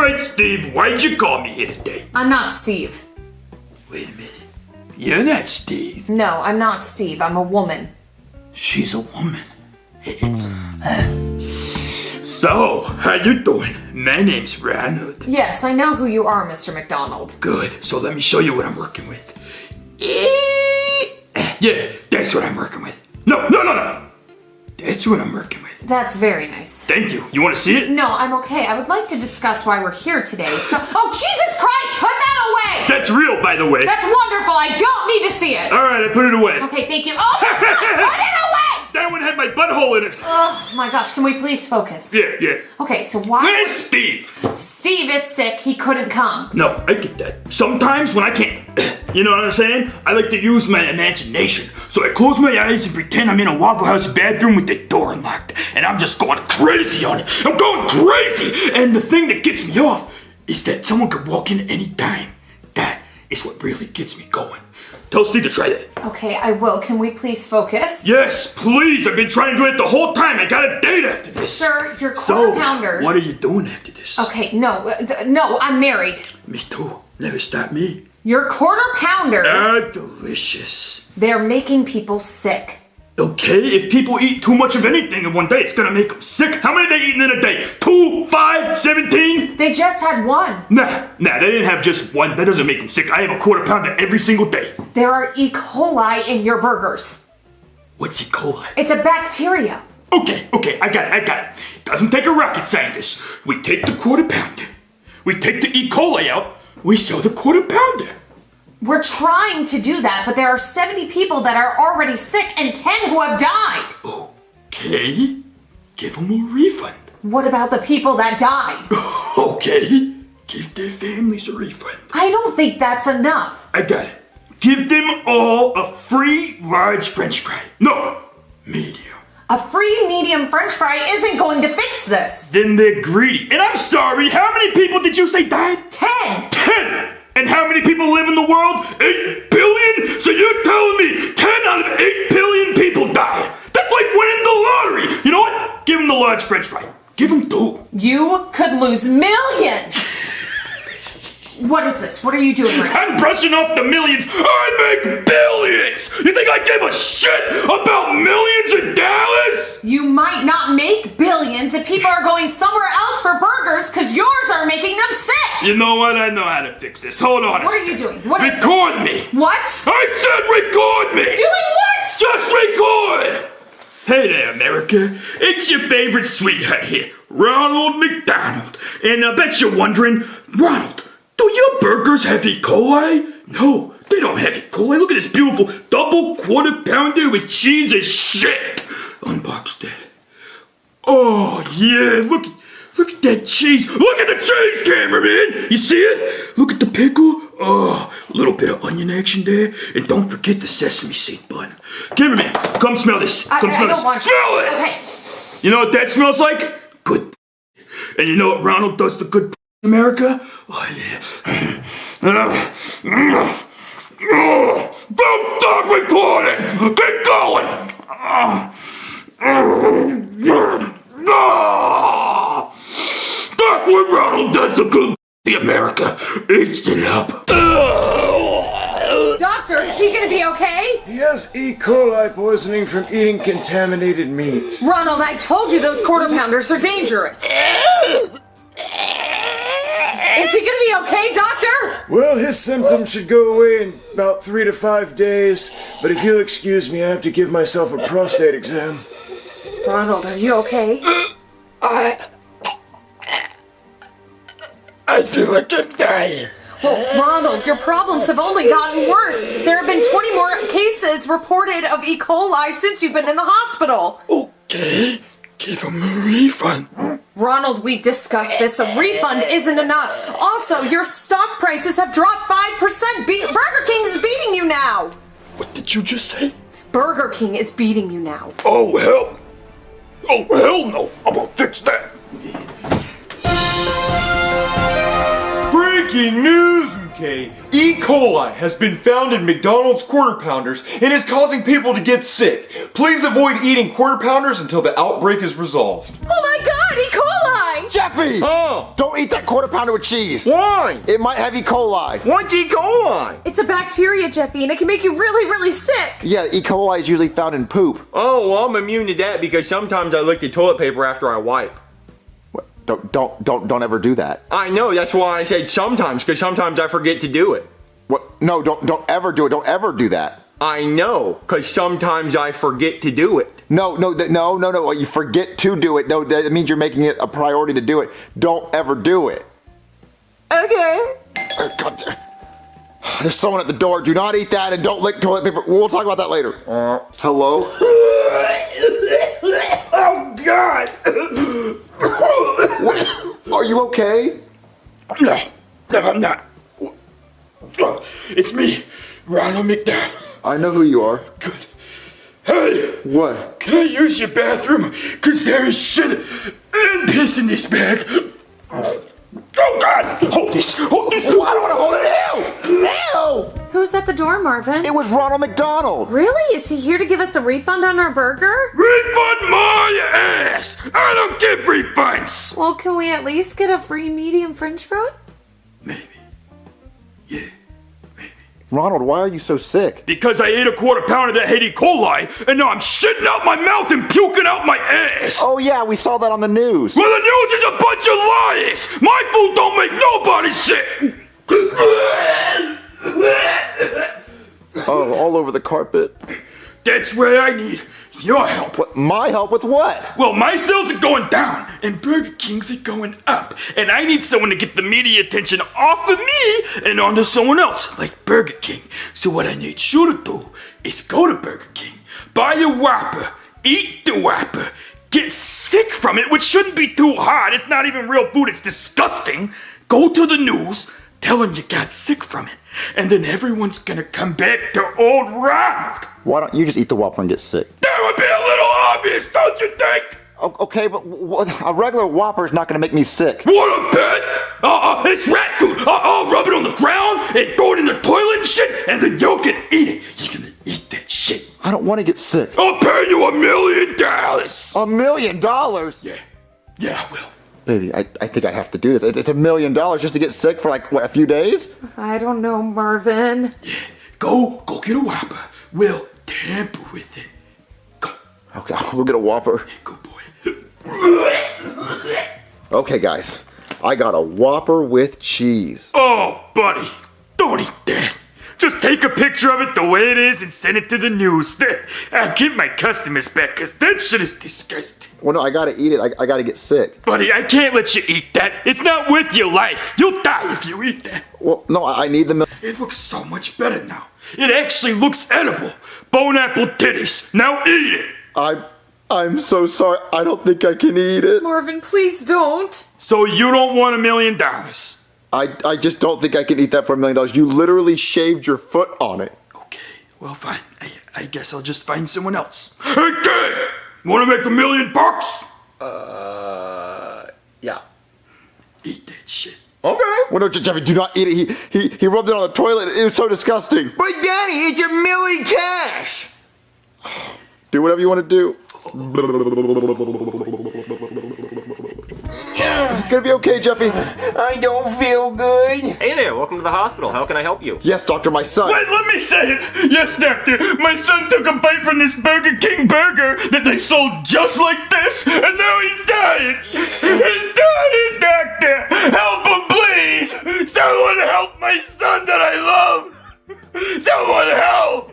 right, Steve. Why'd you call me here today? I'm not Steve. Wait a minute. You're not Steve. No, I'm not Steve. I'm a woman. She's a woman. So, how you doing? My name's Ronald. Yes, I know who you are, Mr. McDonald. Good. So let me show you what I'm working with. Yeah, that's what I'm working with. No. That's what I'm working with. That's very nice. Thank you. You want to see it? No, I'm okay. I would like to discuss why we're here today. So, oh, Jesus Christ, put that away! That's real, by the way. That's wonderful. I don't need to see it. All right, I put it away. Okay, thank you. Oh, my God, put it away! That one had my butthole in it. Oh my gosh, can we please focus? Yeah. Okay, so why? Where's Steve? Steve is sick. He couldn't come. No, I get that. Sometimes when I can't, you know what I'm saying? I like to use my imagination. So I close my eyes and pretend I'm in a Waffle House bathroom with the door unlocked. And I'm just going crazy on it. I'm going crazy! And the thing that gets me off is that someone could walk in at any time. That is what really gets me going. Tell Steve to try that. Okay, I will. Can we please focus? Yes, please. I've been trying to do it the whole time. I got a date after this. Sir, you're quarter pounders. What are you doing after this? Okay, no, I'm married. Me too. Never stop me. You're quarter pounders. Delicious. They're making people sick. Okay, if people eat too much of anything in one day, it's gonna make them sick. How many are they eating in a day? 2, 5, 17? They just had one. Nah, they didn't have just one. That doesn't make them sick. I have a quarter pounder every single day. There are E. coli in your burgers. What's E. coli? It's a bacteria. Okay, I got it. Doesn't take a rocket scientist. We take the quarter pounder. We take the E. coli out. We sell the quarter pounder. We're trying to do that, but there are 70 people that are already sick and 10 who have died. Okay, give them a refund. What about the people that died? Okay, give their families a refund. I don't think that's enough. I got it. Give them all a free large French fry. No, medium. A free medium French fry isn't going to fix this. Then they're greedy. And I'm sorry, how many people did you say died? 10. 10! And how many people live in the world? 8 billion? So you're telling me 10 out of 8 billion people died? That's like winning the lottery! You know what? Give them the large French fry. Give them 2. You could lose millions! What is this? What are you doing right now? I'm brushing off the millions. I make billions! You think I give a shit about millions in Dallas? You might not make billions if people are going somewhere else for burgers because yours are making them sick! You know what? I know how to fix this. Hold on. What are you doing? What is Record me! What? I said record me! Doing what? Just record! Hey there, America. It's your favorite sweetheart here, Ronald McDonald. And I bet you're wondering, Ronald, do your burgers have E. coli? No, they don't have E. coli. Look at this beautiful double quarter pounder with cheese and shit. Unbox that. Oh, yeah, look at that cheese. Look at the cheese, cameraman. You see it? Look at the pickle. Oh, a little bit of onion action there. And don't forget the sesame seed bun. Cameraman, come smell this. Come smell this. Smell it. Okay. You know what that smells like? Good. And you know what Ronald does to good America? Oh, yeah. Don't stop recording! Keep going! That's what Ronald does to good America. Eats it up. Doctor, is he gonna be okay? He has E. coli poisoning from eating contaminated meat. Ronald, I told you those quarter pounders are dangerous. Is he gonna be okay, doctor? Well, his symptoms should go away in about 3 to 5 days, but if you'll excuse me, I have to give myself a prostate exam. Ronald, are you okay? I feel like I'm dying. Well, Ronald, your problems have only gotten worse. There have been 20 more cases reported of E. coli since you've been in the hospital. Okay, give him a refund. Ronald, we discussed this. A refund isn't enough. Also, your stock prices have dropped 5%. Burger King is beating you now. What did you just say? Burger King is beating you now. Oh, hell no. I'm gonna fix that. Breaking news, okay? E. coli has been found in McDonald's quarter pounders and is causing people to get sick. Please avoid eating quarter pounders until the outbreak is resolved. Oh my God, E. coli! Jeffy! Jeffy! Oh! Don't eat that quarter pounder with cheese. Why? It might have E. coli. What's E. coli? It's a bacteria, Jeffy, and it can make you really, really sick. Yeah, E. coli is usually found in poop. Oh, well, I'm immune to that because sometimes I lick the toilet paper after I wipe. What? Don't ever do that. I know, that's why I said sometimes, because sometimes I forget to do it. What? No, don't ever do it. Don't ever do that. I know, because sometimes I forget to do it. No. You forget to do it. No, that means you're making it a priority to do it. Don't ever do it. Okay. There's someone at the door. Do not eat that and don't lick toilet paper. We'll talk about that later. Hello? Oh, God! Are you okay? No, I'm not. It's me, Ronald McDonald. I know who you are. Good. Hey, What? can I use your bathroom? Cause there is shit and piss in this bag. Oh God! Hold this! Hold this! I don't want to hold it. Ew! Who's at the door, Marvin? It was Ronald McDonald. Really? Is he here to give us a refund on our burger? Refund my ass! I don't give refunds! Well, can we at least get a free medium French fry? Maybe. Yeah. Ronald, why are you so sick? Because I ate a quarter pound of that E. coli, and now I'm shitting out my mouth and puking out my ass! Oh yeah, we saw that on the news. Well, the news is a bunch of lies! My food don't make nobody sick! Oh, all over the carpet. That's where I need your help. What? My help with what? Well, my sales are going down, and Burger King's are going up. And I need someone to get the media attention off of me and onto someone else, like Burger King. So what I need you to do is go to Burger King, buy a Whopper, eat the Whopper, get sick from it, which shouldn't be too hard. It's not even real food, it's disgusting. Go to the news, tell them you got sick from it, and then everyone's gonna come back to old Ronald. Why don't you just eat the Whopper and get sick? That would be a little obvious, don't you think? Okay, but a regular Whopper is not going to make me sick. What a bet! It's rat food! I'll rub it on the ground and throw it in the toilet and shit, and then you can eat it. You're gonna eat that shit. I don't want to get sick. I'll pay you $1 million! $1 million? Yeah, I will. Baby, I think I have to do this. It's $1 million just to get sick for like, what, a few days? I don't know, Marvin. Yeah, go get a Whopper. We'll tamper with it. Go. Okay, I'll go get a Whopper. Good boy. Okay, guys. I got a Whopper with cheese. Oh, buddy, don't eat that. Just take a picture of it the way it is and send it to the news. I'll get my customers back, because that shit is disgusting. Well, no, I gotta eat it. I gotta get sick. Buddy, I can't let you eat that. It's not worth your life. You'll die if you eat that. Well, no, I need the It looks so much better now. It actually looks edible. Bone apple titties. Now eat it. I'm so sorry. I don't think I can eat it. Marvin, please don't. So you don't want $1 million? I just don't think I can eat that for $1 million. You literally shaved your foot on it. Okay, well fine. I guess I'll just find someone else. Hey kid! Wanna make $1 million? Yeah. Eat that shit. Okay. Well, no, Jeffy, do not eat it. He rubbed it on the toilet. It was so disgusting. But Daddy, it's $1 million cash! Do whatever you want to do. It's gonna be okay, Jeffy. I don't feel good. Hey there, welcome to the hospital. How can I help you? Yes, doctor, my son. Wait, let me say it! Yes, doctor! My son took a bite from this Burger King burger that they sold just like this, and now he's dying! He's dying, doctor! Help him, please! Someone help my son that I love! Someone help!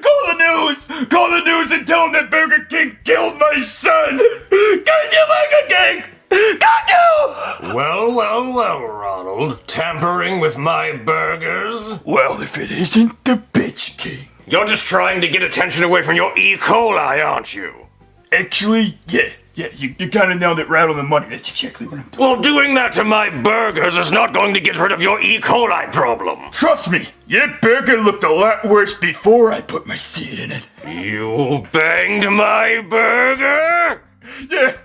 Call the news and tell them that Burger King killed my son! Cause you like a cake! Got you! Well, Ronald. Tampering with my burgers? Well, if it isn't the bitch king. You're just trying to get attention away from your E. coli, aren't you? Actually, yeah, you kind of nailed it right on the money. That's exactly what I'm doing. Well, doing that to my burgers is not going to get rid of your E. coli problem. Trust me, your burger looked a lot worse before I put my seed in it. You banged my burger? Yeah,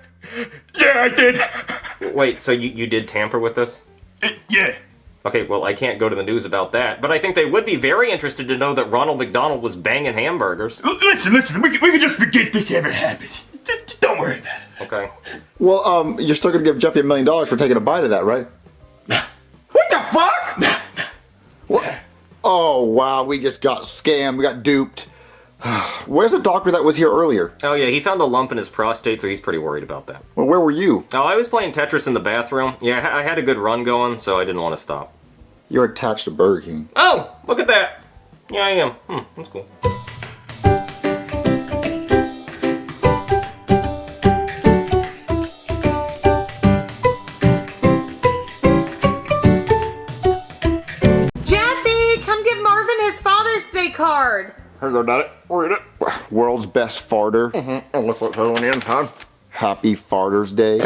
I did. Wait, so you did tamper with this? Yeah. Okay, well, I can't go to the news about that, but I think they would be very interested to know that Ronald McDonald was banging hamburgers. Listen, we can just forget this ever happened. Don't worry about it. Okay. Well, you're still gonna give Jeffy $1 million for taking a bite of that, right? What the fuck? What? Oh, wow, we just got scammed. We got duped. Where's the doctor that was here earlier? Oh yeah, he found a lump in his prostate, so he's pretty worried about that. Well, where were you? Oh, I was playing Tetris in the bathroom. Yeah, I had a good run going, so I didn't want to stop. You're attached to Burger King. Oh, look at that. Yeah, I am. That's cool. Jeffy, come give Marvin his Father's Day card. Hello, Daddy. Read it. World's best farter. Oh, look what's on the inside. Happy Farters Day.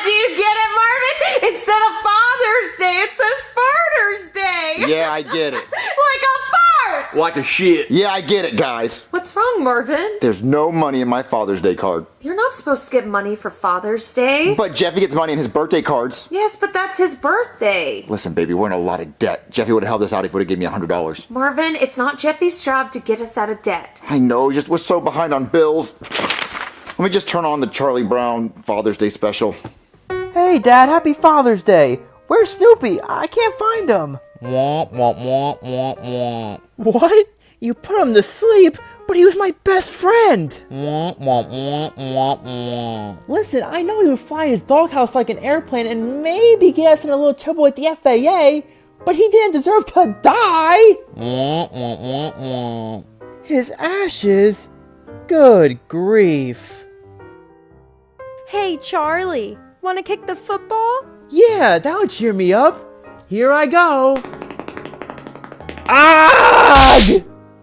Do you get it, Marvin? Instead of Father's Day, it says Farter's Day. Yeah, I get it. Like a fart. Like a shit. Yeah, I get it, guys. What's wrong, Marvin? There's no money in my Father's Day card. You're not supposed to get money for Father's Day. But Jeffy gets money in his birthday cards. Yes, but that's his birthday. Listen, baby, we're in a lot of debt. Jeffy would have helped us out if he would have given me $100. Marvin, it's not Jeffy's job to get us out of debt. I know, just was so behind on bills. Let me just turn on the Charlie Brown Father's Day special. Hey, Dad, happy Father's Day. Where's Snoopy? I can't find him. Womp, womp, womp, womp, womp. What? You put him to sleep, but he was my best friend. Womp, womp, womp, womp, womp. Listen, I know he would fly his doghouse like an airplane and maybe get us in a little trouble with the FAA, but he didn't deserve to die. Womp, womp, womp, womp. His ashes? Good grief. Hey, Charlie, want to kick the football? Yeah, that would cheer me up. Here I go. Ah!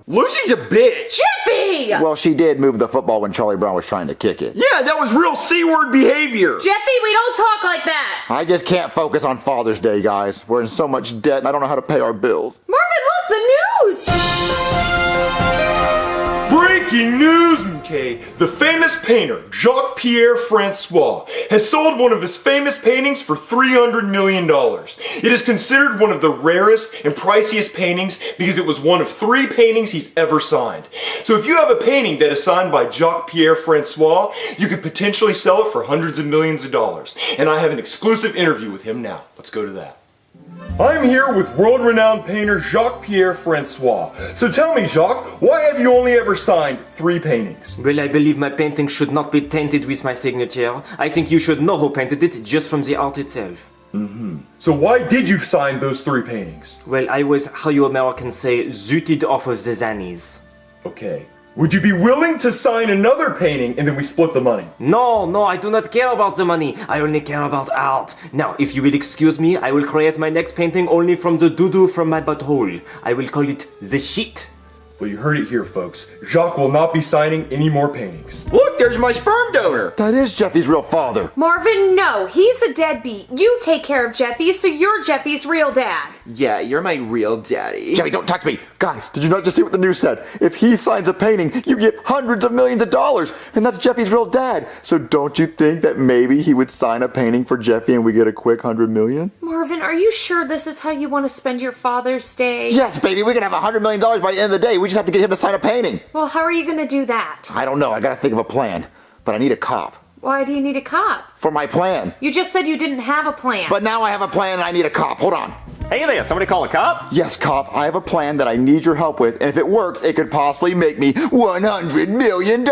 Lucy's a bitch. Jeffy! Well, she did move the football when Charlie Brown was trying to kick it. Yeah, that was real C-word behavior. Jeffy, we don't talk like that. I just can't focus on Father's Day, guys. We're in so much debt and I don't know how to pay our bills. Marvin, look, the news! Breaking news, MK! The famous painter, Jacques-Pierre Francois, has sold one of his famous paintings for $300 million. It is considered one of the rarest and priciest paintings because it was one of 3 paintings he's ever signed. So if you have a painting that is signed by Jacques-Pierre Francois, you could potentially sell it for hundreds of millions of dollars. And I have an exclusive interview with him now. Let's go to that. I'm here with world-renowned painter Jacques-Pierre Francois. So tell me, Jacques, why have you only ever signed 3 paintings? Well, I believe my painting should not be tainted with my signature. I think you should know who painted it just from the art itself. So why did you sign those 3 paintings? Well, I was, how you Americans say, zooted off of the zannies. Okay. Would you be willing to sign another painting and then we split the money? No, I do not care about the money. I only care about art. Now, if you will excuse me, I will create my next painting only from the doo-doo from my butthole. I will call it the shit. Well, you heard it here, folks. Jacques will not be signing any more paintings. Look, there's my sperm donor. That is Jeffy's real father. Marvin, no, he's a deadbeat. You take care of Jeffy, so you're Jeffy's real dad. Yeah, you're my real daddy. Jeffy, don't touch me. Guys, did you not just see what the news said? If he signs a painting, you get hundreds of millions of dollars. And that's Jeffy's real dad. So don't you think that maybe he would sign a painting for Jeffy and we get a quick 100 million? Marvin, are you sure this is how you want to spend your Father's Day? Yes, baby, we can have $100 million by the end of the day. We just have to get him to sign a painting. Well, how are you going to do that? I don't know. I gotta think of a plan. But I need a cop. Why do you need a cop? For my plan. You just said you didn't have a plan. But now I have a plan and I need a cop. Hold on. Hey there, somebody call a cop? Yes, cop, I have a plan that I need your help with, and if it works, it could possibly make me $100 million.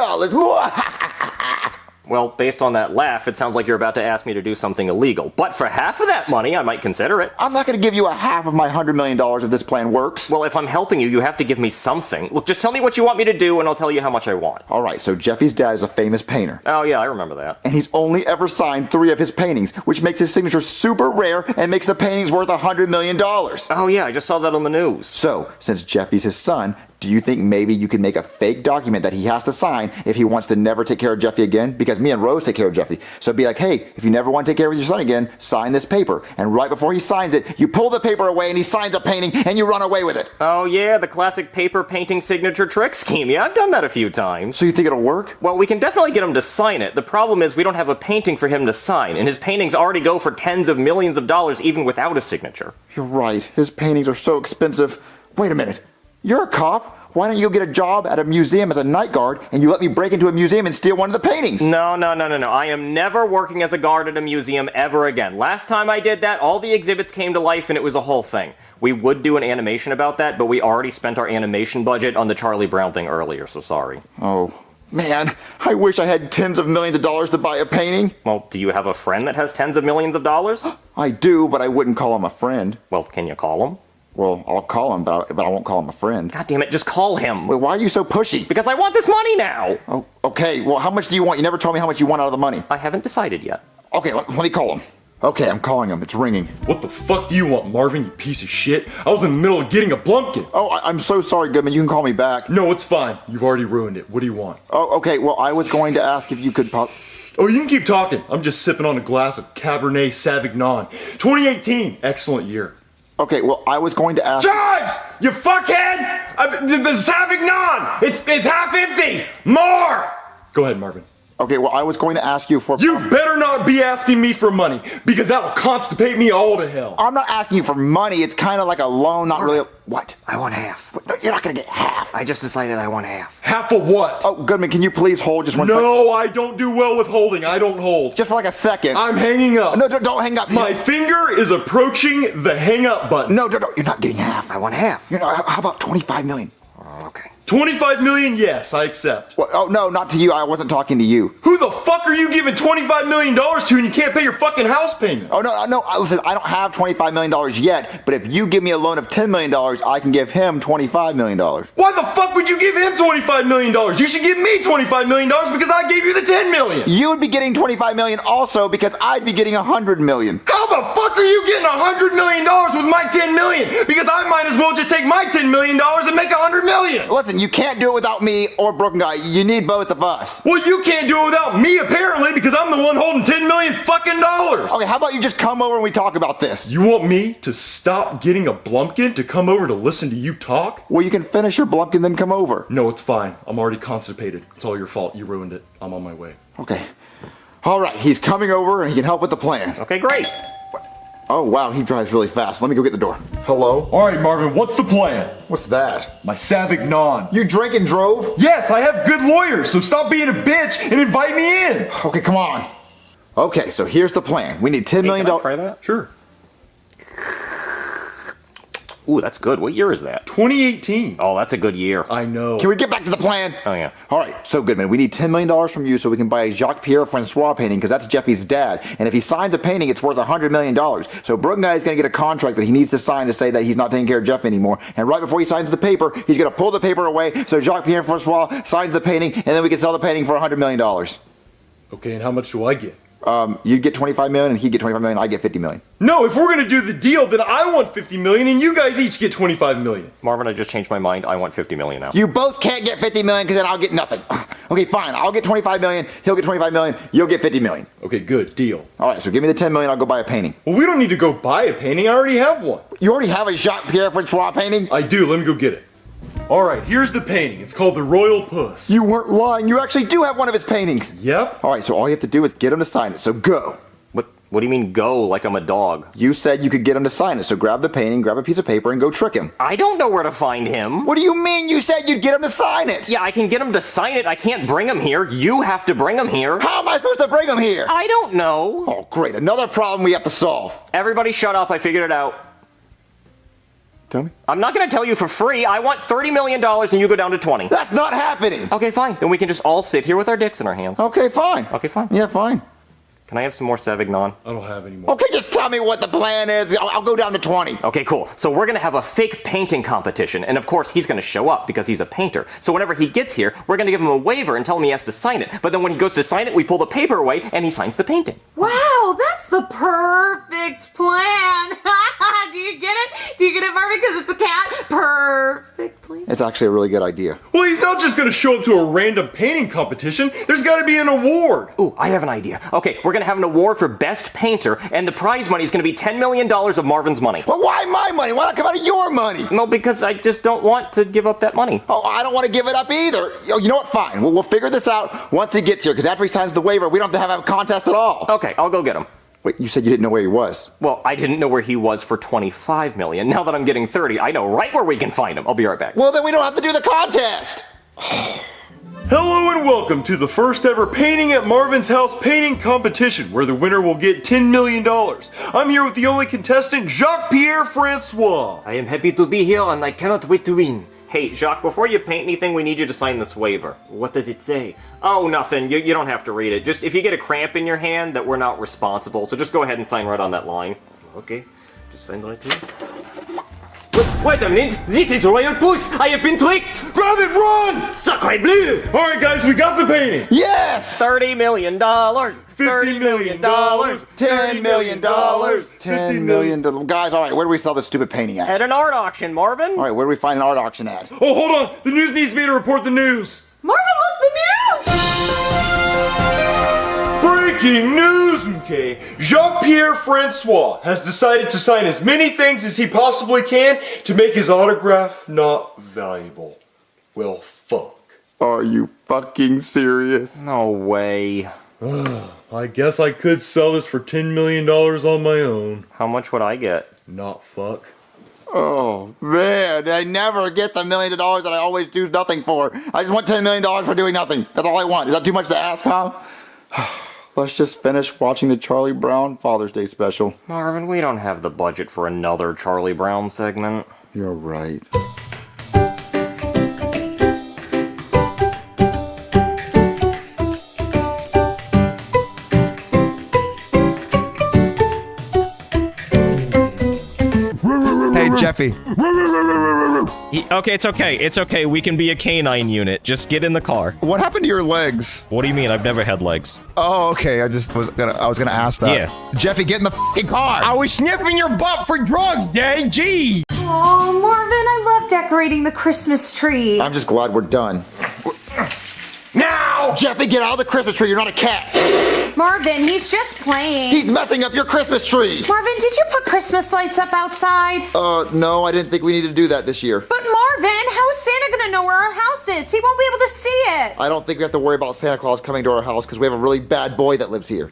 Well, based on that laugh, it sounds like you're about to ask me to do something illegal. But for half of that money, I might consider it. I'm not going to give you a half of my $100 million if this plan works. Well, if I'm helping you, you have to give me something. Look, just tell me what you want me to do, and I'll tell you how much I want. All right, so Jeffy's dad is a famous painter. Oh, yeah, I remember that. And he's only ever signed 3 of his paintings, which makes his signature super rare and makes the paintings worth $100 million. Oh, yeah, I just saw that on the news. So, since Jeffy's his son, do you think maybe you could make a fake document that he has to sign if he wants to never take care of Jeffy again? Because me and Rose take care of Jeffy. So be like, hey, if you never want to take care of your son again, sign this paper. And right before he signs it, you pull the paper away and he signs a painting and you run away with it. Oh, yeah, the classic paper painting signature trick scheme. Yeah, I've done that a few times. So you think it'll work? Well, we can definitely get him to sign it. The problem is we don't have a painting for him to sign, and his paintings already go for tens of millions of dollars even without a signature. You're right. His paintings are so expensive. Wait a minute. You're a cop? why don't you go get a job at a museum as a night guard and you let me break into a museum and steal one of the paintings? No. I am never working as a guard at a museum ever again. Last time I did that, all the exhibits came to life and it was a whole thing. We would do an animation about that, but we already spent our animation budget on the Charlie Brown thing earlier, so sorry. Oh, man, I wish I had tens of millions of dollars to buy a painting. Well, do you have a friend that has tens of millions of dollars? I do, but I wouldn't call him a friend. Well, can you call him? Well, I'll call him, but I won't call him a friend. God damn it, just call him. Wait, why are you so pushy? Because I want this money now. Oh, okay. Well, how much do you want? You never told me how much you want out of the money. I haven't decided yet. Okay, let me call him. Okay, I'm calling him. It's ringing. What the fuck do you want, Marvin, you piece of shit? I was in the middle of getting a blumpkin. Oh, I'm so sorry, Goodman. You can call me back. No, it's fine. You've already ruined it. What do you want? Oh, okay. Well, I was going to ask if you could pop... Oh, you can keep talking. I'm just sipping on a glass of Cabernet Sauvignon. 2018, excellent year. Okay, well, I was going to ask... Chives! You fuckhead! The Sauvignon! It's half empty! More! Go ahead, Marvin. Okay, well, I was going to ask you for... You better not be asking me for money, because that'll constipate me all to hell. I'm not asking you for money. It's kind of like a loan, not really... What? I want half. No, you're not going to get half. I just decided I want half. Half of what? Oh, Goodman, can you please hold just one second? No, I don't do well with holding. I don't hold. Just for like a second. I'm hanging up. No, don't hang up. My finger is approaching the hang up button. No, you're not getting half. I want half. You know, how about 25 million? Okay. 25 million, yes, I accept. Well, oh, no, not to you. I wasn't talking to you. Who the fuck are you giving $25 million to and you can't pay your fucking house payment? Oh, no, listen, I don't have $25 million yet, but if you give me a loan of $10 million, I can give him $25 million. Why the fuck would you give him $25 million? You should give me $25 million because I gave you the $10 million. You would be getting $25 million also because I'd be getting $100 million. How the fuck are you getting $100 million with my $10 million? Because I might as well just take my $10 million and make $100 million. Listen, you can't do it without me or Broken Guy. You need both of us. Well, you can't do it without me, apparently, because I'm the one holding $10 million fucking dollars. Okay, how about you just come over and we talk about this? You want me to stop getting a blumpkin to come over to listen to you talk? Well, you can finish your blumpkin, then come over. No, it's fine. I'm already constipated. It's all your fault. You ruined it. I'm on my way. Okay. All right, he's coming over and he can help with the plan. Okay, great. Oh, wow, he drives really fast. Let me go get the door. Hello? All right, Marvin, what's the plan? What's that? My Sauvignon. You drank and drove? Yes, I have good lawyers, so stop being a bitch and invite me in. Okay, come on. Okay, so here's the plan. We need $10 million. Can I try that? Sure. Ooh, that's good. What year is that? 2018. Oh, that's a good year. I know. Can we get back to the plan? Oh, yeah. All right, so Goodman, we need $10 million from you so we can buy a Jacques-Pierre Francois painting because that's Jeffy's dad. And if he signs a painting, it's worth $100 million. So Broken Guy is going to get a contract that he needs to sign to say that he's not taking care of Jeffy anymore. And right before he signs the paper, he's going to pull the paper away so Jacques-Pierre Francois signs the painting and then we can sell the painting for $100 million. Okay, and how much do I get? You'd get 25 million and he'd get 25 million, I'd get 50 million. No, if we're gonna do the deal, then I want 50 million and you guys each get 25 million. Marvin, I just changed my mind. I want 50 million now. You both can't get 50 million because then I'll get nothing. Okay, fine. I'll get 25 million, he'll get 25 million, you'll get 50 million. Okay, good, deal. All right, so give me the 10 million, I'll go buy a painting. Well, we don't need to go buy a painting, I already have one. You already have a Jacques-Pierre Francois painting? I do, let me go get it. All right, here's the painting. It's called The Royal Puss. You weren't lying, you actually do have one of his paintings. Yep. All right, so all you have to do is get him to sign it, so go. What do you mean go like I'm a dog? You said you could get him to sign it, so grab the painting, grab a piece of paper, and go trick him. I don't know where to find him. What do you mean you said you'd get him to sign it? Yeah, I can get him to sign it. I can't bring him here. You have to bring him here. How am I supposed to bring him here? I don't know. Oh, great. Another problem we have to solve. Everybody shut up. I figured it out. Tell me. I'm not going to tell you for free. I want $30 million and you go down to 20. That's not happening. Okay, fine. Then we can just all sit here with our dicks in our hands. Okay, fine. Okay, fine. Yeah, fine. Can I have some more Sauvignon? I don't have any more. Okay, just tell me what the plan is. I'll go down to 20. Okay, cool. So we're gonna have a fake painting competition, and of course he's gonna show up because he's a painter. So whenever he gets here, we're gonna give him a waiver and tell him he has to sign it. But then when he goes to sign it, we pull the paper away and he signs the painting. Wow, that's the perfect plan. Do you get it? Do you get it, Marvin? Because it's a cat. Perfect plan. It's actually a really good idea. Well, he's not just gonna show up to a random painting competition. There's gotta be an award. Ooh, I have an idea. Okay, we're gonna have an award for best painter, and the prize money is gonna be $10 million of Marvin's money. Well, why my money? Why not come out of your money? No, because I just don't want to give up that money. Oh, I don't want to give it up either. Oh, you know what? Fine. We'll figure this out once he gets here, because after he signs the waiver, we don't have to have a contest at all. Okay, I'll go get him. Wait, you said you didn't know where he was. Well, I didn't know where he was for 25 million. Now that I'm getting 30, I know right where we can find him. I'll be right back. Well, then we don't have to do the contest! Hello and welcome to the first ever Painting at Marvin's House painting competition, where the winner will get $10 million. I'm here with the only contestant, Jacques-Pierre Francois. I am happy to be here and I cannot wait to win. Hey, Jacques, before you paint anything, we need you to sign this waiver. What does it say? Oh, nothing. You don't have to read it. Just if you get a cramp in your hand, that we're not responsible. So just go ahead and sign right on that line. Okay, just sign right here. Wait a minute! This is Royal Puss! I have been tricked! Grab it, run! Sacre bleu! Alright guys, we got the painting! Yes! $30 million. $30 million. $10 million. $10 $50 million. Guys, all right, where do we sell this stupid painting at? At an art auction, Marvin. All right, where do we find an art auction at? Oh, hold on! The news needs me to report the news! Marvin, look, the news! Breaking news, okay? Jacques-Pierre Francois has decided to sign as many things as he possibly can to make his autograph not valuable. Well, fuck. Are you fucking serious? No way. I guess I could sell this for $10 million on my own. How much would I get? Not fuck. Oh, man, I never get the $1 million that I always do nothing for. I just want $10 million for doing nothing. That's all I want. Is that too much to ask, huh? Let's just finish watching the Charlie Brown Father's Day special. Marvin, we don't have the budget for another Charlie Brown segment. You're right. Hey, Jeffy. Okay, it's okay. It's okay. We can be a canine unit. Just get in the car. What happened to your legs? What do you mean? I've never had legs. Oh, okay. I was gonna ask that. Yeah. Jeffy, get in the fucking car. I was sniffing your butt for drugs, Daddy. Gee. Oh, Marvin, I love decorating the Christmas tree. I'm just glad we're done. Now! Jeffy, get out of the Christmas tree. You're not a cat. Marvin, he's just playing. He's messing up your Christmas tree. Marvin, did you put Christmas lights up outside? No, I didn't think we needed to do that this year. But Marvin, how is Santa gonna know where our house is? He won't be able to see it. I don't think we have to worry about Santa Claus coming to our house because we have a really bad boy that lives here.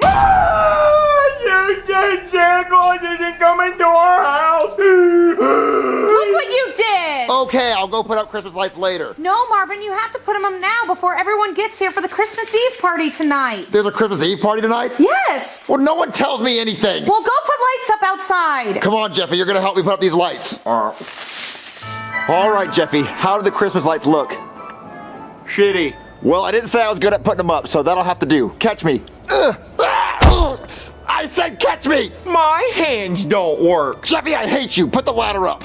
You said Santa Claus isn't coming to our house! Look what you did! Okay, I'll go put up Christmas lights later. No, Marvin, you have to put them up now before everyone gets here for the Christmas Eve party tonight. There's a Christmas Eve party tonight? Yes! Well, no one tells me anything. Well, go put lights up outside. Come on, Jeffy, you're gonna help me put up these lights. All right, Jeffy, how do the Christmas lights look? Shitty. Well, I didn't say I was good at putting them up, so that'll have to do. Catch me. I said catch me! My hands don't work. Jeffy, I hate you. Put the ladder up.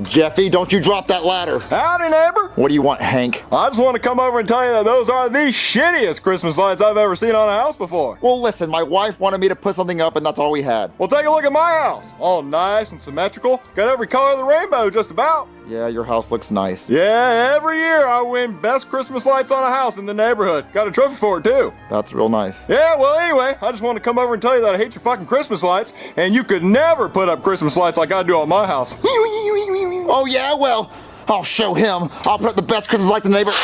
Jeffy, don't you drop that ladder. Howdy, neighbor. What do you want, Hank? I just want to come over and tell you that those are the shittiest Christmas lights I've ever seen on a house before. Well, listen, my wife wanted me to put something up, and that's all we had. Well, take a look at my house. All nice and symmetrical. Got every color of the rainbow, just about. Yeah, your house looks nice. Yeah, every year I win best Christmas lights on a house in the neighborhood. Got a trophy for it, too. That's real nice. Yeah, well, anyway, I just wanted to come over and tell you that I hate your fucking Christmas lights, and you could never put up Christmas lights like I do on my house. Oh, yeah? Well, I'll show him. I'll put up the best Christmas lights in the neighborhood.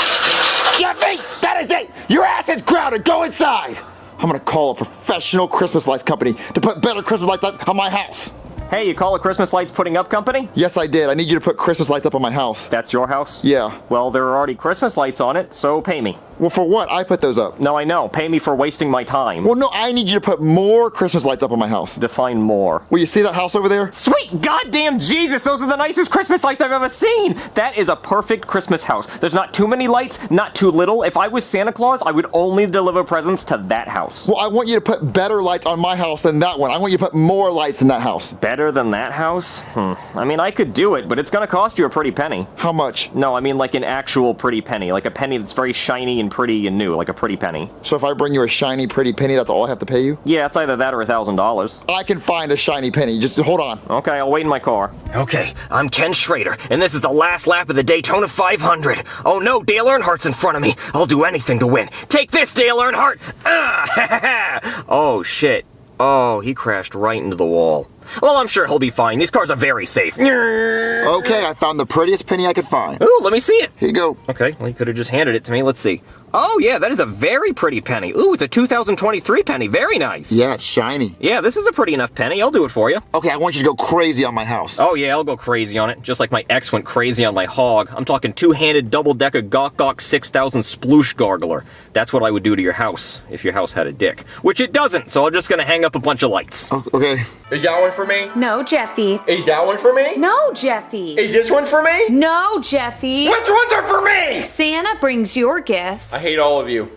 Jeffy, that is it. Your ass is grounded. Go inside. I'm going to call a professional Christmas lights company to put better Christmas lights up on my house. Hey, you call a Christmas lights putting up company? Yes, I did. I need you to put Christmas lights up on my house. That's your house? Yeah. Well, there are already Christmas lights on it, so pay me. Well, for what? I put those up. No, I know. Pay me for wasting my time. Well, no, I need you to put more Christmas lights up on my house. Define more. Well, you see that house over there? Sweet goddamn Jesus, those are the nicest Christmas lights I've ever seen! That is a perfect Christmas house. There's not too many lights, not too little. If I was Santa Claus, I would only deliver presents to that house. Well, I want you to put better lights on my house than that one. I want you to put more lights in that house. Better than that house? I mean, I could do it, but it's gonna cost you a pretty penny. How much? No, I mean like an actual pretty penny. Like a penny that's very shiny and pretty and new. Like a pretty penny. So if I bring you a shiny, pretty penny, that's all I have to pay you? Yeah, it's either that or $1,000. I can find a shiny penny. Just hold on. Okay, I'll wait in my car. Okay, I'm Ken Schrader, and this is the last lap of the Daytona 500. Oh no, Dale Earnhardt's in front of me. I'll do anything to win. Take this, Dale Earnhardt! Ah, ha ha ha! Oh shit. Oh, he crashed right into the wall. Well, I'm sure he'll be fine. These cars are very safe. Okay, I found the prettiest penny I could find. Ooh, let me see it. Here you go. Okay, well, you could have just handed it to me. Let's see. Oh, yeah, that is a very pretty penny. Ooh, it's a 2023 penny. Very nice. Yeah, it's shiny. Yeah, this is a pretty enough penny. I'll do it for you. Okay, I want you to go crazy on my house. Oh, yeah, I'll go crazy on it. Just like my ex went crazy on my hog. I'm talking two-handed, double-decker, gawk 6000 sploosh gargler. That's what I would do to your house if your house had a dick. Which it doesn't, so I'm just gonna hang up a bunch of lights. Oh, okay. Is that one for me? No, Jeffy. Is that one for me? No, Jeffy. Is this one for me? No, Jeffy. Which ones are for me? Santa brings your gifts. I hate all of you.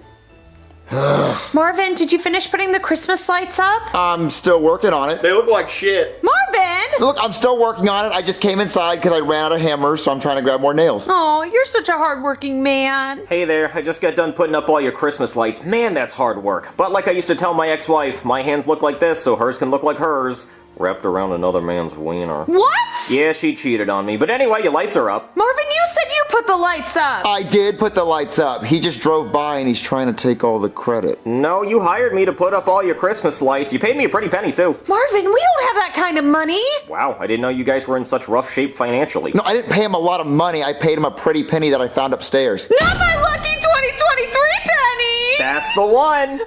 Marvin, did you finish putting the Christmas lights up? I'm still working on it. They look like shit. Marvin! Look, I'm still working on it. I just came inside because I ran out of hammers, so I'm trying to grab more nails. Oh, you're such a hardworking man. Hey there, I just got done putting up all your Christmas lights. Man, that's hard work. But like I used to tell my ex-wife, my hands look like this so hers can look like hers. Wrapped around another man's wiener. What? Yeah, she cheated on me. But anyway, your lights are up. Marvin, you said you put the lights up. I did put the lights up. He just drove by and he's trying to take all the credit. No, you hired me to put up all your Christmas lights. You paid me a pretty penny, too. Marvin, we don't have that kind of money. Wow, I didn't know you guys were in such rough shape financially. No, I didn't pay him a lot of money. I paid him a pretty penny that I found upstairs. Not my lucky 2023 penny. That's the one.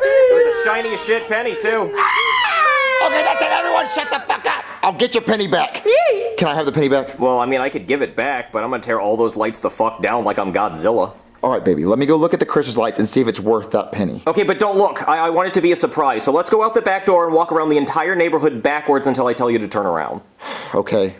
It was a shiny as shit penny, too. Okay, that's it. Everyone shut the fuck up. I'll get your penny back. Yay. Can I have the penny back? Well, I mean, I could give it back, but I'm gonna tear all those lights the fuck down like I'm Godzilla. All right, baby. Let me go look at the Christmas lights and see if it's worth that penny. Okay, but don't look. I want it to be a surprise. So let's go out the back door and walk around the entire neighborhood backwards until I tell you to turn around. Okay.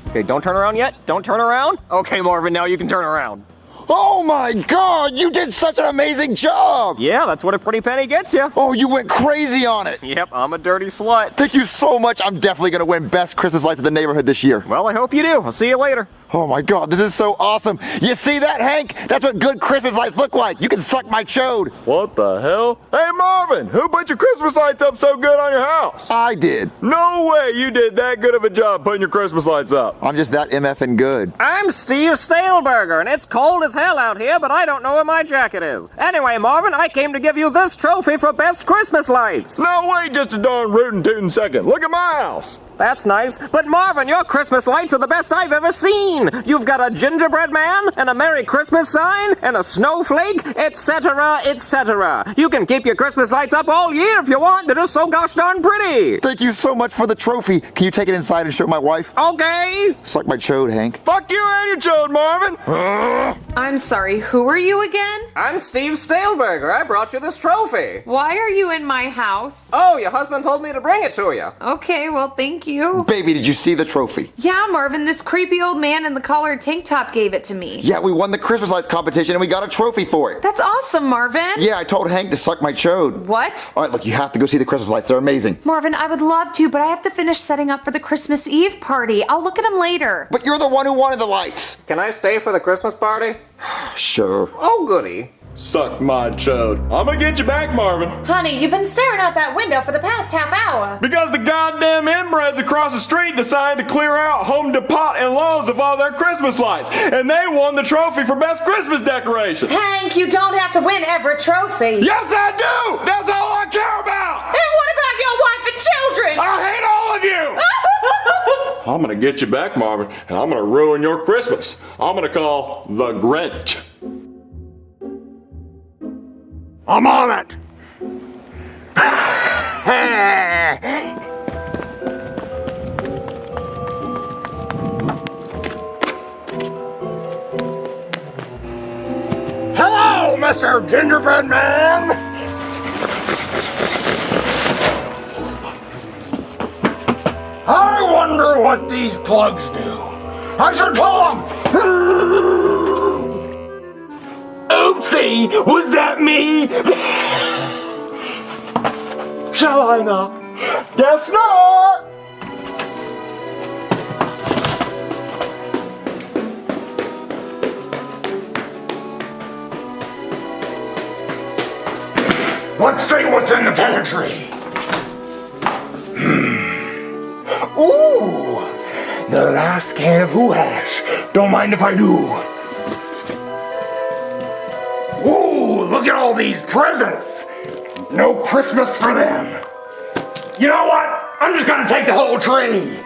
Okay, don't turn around yet. Don't turn around. Okay, Marvin, now you can turn around. Oh my God, you did such an amazing job! Yeah, that's what a pretty penny gets you. Oh, you went crazy on it! Yep, I'm a dirty slut. Thank you so much. I'm definitely gonna win Best Christmas Lights in the neighborhood this year. Well, I hope you do. I'll see you later. Oh my God, this is so awesome. You see that, Hank? That's what good Christmas lights look like. You can suck my chode. What the hell? Hey, Marvin, who put your Christmas lights up so good on your house? I did. No way you did that good of a job putting your Christmas lights up. I'm just that MFing good. I'm Steve Staleberger, and it's cold as hell out here, but I don't know where my jacket is. Anyway, Marvin, I came to give you this trophy for Best Christmas Lights. No, wait just a darn rootin' tootin' second. Look at my house. That's nice. But Marvin, your Christmas lights are the best I've ever seen. You've got a gingerbread man, and a Merry Christmas sign, and a snowflake, etc., etc. You can keep your Christmas lights up all year if you want. They're just so gosh darn pretty. Thank you so much for the trophy. Can you take it inside and show my wife? Okay. Suck my chode, Hank. Fuck you and your chode, Marvin. I'm sorry, who are you again? I'm Steve Staleberger. I brought you this trophy. Why are you in my house? Oh, your husband told me to bring it to you. Okay, well, thank you. Baby, did you see the trophy? Yeah, Marvin, this creepy old man in the collared tank top gave it to me. Yeah, we won the Christmas lights competition and we got a trophy for it. That's awesome, Marvin. Yeah, I told Hank to suck my chode. What? All right, look, you have to go see the Christmas lights. They're amazing. Marvin, I would love to, but I have to finish setting up for the Christmas Eve party. I'll look at them later. But you're the one who wanted the lights. Can I stay for the Christmas party? Sure. Oh, goody. Suck my chode. I'm gonna get you back, Marvin. Honey, you've been staring out that window for the past half hour. Because the goddamn inbreds across the street decided to clear out Home Depot and Lowe's of all their Christmas lights, and they won the trophy for best Christmas decoration. Hank, you don't have to win every trophy. Yes, I do! That's all I care about! And what about your wife and children? I hate all of you! I'm gonna get you back, Marvin, and I'm gonna ruin your Christmas. I'm gonna call the Grinch. I'm on it. Hello, Mr. Gingerbread Man. I wonder what these plugs do. I should pull them. Oopsie, was that me? Shall I not? Guess not! Let's see what's in the pantry. Ooh, the last can of Who Hash. Don't mind if I do. Ooh, look at all these presents. No Christmas for them. You know what? I'm just gonna take the whole tree.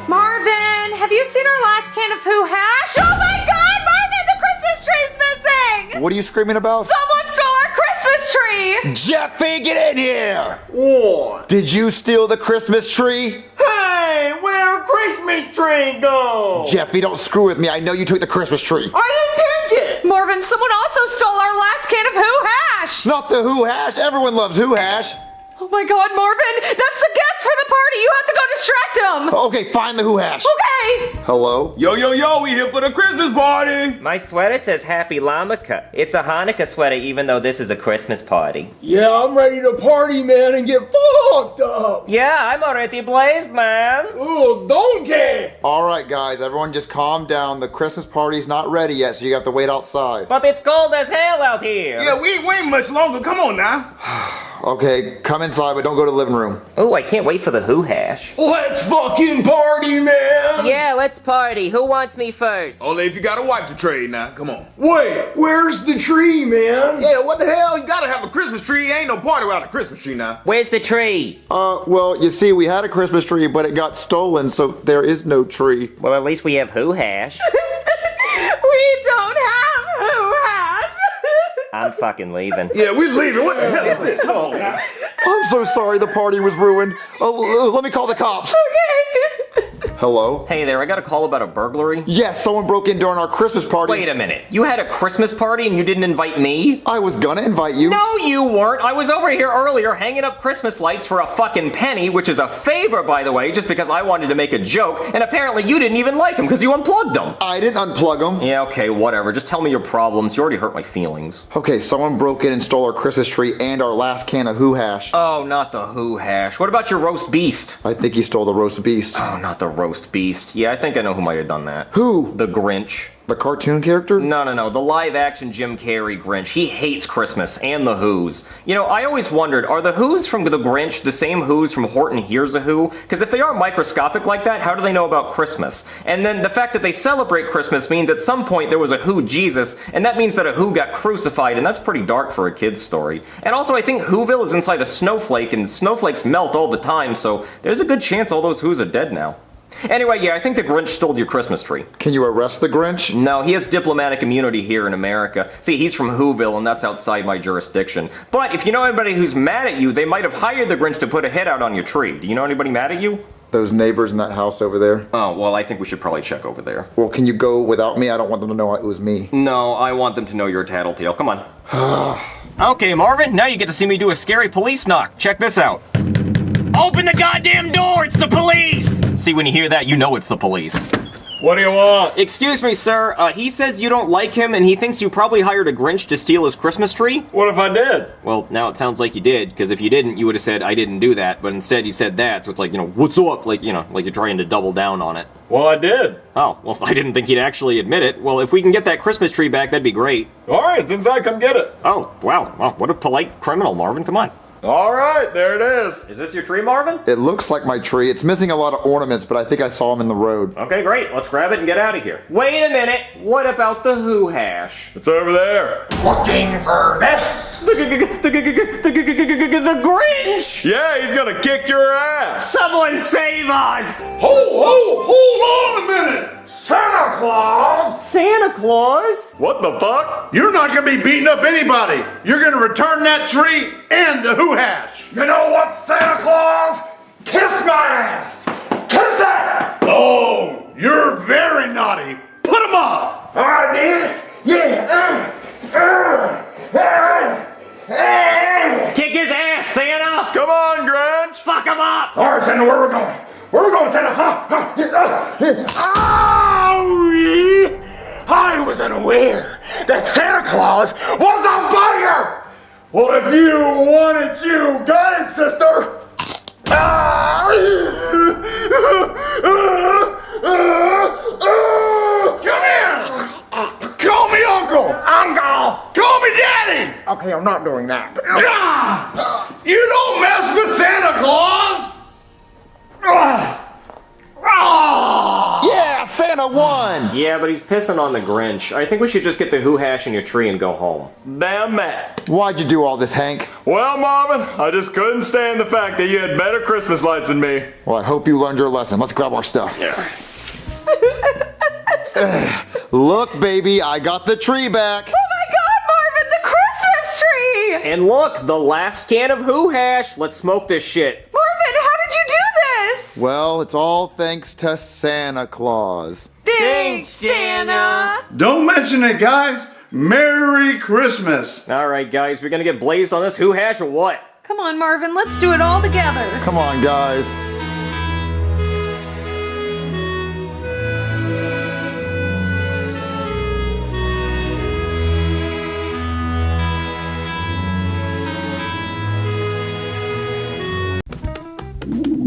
Marvin, have you seen our last can of Who Hash? Oh my God, Marvin, the Christmas tree's missing! What are you screaming about? Someone stole our Christmas tree! Jeffy, get in here! What? Did you steal the Christmas tree? Hey, where'd Christmas tree go? Jeffy, don't screw with me. I know you took the Christmas tree. I didn't take it. Marvin, someone also stole our last can of Who Hash! Not the Who Hash. Everyone loves Who Hash. Oh my God, Marvin, that's the guest for the party. You have to go distract him. Okay, find the Who Hash. Okay. Hello? Yo, we here for the Christmas party. My sweater says Happy Lamaka. It's a Hanukkah sweater even though this is a Christmas party. Yeah, I'm ready to party, man, and get fucked up. Yeah, I'm already blazed, man. Ooh, donkey. All right, guys, everyone just calm down. The Christmas party's not ready yet, so you have to wait outside. But it's cold as hell out here. Yeah, we ain't waiting much longer. Come on now. Okay, come inside, but don't go to the living room. Oh, I can't wait for the Who Hash. Let's fucking party, man. Yeah, let's party. Who wants me first? Only if you got a wife to trade now. Come on. Wait, where's the tree, man? Yeah, what the hell? You gotta have a Christmas tree. Ain't no party without a Christmas tree now. Where's the tree? Well, you see, we had a Christmas tree, but it got stolen, so there is no tree. Well, at least we have Who Hash. We don't have Who Hash. I'm fucking leaving. Yeah, we leaving. What the hell is this? Oh, I'm so sorry the party was ruined. Let me call the cops. Okay. Hello? Hey there, I got a call about a burglary. Yes, someone broke in during our Christmas party. Wait a minute. You had a Christmas party and you didn't invite me? I was gonna invite you. No, you weren't. I was over here earlier hanging up Christmas lights for a fucking penny, which is a favor, by the way, just because I wanted to make a joke, and apparently you didn't even like them because you unplugged them. I didn't unplug them. Yeah, okay, whatever. Just tell me your problems. You already hurt my feelings. Okay, someone broke in and stole our Christmas tree and our last can of Who Hash. Oh, not the Who Hash. What about your roast beast? I think he stole the roast beast. Oh, not the roast beast. Yeah, I think I know who might have done that. Who? The Grinch. The cartoon character? No. The live-action Jim Carrey Grinch. He hates Christmas and the Who's. You know, I always wondered, are the Who's from the Grinch the same Who's from Horton Hears a Who? Because if they are microscopic like that, how do they know about Christmas? And then the fact that they celebrate Christmas means at some point there was a Who Jesus, and that means that a Who got crucified, and that's pretty dark for a kid's story. And also, I think Whoville is inside a snowflake, and snowflakes melt all the time, so there's a good chance all those Who's are dead now. Anyway, yeah, I think the Grinch stole your Christmas tree. Can you arrest the Grinch? No, he has diplomatic immunity here in America. See, he's from Whoville, and that's outside my jurisdiction. But if you know anybody who's mad at you, they might have hired the Grinch to put a hit out on your tree. Do you know anybody mad at you? Those neighbors in that house over there. Oh, well, I think we should probably check over there. Well, can you go without me? I don't want them to know it was me. No, I want them to know you're a tattletale. Come on. Okay, Marvin, now you get to see me do a scary police knock. Check this out. Open the goddamn door! It's the police! See, when you hear that, you know it's the police. What do you want? Excuse me, sir. He says you don't like him, and he thinks you probably hired a Grinch to steal his Christmas tree. What if I did? Well, now it sounds like you did, because if you didn't, you would have said, I didn't do that, but instead you said that, so it's like, what's up? Like, like you're trying to double down on it. Well, I did. Oh, well, I didn't think he'd actually admit it. Well, if we can get that Christmas tree back, that'd be great. All right, since I come get it. Oh, wow. Well, what a polite criminal, Marvin. Come on. All right, there it is. Is this your tree, Marvin? It looks like my tree. It's missing a lot of ornaments, but I think I saw them in the road. Okay, great. Let's grab it and get out of here. Wait a minute. What about the Who Hash? It's over there. Looking for this? The Grinch! Yeah, he's gonna kick your ass. Someone save us! Hold on a minute! Santa Claus! Santa Claus? What the fuck? You're not gonna be beating up anybody! You're gonna return that tree and the Who Hash! You know what, Santa Claus? Kiss my ass! Kiss it! Oh, you're very naughty! Put 'em up! Alright, man? Yeah! Kick his ass, Santa! Come on, Grinch! Fuck him up! Alright, Santa, where are we going? Where are we going, Santa? Ow! I was unaware that Santa Claus was on fire! Well, if you want it, you got it, sister! Come here! Call me Uncle! Uncle! Call me Daddy! Okay, I'm not doing that. You don't mess with Santa Claus! Yeah, but he's pissing on the Grinch. I think we should just get the Who hash in your tree and go home. Damn Matt. Why'd you do all this, Hank? Well, Marvin, I just couldn't stand the fact that you had better Christmas lights than me. Well, I hope you learned your lesson. Let's grab our stuff. Yeah. Look, baby, I got the tree back. Oh my God, Marvin, the Christmas tree! And look, the last can of Who hash. Let's smoke this shit. Marvin, how did you do this? Well, it's all thanks to Santa Claus. Thanks, Santa! Don't mention it, guys. Merry Christmas. All right, guys, we're gonna get blazed on this Who hash or what? Come on, Marvin, let's do it all together. Come on, guys.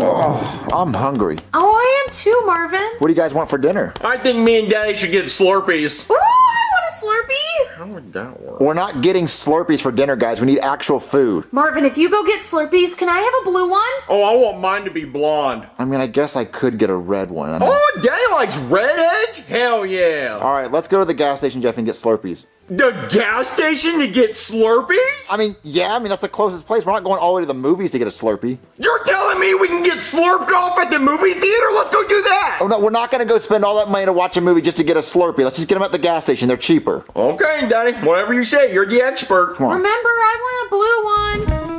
Oh, I'm hungry. Oh, I am too, Marvin. What do you guys want for dinner? I think me and Daddy should get Slurpees. Ooh, I want a Slurpee. How would that work? We're not getting Slurpees for dinner, guys. We need actual food. Marvin, if you go get Slurpees, can I have a blue one? Oh, I want mine to be blonde. I mean, I guess I could get a red one. I mean, Oh, Daddy likes red edge? Hell yeah. all right, let's go to the gas station, Jeff, and get Slurpees. The gas station to get Slurpees? I mean, yeah, that's the closest place. We're not going all the way to the movies to get a Slurpee. You're telling me we can get slurped off at the movie theater? Let's go do that. Oh, no, we're not going to go spend all that money to watch a movie just to get a Slurpee. Let's just get them at the gas station. They're cheaper. Okay, Daddy. Whatever you say. You're the expert. Come on. Remember, I want a blue one.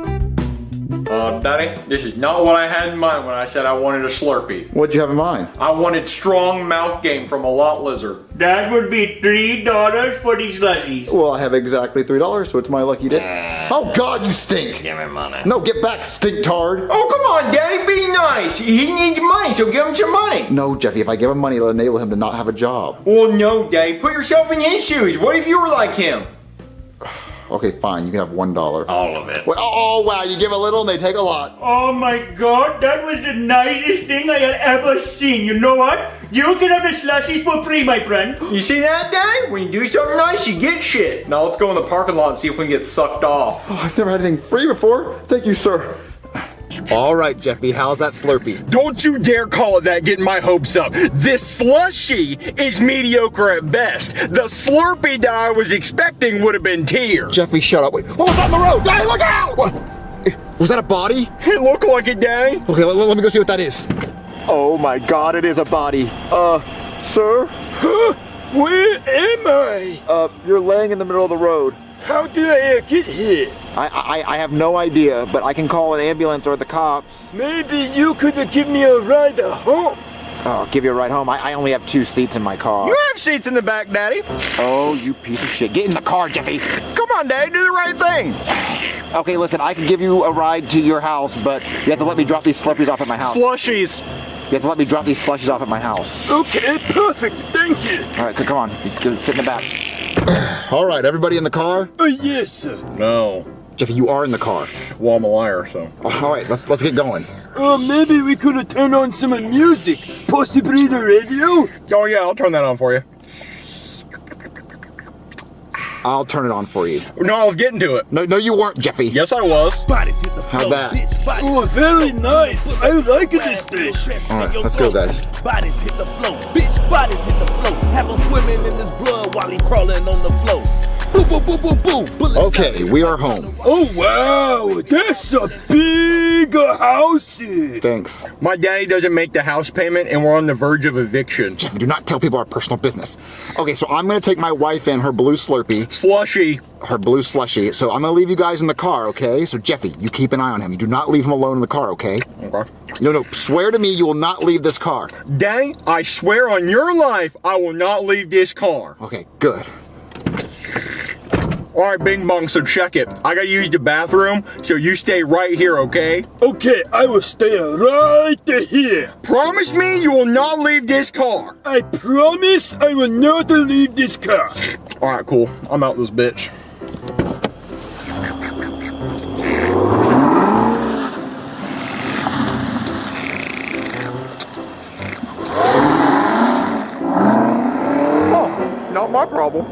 Daddy, this is not what I had in mind when I said I wanted a Slurpee. What'd you have in mind? I wanted strong mouth game from a lot lizard. That would be $3 for these slushies. Well, I have exactly $3, so it's my lucky day. Oh, God, you stink. Give me money. No, get back, stink tard. Oh, come on, Daddy, be nice. He needs money, so give him some money. No, Jeffy, if I give him money, it'll enable him to not have a job. Well, no, Daddy. Put yourself in his shoes. What if you were like him? Okay, fine, you can have $1. All of it. Well, oh, wow, you give a little and they take a lot. Oh my God, that was the nicest thing I had ever seen. You know what? You can have the slushies for free, my friend. You see that, Daddy? When you do something nice, you get shit. Now let's go in the parking lot and see if we can get sucked off. Oh, I've never had anything free before. Thank you, sir. All right, Jeffy, how's that Slurpee? Don't you dare call it that, getting my hopes up. This slushy is mediocre at best. The Slurpee that I was expecting would have been tier. Jeffy, shut up. Wait, what was that on the road? Daddy, look out! What? Was that a body? It looked like it, Daddy. Okay, let me go see what that is. Oh my God, it is a body. Sir? Where am I? You're laying in the middle of the road. How did I get here? I have no idea, but I can call an ambulance or the cops. Maybe you could have given me a ride home. Oh, I'll give you a ride home. I only have 2 seats in my car. You have seats in the back, Daddy. Oh, you piece of shit. Get in the car, Jeffy. Come on, Daddy, do the right thing. Okay, listen, I can give you a ride to your house, but you have to let me drop these Slurpees off at my house. Slushies. You have to let me drop these slushies off at my house. Okay, perfect. Thank you. All right, come on. You sit in the back. All right, everybody in the car? Yes, sir. No. Jeffy, you are in the car. Well, I'm a liar, so. All right, let's get going. Maybe we could have turned on some music. Possibly the radio? Oh, yeah, I'll turn that on for you. I'll turn it on for you. No, I was getting to it. No, you weren't, Jeffy. Yes, I was. How'd that? Oh, very nice. I like this station. All right, let's go, guys. Bodies hit the floor, bitch, bodies hit the floor. Have him swimming in his blood while he crawling on the floor. Boom, boom, boom, boom, boom. Bullets Okay, we are home. Oh, wow. That's a big house. Thanks. My daddy doesn't make the house payment, and we're on the verge of eviction. Jeffy, do not tell people our personal business. Okay, so I'm going to take my wife in her blue Slurpee. Slushy. Her blue slushie. So I'm going to leave you guys in the car, okay? So, Jeffy, you keep an eye on him. You do not leave him alone in the car, okay? Okay. No, swear to me you will not leave this car. Daddy, I swear on your life, I will not leave this car. Okay, good. All right, Bing Bong, so check it. I gotta use the bathroom, so you stay right here, okay? Okay, I will stay right here. Promise me you will not leave this car. I promise I will not leave this car. All right, cool. I'm out this bitch. Oh, not my problem.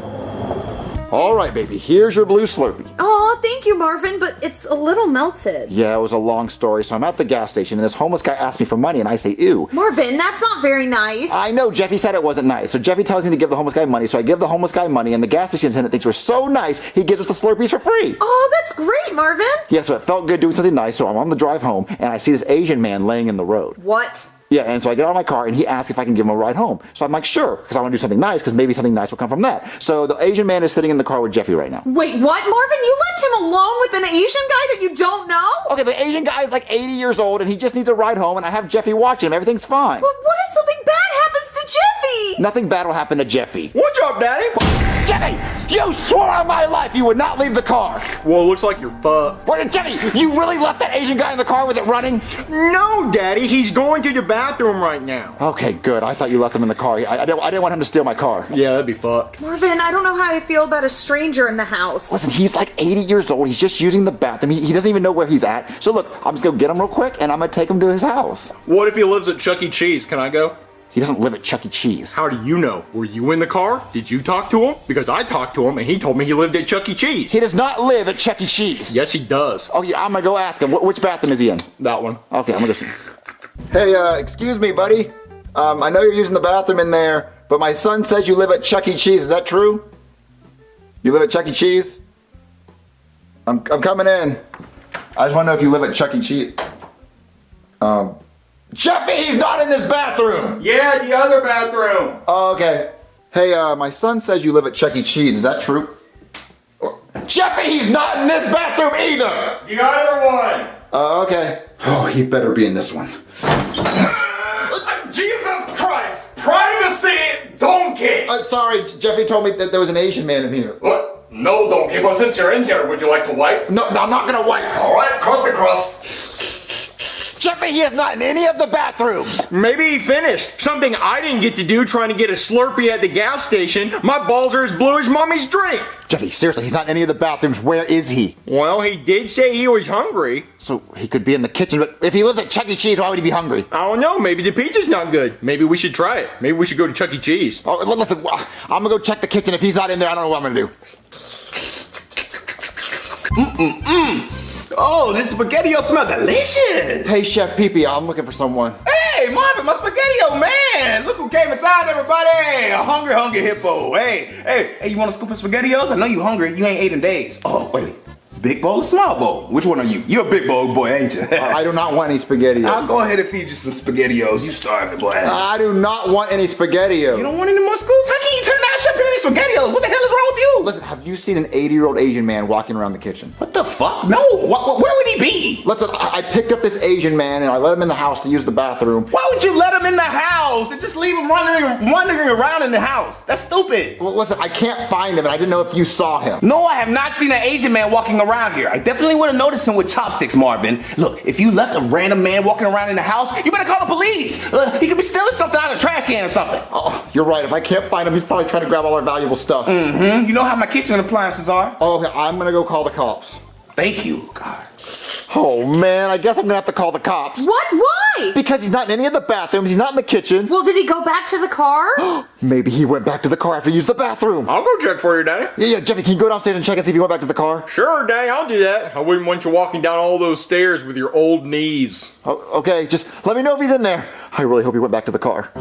All right, baby, here's your blue Slurpee. Oh, thank Thank you, Marvin, but it's a little melted. Yeah, it was a long story. So I'm at the gas station, and this homeless guy asked me for money, and I say, ew. Marvin, that's not very nice. I know, Jeffy said it wasn't nice. So Jeffy tells me to give the homeless guy money, so I give the homeless guy money, and the gas station attendant thinks we're so nice, he gives us the Slurpees for free. Oh, that's great, Marvin. Yeah, so it felt good doing something nice, so I'm on the drive home, and I see this Asian man laying in the road. What? Yeah, and so I get out of my car, and he asks if I can give him a ride home. So I'm like, sure, because I want to do something nice, because maybe something nice will come from that. So the Asian man is sitting in the car with Jeffy right now. Wait, what, Marvin? You left him alone with an Asian guy that you don't know? Okay, the Asian guy is like 80 years old, and he just needs a ride home, and I have Jeffy watching him. Everything's fine. But what if something bad happens to Jeffy? Nothing bad will happen to Jeffy. What's up, Daddy? Jeffy, you swore on my life you would not leave the car. Well, it looks like you're fucked. What, Jeffy, you really left that Asian guy in the car with it running? No, Daddy, he's going to the bathroom right now. Okay, good. I thought you left him in the car. I didn't want him to steal my car. Yeah, that'd be fucked. Marvin, I don't know how I feel about a stranger in the house. Listen, he's like 80 years old. He's just using the bathroom. He doesn't even know where he's at. So look, I'm just going to get him real quick, and I'm going to take him to his house. What if he lives at Chuck E. Cheese? Can I go? He doesn't live at Chuck E. Cheese. How do you know? Were you in the car? Did you talk to him? Because I talked to him, and he told me he lived at Chuck E. Cheese. He does not live at Chuck E. Cheese. Yes, he does. Oh, yeah, I'm going to go ask him. Which bathroom is he in? That one. Okay, I'm going to go see. Hey, excuse me, buddy. I know you're using the bathroom in there, but my son says you live at Chuck E. Cheese. Is that true? You live at Chuck E. Cheese? I'm coming in. I just want to know if you live at Chuck E. Cheese. Jeffy, he's not in this bathroom! Yeah, the other bathroom. Oh, okay. Hey, my son says you live at Chuck E. Cheese. Is that true? Jeffy, he's not in this bathroom either! The other one. Okay. Oh, he better be in this one. Jesus Christ! Privacy, donkey! Sorry, Jeffy told me that there was an Asian man in here. What? No, donkey, but since you're in here, would you like to wipe? No, I'm not gonna wipe. Alright, cross the crust. Jeffy, he is not in any of the bathrooms. Maybe he finished. Something I didn't get to do trying to get a Slurpee at the gas station. My balls are as blue as mommy's drink. Jeffy, seriously, he's not in any of the bathrooms. Where is he? Well, he did say he was hungry. So he could be in the kitchen, but if he lives at Chuck E. Cheese, why would he be hungry? I don't know. Maybe the pizza's not good. Maybe we should try it. Maybe we should go to Chuck E. Cheese. Oh, listen, I'm gonna go check the kitchen. If he's not in there, I don't know what I'm gonna do. Oh, this SpaghettiO smells delicious. Hey, Chef Pee-Pee, I'm looking for someone. Hey, Marvin, my SpaghettiO, man. Look who came inside, everybody. A hungry hippo. Hey, you want a scoop of SpaghettiOs? I know you hungry. You ain't ate in days. Oh, wait. Big bowl or small bowl? Which one are you? You're a big bowl boy, ain't you? I do not want any SpaghettiOs. I'll go ahead and feed you some SpaghettiOs. You starving, boy. I do not want any SpaghettiOs. You don't want any more scoops? How can you turn down Chef Pee-Pee's SpaghettiOs? What the hell is wrong with you? Listen, have you seen an 80-year-old Asian man walking around the kitchen? What the fuck? No. Where would he be? Listen, I picked up this Asian man and I let him in the house to use the bathroom. Why would you let him in the house and just leave him wandering around in the house? That's stupid. Well, listen, I can't find him and I didn't know if you saw him. No, I have not seen an Asian man walking around here. I definitely would have noticed him with chopsticks, Marvin. Look, if you left a random man walking around in the house, you better call the police. He could be stealing something out of a trash can or something. Oh, you're right. If I can't find him, he's probably trying to grab all our valuable stuff. Mm-hmm. You know how my kitchen appliances are. Oh, okay, I'm gonna go call the cops. Thank you, God. Oh, man, I guess I'm gonna have to call the cops. What? Why? Because he's not in any of the bathrooms, he's not in the kitchen. Well, did he go back to the car? Maybe he went back to the car after he used the bathroom. I'll go check for you, Daddy. Yeah, Jeffy, can you go downstairs and check and see if he went back to the car? Sure, Daddy, I'll do that. I wouldn't want you walking down all those stairs with your old knees. Oh, okay, just let me know if he's in there. I really hope he went back to the car.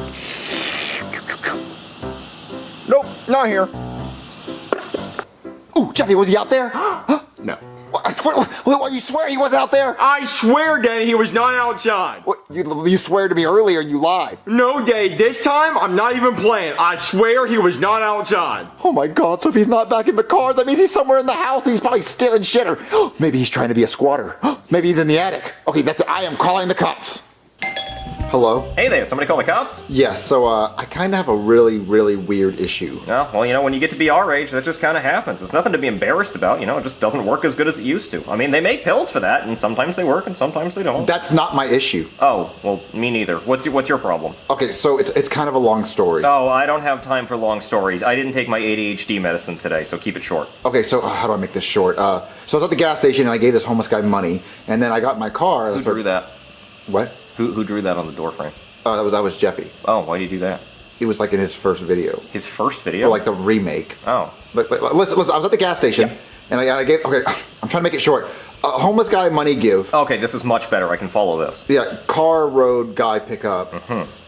Nope, not here. Ooh, Jeffy, was he out there? No. What, you swear he wasn't out there? I swear, Daddy, he was not outside. What, you swear to me earlier and you lied. No, Daddy, this time I'm not even playing. I swear he was not outside. Oh my God, so if he's not back in the car, that means he's somewhere in the house and he's probably stealing shit or maybe he's trying to be a squatter. Maybe he's in the attic. Okay, that's it. I am calling the cops. Hello? Hey there, somebody call the cops? Yes, so I kind of have a really weird issue. Oh, well, you know, when you get to be our age, that just kind of happens. It's nothing to be embarrassed about, you know, it just doesn't work as good as it used to. I mean, they make pills for that, and sometimes they work and sometimes they don't. That's not my issue. Oh, well, me neither. What's your problem? Okay, so it's kind of a long story. Oh, I don't have time for long stories. I didn't take my ADHD medicine today, so keep it short. Okay, so how do I make this short? So I was at the gas station and I gave this homeless guy money, and then I got in my car. Who drew that? What? Who drew that on the door frame? That was Jeffy. Oh, why did you do that? It was like in his first video. His first video? Or like the remake. Oh. Listen, I was at the gas station, and I gave. Okay, I'm trying to make it short. A homeless guy money give. Okay, this is much better. I can follow this. Yeah, car, road, guy pick up.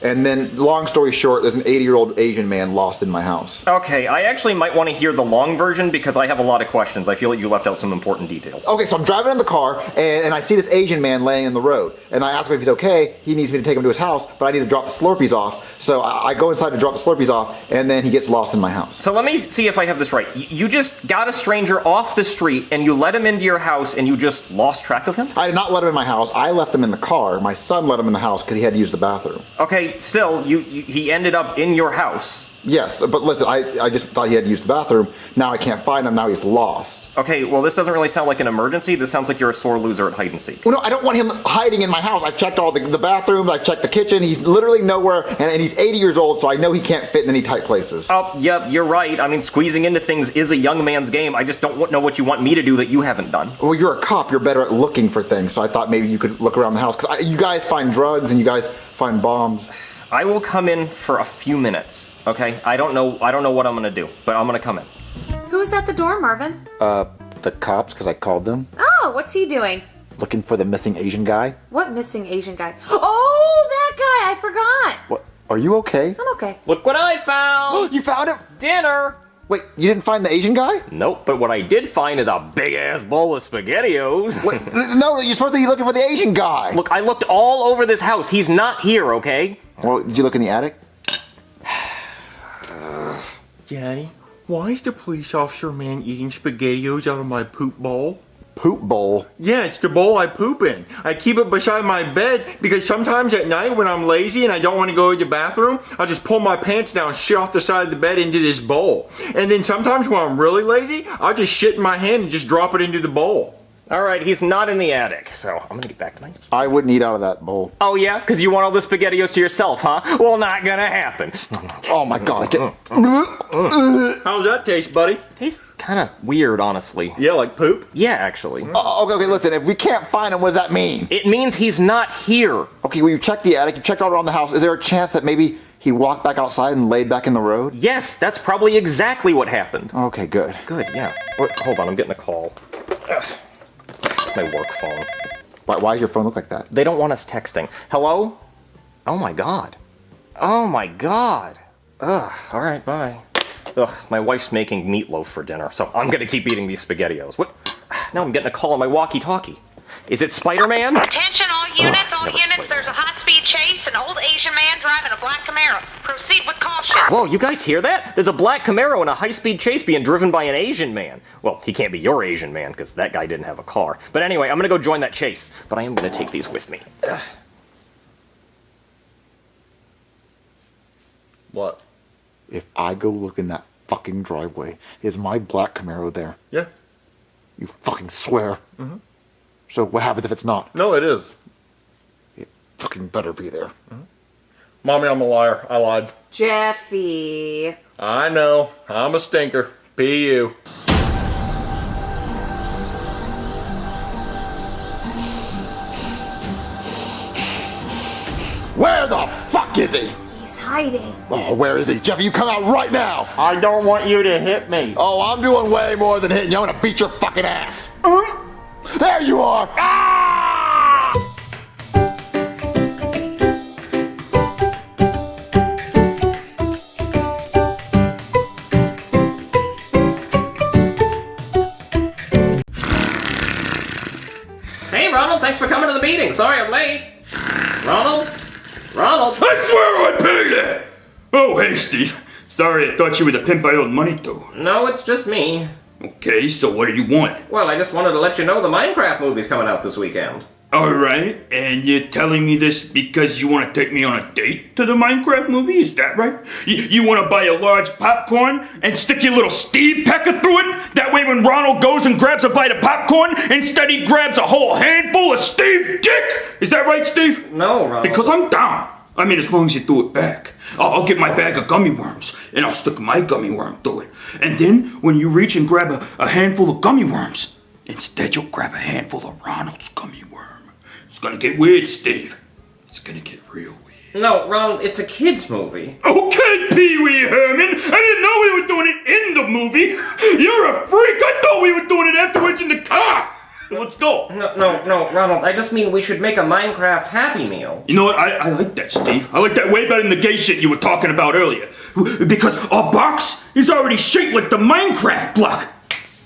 And then, long story short, there's an 80-year-old Asian man lost in my house. Okay, I actually might want to hear the long version because I have a lot of questions. I feel like you left out some important details. Okay, so I'm driving in the car, and I see this Asian man laying in the road. And I ask him if he's okay. He needs me to take him to his house, but I need to drop the Slurpees off. So I go inside to drop the Slurpees off, and then he gets lost in my house. So let me see if I have this right. You just got a stranger off the street, and you let him into your house, and you just lost track of him? I did not let him in my house. I left him in the car. My son let him in the house because he had to use the bathroom. Okay, still, he ended up in your house. Yes, but listen, I just thought he had to use the bathroom. Now I can't find him. Now he's lost. Okay, well, this doesn't really sound like an emergency. This sounds like you're a sore loser at hide and seek. Well, no, I don't want him hiding in my house. I've checked all the bathrooms. I've checked the kitchen. He's literally nowhere, and he's 80 years old, so I know he can't fit in any tight places. Oh, yeah, you're right. I mean, squeezing into things is a young man's game. I just don't know what you want me to do that you haven't done. Well, you're a cop. You're better at looking for things, so I thought maybe you could look around the house. Because you guys find drugs, and you guys find bombs. I will come in for a few minutes, okay? I don't know what I'm gonna do, but I'm gonna come in. Who's at the door, Marvin? The cops, because I called them. Oh, what's he doing? Looking for the missing Asian guy. What missing Asian guy? Oh, that guy! I forgot! What? Are you okay? I'm okay. Look what I found! You found it? Dinner! Wait, you didn't find the Asian guy? Nope, but what I did find is a big-ass bowl of SpaghettiOs. Wait, no, you're supposed to be looking for the Asian guy. Look, I looked all over this house. He's not here, okay? Well, did you look in the attic? Daddy, why is the police officer man eating SpaghettiOs out of my poop bowl? Poop bowl? Yeah, it's the bowl I poop in. I keep it beside my bed because sometimes at night when I'm lazy and I don't want to go to the bathroom, I'll just pull my pants down, shit off the side of the bed into this bowl. And then sometimes when I'm really lazy, I'll just shit in my hand and just drop it into the bowl. Alright, he's not in the attic, so I'm gonna get back to my... I wouldn't eat out of that bowl. Oh yeah? Because you want all the SpaghettiOs to yourself, huh? Well, not gonna happen. Oh my god, I can't... How's that taste, buddy? Tastes kind of weird, honestly. Yeah, like poop? Yeah, actually. Okay, listen, if we can't find him, what does that mean? It means he's not here. Okay, well, you checked the attic, you checked all around the house. Is there a chance that maybe he walked back outside and laid back in the road? Yes, that's probably exactly what happened. Okay, good. Good, yeah. Hold on, I'm getting a call. It's my work phone. Why does your phone look like that? They don't want us texting. Hello? Oh my god. Oh my god. Ugh, alright, bye. Ugh, my wife's making meatloaf for dinner, so I'm gonna keep eating these SpaghettiOs. What? Now I'm getting a call on my walkie-talkie. Is it Spider-Man? Attention all units, there's a high-speed chase, an old Asian man driving a black Camaro. Proceed with caution. Whoa, you guys hear that? There's a black Camaro in a high-speed chase being driven by an Asian man. Well, he can't be your Asian man, because that guy didn't have a car. But anyway, I'm gonna go join that chase. But I am gonna take these with me. What? If I go look in that fucking driveway, is my black Camaro there? Yeah. You fucking swear? Mm-hmm. So what happens if it's not? No, it is. It fucking better be there. Mm-hmm. Mommy, I'm a liar. I lied. Jeffy. I know. I'm a stinker. Be you. Where the fuck is he? He's hiding. Oh, where is he? Jeffy, you come out right now! I don't want you to hit me. Oh, I'm doing way more than hitting you. I'm gonna beat your fucking ass. There you are! Ah! Hey, Ronald, thanks for coming to the meeting. Sorry I'm late. Ronald? Ronald? I swear I paid it! Oh, hey, Steve. Sorry, I thought you were the pimp I owed money to. No, it's just me. Okay, so what do you want? Well, I just wanted to let you know the Minecraft movie's coming out this weekend. Alright, and you're telling me this because you want to take me on a date to the Minecraft movie? Is that right? You want to buy a large popcorn and stick your little Steve pecker through it? That way when Ronald goes and grabs a bite of popcorn, instead he grabs a whole handful of Steve dick? Is that right, Steve? No, Ronald. Because I'm down. I mean, as long as you throw it back. I'll get my bag of gummy worms, and I'll stick my gummy worm through it. And then, when you reach and grab a handful of gummy worms, instead you'll grab a handful of Ronald's gummy worm. It's gonna get weird, Steve. It's gonna get real weird. No, Ronald, it's a kid's movie. Okay, Pee Wee Herman. I didn't know we were doing it in the movie. You're a freak. I thought we were doing it afterwards in the car. Let's go. No, Ronald, I just mean we should make a Minecraft Happy Meal. You know what? I like that, Steve. I like that way better than the gay shit you were talking about earlier. Because our box is already shaped like the Minecraft block.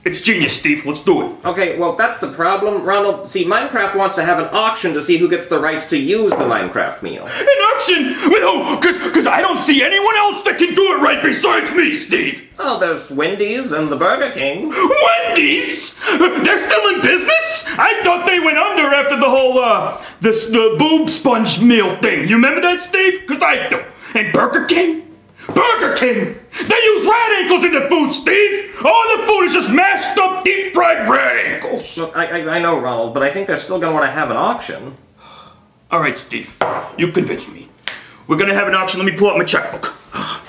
It's genius, Steve. Let's do it. Okay, well, that's the problem, Ronald. See, Minecraft wants to have an auction to see who gets the rights to use the Minecraft meal. An auction? With who? Because I don't see anyone else that can do it right besides me, Steve. Oh, there's Wendy's and the Burger King. Wendy's? They're still in business? I thought they went under after the whole, the boob sponge meal thing. You remember that, Steve? Because I do. And Burger King? Burger King! They use rat ankles in the food, Steve! All the food is just mashed up, deep fried rat ankles! Look, I know, Ronald, but I think they're still going to want to have an auction. Alright, Steve. You convinced me. We're going to have an auction. Let me pull out my checkbook. I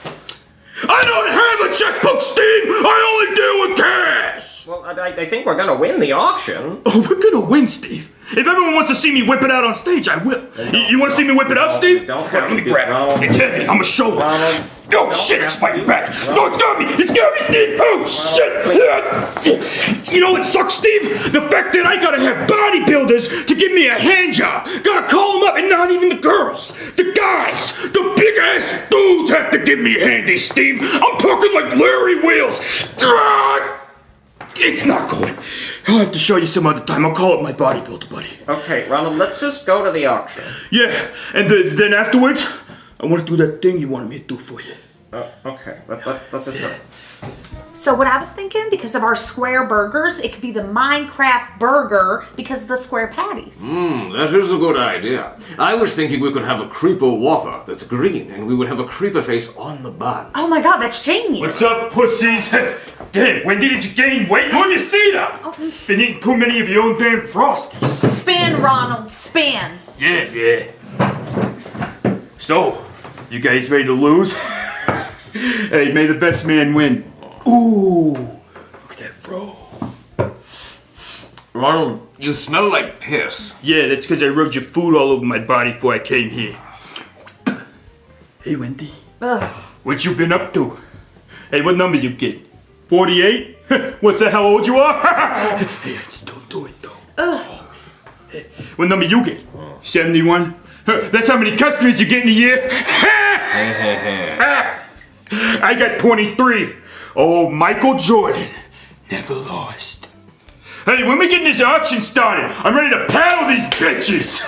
don't have a checkbook, Steve! I only deal with cash! Well, I think we're going to win the auction. Oh, we're going to win, Steve. If everyone wants to see me whip it out on stage, I will. You want to see me whip it out, Steve? Don't have Let me grab it. It's heavy. I'm a show. Oh, shit, it's fighting back. No, it's got me. It's got me, Steve. Oh, shit. You know what sucks, Steve? The fact that I gotta have bodybuilders to give me a hand job. Gotta call them up, and not even the girls. The guys. The big-ass dudes have to give me handies, Steve. I'm talking like Larry Wheels. It's not going. I'll have to show you some other time. I'll call up my bodybuilder buddy. Okay, Ronald, let's just go to the auction. Yeah, and then afterwards, I want to do that thing you wanted me to do for you. Okay, let's just go. So what I was thinking, because of our square burgers, it could be the Minecraft burger because of the square patties. That is a good idea. I was thinking we could have a creeper whopper that's green, and we would have a creeper face on the bun. Oh my god, that's genius. What's up, pussies? Damn, when did you gain weight? Move your seat up! Been eating too many of your own damn Frosties. Spin, Ronald, spin. Yeah. So, you guys ready to lose? Hey, may the best man win. Ooh, look at that roll. Ronald, you smell like piss. Yeah, that's because I rubbed your food all over my body before I came here. Hey, Wendy. Ugh. What you been up to? Hey, what number you get? 48? What the hell old you are? Hey, still do it though. Ugh. Hey, what number you get? 71? That's how many customers you get in a year? I got 23. Oh, Michael Jordan never lost. Hey, when we get this auction started, I'm ready to paddle these bitches.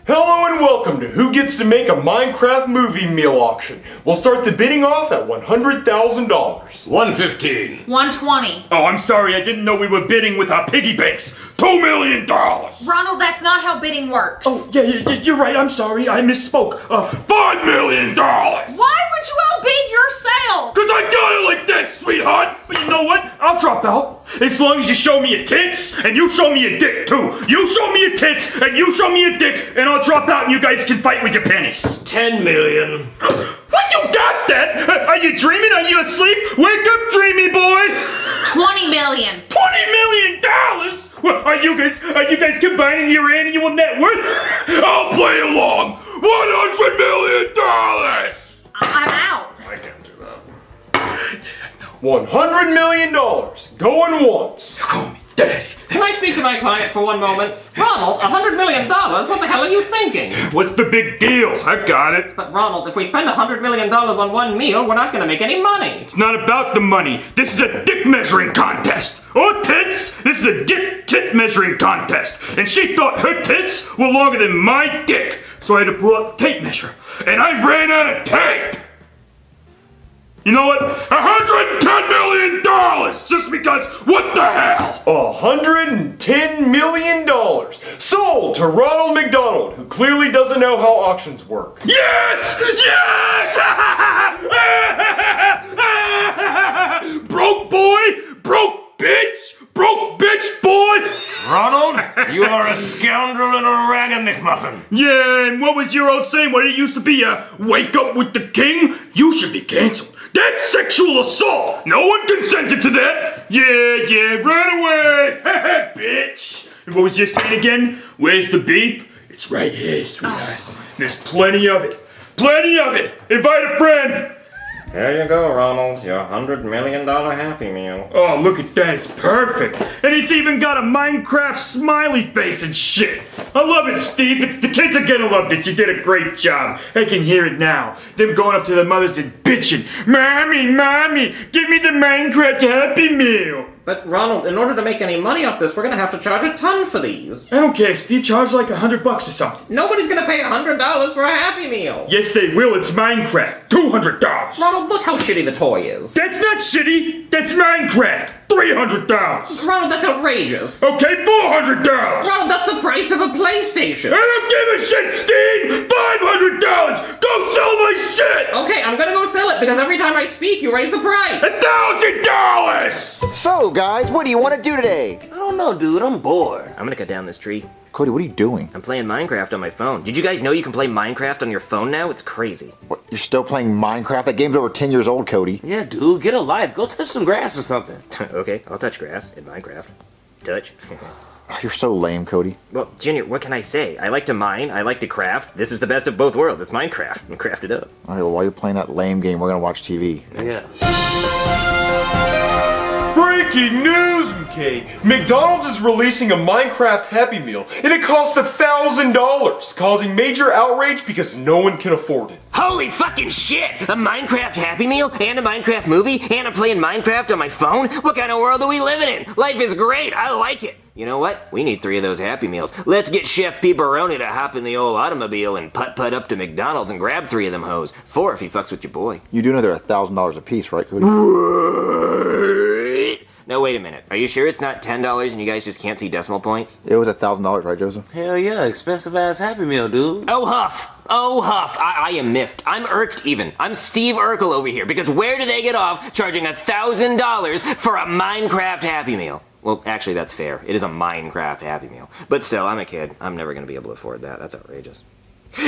Hello and welcome to Who Gets to Make a Minecraft Movie Meal Auction. We'll start the bidding off at $100,000. $115. 120. Oh, I'm sorry, I didn't know we were bidding with our piggy banks. $2 million. Ronald, that's not how bidding works. Oh, yeah, you're right. I'm sorry. I misspoke. $5 million. Why would you outbid yourself? Because I got it like that, sweetheart. But you know what? I'll drop out. As long as you show me your tits, and you show me your dick, too. You show me your tits, and you show me your dick, and I'll drop out and you guys can fight with your pennies. $10 million. What, you got that? Are you dreaming? Are you asleep? Wake up, dreamy boy. $20 million. $20 million? Well, are you guys combining your annual net worth? I'll play along. $100 million. I'm out. I can't do that. $100 million. Going once. Call me Daddy. Can I speak to my client for one moment? Ronald, $100 million? What the hell are you thinking? What's the big deal? I got it. But Ronald, if we spend $100 million on one meal, we're not going to make any money. It's not about the money. This is a dick measuring contest. Oh, tits! This is a tit measuring contest. And she thought her tits were longer than my dick. So I had to pull out the tape measure. And I ran out of tape. You know what? $110 million! Just because, what the hell? $110 million. Sold to Ronald McDonald, who clearly doesn't know how auctions work. Yes! Yes! Broke boy! Broke bitch boy! Ronald, you are a scoundrel and a ragamuffin. Yeah, and what was your old saying? What it used to be, wake up with the king? You should be canceled. That's sexual assault! No one consented to that! Yeah, run away! Bitch! And what was your saying again? Where's the beef? It's It's right here, sweetheart. There's plenty of it. Plenty of it! Invite a friend! There you go, Ronald. Your $100 million Happy Meal. Oh, look at that. It's perfect. And it's even got a Minecraft smiley face and shit. I love it, Steve. The kids are gonna love this. You did a great job. I can hear it now. Them going up to their mothers and bitching. Mommy, give me the Minecraft Happy Meal. But Ronald, in order to make any money off this, we're gonna have to charge a ton for these. I don't care, Steve. Charge like $100 or something. Nobody's gonna pay $100 for a Happy Meal. Yes, they will. It's Minecraft. $200. Ronald, look how shitty the toy is. That's not shitty. That's Minecraft. $300. Ronald, that's outrageous. Okay, $400. Ronald, that's the price of a PlayStation. I don't give a shit, Steve. $500. Go sell my shit. Okay, I'm gonna go sell it because every time I speak, you raise the price. $1,000. So, guys, what do you want to do today? I don't know, dude. I'm bored. I'm gonna cut down this tree. Cody, what are you doing? I'm playing Minecraft on my phone. Did you guys know you can play Minecraft on your phone now? It's crazy. What, you're still playing Minecraft? That game's over 10 years old, Cody. Yeah, dude. Get a life. Go touch some grass or something. Okay, I'll touch grass in Minecraft. Touch. You're so lame, Cody. Well, Junior, what can I say? I like to mine, I like to craft. This is the best of both worlds. It's Minecraft. And craft it up. All right, well, while you're playing that lame game, we're going to watch TV. Yeah. Breaking news, McKay! McDonald's is releasing a Minecraft Happy Meal, and it costs $1,000, causing major outrage because no one can afford it. Holy fucking shit! A Minecraft Happy Meal, and a Minecraft movie, and I'm playing Minecraft on my phone? What kind of world are we living in? Life is great, I like it! You know what? We need 3 of those Happy Meals. Let's get Chef Pepperoni to hop in the old automobile and putt-putt up to McDonald's and grab 3 of them hoes. 4 if he fucks with your boy. You do know they're $1,000 a piece, right, Cody? No, wait a minute. Are you sure it's not $10 and you guys just can't see decimal points? It was $1,000, right, Joseph? Hell yeah, expensive ass Happy Meal, dude. Oh, Huff! Oh, Huff! I am miffed. I'm irked even. I'm Steve Urkel over here, because where do they get off charging $1,000 for a Minecraft Happy Meal? Well, actually, that's fair. It is a Minecraft Happy Meal. But still, I'm a kid. I'm never going to be able to afford that. That's outrageous.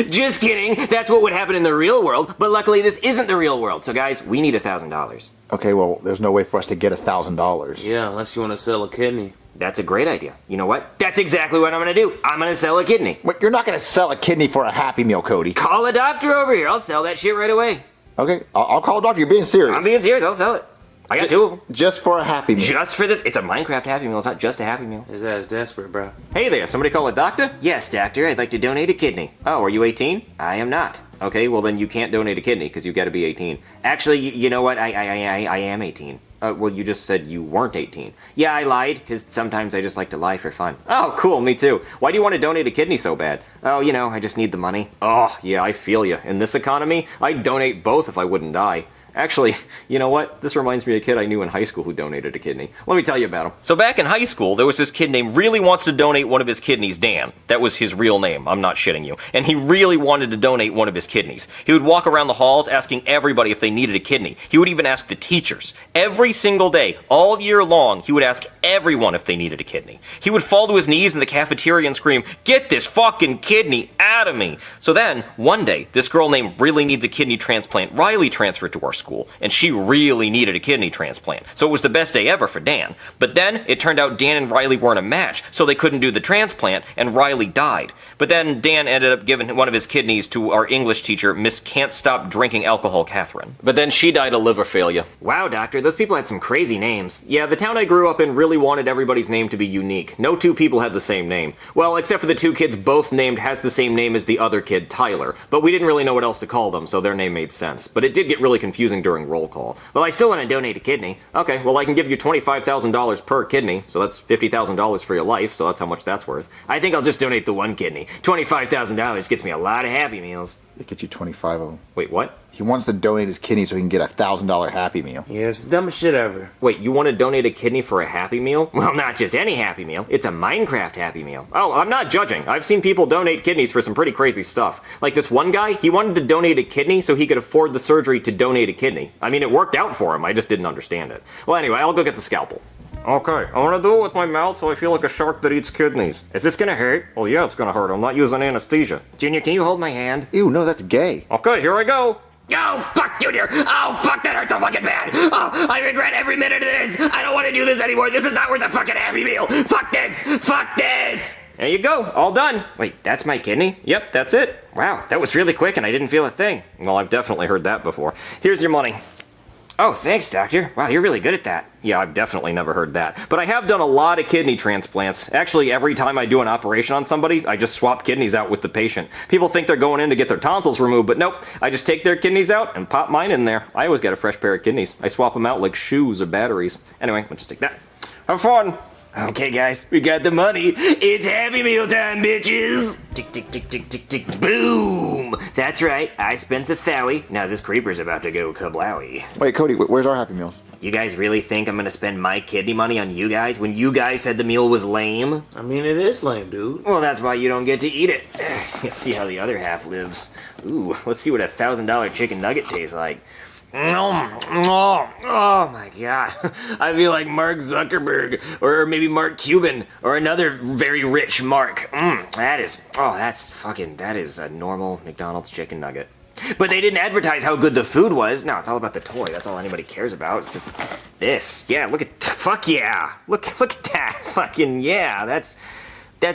Just kidding! That's what would happen in the real world, but luckily this isn't the real world. So guys, we need $1,000. Okay, well, there's no way for us to get $1,000. Yeah, unless you want to sell a kidney. That's a great idea. You know what? That's exactly what I'm gonna do. I'm gonna sell a kidney. But you're not gonna sell a kidney for a Happy Meal, Cody. Call a doctor over here. I'll sell that shit right away. Okay, I'll call a doctor. You're being serious. I'm being serious. I'll sell it. I got 2 of them. Just for a Happy Meal. Just for this. It's a Minecraft Happy Meal. It's not just a Happy Meal. His ass desperate, bro. Hey there, somebody call a doctor? Yes, doctor, I'd like to donate a kidney. Oh, are you 18? I am not. Okay, well then you can't donate a kidney because you've got to be 18. Actually, you know what? I am 18. Well, you just said you weren't 18. Yeah, I lied, because sometimes I just like to lie for fun. Oh, cool, me too. Why do you want to donate a kidney so bad? Oh, you know, I just need the money. Oh, yeah, I feel you. In this economy, I'd donate both if I wouldn't die. Actually, you know what? This reminds me of a kid I knew in high school who donated a kidney. Let me tell you about him. So back in high school, there was this kid named really wants to donate one of his kidneys, Dan. That was his real name. I'm not shitting you. And he really wanted to donate one of his kidneys. He would walk around the halls asking everybody if they needed a kidney. He would even ask the teachers. Every single day, all year long, he would ask everyone if they needed a kidney. He would fall to his knees in the cafeteria and scream, "Get this fucking kidney out of me!" So then, one day, this girl named Really Needs a Kidney Transplant, Riley, transferred to our school, and she really needed a kidney transplant. So it was the best day ever for Dan. But then, it turned out Dan and Riley weren't a match, so they couldn't do the transplant, and Riley died. But then, Dan ended up giving one of his kidneys to our English teacher, Miss Can't Stop Drinking Alcohol Catherine. But then she died of liver failure. Wow, doctor, those people had some crazy names. Yeah, the town I grew up in really wanted everybody's name to be unique. No 2 people had the same name. Well, except for the 2 kids both named has the same name as the other kid, Tyler. But we didn't really know what else to call them, so their name made sense. But it did get really confusing during roll call. Well, I still want to donate a kidney. Okay, well, I can give you $25,000 per kidney, so that's $50,000 for your life, so that's how much that's worth. I think I'll just donate the 1 kidney. $25,000 gets me a lot of Happy Meals. It gets you 25 of them. Wait, what? He wants to donate his kidney so he can get a $1,000 Happy Meal. Yeah, it's the dumbest shit ever. Wait, you want to donate a kidney for a Happy Meal? Well, not just any Happy Meal. It's a Minecraft Happy Meal. Oh, I'm not judging. I've seen people donate kidneys for some pretty crazy stuff. Like this one guy, he wanted to donate a kidney so he could afford the surgery to donate a kidney. I mean, it worked out for him. I just didn't understand it. Well, anyway, I'll go get the scalpel. Okay, I want to do it with my mouth so I feel like a shark that eats kidneys. Is this gonna hurt? Oh yeah, it's gonna hurt. I'm not using anesthesia. Junior, can you hold my hand? Ew, no, that's gay. Okay, here I go. Oh, fuck, Junior! Oh, fuck, that hurts so fucking bad! Oh, I regret every minute of this! I don't want to do this anymore! This is not worth a fucking Happy Meal! Fuck this! Fuck this! There you go, all done. Wait, that's my kidney? Yep, that's it. Wow, that was really quick and I didn't feel a thing. Well, I've definitely heard that before. Here's your money. Oh, thanks, doctor. Wow, you're really good at that. Yeah, I've definitely never heard that. But I have done a lot of kidney transplants. Actually, every time I do an operation on somebody, I just swap kidneys out with the patient. People think they're going in to get their tonsils removed, but nope. I just take their kidneys out and pop mine in there. I always get a fresh pair of kidneys. I swap them out like shoes or batteries. Anyway, let's just take that. Have fun. Okay, guys, we got the money. It's Happy Meal time, bitches. Tick, tick, tick, tick, tick, tick. Boom. That's right. I spent the Thowie. Now this creeper's about to go kablowy. Wait, Cody, where's our Happy Meals? You guys really think I'm gonna spend my kidney money on you guys when you guys said the meal was lame? I mean, it is lame, dude. Well, that's why you don't get to eat it. Let's see how the other half lives. Ooh, let's see what a $1,000 chicken nugget tastes like. Oh my god. I feel like Mark Zuckerberg, or maybe Mark Cuban, or another very rich Mark. That is a normal McDonald's chicken nugget. But they didn't advertise how good the food was. No, it's all about the toy. That's all anybody cares about. It's just this. Yeah, look at, fuck yeah. Look at that. Fucking yeah, that's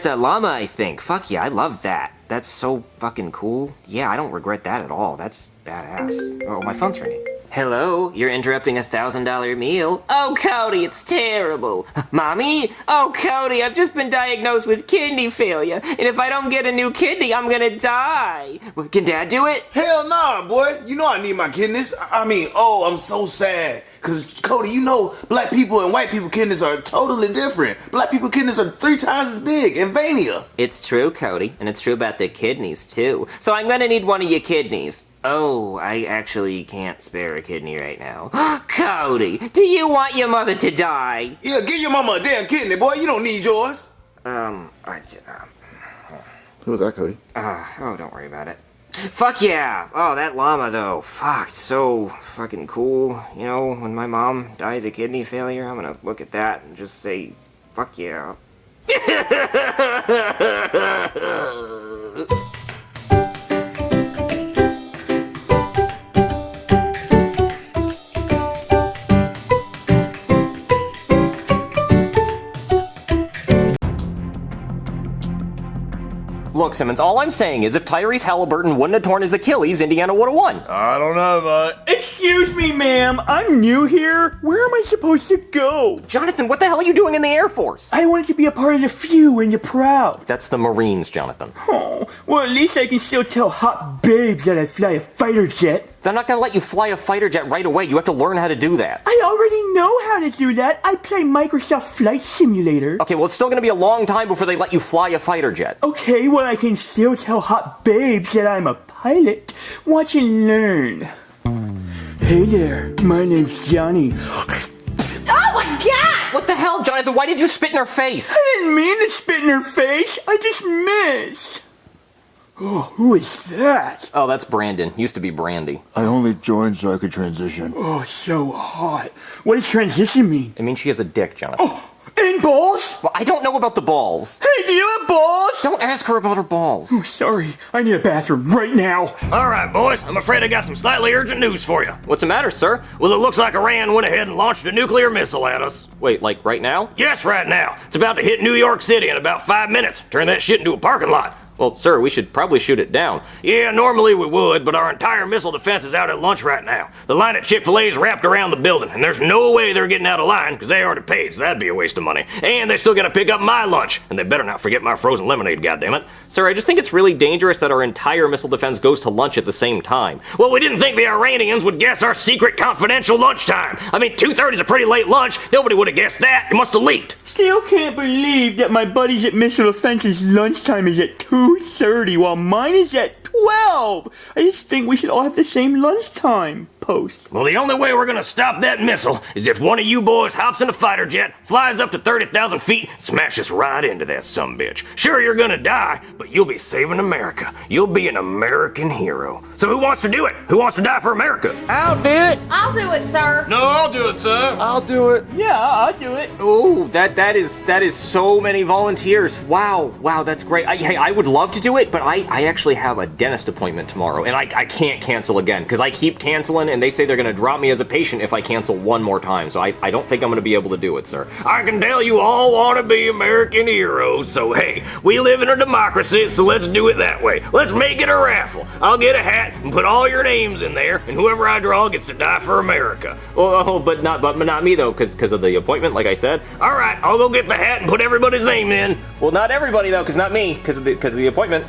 a llama, I think. Fuck yeah, I love that. That's so fucking cool. Yeah, I don't regret that at all. That's badass. Oh, my phone's ringing. Hello, you're interrupting a $1,000 meal? Oh, Cody, it's terrible. Mommy? Oh, Cody, I've just been diagnosed with kidney failure, and if I don't get a new kidney, I'm gonna die. Can Dad do it? Hell nah, boy. You know I need my kidneys. I'm so sad. Cause, Cody, you know black people and white people kidneys are totally different. Black people kidneys are 3 times as big and veinier. It's true, Cody, and it's true about the kidneys, too. So I'm gonna need one of your kidneys. Oh, I actually can't spare a kidney right now. Cody, do you want your mother to die? Yeah, give your mama a damn kidney, boy. You don't need yours. Who was that, Cody? Don't worry about it. Fuck yeah! Oh, that llama, though. Fuck, it's so fucking cool. You know, when my mom dies of kidney failure, I'm gonna look at that and just say, fuck yeah. Look, Simmons, all I'm saying is if Tyrese Halliburton wouldn't have torn his Achilles, Indiana would have won. I don't know, but... Excuse me, ma'am. I'm new here. Where am I supposed to go? Jonathan, what the hell are you doing in the Air Force? I wanted to be a part of the few and the proud. That's the Marines, Jonathan. Oh, well, at least I can still tell hot babes that I fly a fighter jet. They're not gonna let you fly a fighter jet right away. You have to learn how to do that. I already know how to do that. I play Microsoft Flight Simulator. Okay, well, it's still gonna be a long time before they let you fly a fighter jet. Okay, well, I can still tell hot babes that I'm a pilot. Watch and learn. Hey there, my name's Johnny. Oh my god! What the hell, Jonathan? Why did you spit in her face? I didn't mean to spit in her face. I just missed. Oh, who is that? Oh, that's Brandon. Used to be Brandy. I only joined so I could transition. Oh, so hot. What does transition mean? It means she has a dick, Jonathan. Oh, and balls? Well, I don't know about the balls. Hey, do you have balls? Don't ask her about her balls. Oh, sorry. I need a bathroom right now. All right, boys. I'm afraid I got some slightly urgent news for you. What's the matter, sir? Well, it looks like Iran went ahead and launched a nuclear missile at us. Wait, like right now? Yes, right now. It's about to hit New York City in about 5 minutes. Turn that shit into a parking lot. Well, sir, we should probably shoot it down. Yeah, normally we would, but our entire missile defense is out at lunch right now. The line at Chick-fil-A is wrapped around the building, and there's no way they're getting out of line, because they already paid, so that'd be a waste of money. And they still gotta pick up my lunch, and they better not forget my frozen lemonade, goddammit. Sir, I just think it's really dangerous that our entire missile defense goes to lunch at the same time. Well, we didn't think the Iranians would guess our secret confidential lunchtime. I mean, 2:30 is a pretty late lunch. Nobody would have guessed that. It must have leaked. Still can't believe that my buddies at Missile Defense's lunchtime is at 2:30 while mine is at 12. I just think we should all have the same lunchtime. Post. Well, the only way we're gonna stop that missile is if one of you boys hops in a fighter jet, flies up to 30,000 feet, smashes right into that sumbitch. Sure, you're gonna die, but you'll be saving America. You'll be an American hero. So who wants to do it? Who wants to die for America? I'll do it. I'll do it, sir. No, I'll do it, sir. I'll do it. Yeah, I'll do it. Oh, that is so many volunteers. Wow, that's great. I would love to do it, but I actually have a dentist appointment tomorrow, and I can't cancel again, because I keep canceling, and they say they're going to drop me as a patient if I cancel one more time. So I don't think I'm going to be able to do it, sir. I can tell you all want to be American heroes, so hey, we live in a democracy, so let's do it that way. Let's make it a raffle. I'll get a hat and put all your names in there, and whoever I draw gets to die for America. Oh, but not me though, because of the appointment, like I said. All right, I'll go get the hat and put everybody's name in. Well, not everybody though, because not me, because of the appointment.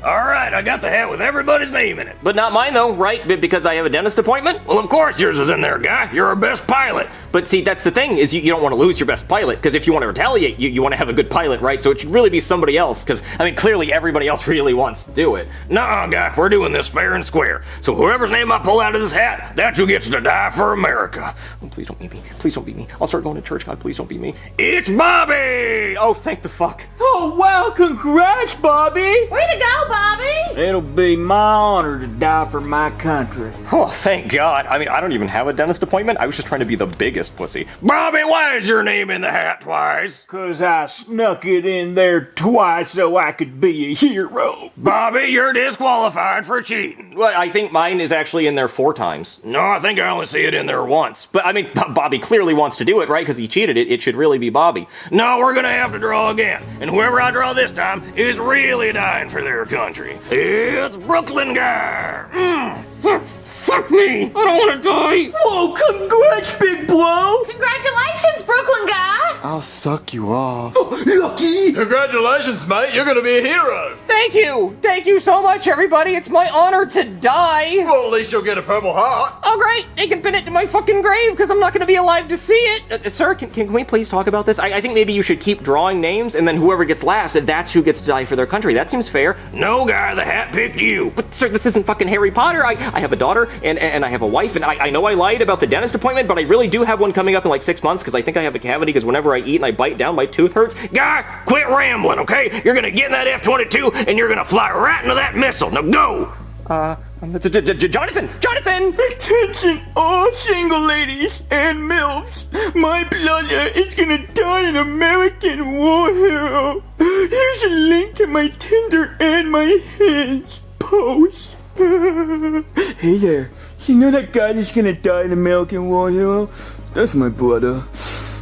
All right, I got the hat with everybody's name in it. But not mine, though, right? Because I have a dentist appointment? Well, of course yours is in there, guy. You're our best pilot. But see, that's the thing, is you don't want to lose your best pilot, because if you want to retaliate, you want to have a good pilot, right? So it should really be somebody else, because, I mean, clearly everybody else really wants to do it. Nuh-uh, guy, we're doing this fair and square. So whoever's name I pull out of this hat, that's who gets to die for America. Oh, please don't beat me. Please don't beat me. I'll start going to church, God. Please don't beat me. It's Bobby! Oh, thank the fuck. Oh, wow, congrats, Bobby! Way to go, Bobby! It'll be my honor to die for my country. Oh, thank God. I mean, I don't even have a dentist appointment. I was just trying to be the biggest pussy. Bobby, why is your name in the hat twice? 'Cause I snuck it in there twice so I could be a hero. Bobby, you're disqualified for cheating. Well, I think mine is actually in there 4 times. No, I think I only see it in there once. But, I mean, Bobby clearly wants to do it, right? Because he cheated it. It should really be Bobby. No, we're gonna have to draw again. And whoever I draw this time is really dying for their country. It's Brooklyn guy. Fuck me. I don't want to die. Whoa, congrats, big blow. Congratulations, Brooklyn guy. I'll suck you off. Lucky. Congratulations, mate. You're going to be a hero. Thank you. Thank you so much, everybody. It's my honor to die. Well, at least you'll get a Purple Heart. Oh, great. They can pin it to my fucking grave because I'm not going to be alive to see it. Sir, can we please talk about this? I think maybe you should keep drawing names, and then whoever gets last, that's who gets to die for their country. That seems fair. No, guy, the hat picked you. But, sir, this isn't fucking Harry Potter. I have a daughter, and I have a wife, and I know I lied about the dentist appointment, but I really do have one coming up in like 6 months because I think I have a cavity because whenever I eat and I bite down, my tooth hurts. Guy, quit rambling, okay? You're gonna get in that F-22 and you're gonna fly right into that missile. Now go! Jonathan! Attention, all single ladies and MILFs. My brother is gonna die an American war hero. Here's a link to my Tinder and my Hinge post. Hey there, you know that guy that's gonna die an American war hero? That's my brother.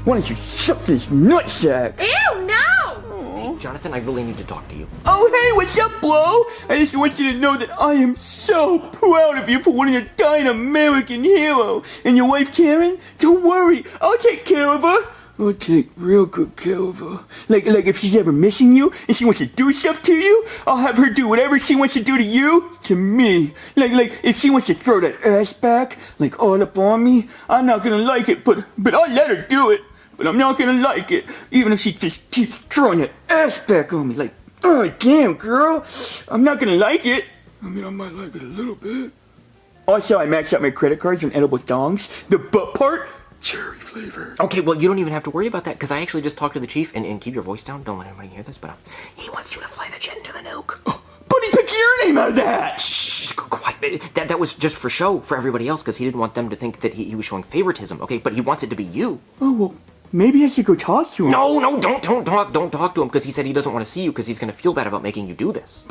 Why don't you suck this nutsack? Ew, no! Jonathan, I really need to talk to you. Oh, hey, what's up, Blo? I just want you to know that I am so proud of you for wanting to die an American hero. And your wife, Karen? Don't worry, I'll take care of her. I'll take real good care of her. Like if she's ever missing you and she wants to do stuff to you, I'll have her do whatever she wants to do to you, to me. Like if she wants to throw that ass back, like all up on me, I'm not gonna like it, but I'll let her do it. But I'm not gonna like it, even if she just keeps throwing that ass back on me. Like, oh damn, girl, I'm not gonna like it. I mean, I might like it a little bit. Also, I maxed out my credit cards on edible dongs. The butt part, cherry flavor. Okay, well, you don't even have to worry about that, because I actually just talked to the chief, and keep your voice down, don't let anybody hear this, but he wants you to fly the jet into the nuke. Oh, but he picked your name out of that! Shh, quiet. That was just for show for everybody else, because he didn't want them to think that he was showing favoritism, okay? But he wants it to be you. Oh, well, maybe I should go talk to him. No, don't talk to him, because he said he doesn't want to see you, because he's going to feel bad about making you do this.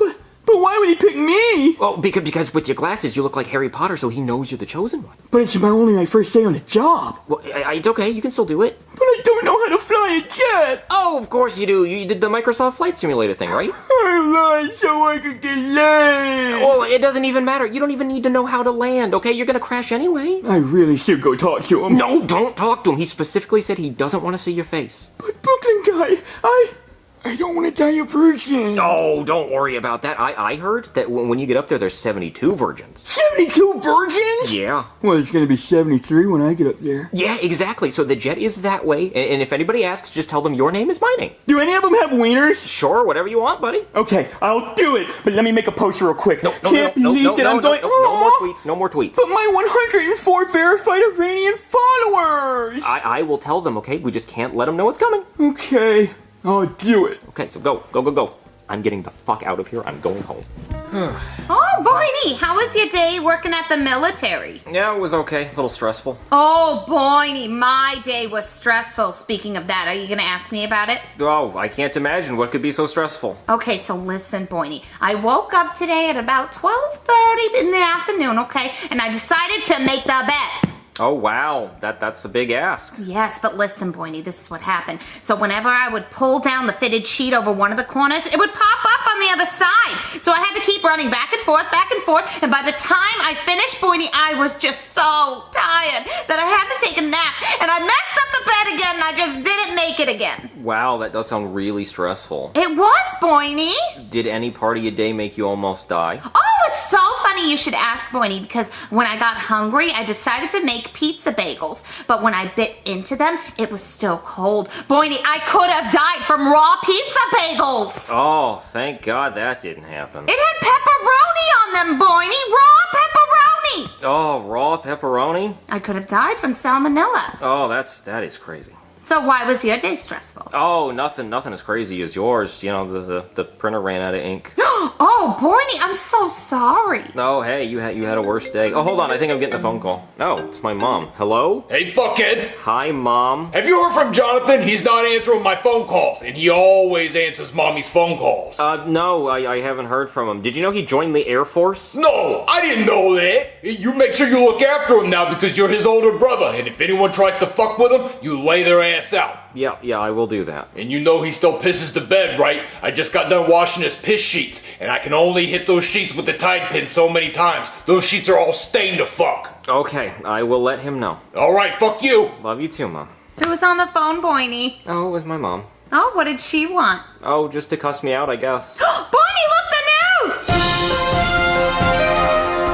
But why would he pick me? Well, because with your glasses, you look like Harry Potter, so he knows you're the chosen one. But it's only my first day on the job. Well, it's okay. You can still do it. But I don't know how to fly a jet. Oh, of course you do. You did the Microsoft Flight Simulator thing, right? I lied so I could get laid. Well, it doesn't even matter. You don't even need to know how to land, okay? You're gonna crash anyway. I really should go talk to him. No, don't talk to him. He specifically said he doesn't want to see your face. But Brooklyn guy, I don't want to die a virgin. Oh, don't worry about that. I heard that when you get up there, there's 72 virgins. 72 virgins? Yeah. Well, it's going to be 73 when I get up there. Yeah, exactly. So the jet is that way. And if anybody asks, just tell them your name is my name. Do any of them have wieners? Sure, whatever you want, buddy. Okay, I'll do it. But let me make a post real quick. No, I'm going. No more tweets. But my 104 verified Iranian followers. I will tell them, okay? We just can't let them know it's coming. Okay. I'll do it. Okay, so go. I'm getting the fuck out of here. I'm going home. Oh, Boynie, how was your day working at the military? Yeah, it was okay. A little stressful. Oh, Boynie, my day was stressful. Speaking of that, are you gonna ask me about it? Oh, I can't imagine what could be so stressful. Okay, so listen, Boynie. I woke up today at about 12:30 in the afternoon, okay? And I decided to make the bed. Oh, wow. That's a big ask. Yes, but listen, Boynie, this is what happened. So whenever I would pull down the fitted sheet over one of the corners, it would pop up on the other side. So I had to keep running back and forth, and by the time I finished, Boynie, I was just so tired that I had to take a nap, and I messed up the bed again, and I just didn't make it again. Wow, that does sound really stressful. It was, Boynie. Did any part of your day make you almost die? Oh, it's so funny you should ask, Boynie, because when I got hungry, I decided to make pizza bagels. But when I bit into them, it was still cold. Boynie, I could have died from raw pizza bagels. Oh, thank God that didn't happen. It had pepperoni on them, Boynie. Raw pepperoni. Oh, raw pepperoni? I could have died from salmonella. Oh, that is crazy. So why was your day stressful? Oh, nothing as crazy as yours. You know, the printer ran out of ink. Oh, Boynie, I'm so sorry. Oh, hey, you had a worse day. Oh, hold on, I think I'm getting a phone call. No, it's my mom. Hello? Hey, fuckhead. Hi, Mom. Have you heard from Jonathan? He's not answering my phone calls, and he always answers Mommy's phone calls. No, I haven't heard from him. Did you know he joined the Air Force? No, I didn't know that. You make sure you look after him now because you're his older brother, and if anyone tries to fuck with him, you lay their ass out. Yeah, I will do that. And you know he still pisses the bed, right? I just got done washing his piss sheets, and I can only hit those sheets with the Tide pin so many times. Those sheets are all stained to fuck. Okay, I will let him know. Alright, fuck you. Love you too, Mom. Who was on the phone, Boynie? Oh, it was my mom. Oh, what did she want? Oh, just to cuss me out, I guess. Boynie, look, the news!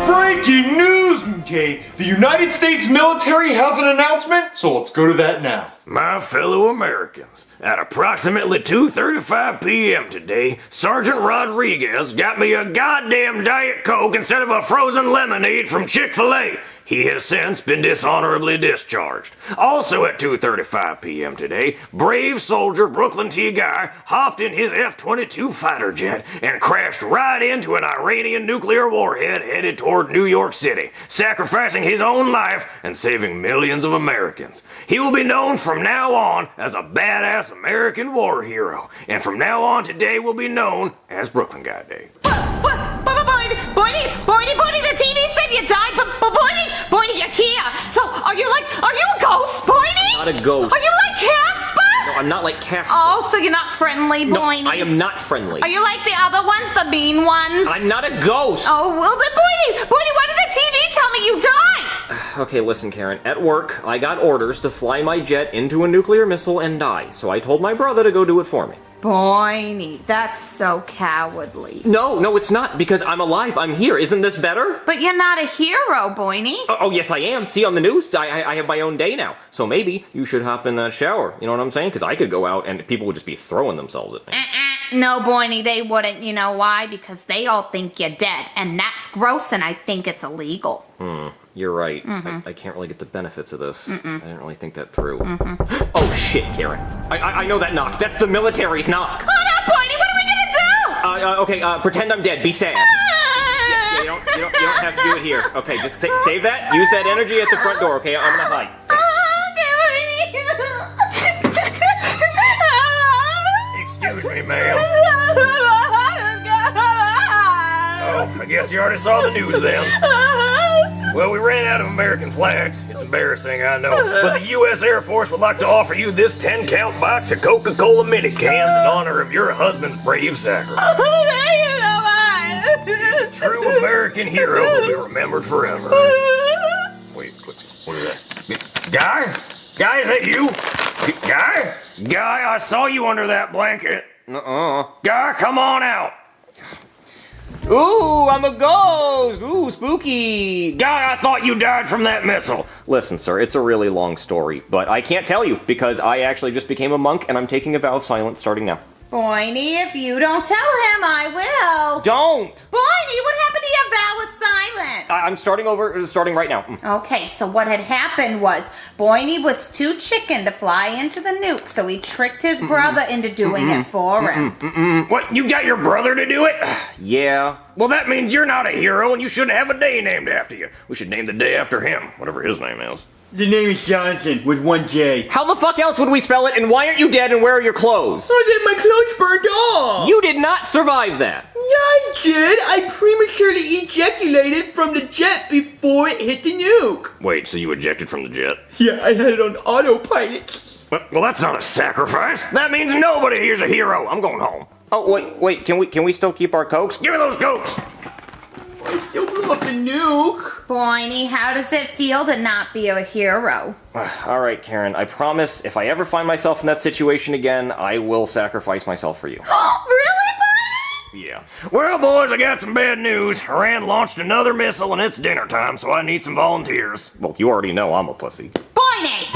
Breaking news, MK! The United States military has an announcement, so let's go to that now. My fellow Americans, at approximately 2:35 p.m. today, Sergeant Rodriguez got me a goddamn Diet Coke instead of a frozen lemonade from Chick-fil-A. He has since been dishonorably discharged. Also at 2:35 p.m. today, brave soldier Brooklyn T. Guy hopped in his F-22 fighter jet and crashed right into an Iranian nuclear warhead headed toward New York City, sacrificing his own life and saving millions of Americans. He will be known from now on as a badass American war hero, and from now on today will be known as Brooklyn Guy Day. Boynie, the TV said you died, but Boynie, you're here. So, are you a ghost, Boynie? Not a ghost. Are you like Casper? No, I'm not like Casper. Oh, so you're not friendly, Boynie? No, I am not friendly. Are you like the other ones, the mean ones? I'm not a ghost. Oh, well then, Boynie, why did the TV tell me you died? Okay, listen, Karen. At work, I got orders to fly my jet into a nuclear missile and die, so I told my brother to go do it for me. Boynie, that's so cowardly. No, it's not, because I'm alive. I'm here. Isn't this better? But you're not a hero, Boynie. Oh, yes, I am. See, on the news, I have my own day now. So maybe you should hop in that shower. You know what I'm saying? Because I could go out and people would just be throwing themselves at me. No, Boynie, they wouldn't. You know why? Because they all think you're dead, and that's gross, and I think it's illegal. You're right. Mhm. I can't really get the benefits of this. I didn't really think that through. Mhm. Oh, shit, Karen. I know that knock. That's the military's knock. Oh, no, Boynie, what are we gonna do? Okay, pretend I'm dead. Be sad. Yeah, you don't have to do it here. Okay, just save that. Use that energy at the front door, okay? I'm gonna hide. Excuse me, ma'am. Oh, I guess you already saw the news then. Well, we ran out of American flags. It's embarrassing, I know. But the U.S. Air Force would like to offer you this 10-count box of Coca-Cola mini cans in honor of your husband's brave sacrifice. A true American hero will be remembered forever. Wait, what is that? Guy? Guy, is that you? Guy? Guy, I saw you under that blanket. Guy, come on out. Ooh, I'm a ghost! Ooh, spooky! Guy, I thought you died from that missile. Listen, sir, it's a really long story, but I can't tell you because I actually just became a monk and I'm taking a vow of silence starting now. Boynie, if you don't tell him, I will. Don't! Boynie, what happened to your vow of silence? I'm starting right now. Okay, so what had happened was Boyne was too chicken to fly into the nuke, so he tricked his brother into doing it for him. What, you got your brother to do it? Yeah. Well, that means you're not a hero and you shouldn't have a day named after you. We should name the day after him, whatever his name is. The name is Johnson with one J. How the fuck else would we spell it, and why aren't you dead, and where are your clothes? Oh, then my clothes burned off. You did not survive that. Yeah, I did. I prematurely ejaculated from the jet before it hit the nuke. Wait, so you ejected from the jet? Yeah, I had it on autopilot. Well, that's not a sacrifice. That means nobody here's a hero. I'm going home. Oh, wait, can we still keep our cokes? Give me those cokes! I still blew up the nuke. Boyne, how does it feel to not be a hero? All right, Karen, I promise if I ever find myself in that situation again, I will sacrifice myself for you. Really, Boyne? Yeah. Well, boys, I got some bad news. Iran launched another missile and it's dinner time, so I need some volunteers. Well, you already know I'm a pussy. Boyne!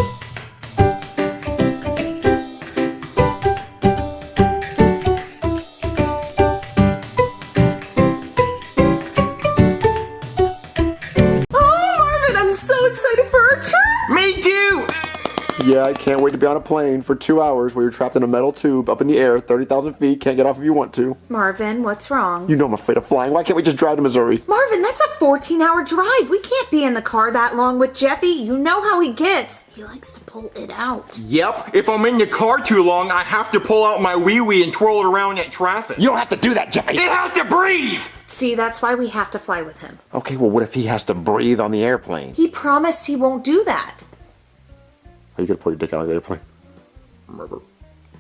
I'm so excited for our trip! Me too! Yeah, I can't wait to be on a plane for 2 hours where you're trapped in a metal tube up in the air, 30,000 feet, can't get off if you want to. Marvin, what's wrong? You know I'm afraid of flying. Why can't we just drive to Missouri? Marvin, that's a 14-hour drive. We can't be in the car that long with Jeffy. You know how he gets. He likes to pull it out. Yep, if I'm in the car too long, I have to pull out my wee-wee and twirl it around at traffic. You don't have to do that, Jeffy. It has to breathe! See, that's why we have to fly with him. Okay, well, what if he has to breathe on the airplane? He promised he won't do that. Are you gonna pull your dick out of the airplane?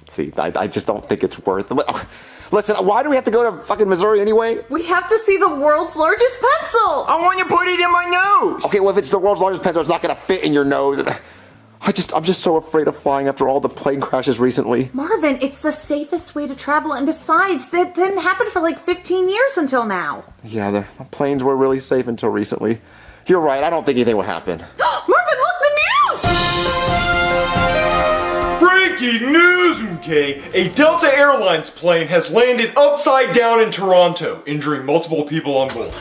See, I just don't think it's worth it. Listen, why do we have to go to fucking Missouri anyway? We have to see the world's largest pencil! I want you to put it in my nose! Okay, well, if it's the world's largest pencil, it's not gonna fit in your nose. I'm just so afraid of flying after all the plane crashes recently. Marvin, it's the safest way to travel, and besides, that didn't happen for like 15 years until now. Yeah, the planes were really safe until recently. You're right, I don't think anything will happen. Marvin, look, the news! Breaking news, MK! A Delta Airlines plane has landed upside down in Toronto, injuring multiple people on board.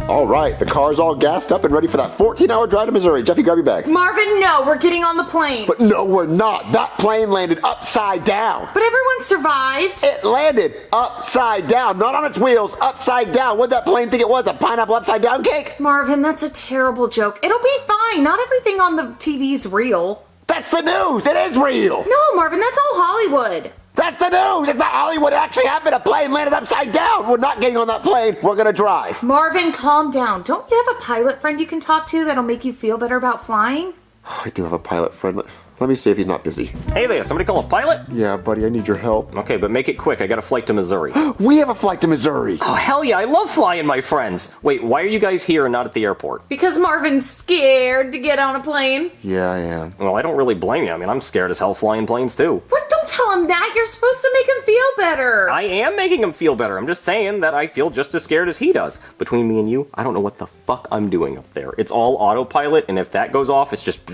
All right, the car's all gassed up and ready for that 14-hour drive to Missouri. Jeffy, grab your bags. Marvin, no, we're getting on the plane. But no, we're not. That plane landed upside down. But everyone survived. It landed upside down, not on its wheels, upside down. What'd that plane think it was, a pineapple upside down cake? Marvin, that's a terrible joke. It'll be fine. Not everything on the TV's real. That's the news. It is real. No, Marvin, that's all Hollywood. That's the news! It's not Hollywood! It actually happened! A plane landed upside down! We're not getting on that plane! We're gonna drive! Marvin, calm down. Don't you have a pilot friend you can talk to that'll make you feel better about flying? I do have a pilot friend. Let me see if he's not busy. Hey there, somebody call a pilot? Yeah, buddy, I need your help. Okay, but make it quick. I got a flight to Missouri. We have a flight to Missouri! Oh, hell yeah, I love flying, my friends. Wait, why are you guys here and not at the airport? Because Marvin's scared to get on a plane. Yeah, I am. Well, I don't really blame you. I mean, I'm scared as hell flying planes, too. What? Don't tell him that. You're supposed to make him feel better. I am making him feel better. I'm just saying that I feel just as scared as he does. Between me and you, I don't know what the fuck I'm doing up there. It's all autopilot, and if that goes off, it's just...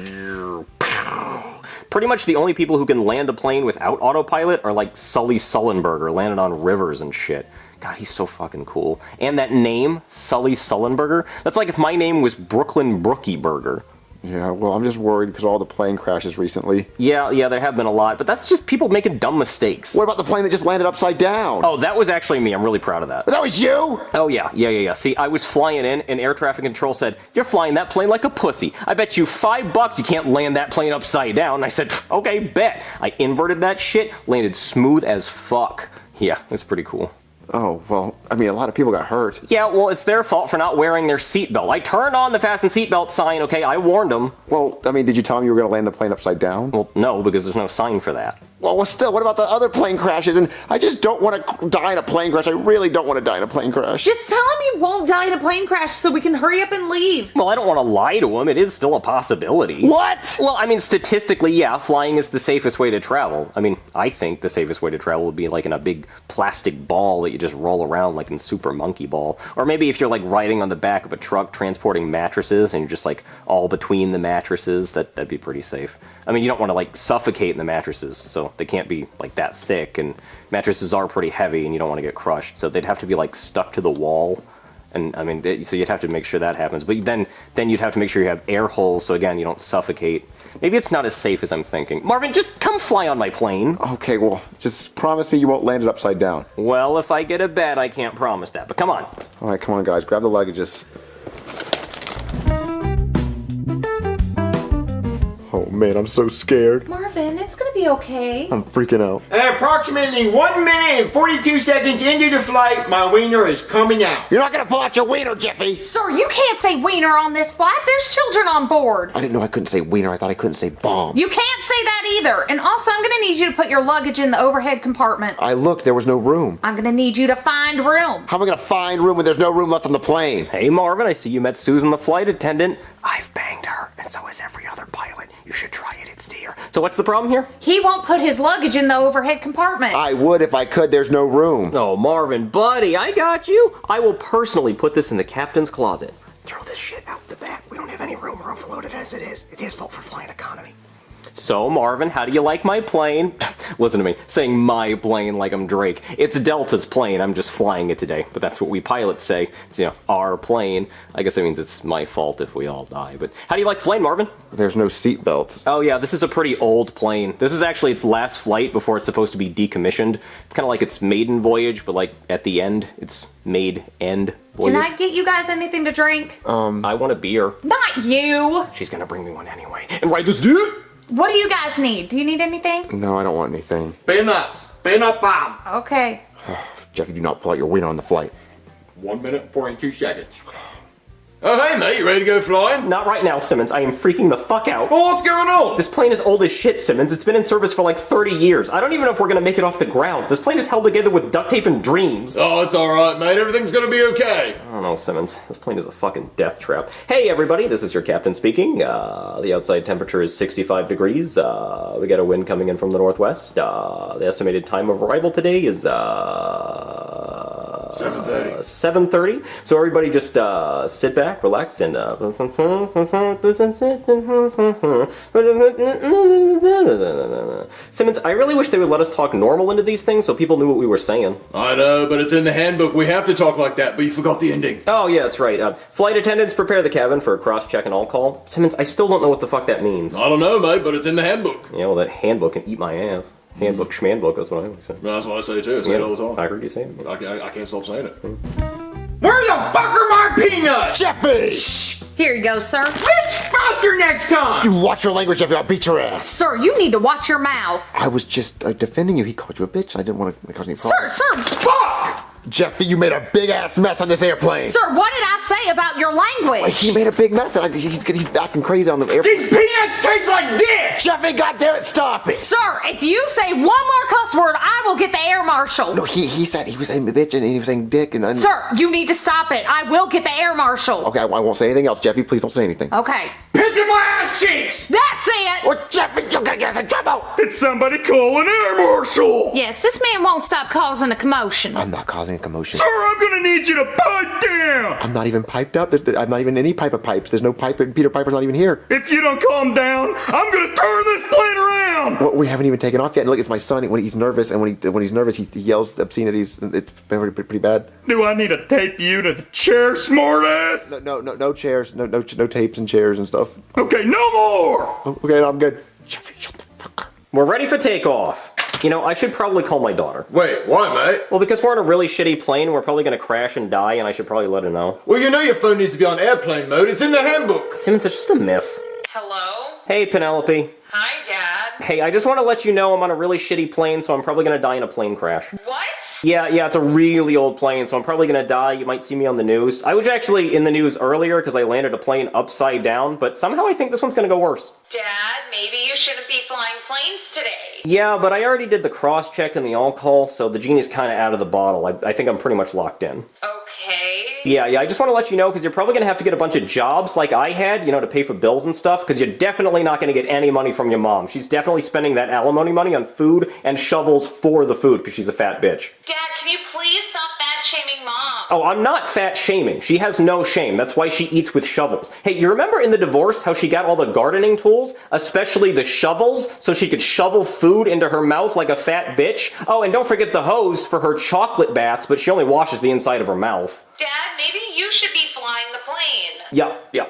Pretty much the only people who can land a plane without autopilot are like Sully Sullenberger, landed on rivers and shit. God, he's so fucking cool. And that name, Sully Sullenberger, that's like if my name was Brooklyn Brookie Burger. Yeah, well, I'm just worried because of all the plane crashes recently. Yeah, there have been a lot, but that's just people making dumb mistakes. What about the plane that just landed upside down? Oh, that was actually me. I'm really proud of that. That was you? Oh, yeah. See, I was flying in, and air traffic control said, "You're flying that plane like a pussy. I bet you $5 you can't land that plane upside down." And I said, "Okay, bet." I inverted that shit, landed smooth as fuck. Yeah, it's pretty cool. Oh, well, I mean, a lot of people got hurt. Yeah, well, it's their fault for not wearing their seatbelt. I turned on the fasten seatbelt sign, okay? I warned them. Well, I mean, did you tell them you were going to land the plane upside down? Well, no, because there's no sign for that. Well, still, what about the other plane crashes? And I just don't want to die in a plane crash. I really don't want to die in a plane crash. Just tell him you won't die in a plane crash so we can hurry up and leave. Well, I don't want to lie to him. It is still a possibility. What? Well, I mean, statistically, yeah, flying is the safest way to travel. I mean, I think the safest way to travel would be like in a big plastic ball that you just roll around like in Super Monkey Ball. Or maybe if you're like riding on the back of a truck transporting mattresses and you're just like all between the mattresses, that'd be pretty safe. I mean, you don't want to like suffocate in the mattresses, so they can't be like that thick, and mattresses are pretty heavy and you don't want to get crushed, so they'd have to be like stuck to the wall And I mean, so you'd have to make sure that happens. But then you'd have to make sure you have air holes, so again, you don't suffocate. Maybe it's not as safe as I'm thinking. Marvin, just come fly on my plane. Okay, well, just promise me you won't land it upside down. Well, if I get a bed, I can't promise that. But come on. All right, come on, guys. Grab the luggages. Oh, man, I'm so scared. Marvin, it's gonna be okay. I'm freaking out. At approximately 1 minute and 42 seconds into the flight, my wiener is coming out. You're not gonna pull out your wiener, Jeffy! Sir, you can't say wiener on this flight. There's children on board. I didn't know I couldn't say wiener. I thought I couldn't say bomb. You can't say that either. And also, I'm gonna need you to put your luggage in the overhead compartment. I looked, there was no room. I'm gonna need you to find room. How am I gonna find room when there's no room left on the plane? Hey, Marvin, I see you met Susan, the flight attendant. I've banged her, and so has every other pilot. You should try it, it's dear. So what's the problem here? He won't put his luggage in the overhead compartment. I would if I could, there's no room. Oh, Marvin, buddy, I got you. I will personally put this in the captain's closet. Throw this shit out the back. We don't have any room. We're overloaded as it is. It's his fault for flying economy. So, Marvin, how do you like my plane? Listen to me, saying my plane like I'm Drake. It's Delta's plane, I'm just flying it today. But that's what we pilots say. It's, our plane. I guess that means it's my fault if we all die. But how do you like the plane, Marvin? There's no seat belts. Oh yeah, this is a pretty old plane. This is actually its last flight before it's supposed to be decommissioned. It's kind of like its maiden voyage, but like at the end, it's end voyage. Can I get you guys anything to drink? I want a beer. Not you. She's gonna bring me one anyway. And right this dude. What do you guys need? Do you need anything? No, I don't want anything. Peanuts. Peanut bomb. Okay. Jeffy, do not pull out your wiener on the flight. 1 minute, 42 seconds. Oh, hey, mate, you ready to go flying? Not right now, Simmons. I am freaking the fuck out. Well, what's going on? This plane is old as shit, Simmons. It's been in service for like 30 years. I don't even know if we're gonna make it off the ground. This plane is held together with duct tape and dreams. Oh, it's alright, mate. Everything's gonna be okay. I don't know, Simmons. This plane is a fucking death trap. Hey, everybody, this is your captain speaking. The outside temperature is 65 degrees. We got a wind coming in from the northwest. The estimated time of arrival today is 7:30. 7:30. So everybody just sit back, relax, and Simmons, I really wish they would let us talk normal into these things so people knew what we were saying. I know, but it's in the handbook. We have to talk like that, but you forgot the ending. Oh, yeah, that's right. Flight attendants, prepare the cabin for a cross-check and all-call. Simmons, I still don't know what the fuck that means. I don't know, mate, but it's in the handbook. Yeah, well, that handbook can eat my ass. Handbook, schmanbook, that's what I always say. That's what I say, too. I say it all the time. I heard you say it. I can't stop saying it. Where the fuck are my peanuts? Jeffy! Shh. Here you go, sir. Bitch, faster next time! You watch your language, Jeffy. I'll beat your ass. Sir, you need to watch your mouth. I was just defending you. He called you a bitch. I didn't want to cause any problems. Sir! Fuck! Jeffy, you made a big-ass mess on this airplane. Sir, what did I say about your language? He made a big mess. He's acting crazy on the airplane. These peanuts taste like dick! Jeffy, goddammit, stop it! Sir, if you say one more cuss word, I will get the air marshal. No, he said he was saying bitch and he was saying dick and... Sir, you need to stop it. I will get the air marshal. Okay, I won't say anything else. Jeffy, please don't say anything. Okay. Pissing my ass cheeks! That's it! Well, Jeffy, you're gonna get us in trouble! Did somebody call an air marshal? Yes, this man won't stop causing a commotion. I'm not causing a commotion. Sir, I'm gonna need you to pipe down! I'm not even piped up. I'm not even in any pipe of pipes. There's no pipe, and Peter Piper's not even here. If you don't calm down, I'm gonna turn this plane around! Well, we haven't even taken off yet. And look, it's my son. When he's nervous, and when he's nervous, he yells obscenities. It's pretty bad. Do I need to tape you to the chair, smartass? No chairs. No tapes and chairs and stuff. Okay, no more! Okay, I'm good. Jeffy, shut the fuck up. We're ready for takeoff. You know, I should probably call my daughter. Wait, why, mate? Well, because we're on a really shitty plane, we're probably gonna crash and die, and I should probably let her know. Well, you know your phone needs to be on airplane mode. It's in the handbook. Simmons, it's just a myth. Hello? Hey, Penelope. Hi, Dad. Hey, I just want to let you know I'm on a really shitty plane, so I'm probably gonna die in a plane crash. What? Yeah, it's a really old plane, so I'm probably gonna die. You might see me on the news. I was actually in the news earlier because I landed a plane upside down, but somehow I think this one's gonna go worse. Dad, maybe you shouldn't be flying planes today. Yeah, but I already did the cross-check and the all-call, so the genie's kind of out of the bottle. I think I'm pretty much locked in. Okay. Yeah, I just want to let you know, because you're probably going to have to get a bunch of jobs like I had, to pay for bills and stuff, because you're definitely not going to get any money from your mom. She's definitely spending that alimony money on food and shovels for the food, because she's a fat bitch. Dad, can you please stop fat-shaming Mom? I'm not fat shaming. She has no shame. That's why she eats with shovels. Hey, you remember in the divorce how she got all the gardening tools, especially the shovels, so she could shovel food into her mouth like a fat bitch? Oh, and don't forget the hose for her chocolate baths, but she only washes the inside of her mouth. Dad, maybe you should be flying the plane. Yeah.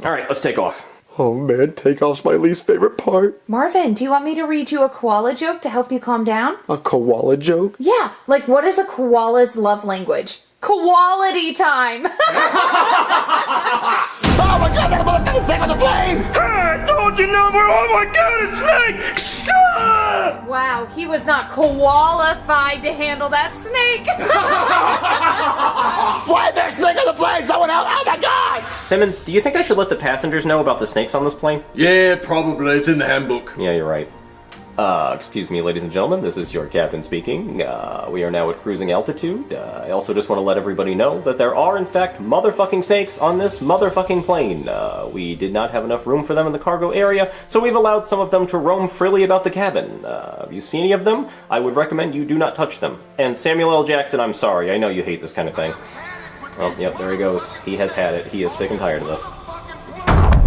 All right, let's take off. Oh man, takeoff's my least favorite part. Marvin, do you want me to read you a koala joke to help you calm down? A koala joke? Yeah, like what is a koala's love language? Quality time! Oh my god, I'm gonna snake on the plane! Hey, I told you number! Oh my god, a snake! Shut! Wow, he was not qualified to handle that snake! Why is there a snake on the plane? Someone help! Oh my god! Simmons, do you think I should let the passengers know about the snakes on this plane? Yeah, probably. It's in the handbook. Yeah, you're right. Excuse me, ladies and gentlemen, this is your captain speaking. We are now at cruising altitude. I also just want to let everybody know that there are, in fact, motherfucking snakes on this motherfucking plane. We did not have enough room for them in the cargo area, so we've allowed some of them to roam freely about the cabin. If you see any of them, I would recommend you do not touch them. And Samuel L. Jackson, I'm sorry, I know you hate this kind of thing. Oh, yep, there he goes. He has had it. He is sick and tired of this.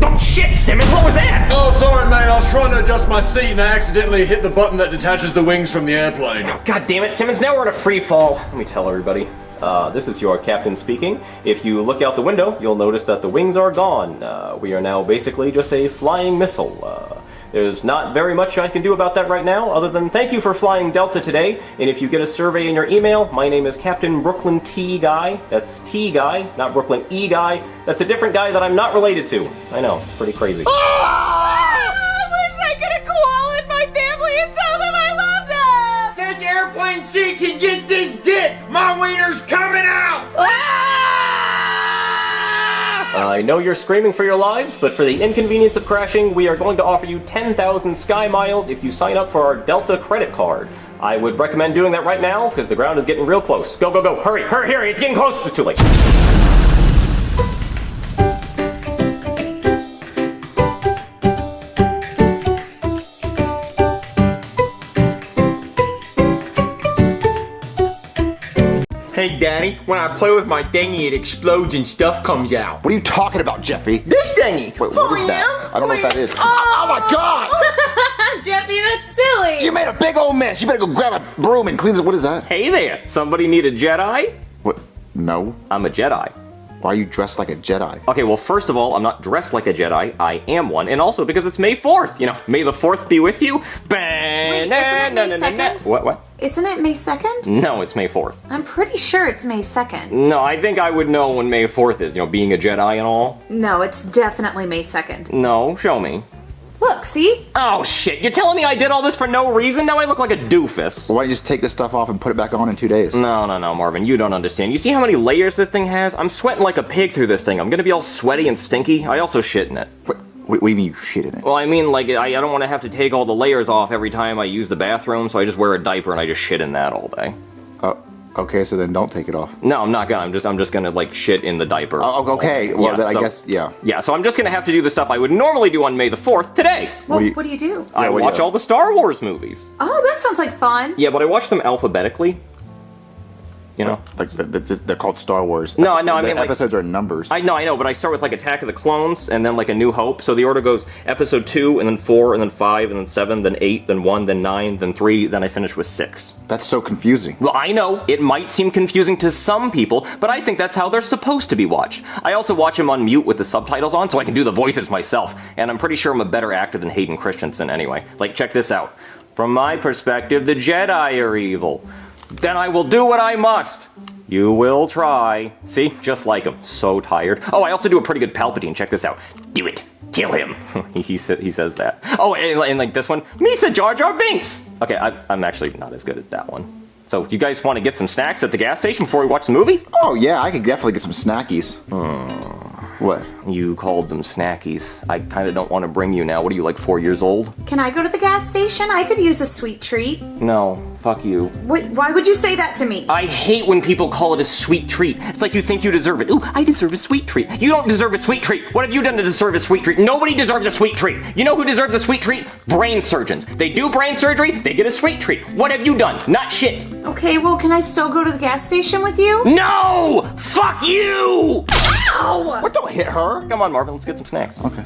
Oh shit, Simmons, what was that? Oh, sorry, mate. I was trying to adjust my seat and I accidentally hit the button that detaches the wings from the airplane. God damn it, Simmons, now we're in a free fall. Let me tell everybody. This is your captain speaking. If you look out the window, you'll notice that the wings are gone. We are now basically just a flying missile. There's not very much I can do about that right now, other than thank you for flying Delta today, and if you get a survey in your email, my name is Captain Brooklyn T. Guy. That's T. Guy, not Brooklyn E. Guy. That's a different guy that I'm not related to. I know, it's pretty crazy. I wish I could have koalaed my family and tell them I love them! This airplane seat can get this dick! My wiener's coming out! I know you're screaming for your lives, but for the inconvenience of crashing, we are going to offer you 10,000 Sky Miles if you sign up for our Delta credit card. I would recommend doing that right now, because the ground is getting real close. Go, go, go. Hurry, hurry, hurry. It's getting close. It's too late. Hey, Daddy, when I play with my thingy, it explodes and stuff comes out. What are you talking about, Jeffy? This thingy! Wait, what is that? I don't know what that is. Oh my god! Jeffy, that's silly! You made a big old mess. You better go grab a broom and clean this. What is that? Hey there. Somebody need a Jedi? What? No. I'm a Jedi. Why are you dressed like a Jedi? Okay, well, first of all, I'm not dressed like a Jedi. I am one. And also because it's May 4th. You know, May the 4th be with you. Wait, isn't it May 2nd? What? Isn't it May 2nd? No, it's May 4th. I'm pretty sure it's May 2nd. No, I think I would know when May 4th is, you know, being a Jedi and all. No, it's definitely May 2nd. No, show me. Look, see? Oh, shit. You're telling me I did all this for no reason? Now I look like a doofus. Well, why don't you just take this stuff off and put it back on in 2 days? No, Marvin. You don't understand. You see how many layers this thing has? I'm sweating like a pig through this thing. I'm gonna be all sweaty and stinky. I also shit in it. What do you mean you shit in it? Well, I mean, like, I don't want to have to take all the layers off every time I use the bathroom, so I just wear a diaper and I just shit in that all day. Okay, so then don't take it off. No, I'm not gonna. I'm just gonna, like, shit in the diaper. Oh, okay. Well, then I guess, yeah. Yeah, so I'm just gonna have to do the stuff I would normally do on May the 4th today. What do you do? I watch all the Star Wars movies. Oh, that sounds like fun. Yeah, but I watch them alphabetically. You know? Like, they're called Star Wars. No, I mean, like, episodes are numbers. I know, but I start with, like, Attack of the Clones, and then, like, A New Hope. So the order goes Episode 2, and then 4, and then 5, and then 7, then 8, then 1, then 9, then 3, then I finish with 6. That's so confusing. Well, I know, it might seem confusing to some people, but I think that's how they're supposed to be watched. I also watch them on mute with the subtitles on, so I can do the voices myself, and I'm pretty sure I'm a better actor than Hayden Christensen anyway. Like, check this out. From my perspective, the Jedi are evil. Then I will do what I must. You will try. See? Just like him. So tired. Oh, I also do a pretty good Palpatine. Check this out. Do it. Kill him. he says that. Oh, and like this one. Misa Jar Jar Binks. Okay, I'm actually not as good at that one. So, you guys want to get some snacks at the gas station before we watch the movie? Oh, yeah. I could definitely get some snackies. What? You called them snackies. I kind of don't want to bring you now. What are you, like 4 years old? Can I go to the gas station? I could use a sweet treat. No, fuck you. Wait, why would you say that to me? I hate when people call it a sweet treat. It's like you think you deserve it. Ooh, I deserve a sweet treat. You don't deserve a sweet treat. What have you done to deserve a sweet treat? Nobody deserves a sweet treat. You know who deserves a sweet treat? Brain surgeons. They do brain surgery, they get a sweet treat. What have you done? Not shit. Okay, well, can I still go to the gas station with you? No! Fuck you! Ow! What, don't hit her? Come on, Marvin, let's get some snacks. Okay.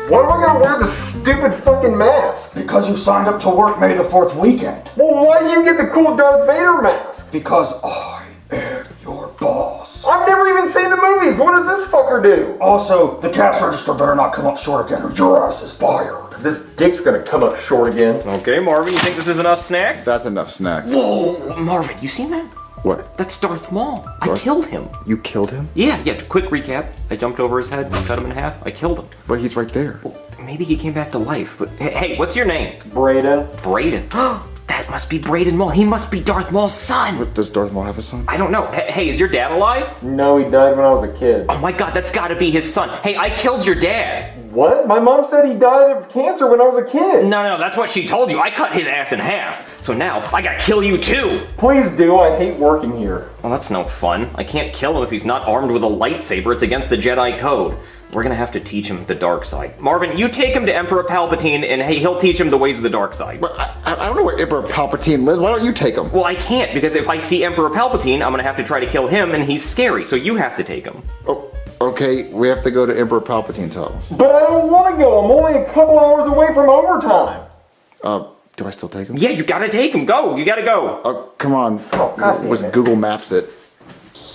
Why am I gonna wear this stupid fucking mask? Because you signed up to work May the 4th weekend. Well, why do you get the cool Darth Vader mask? Because I am your boss. I've never even seen the movies. What does this fucker do? Also, the cash register better not come up short again or your ass is fired. This dick's gonna come up short again. Okay, Marvin, you think this is enough snacks? That's enough snack. Whoa, Marvin, you seen that? What? That's Darth Maul. I killed him. You killed him? Yeah, quick recap. I jumped over his head, cut him in half, I killed him. But he's right there. Well, maybe he came back to life, but hey, what's your name? Braden. Braden. That must be Braden Maul. He must be Darth Maul's son. What, does Darth Maul have a son? I don't know. Hey, is your dad alive? No, he died when I was a kid. Oh my god, that's gotta be his son. Hey, I killed your dad. What? My mom said he died of cancer when I was a kid. No, that's what she told you. I cut his ass in half. So now, I gotta kill you too. Please do, I hate working here. Well, that's no fun. I can't kill him if he's not armed with a lightsaber. It's against the Jedi Code. We're gonna have to teach him the dark side. Marvin, you take him to Emperor Palpatine and hey, he'll teach him the ways of the dark side. But I don't know where Emperor Palpatine lives. Why don't you take him? Well, I can't, because if I see Emperor Palpatine, I'm gonna have to try to kill him and he's scary, so you have to take him. Oh, okay, we have to go to Emperor Palpatine's house. But I don't want to go. I'm only a couple hours away from overtime. Do I still take him? Yeah, you gotta take him. Go. You gotta go. Come on. Oh, God damn Let's it. Google Maps it.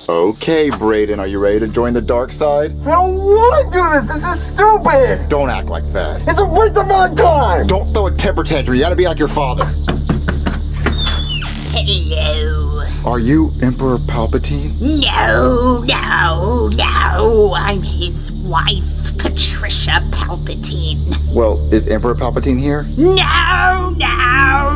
Okay, Braden, are you ready to join the dark side? I don't want to do this. This is stupid. Don't act like that. It's a waste of my time. Don't throw a temper tantrum. You gotta be like your father. Hello. Are you Emperor Palpatine? No. I'm his wife, Patricia Palpatine. Well, is Emperor Palpatine here? No.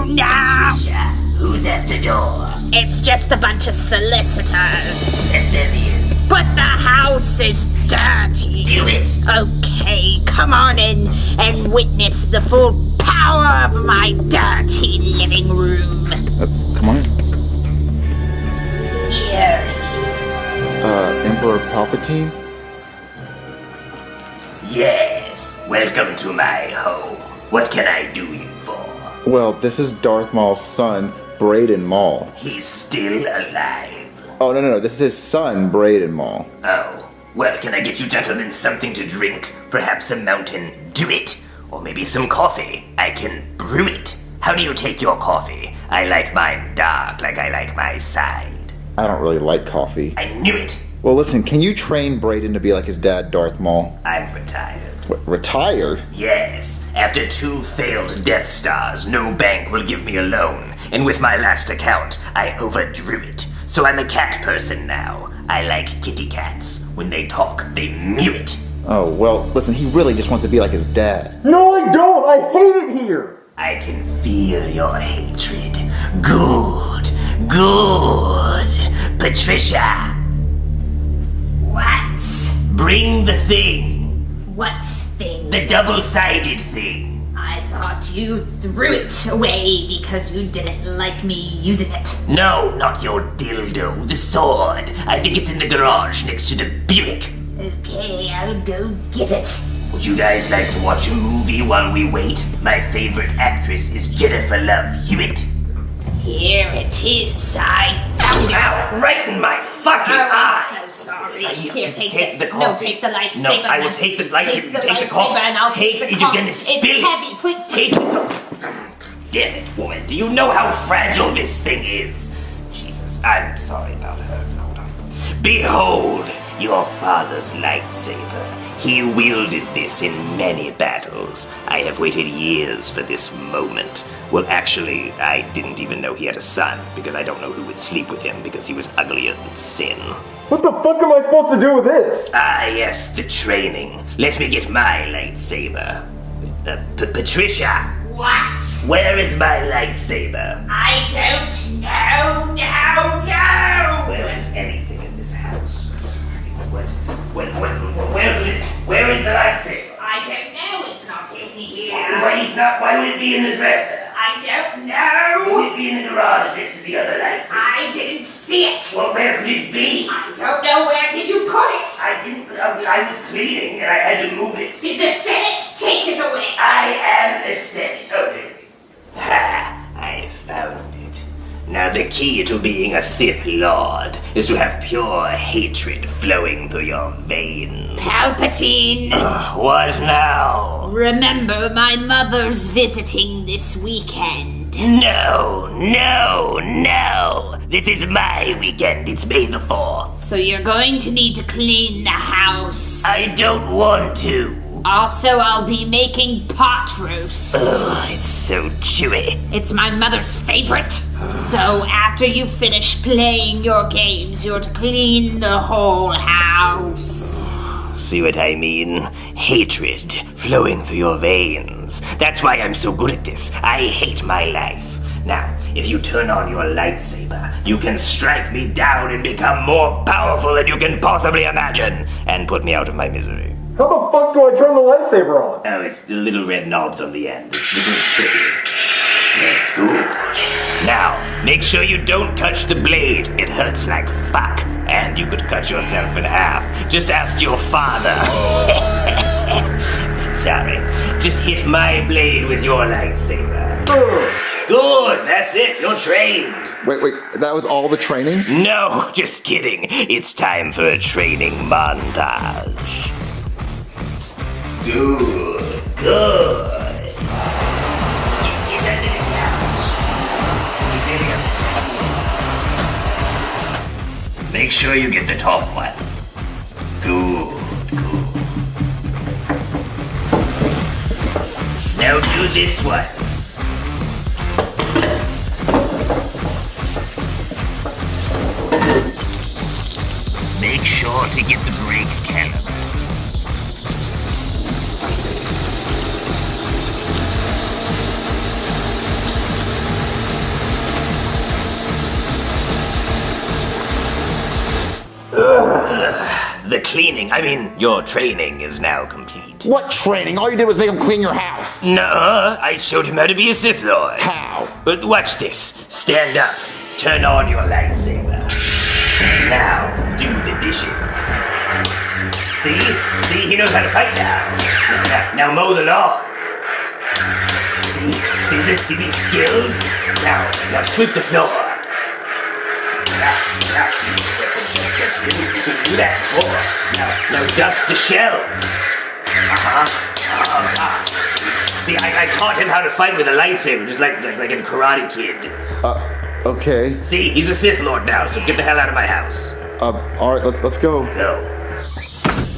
Patricia, who's at the door? It's just a bunch of solicitors. Send them in. But the house is dirty. Do it. Okay, come on in and witness the full power of my dirty living room. Come on in. Here he is. Emperor Palpatine? Yes, welcome to my home. What can I do you for? Well, this is Darth Maul's son, Braden Maul. He's still alive. Oh, no. This is his son, Braden Maul. Oh, well, can I get you gentlemen something to drink? Perhaps a Mountain Dew or maybe some coffee. I can brew it. How do you take your coffee? I like mine dark, like I like my side. I don't really like coffee. I knew it. Well, listen, can you train Braden to be like his dad, Darth Maul? I'm retired. What, retired? Yes. After 2 failed Death Stars, no bank will give me a loan. And with my last account, I overdrew it. So I'm a cat person now. I like kitty cats. When they talk, they mew it. Oh, well, listen, he really just wants to be like his dad. No, I don't. I hate it here. I can feel your hatred. Good. Patricia. What? Bring the thing. What thing? The double-sided thing. I thought you threw it away because you didn't like me using it. No, not your dildo. The sword. I think it's in the garage next to the Buick. Okay, I'll go get it. Would you guys like to watch a movie while we wait? My favorite actress is Jennifer Love Hewitt. Here it is. I found it. Ow, right in my fucking eye. I'm so sorry. Here, Here, take take this. the No, coffee. take the lightsaber. No, I will take the lightsaber. Take the coffee. And I'll take the You're coffee. gonna spill it's it. heavy. Please. Take it. Damn it, woman. Do you know how fragile this thing is? Jesus, I'm sorry about her. Hold on. Behold your father's lightsaber. He wielded this in many battles. I have waited years for this moment. Well, actually, I didn't even know he had a son, because I don't know who would sleep with him, because he was uglier than sin. What the fuck am I supposed to do with this? Ah, yes, the training. Let me get my lightsaber. Patricia! What? Where is my lightsaber? I don't know. No. Where is anything in this house? What? Where is the lightsaber? I don't know. It's not in here. Why would it be in the dresser? I don't know. Would it be in the garage next to the other lightsaber? I didn't see it. Well, where could it be? I don't know. Where did you put it? I was cleaning and I had to move it. Did the Senate take it away? I am the Senate. Okay. Ha! I found it. Now the key to being a Sith Lord is to have pure hatred flowing through your veins. Palpatine. What now? Remember, my mother's visiting this weekend. No. This is my weekend. It's May the 4th. So you're going to need to clean the house. I don't want to. Also, I'll be making pot roast. Ugh, it's so chewy. It's my mother's favorite. So after you finish playing your games, you're to clean the whole house. See what I mean? Hatred flowing through your veins. That's why I'm so good at this. I hate my life. Now, if you turn on your lightsaber, you can strike me down and become more powerful than you can possibly imagine, and put me out of my misery. How the fuck do I turn the lightsaber on? Oh, it's the little red knobs on the end. This is tricky. That's good. Now, make sure you don't touch the blade. It hurts like fuck, and you could cut yourself in half. Just ask your father. Sorry. Just hit my blade with your lightsaber. Good, that's it. You're trained. Wait, that was all the training? No, just kidding. It's time for a training montage. Good. Get under the couch. Make sure you get the top one. Good. Now do this one. Make sure to get the brake caliber. The cleaning, your training is now complete. What training? All you did was make him clean your house. Nuh-uh, I showed him how to be a Sith Lord. How? But watch this. Stand up. Turn on your lightsaber. Now, do the dishes. See, he knows how to fight now. Now mow the lawn. See these skills? Now sweep the floor. You couldn't do that before. Now dust the shelves. See, I taught him how to fight with a lightsaber, just like in Karate Kid. Okay. See, he's a Sith Lord now, so get the hell out of my house. Alright, let's go. No.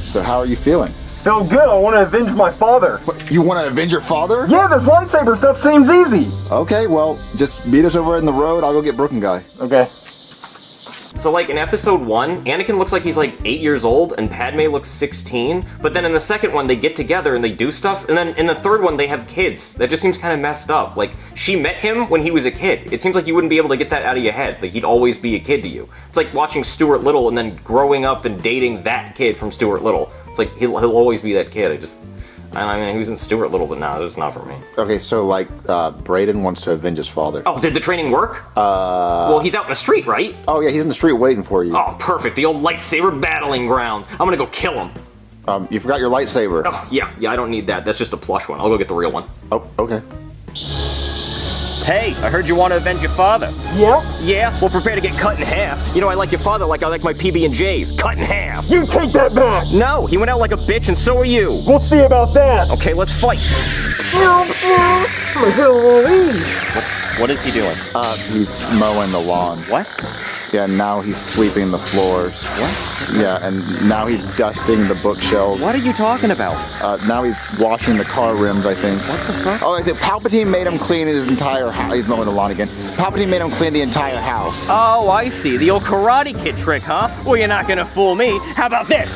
So how are you feeling? Feel good, I want to avenge my father. What, you want to avenge your father? Yeah, this lightsaber stuff seems easy. Okay, well, just meet us over in the road, I'll go get Brooke and Guy. Okay. So, in episode 1, Anakin looks like he's 8 years old, and Padme looks 16, but then in the second one, they get together and they do stuff, and then in the third one, they have kids. That just seems kind of messed up. She met him when he was a kid. It seems like you wouldn't be able to get that out of your head. He'd always be a kid to you. It's like watching Stuart Little and then growing up and dating that kid from Stuart Little. It's like, he'll always be that kid. He was in Stuart Little, but no, this is not for me. Okay, so Brayden wants to avenge his father. Oh, did the training work? Well, he's out in the street, right? Oh yeah, he's in the street waiting for you. Oh, perfect. The old lightsaber battling grounds. I'm gonna go kill him. You forgot your lightsaber. Oh, yeah, I don't need that. That's just a plush one. I'll go get the real one. Oh, okay. Hey, I heard you want to avenge your father. Yeah? Yeah? Well, prepare to get cut in half. I like your father like I like my PB&Js. Cut in half. You take that back! No, he went out like a bitch and so are you. We'll see about that. Okay, let's fight. What is he doing? He's mowing the lawn. What? Yeah, now he's sweeping the floors. What? Yeah, and now he's dusting the bookshelves. What are you talking about? Now he's washing the car rims, I think. What the fuck? Oh, I said Palpatine made him clean his entire house. He's mowing the lawn again. Palpatine made him clean the entire house. Oh, I see. The old Karate Kid trick, huh? Well, you're not gonna fool me. How about this?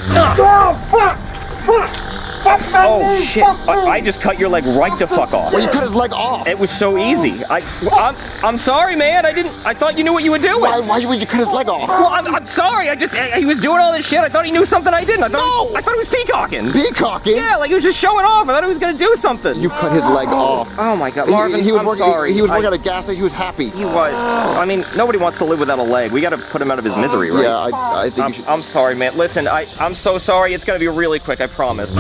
Oh shit! I just cut your leg right the fuck off. Well, you cut his leg off. It was so easy. I'm sorry, man. I thought you knew what you were doing. Why would you cut his leg off? Well, I'm sorry. He was doing all this shit. I thought he knew something I didn't. I thought he was peacocking. Peacocking? Yeah, like he was just showing off. I thought he was gonna do something. You cut his leg off. Oh my god, Marvin. I'm sorry. He was working at a gas station. He was happy. He was. I mean, nobody wants to live without a leg. We got to put him out of his misery, right? Yeah, I think you should. I'm sorry, man. Listen, I'm so sorry. It's gonna be really quick. I promise.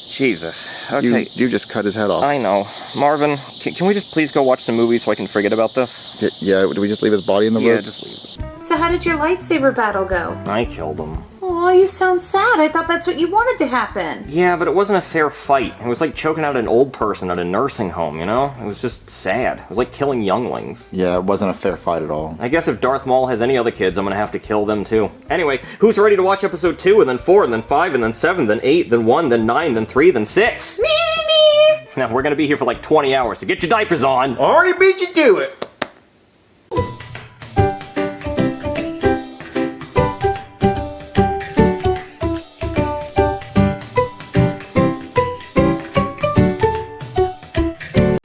Jesus. Okay. You just cut his head off. I know. Marvin, can we just please go watch some movies so I can forget about this? Yeah, do we just leave his body in the room? Yeah, just leave it. So how did your lightsaber battle go? I killed him. Oh, you sound sad. I thought that's what you wanted to happen. Yeah, but it wasn't a fair fight. It was like choking out an old person at a nursing home, you know? It was just sad. It was like killing younglings. Yeah, it wasn't a fair fight at all. I guess if Darth Maul has any other kids, I'm gonna have to kill them too. Anyway, who's ready to watch episode 2, and then 4, and then 5, and then 7, then 8, then 1, then 9, then 3, then 6? Me! Now, we're gonna be here for like 20 hours, so get your diapers on. Already beat you to it.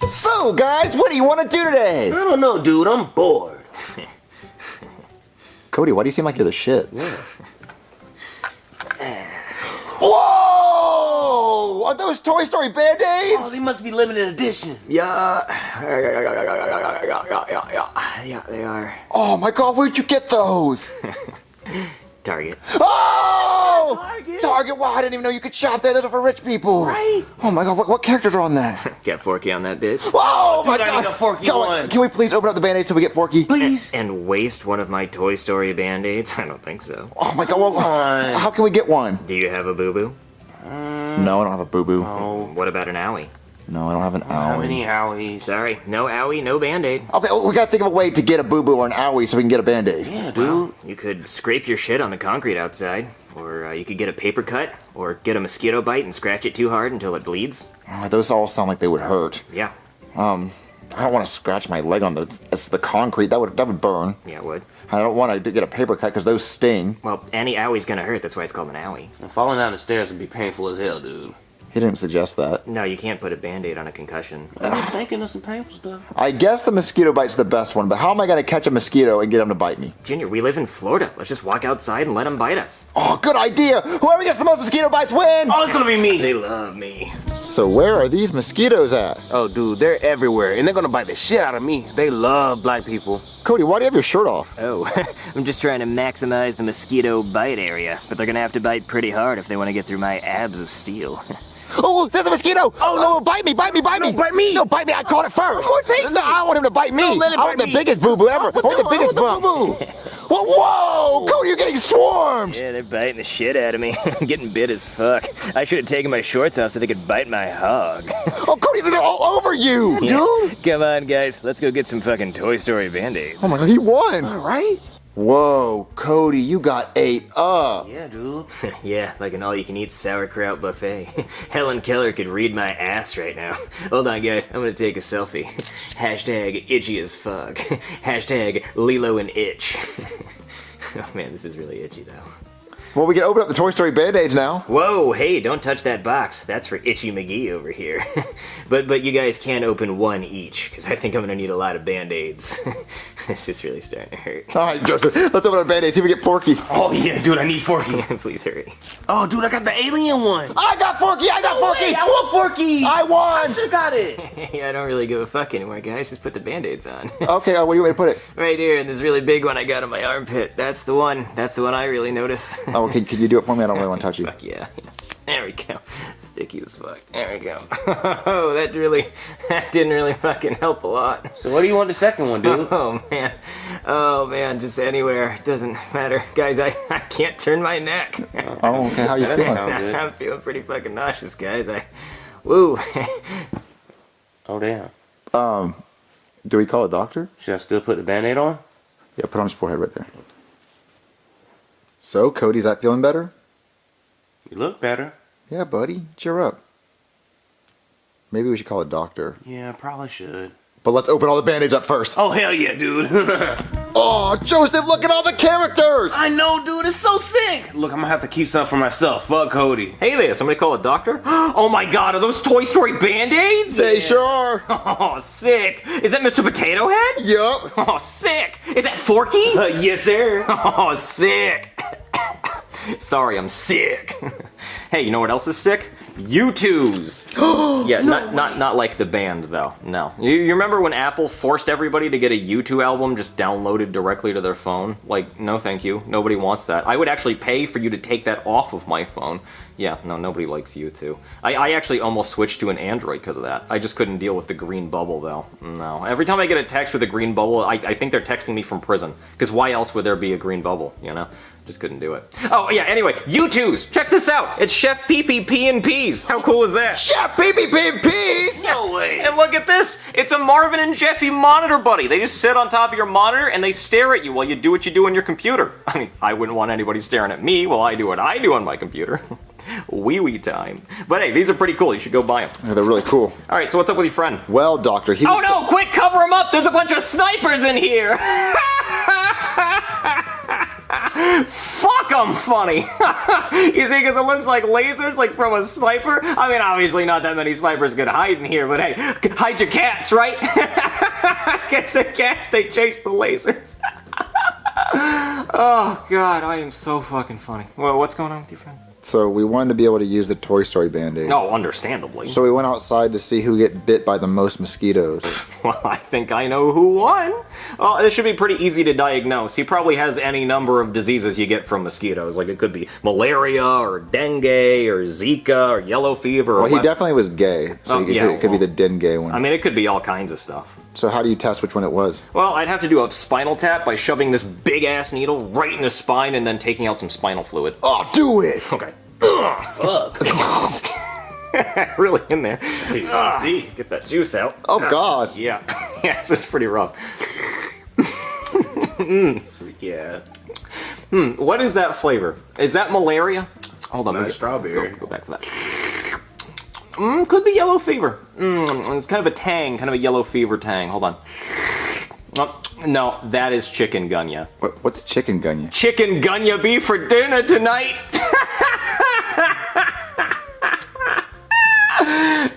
So, guys, what do you want to do today? I don't know, dude. I'm bored. Cody, why do you seem like you're the shit? Yeah. Whoa! Are those Toy Story Band-Aids? Oh, they must be limited edition. Yeah, they are. Oh my god, where'd you get those? Target. Oh! Target? Wow, I didn't even know you could shop there. Those are for rich people. Right? Oh my god, what characters are on that? Got Forky on that bitch. Oh my Dude, god! I need a Forky one. Can we please open up the Band-Aid so we get Forky? Please. And waste one of my Toy Story Band-Aids? I don't think so. Oh my god, well, how can we get one? Do you have a boo-boo? No, I don't have a boo-boo. No. What about an owie? No, I don't have an How owie. many owies? Sorry, no owie, no Band-Aid. Okay, well, we gotta think of a way to get a boo-boo or an owie so we can get a Band-Aid. Yeah, dude. You could scrape your shit on the concrete outside, or you could get a paper cut, or get a mosquito bite and scratch it too hard until it bleeds. Those all sound like they would hurt. Yeah. I don't want to scratch my leg on the concrete. That would burn. Yeah, it would. I don't want to get a paper cut because those sting. Well, any owie's gonna hurt, that's why it's called an owie. And falling down the stairs would be painful as hell, dude. He didn't suggest that. No, you can't put a Band-Aid on a concussion. I was thinking of some painful stuff. I guess the mosquito bite's the best one, but how am I going to catch a mosquito and get him to bite me? Junior, we live in Florida. Let's just walk outside and let them bite us. Oh, good idea! Whoever gets the most mosquito bites win! Oh, it's gonna be me! They love me. So where are these mosquitoes at? Oh, dude, they're everywhere, and they're gonna bite the shit out of me. They love black people. Cody, why do you have your shirt off? Oh, I'm just trying to maximize the mosquito bite area, but they're gonna have to bite pretty hard if they want to get through my abs of steel. Oh, there's a mosquito! Oh, no, bite me! No, bite me! No, bite me! I caught it first! More tasty! No, I want him to bite me! No, let it I want bite the me. biggest boo-boo ever! I want the biggest bump! Whoa! Cody, you're getting swarmed! Yeah, they're biting the shit out of me. I'm getting bit as fuck. I should have taken my shorts off so they could bite my hog. Oh, Cody, they're all over you! Dude! Come on, guys. Let's go get some fucking Toy Story Band-Aids. Oh my god, he won! All right. Whoa, Cody, you got ate up. Yeah, dude. Yeah, like an all-you-can-eat sauerkraut buffet. Helen Keller could read my ass right now. Hold on, guys. I'm gonna take a selfie. Hashtag itchy as fuck. Hashtag Lilo and Itch. Oh man, this is really itchy though. Well, we can open up the Toy Story Band-Aids now. Whoa, hey, don't touch that box. That's for Itchy McGee over here. But you guys can open one each, because I think I'm gonna need a lot of Band-Aids. This is really starting to hurt. All right, Joseph, let's open up Band-Aids, see if we get Forky. Oh, yeah, dude, I need Forky. Please hurry. Oh, dude, I got the alien one. I got Forky! I got Forky! Wait, I want Forky! I won! I should've got it. Hey, I don't really give a fuck anymore, guys. Just put the Band-Aids on. Okay, where do you want me to put it? Right here, in this really big one I got on my armpit. That's the one. That's the one I really notice. Oh, okay, can you do it for me? I don't really want to touch you. Fuck yeah. There we go. Sticky as fuck. There we go. Oh, that didn't really fucking help a lot. So what do you want the second one, dude? Oh man, just anywhere. It doesn't matter. Guys, I can't turn my neck. Oh, okay, how you feeling? I'm feeling pretty fucking nauseous, guys. Woo. Oh, damn. Do we call a doctor? Should I still put the Band-Aid on? Yeah, put it on his forehead right there. So, Cody, is that feeling better? You look better. Yeah, buddy, cheer up. Maybe we should call a doctor. Yeah, probably should. But let's open all the Band-Aids up first. Oh, hell yeah, dude. Oh, Joseph, look at all the characters! I know, dude. It's so sick. Look, I'm gonna have to keep some for myself. Fuck Cody. Hey there, somebody call a doctor? Oh my god, are those Toy Story Band-Aids? They sure are. Oh, sick. Is that Mr. Potato Head? Yup. Oh, sick. Is that Forky? Yes, sir. Oh, sick. Sorry, I'm sick. Hey, you know what else is sick? U2s. Yeah, not like the band though. No. You remember when Apple forced everybody to get a U2 album just downloaded directly to their phone? Like, no thank you. Nobody wants that. I would actually pay for you to take that off of my phone. Yeah, no, nobody likes U2. I actually almost switched to an Android because of that. I just couldn't deal with the green bubble though. No. Every time I get a text with a green bubble, I think they're texting me from prison. Because why else would there be a green bubble, you know? Just couldn't do it. Oh, yeah, anyway, U2s! Check this out! It's Chef PPP and Peas! How cool is that? Chef PPP and Peas! No way. And look at this! It's a Marvin and Jeffy monitor buddy! They just sit on top of your monitor and they stare at you while you do what you do on your computer. I mean, I wouldn't want anybody staring at me while I do what I do on my computer. Wee time. But hey, these are pretty cool. You should go buy them. Yeah, they're really cool. Alright, so what's up with your friend? Well, Doctor, he... Oh no! Quick, cover him up! There's a bunch of snipers in here! Fuck, I'm funny. You see, because it looks like lasers, like from a sniper. I mean, obviously not that many snipers could hide in here, but hey, hide your cats, right? Guess the cats, they chase the lasers. Oh, God, I am so fucking funny. Well, what's going on with your friend? So we wanted to be able to use the Toy Story Band-Aid. Oh, understandably. So we went outside to see who get bit by the most mosquitoes. Well, I think I know who won. Well, this should be pretty easy to diagnose. He probably has any number of diseases you get from mosquitoes. Like it could be malaria or dengue or Zika or yellow fever. Well, he definitely was gay, so it could be the dengue one. I mean, it could be all kinds of stuff. So how do you test which one it was? Well, I'd have to do a spinal tap by shoving this big-ass needle right in his spine and then taking out some spinal fluid. Oh, do it! Okay. Fuck. Really in there. See. Get that juice out. Oh, God. Yeah. Yeah, this is pretty rough. Freak yeah. What is that flavor? Is that malaria? Hold on. Not strawberry. Go back to that. Could be yellow fever. It's kind of a tang, kind of a yellow fever tang. Hold on. Oh, no, that is chikungunya. What's chikungunya? Chikungunya beef for dinner tonight.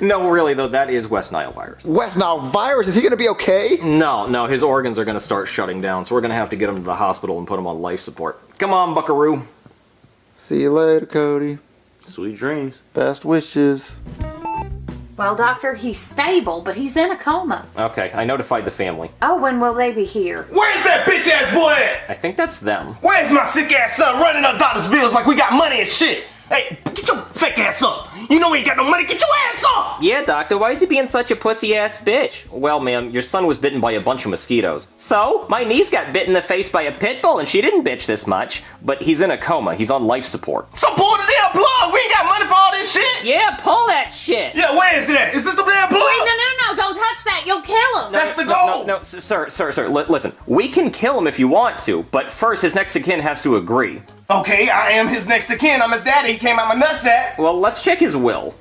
No, really though, that is West Nile virus. West Nile virus? Is he gonna be okay? No, his organs are gonna start shutting down, so we're gonna have to get him to the hospital and put him on life support. Come on, buckaroo. See you later, Cody. Sweet dreams. Best wishes. Well, Doctor, he's stable, but he's in a coma. Okay, I notified the family. Oh, when will they be here? Where's that bitch ass boy at? I think that's them. Where's my sick ass son running up doctor's bills like we got money and shit? Hey, get your fake ass up. You know we ain't got no money. Get your ass up. Yeah, Doctor, why is he being such a pussy-ass bitch? Well, ma'am, your son was bitten by a bunch of mosquitoes. So, my niece got bit in the face by a pit bull and she didn't bitch this much. But he's in a coma. He's on life support. So pull the damn plug. We ain't got money for all this shit. Yeah, pull that shit. Yeah, where is it at? Is this the damn plug? Wait, no, don't touch that. You'll kill him. That's the goal. No, sir, listen. We can kill him if you want to, but first his next of kin has to agree. Okay, I am his next of kin. I'm his daddy. He came out my nutsack. Well, let's check his will.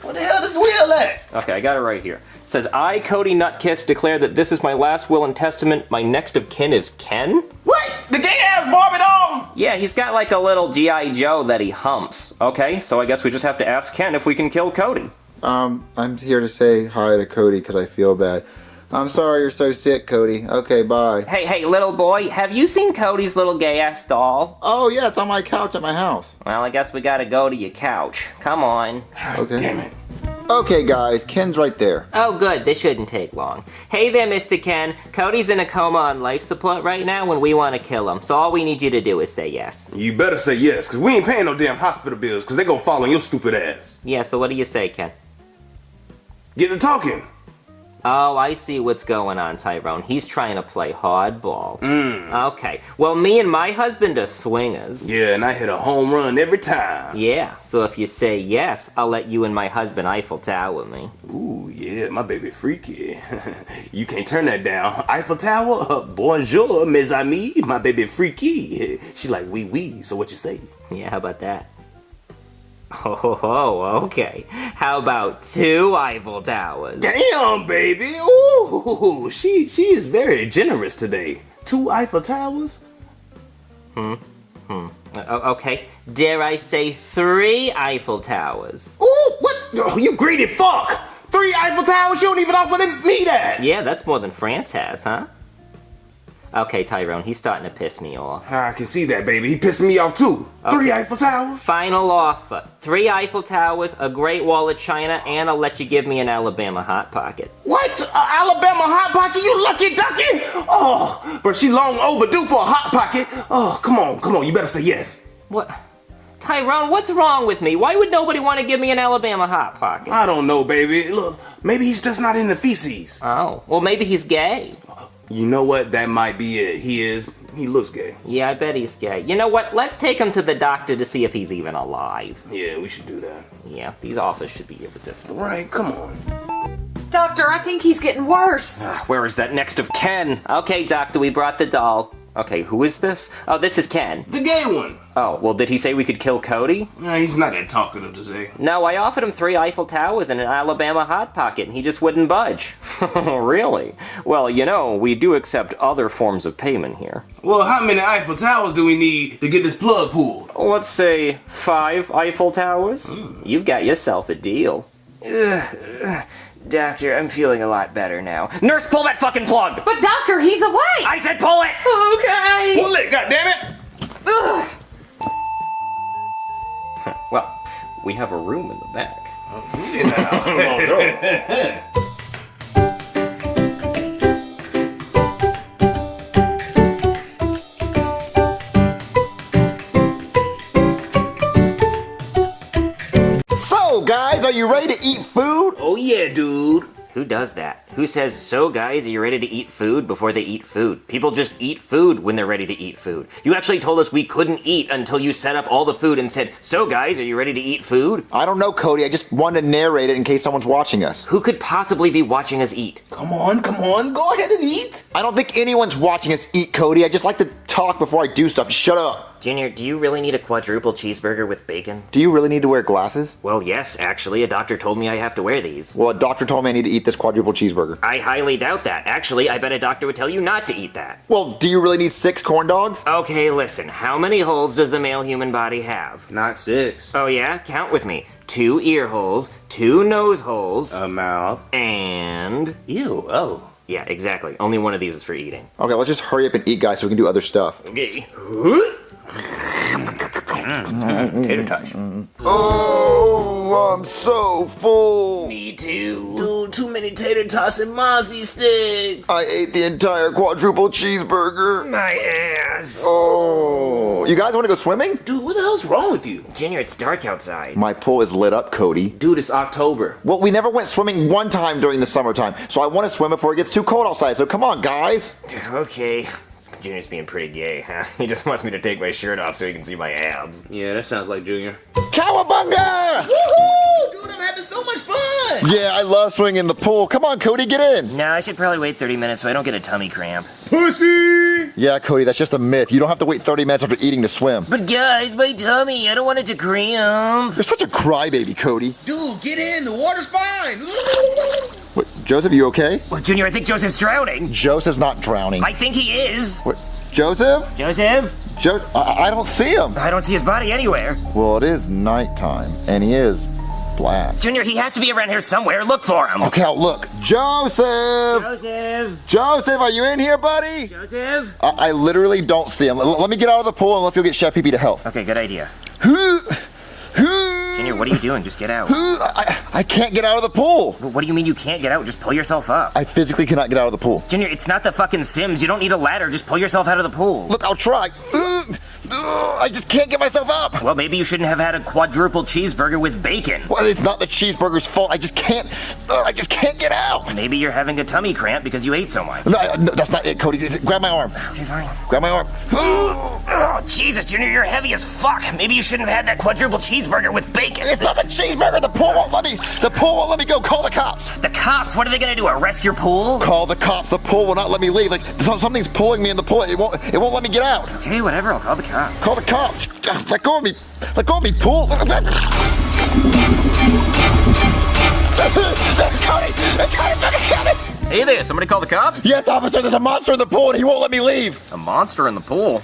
What the hell does will at? Okay, I got it right here. It says, I, Cody Nutkiss, declare that this is my last will and testament. My next of kin is Ken? What? The gay-ass Barbie doll? Yeah, he's got like a little G.I. Joe that he humps. Okay, so I guess we just have to ask Ken if we can kill Cody. I'm here to say hi to Cody because I feel bad. I'm sorry you're so sick, Cody. Okay, bye. Hey, little boy, have you seen Cody's little gay-ass doll? Oh, yeah, it's on my couch at my house. Well, I guess we gotta go to your couch. Come on. Okay. Damn it. Okay, guys, Ken's right there. Oh, good. This shouldn't take long. Hey there, Mr. Ken. Cody's in a coma on life support right now and we want to kill him. So all we need you to do is say yes. You better say yes, because we ain't paying no damn hospital bills, because they go following your stupid ass. Yeah, so what do you say, Ken? Get to talking. Oh, I see what's going on, Tyrone. He's trying to play hardball. Okay. Well, me and my husband are swingers. Yeah, and I hit a home run every time. Yeah, so if you say yes, I'll let you and my husband Eiffel Tower me. Ooh, yeah, my baby freaky. You can't turn that down. Eiffel Tower? Bonjour, mes amis. My baby freaky. She like wee wee, so what you say? Yeah, how about that? Oh, okay. How about 2 Eiffel Towers? Damn, baby. Ooh, she is very generous today. 2 Eiffel Towers? Okay. Dare I say 3 Eiffel Towers? Ooh, what? Oh, you greedy fuck! 3 Eiffel Towers? You don't even offer me that! Yeah, that's more than France has, huh? Okay, Tyrone, he's starting to piss me off. I can see that, baby. He pissing me off too. 3 Eiffel Towers? Final offer. 3 Eiffel Towers, a Great Wall of China, and I'll let you give me an Alabama Hot Pocket. What? Alabama Hot Pocket? You lucky ducky? Oh, but she long overdue for a Hot Pocket. Oh, come on. You better say yes. What? Tyrone, what's wrong with me? Why would nobody want to give me an Alabama Hot Pocket? I don't know, baby. Look, maybe he's just not into feces. Oh, well, maybe he's gay. You know what? That might be it. He looks gay. Yeah, I bet he's gay. You know what? Let's take him to the doctor to see if he's even alive. Yeah, we should do that. Yeah, these offers should be irresistible. Right, come on. Doctor, I think he's getting worse. Where is that next of Ken? Okay, doctor, we brought the doll. Okay, who is this? Oh, this is Ken. The gay one. Oh, well, did he say we could kill Cody? Nah, he's not that talkative to say. No, I offered him 3 Eiffel Towers and an Alabama Hot Pocket, and he just wouldn't budge. Really? Well, you know, we do accept other forms of payment here. Well, how many Eiffel Towers do we need to get this plug pulled? Let's say 5 Eiffel Towers. You've got yourself a deal. Doctor, I'm feeling a lot better now. Nurse, pull that fucking plug! But doctor, he's awake! I said pull it! Okay! Pull it, goddammit! Ugh. Well, we have a room in the back. So, guys, are you ready to eat food? Oh yeah, dude. Who does that? Who says, so guys, are you ready to eat food before they eat food? People just eat food when they're ready to eat food. You actually told us we couldn't eat until you set up all the food and said, so guys, are you ready to eat food? I don't know, Cody. I just wanted to narrate it in case someone's watching us. Who could possibly be watching us eat? Come on. Go ahead and eat. I don't think anyone's watching us eat, Cody. I just like to talk before I do stuff. Shut up. Junior, do you really need a quadruple cheeseburger with bacon? Do you really need to wear glasses? Well, yes, actually. A doctor told me I have to wear these. Well, a doctor told me I need to eat this quadruple cheeseburger. I highly doubt that. Actually, I bet a doctor would tell you not to eat that. Well, do you really need 6 corn dogs? Okay, listen. How many holes does the male human body have? Not 6. Oh, yeah? Count with me. 2 ear holes, 2 nose holes, a mouth, and... Ew, oh. Yeah, exactly. Only one of these is for eating. Okay, let's just hurry up and eat, guys, so we can do other stuff. Okay. Tater tots. Oh, I'm so full. Me too. Dude, too many tater tots and mozzie sticks. I ate the entire quadruple cheeseburger. My ass. Oh. You guys want to go swimming? Dude, what the hell's wrong with you? Junior, it's dark outside. My pool is lit up, Cody. Dude, it's October. Well, we never went swimming one time during the summertime, so I want to swim before it gets too cold outside, so come on, guys. Okay. Junior's being pretty gay, huh? He just wants me to take my shirt off so he can see my abs. Yeah, that sounds like Junior. Cowabunga! Woohoo! Dude, I'm having so much fun! Yeah, I love swimming in the pool. Come on, Cody, get in. No, I should probably wait 30 minutes so I don't get a tummy cramp. Pussy! Yeah, Cody, that's just a myth. You don't have to wait 30 minutes after eating to swim. But guys, my tummy, I don't want it to cramp. You're such a crybaby, Cody. Dude, get in. The water's fine. Wait, Joseph, you okay? Well, Junior, I think Joseph's drowning. Joseph's not drowning. I think he is. Wait, Joseph? Joseph? I don't see him. I don't see his body anywhere. Well, it is nighttime, and he is black. Junior, he has to be around here somewhere. Look for him. Okay, I'll look. Joseph! Joseph, are you in here, buddy? Joseph? I literally don't see him. Let me get out of the pool and let's go get Chef Pee-Pee to help. Okay, good idea. Junior, what are you doing? Just get out. I can't get out of the pool. What do you mean you can't get out? Just pull yourself up. I physically cannot get out of the pool. Junior, it's not the fucking Sims. You don't need a ladder. Just pull yourself out of the pool. Look, I'll try. I just can't get myself up. Well, maybe you shouldn't have had a quadruple cheeseburger with bacon. Well, it's not the cheeseburger's fault. I just can't get out. Maybe you're having a tummy cramp because you ate so much. No, that's not it, Cody. Grab my arm. Okay, fine. Grab my arm. Oh, Jesus, Junior, you're heavy as fuck. Maybe you shouldn't have had that quadruple cheeseburger with bacon. It's not the cheeseburger. The pool won't let me. The pool won't let me go. Call the cops. The cops? What are they gonna do? Arrest your pool? Call the cops. The pool will not let me leave. Like something's pulling me in the pool. It won't let me get out. Okay, whatever. I'll call the cops. Call the cops. Let go of me. Let go of me, pool. Cody, it's coming. Hey there, somebody call the cops? Yes, officer, there's a monster in the pool and he won't let me leave. A monster in the pool?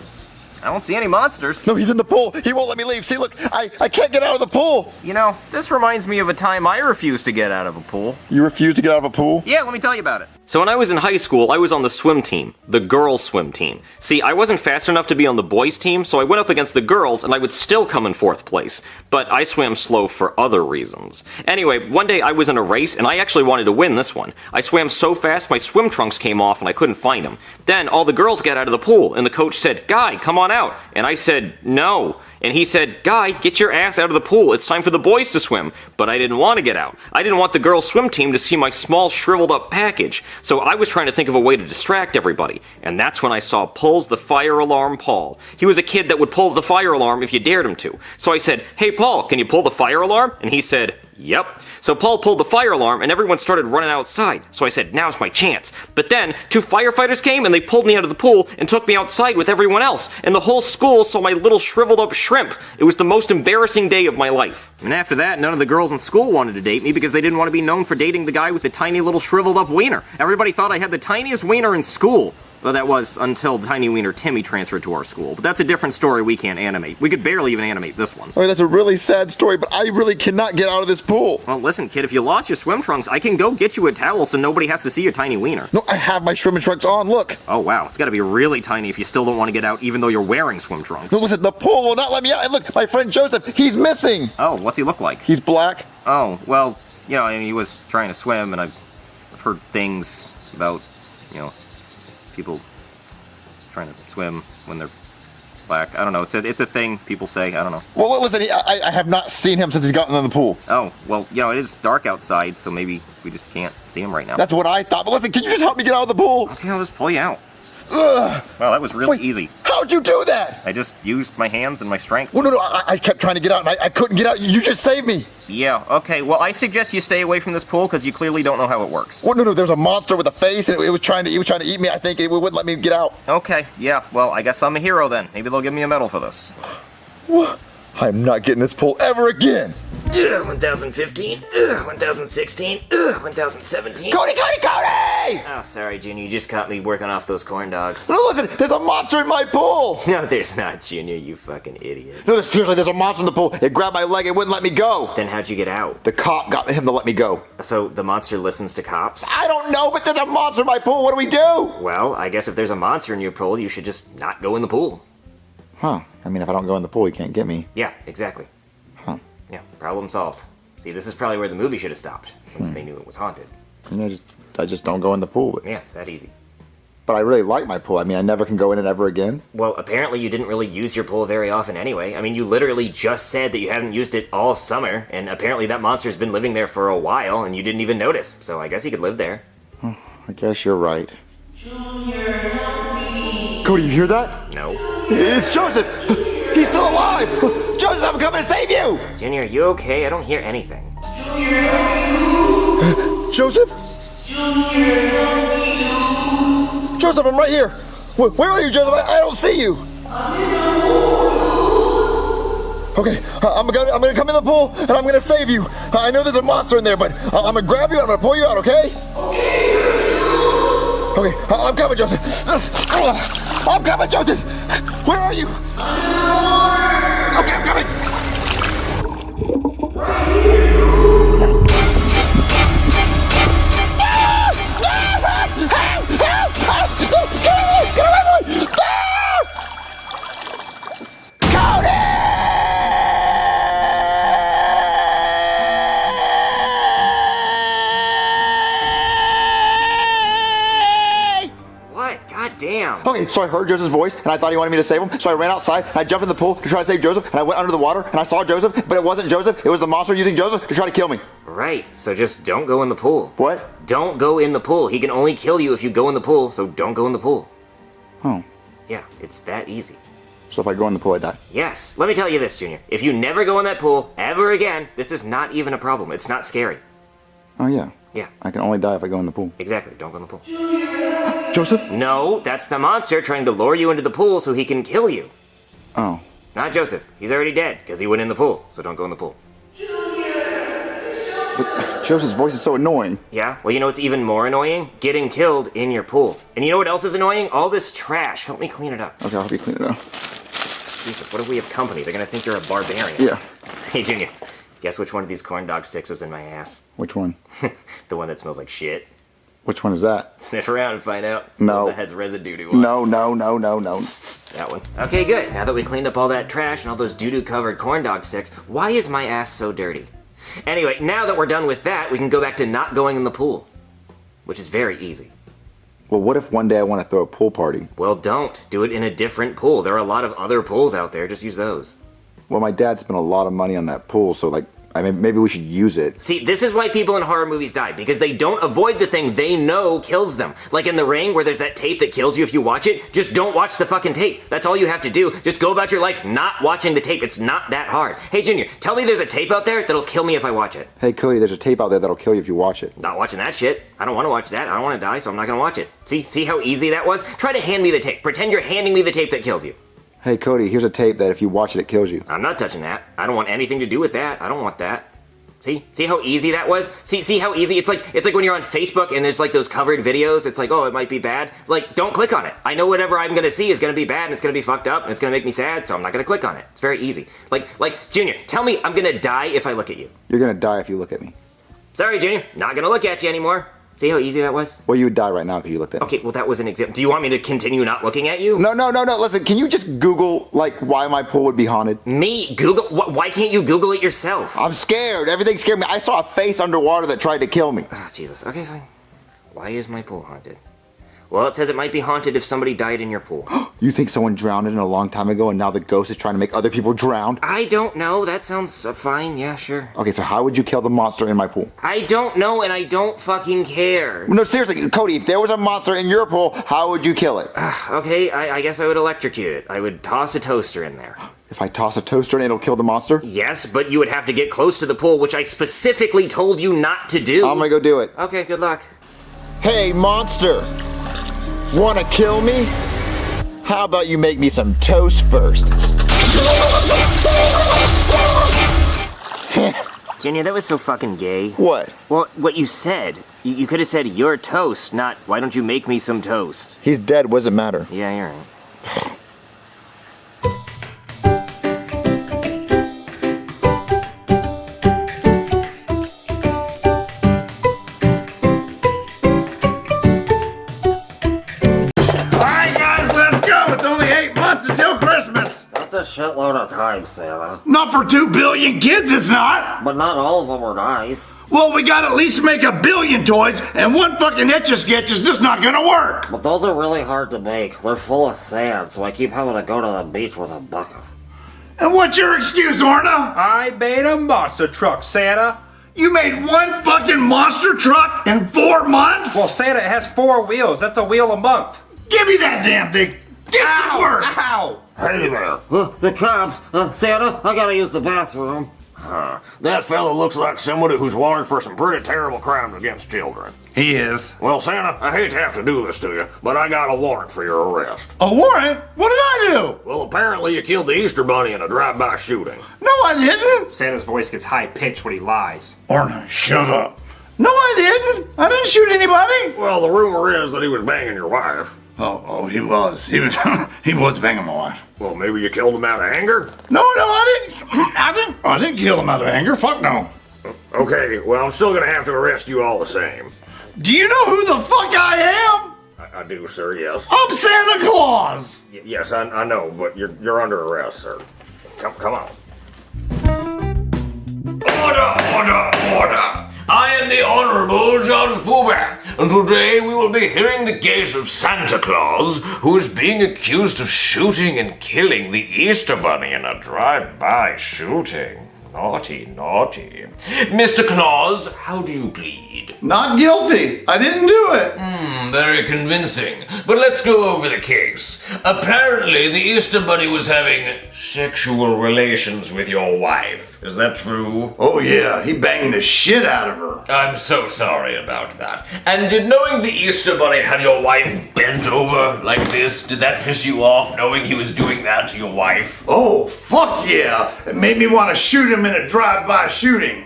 I don't see any monsters. No, he's in the pool. He won't let me leave. See, look, I can't get out of the pool. You know, this reminds me of a time I refused to get out of a pool. You refused to get out of a pool? Yeah, let me tell you about it. So when I was in high school, I was on the swim team, the girls' swim team. See, I wasn't fast enough to be on the boys' team, so I went up against the girls, and I would still come in 4th place. But I swam slow for other reasons. Anyway, one day I was in a race, and I actually wanted to win this one. I swam so fast, my swim trunks came off, and I couldn't find them. Then all the girls got out of the pool, and the coach said, "Guy, come on out." And I said, "No." And he said, "Guy, get your ass out of the pool. It's time for the boys to swim." But I didn't want to get out. I didn't want the girls' swim team to see my small, shriveled up package. So I was trying to think of a way to distract everybody. And that's when I saw Pulls the Fire Alarm Paul. He was a kid that would pull the fire alarm if you dared him to. So I said, "Hey, Paul, can you pull the fire alarm?" And he said, "Yep." So Paul pulled the fire alarm and everyone started running outside. So I said, "Now's my chance." But then 2 firefighters came and they pulled me out of the pool and took me outside with everyone else. And the whole school saw my little shriveled up shrimp. It was the most embarrassing day of my life. And after that, none of the girls in school wanted to date me because they didn't want to be known for dating the guy with the tiny little shriveled up wiener. Everybody thought I had the tiniest wiener in school. Well, that was until Tiny Wiener Timmy transferred to our school. But that's a different story we can't animate. We could barely even animate this one. Oh, that's a really sad story, but I really cannot get out of this pool. Well, listen, kid, if you lost your swim trunks, I can go get you a towel so nobody has to see your tiny wiener. No, I have my swim trunks on, look. Oh, wow. It's gotta be really tiny if you still don't want to get out even though you're wearing swim trunks. No, listen, the pool will not let me out. And look, my friend Joseph, he's missing. Oh, what's he look like? He's black. Oh, well, you know, I mean, he was trying to swim, and I've heard things about, you know, people trying to swim when they're black. I don't know. It's a thing people say. I don't know. Well, listen, I have not seen him since he's gotten in the pool. Oh, well, you know, it is dark outside, so maybe we just can't see him right now. That's what I thought. But listen, can you just help me get out of the pool? Okay, I'll just pull you out. Ugh. Well, that was really easy. How'd you do that? I just used my hands and my strength. Well, no, I kept trying to get out, and I couldn't get out. You just saved me. Yeah, okay. Well, I suggest you stay away from this pool because you clearly don't know how it works. Well, no, there's a monster with a face, and it was trying to eat me. I think it wouldn't let me get out. Okay, yeah. Well, I guess I'm a hero then. Maybe they'll give me a medal for this. What? I'm not getting this pool ever again. 1015, 1016, 1017. Cody! Oh, sorry, Junior. You just caught me working off those corn dogs. No, listen, there's a monster in my pool. No, there's not, Junior. You fucking idiot. No, seriously, there's a monster in the pool. It grabbed my leg and wouldn't let me go. Then how'd you get out? The cop got him to let me go. So the monster listens to cops? I don't know, but there's a monster in my pool. What do we do? Well, I guess if there's a monster in your pool, you should just not go in the pool. Huh. I mean, if I don't go in the pool, he can't get me. Yeah, exactly. Huh. Yeah, problem solved. See, this is probably where the movie should have stopped, once they knew it was haunted. And I just don't go in the pool. Yeah, it's that easy. But I really like my pool. I mean, I never can go in it ever again. Well, apparently you didn't really use your pool very often anyway. I mean, you literally just said that you haven't used it all summer, and apparently that monster's been living there for a while, and you didn't even notice. So I guess he could live there. I guess you're right. Junior, help me. Cody, you hear that? No. It's Joseph! He's still alive! Joseph, I'm coming to save you! Junior, you okay? I don't hear anything. Junior, help me! Joseph? Junior, help me! Joseph, I'm right here! Where are you, Joseph? I don't see you! I'm in the pool! Okay, I'm gonna come in the pool and I'm gonna save you. I know there's a monster in there, but I'm gonna grab you and I'm gonna pull you out, okay? Okay, I'm coming, Joseph. I'm coming, Joseph. Where are you? Okay, I'm coming. Okay, so I heard Joseph's voice, and I thought he wanted me to save him, so I ran outside, and I jumped in the pool to try to save Joseph, and I went under the water, and I saw Joseph, but it wasn't Joseph, it was the monster using Joseph to try to kill me. Right, so just don't go in the pool. What? Don't go in the pool. He can only kill you if you go in the pool, so don't go in the pool. Oh. Yeah, it's that easy. So if I go in the pool, I die? Yes. Let me tell you this, Junior. If you never go in that pool, ever again, this is not even a problem. It's not scary. Oh, yeah. Yeah. I can only die if I go in the pool. Exactly. Don't go in the pool. Joseph? No, that's the monster trying to lure you into the pool so he can kill you. Oh. Not Joseph. He's already dead because he went in the pool, so don't go in the pool. Joseph's voice is so annoying. Yeah? Well, you know what's even more annoying? Getting killed in your pool. And you know what else is annoying? All this trash. Help me clean it up. Okay, I'll help you clean it up. Jesus, what if we have company? They're gonna think you're a barbarian. Yeah. Hey, Junior, guess which one of these corn dog sticks was in my ass? Which one? The one that smells like shit. Which one is that? Sniff around and find out. No. Something that has residue to it. No. That one. Okay, good. Now that we cleaned up all that trash and all those doo-doo covered corn dog sticks, why is my ass so dirty? Anyway, now that we're done with that, we can go back to not going in the pool, which is very easy. Well, what if one day I want to throw a pool party? Well, don't. Do it in a different pool. There are a lot of other pools out there. Just use those. Well, my dad spent a lot of money on that pool, so maybe we should use it. See, this is why people in horror movies die, because they don't avoid the thing they know kills them. Like in The Ring, where there's that tape that kills you if you watch it, just don't watch the fucking tape. That's all you have to do. Just go about your life not watching the tape. It's not that hard. Hey, Junior, tell me there's a tape out there that'll kill me if I watch it. Hey, Cody, there's a tape out there that'll kill you if you watch it. Not watching that shit. I don't want to watch that. I don't want to die, so I'm not going to watch it. See how easy that was? Try to hand me the tape. Pretend you're handing me the tape that kills you. Hey, Cody, here's a tape that if you watch it, it kills you. I'm not touching that. I don't want anything to do with that. I don't want that. See how easy that was? See how easy? It's like when you're on Facebook and there's like those covered videos. It's like, oh, it might be bad. Like, don't click on it. I know whatever I'm gonna see is gonna be bad and it's gonna be fucked up and it's gonna make me sad, so I'm not gonna click on it. It's very easy. Like, Junior, tell me I'm gonna die if I look at you. You're gonna die if you look at me. Sorry, Junior, not gonna look at you anymore. See how easy that was? Well, you would die right now because you looked at me. Okay, well, that was an example. Do you want me to continue not looking at you? No. Listen, can you just Google, why my pool would be haunted? Me? Google? Why can't you Google it yourself? I'm scared. Everything scared me. I saw a face underwater that tried to kill me. Oh, Jesus. Okay, fine. Why is my pool haunted? Well, it says it might be haunted if somebody died in your pool. You think someone drowned in it a long time ago and now the ghost is trying to make other people drown? I don't know. That sounds fine. Yeah, sure. Okay, so how would you kill the monster in my pool? I don't know, and I don't fucking care. No, seriously, Cody, if there was a monster in your pool, how would you kill it? Okay, I guess I would electrocute it. I would toss a toaster in there. If I toss a toaster in, it'll kill the monster? Yes, but you would have to get close to the pool, which I specifically told you not to do. I'm gonna go do it. Okay, good luck. Hey, monster! Wanna kill me? How about you make me some toast first? Junior, that was so fucking gay. What? Well, what you said. You could have said, you're toast, not, why don't you make me some toast? He's dead, what does it matter? Yeah, you're right. That's a shitload of time, Santa. Not for 2 billion kids, it's not. But not all of them are nice. Well, we gotta at least make 1 billion toys, and one fucking Etch-a-Sketch is just not gonna work. But those are really hard to make. They're full of sand, so I keep having to go to the beach with a bucket. And what's your excuse, Orna? I made a monster truck, Santa. You made one fucking monster truck in 4 months? Well, Santa, it has 4 wheels. That's a wheel a month. Give me that damn thing. Get to work. Ow! Hey there. The cops. Santa, I gotta use the bathroom. That fella looks like somebody who's wanted for some pretty terrible crimes against children. He is. Well, Santa, I hate to have to do this to you, but I got a warrant for your arrest. A warrant? What did I do? Well, apparently you killed the Easter Bunny in a drive-by shooting. No, I didn't. Santa's voice gets high-pitched when he lies. Orna, shut up. No, I didn't. I didn't shoot anybody. Well, the rumor is that he was banging your wife. Oh, he was. He was banging my wife. Well, maybe you killed him out of anger? No, I didn't kill him out of anger. Fuck no. Okay, well, I'm still gonna have to arrest you all the same. Do you know who the fuck I am? I do, sir, yes. I'm Santa Claus! Yes, I know, but you're under arrest, sir. Come on. Order! I am the Honorable Judge Poohbear, and today we will be hearing the case of Santa Claus, who is being accused of shooting and killing the Easter Bunny in a drive-by shooting. Naughty. Mr. Claus, how do you plead? Not guilty. I didn't do it. Very convincing. But let's go over the case. Apparently, the Easter Bunny was having sexual relations with your wife. Is that true? Oh, yeah. He banged the shit out of her. I'm so sorry about that. And did knowing the Easter Bunny had your wife bent over like this, did that piss you off, knowing he was doing that to your wife? Oh, fuck yeah. It made me want to shoot him him in a drive-by shooting.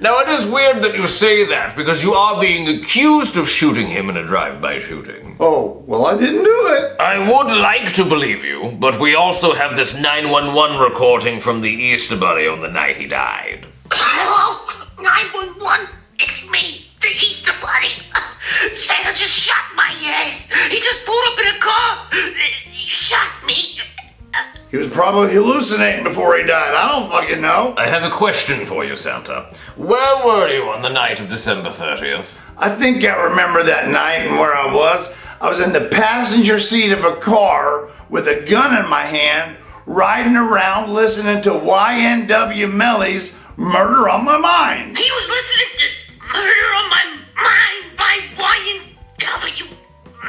Now, it is weird that you say that, because you are being accused of shooting him in a drive-by shooting. Oh, well, I didn't do it. I would like to believe you, but we also have this 911 recording from the Easter Bunny on the night he died. Hello? 911? It's me, the Easter Bunny. Santa just shot my ass. He just pulled up in a car. He shot me. He was probably hallucinating before he died. I don't fucking know. I have a question for you, Santa. Where were you on the night of December 30th? I think I remember that night and where I was. I was in the passenger seat of a car with a gun in my hand, riding around listening to YNW Melly's Murder on My Mind. He was listening to Murder on My Mind by YNW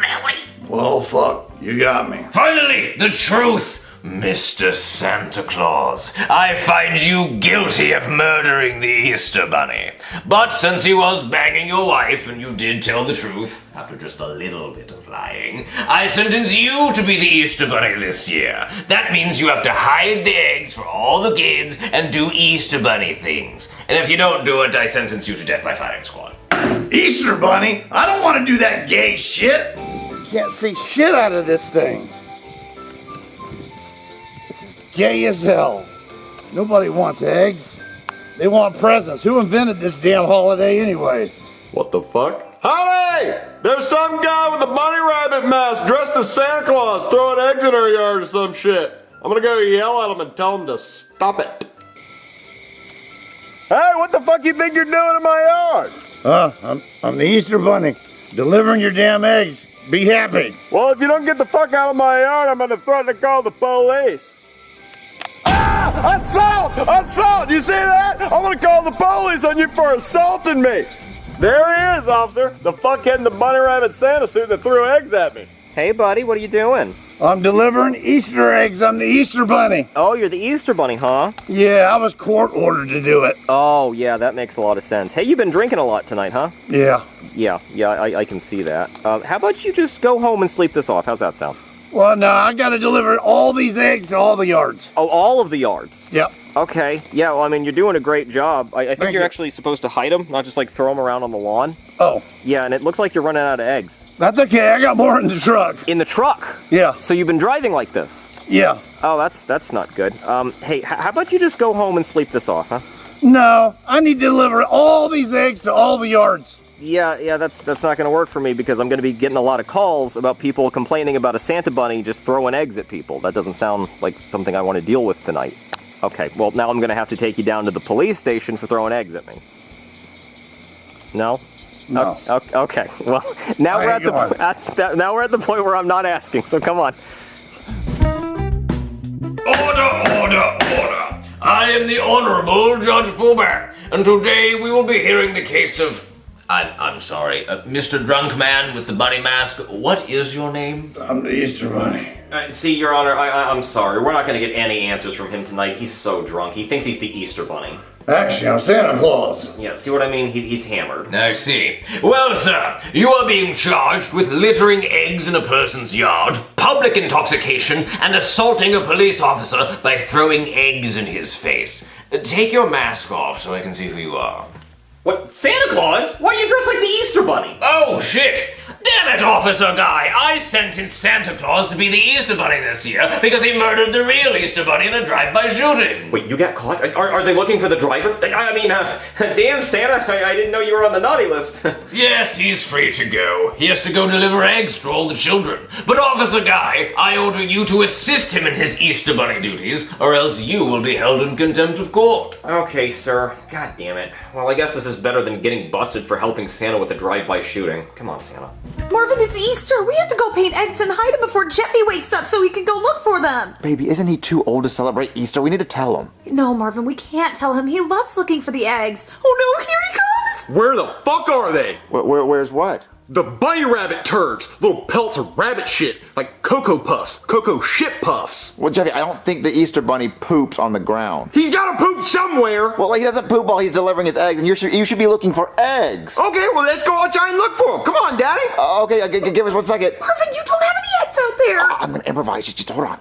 Melly. Well, fuck. You got me. Finally, the truth! Mr. Santa Claus, I find you guilty of murdering the Easter Bunny. But since he was banging your wife and you did tell the truth, after just a little bit of lying, I sentence you to be the Easter Bunny this year. That means you have to hide the eggs for all the kids and do Easter Bunny things. And if you don't do it, I sentence you to death by firing squad. Easter Bunny? I don't want to do that gay shit. Can't see shit out of this thing. Gay as hell. Nobody wants eggs. They want presents. Who invented this damn holiday anyways? What the fuck? Howdy! There's some guy with a bunny rabbit mask dressed as Santa Claus throwing eggs in our yard or some shit. I'm gonna go yell at him and tell him to stop it. Hey, what the fuck you think you're doing in my yard? I'm the Easter Bunny. Delivering your damn eggs. Be happy. Well, if you don't get the fuck out of my yard, I'm gonna threaten to call the police. Ah! Assault! Assault! You see that? I'm gonna call the police on you for assaulting me. There he is, officer. The fuckhead in the bunny rabbit Santa suit that threw eggs at me. Hey, buddy, what are you doing? I'm delivering Easter eggs. I'm the Easter Bunny. Oh, you're the Easter Bunny, huh? Yeah, I was court ordered to do it. Oh, yeah, that makes a lot of sense. Hey, you've been drinking a lot tonight, huh? Yeah. Yeah, I can see that. How about you just go home and sleep this off? How's that sound? Well, no, I gotta deliver all these eggs to all the yards. Oh, all of the yards? Yep. Okay. Yeah, well, I mean, you're doing a great job. I think Thank you're you. actually supposed to hide them, not just, like, throw them around on the lawn. Oh. Yeah, and it looks like you're running out of eggs. That's okay, I got more in the truck. In the truck? Yeah. So you've been driving like this? Yeah. Oh, that's not good. Hey, how about you just go home and sleep this off, huh? No, I need to deliver all these eggs to all the yards. Yeah, that's not going to work for me because I'm going to be getting a lot of calls about people complaining about a Santa Bunny just throwing eggs at people. That doesn't sound like something I want to deal with tonight. Okay, well, now I'm going to have to take you down to the police station for throwing eggs at me. No? No. Okay, well, now we're at now we're at the point where I'm not asking, so come on. Order! I am the Honorable Judge Pullback, and today we will be hearing the case of... I'm sorry, Mr. Drunk Man with the bunny mask, what is your name? I'm the Easter Bunny. See, Your Honor, I'm sorry. We're not going to get any answers from him tonight. He's so drunk. He thinks he's the Easter Bunny. Actually, I'm Santa Claus. Yeah, see what I mean? He's hammered. I see. Well, sir, you are being charged with littering eggs in a person's yard, public intoxication, and assaulting a police officer by throwing eggs in his face. Take your mask off so I can see who you are. What? Santa Claus? Why are you dressed like the Easter Bunny? Oh, shit! Damn it, Officer Guy! I sentenced Santa Claus to be the Easter Bunny this year because he murdered the real Easter Bunny in a drive-by shooting. Wait, you got caught? Are they looking for the driver? Damn, Santa, I didn't know you were on the naughty list. Yes, he's free to go. He has to go deliver eggs for all the children. But Officer Guy, I order you to assist him in his Easter Bunny duties, or else you will be held in contempt of court. Okay, sir. God damn it. Well, I guess this is better than getting busted for helping Santa with a drive-by shooting. Come on, Santa. Marvin, it's Easter. We have to go paint eggs and hide them before Jeffy wakes up so he can go look for them. Baby, isn't he too old to celebrate Easter? We need to tell him. No, Marvin, we can't tell him. He loves looking for the eggs. Oh no, here he comes! Where the fuck are they? Where's what? The bunny rabbit turds, little pelts of rabbit shit, like Cocoa Puffs, Cocoa Shit Puffs. Well, Jeffy, I don't think the Easter Bunny poops on the ground. He's gotta poop somewhere. Well, he doesn't poop while he's delivering his eggs, and you should be looking for eggs. Okay, well, let's go outside and look for them. Come on, Daddy. Okay, give us 1 second. Marvin, you don't have any eggs out there. I'm gonna improvise. Just hold on.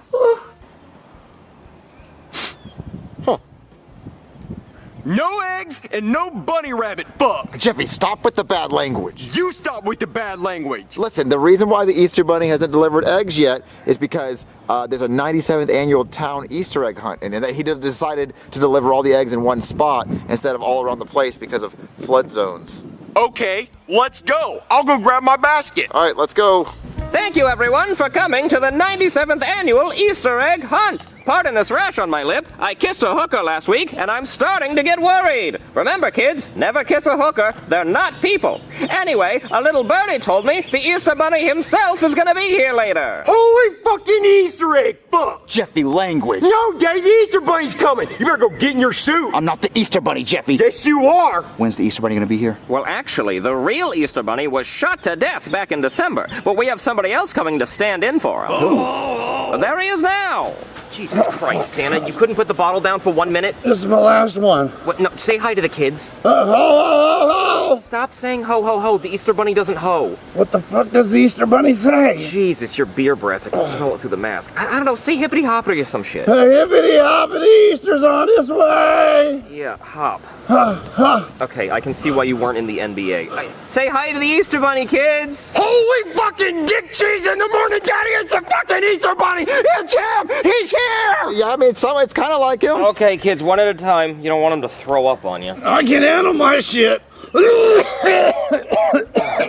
No eggs and no bunny rabbit fuck. Jeffy, stop with the bad language. You stop with the bad language. Listen, the reason why the Easter Bunny hasn't delivered eggs yet is because there's a 97th annual town Easter egg hunt, and he decided to deliver all the eggs in one spot instead of all around the place because of flood zones. Okay, let's go. I'll go grab my basket. All right, let's go. Thank you, everyone, for coming to the 97th annual Easter egg hunt. Pardon this rash on my lip. I kissed a hooker last week, and I'm starting to get worried. Remember, kids, never kiss a hooker. They're not people. Anyway, a little birdie told me the Easter Bunny himself is gonna be here later. Holy fucking Easter egg, fuck! Jeffy, language. No, Daddy, the Easter Bunny's coming. You better go get in your suit. I'm not the Easter Bunny, Jeffy. Yes, you are. When's the Easter Bunny gonna be here? Well, actually, the real Easter Bunny was shot to death back in December, but we have somebody else coming to stand in for him. Well, there he is now. Jesus Christ, Santa, you couldn't put the bottle down for 1 minute? This is my last one. What? No, say hi to the kids. Ho, ho, ho, ho. Stop saying ho, ho, ho. The Easter Bunny doesn't ho. What the fuck does the Easter Bunny say? Jesus, your beer breath. I can smell it through the mask. I don't know. Say hippity hoppity or some shit. Hey, hippity hoppity, Easter's on his way. Yeah, hop. Huh, huh. Okay, I can see why you weren't in the NBA. Say hi to the Easter Bunny, kids! Holy fucking dick cheese in the morning, Daddy! It's the fucking Easter Bunny! It's him! He's here! Yeah, I mean, it's kind of like him. Okay, kids, one at a time. You don't want him to throw up on you. I can handle my shit.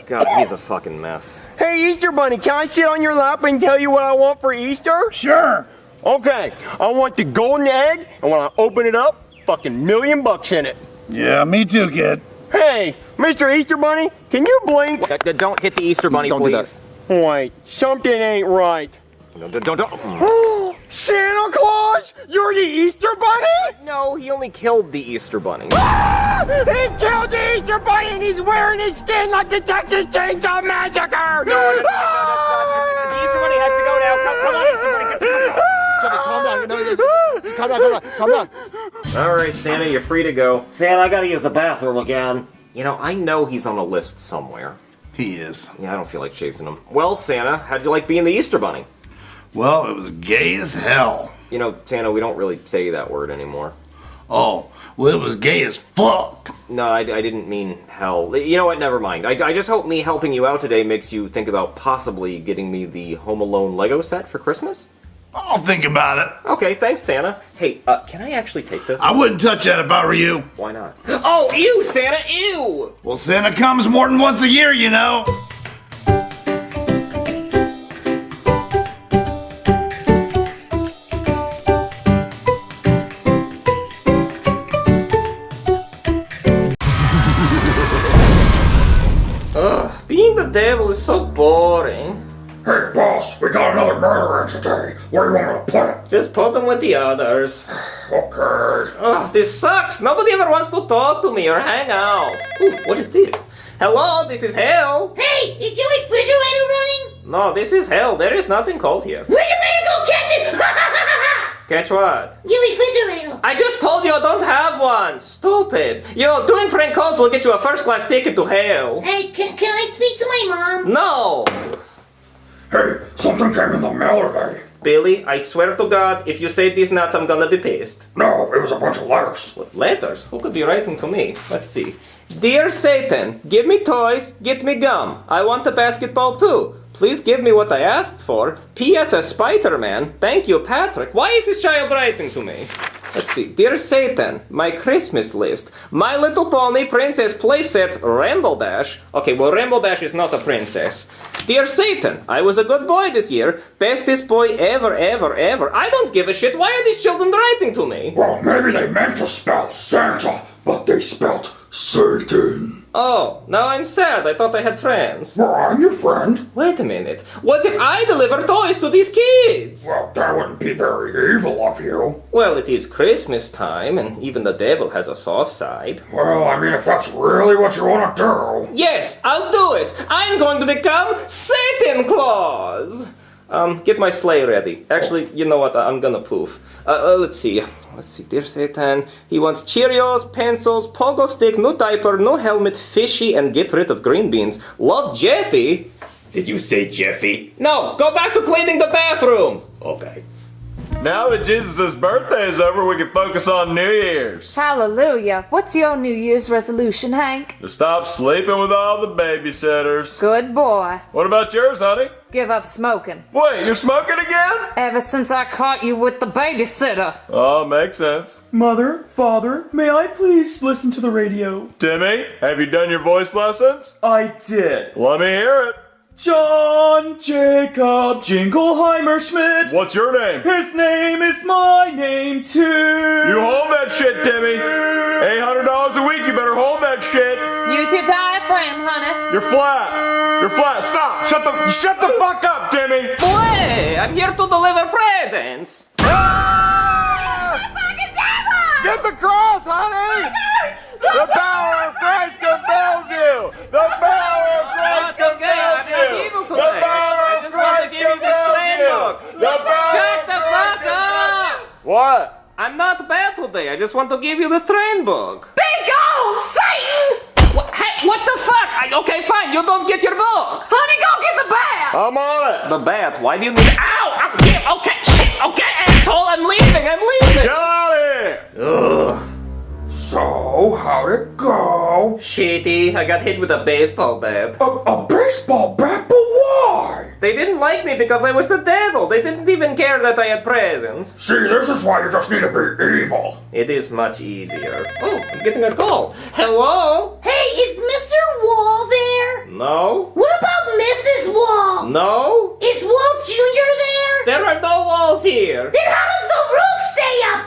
God, he's a fucking mess. Hey, Easter Bunny, can I sit on your lap and tell you what I want for Easter? Sure. Okay, I want the golden egg, and when I open it up, fucking $1,000,000 in it. Yeah, me too, kid. Hey, Mr. Easter Bunny, can you blink? Don't hit the Easter Bunny, Don't please. do that. Wait, something ain't right. No, don't. Santa Claus? You're the Easter Bunny? No, he only killed the Easter Bunny. Ah! He killed the Easter Bunny and he's wearing his skin like the Texas Chainsaw Massacre! No, the Easter Bunny has to go now. Come on, Easter Bunny, get the fuck out. Jeffy, calm down. Calm down. All right, Santa, you're free to go. Santa, I gotta use the bathroom again. You know, I know he's on a list somewhere. He is. Yeah, I don't feel like chasing him. Well, Santa, how'd you like being the Easter Bunny? Well, it was gay as hell. You know, Santa, we don't really say that word anymore. Oh, well, it was gay as fuck. No, I didn't mean hell. You know what? Never mind. I just hope me helping you out today makes you think about possibly getting me the Home Alone Lego set for Christmas. I'll think about it. Okay, thanks, Santa. Hey, can I actually take this? I wouldn't touch that if I were you. Why not? Oh, ew, Santa, ew! Well, Santa comes more than once a year, you know. Being the devil is so boring. Hey, boss, we got another murderer today. Where do you want me to put it? Just put them with the others. Okay. Oh, this sucks. Nobody ever wants to talk to me or hang out. Ooh, what is this? Hello, this is hell. Hey, is your refrigerator running? No, this is hell. There is nothing cold here. Well, you better go catch it! Catch what? Your refrigerator. I just told you I don't have one. Stupid. You know, doing prank calls will get you a first-class ticket to hell. Hey, can I speak to my mom? No. Hey, something came in the mail today. Billy, I swear to God, if you say these nuts, I'm gonna be pissed. No, it was a bunch of letters. What, letters? Who could be writing to me? Let's see. Dear Satan, give me toys, get me gum. I want a basketball too. Please give me what I asked for. P.S. as Spider-Man. Thank you, Patrick. Why is this child writing to me? Let's see. Dear Satan, my Christmas list. My Little Pony Princess Playset Ramble Dash. Okay, well, Ramble Dash is not a princess. Dear Satan, I was a good boy this year. Bestest boy ever, ever, ever. I don't give a shit. Why are these children writing to me? Well, maybe they meant to spell Santa, but they spelled Satan. Oh, now I'm sad. I thought I had friends. Well, I'm your friend. Wait a minute. What if I deliver toys to these kids? Well, that wouldn't be very evil of you. Well, it is Christmas time, and even the devil has a soft side. Well, I mean, if that's really what you want to do. Yes, I'll do it. I'm going to become Satan Claus. Get my sleigh ready. Actually, you know what? I'm gonna poof. Let's see. Dear Satan, he wants Cheerios, pencils, pogo stick, new diaper, new helmet, fishy, and get rid of green beans. Love, Jeffy. Did you say Jeffy? No, go back to cleaning the bathrooms. Okay. Now that Jesus' birthday is over, we can focus on New Year's. Hallelujah. What's your New Year's resolution, Hank? To stop sleeping with all the babysitters. Good boy. What about yours, honey? Give up smoking. Wait, you're smoking again? Ever since I caught you with the babysitter. Oh, makes sense. Mother, father, may I please listen to the radio? Timmy, have you done your voice lessons? I did. Let me hear it. John Jacob Jingleheimer Schmidt. What's your name? His name is my name too. You hold that shit, Timmy. $800 a week, you better hold that shit. Use your diaphragm, honey. You're flat. You're flat. Stop. Shut the fuck up, Timmy. Boy, I'm here to deliver presents. Get the cross, honey. The power of Christ compels you. The power of Christ compels you. The power of Christ compels you. The power. Shut the fuck up. What? I'm not bad today. I just want to give you this train book. Be gone, Satan! Hey, what the fuck? Okay, fine. You don't get your book. Honey, go get the bat! I'm on it. The bat? Why do you need? Ow! Okay, shit. Okay, asshole. I'm leaving. Get out of here. Ugh. So, how'd it go? Shitty. I got hit with a baseball bat. A baseball bat? But why? They didn't like me because I was the devil. They didn't even care that I had presents. See, this is why you just need to be evil. It is much easier. Oh, I'm getting a call. Hello? Hey, is Mr. Wall there? No. What about Mrs. Wall? No. Is Walt Jr. there? There are no walls here. Then how does the roof stay up?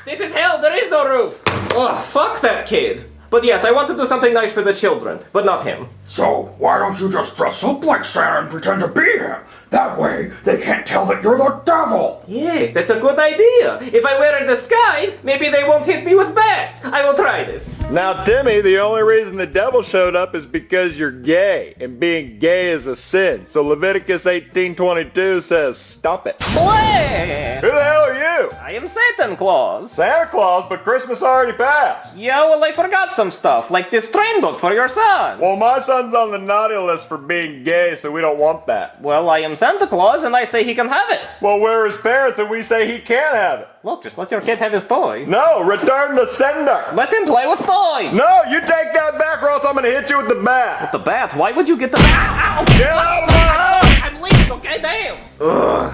This is hell. There is no roof. Ugh, fuck that kid. But yes, I want to do something nice for the children, but not him. So, why don't you just dress up like Santa and pretend to be him? That way, they can't tell that you're the devil. Yes, that's a good idea. If I wear a disguise, maybe they won't hit me with bats. I will try this. Now, Timmy, the only reason the devil showed up is because you're gay, and being gay is a sin. So Leviticus 18:22 says, stop it. Bleh! Who the hell are you? I am Santa Claus. Santa Claus, but Christmas already passed. Yeah, well, I forgot some stuff, like this train book for your son. Well, my son's on the naughty list for being gay, so we don't want that. Well, I am Santa Claus, and I say he can have it. Well, we're his parents, and we say he can't have it. Look, just let your kid have his toy. No, return the sender. Let him play with toys. No, you take that back, or else I'm gonna hit you with the bat. With the bat? Why would you get the bat? Ow! Get out of my house! I'm leaving, okay? Damn. Ugh.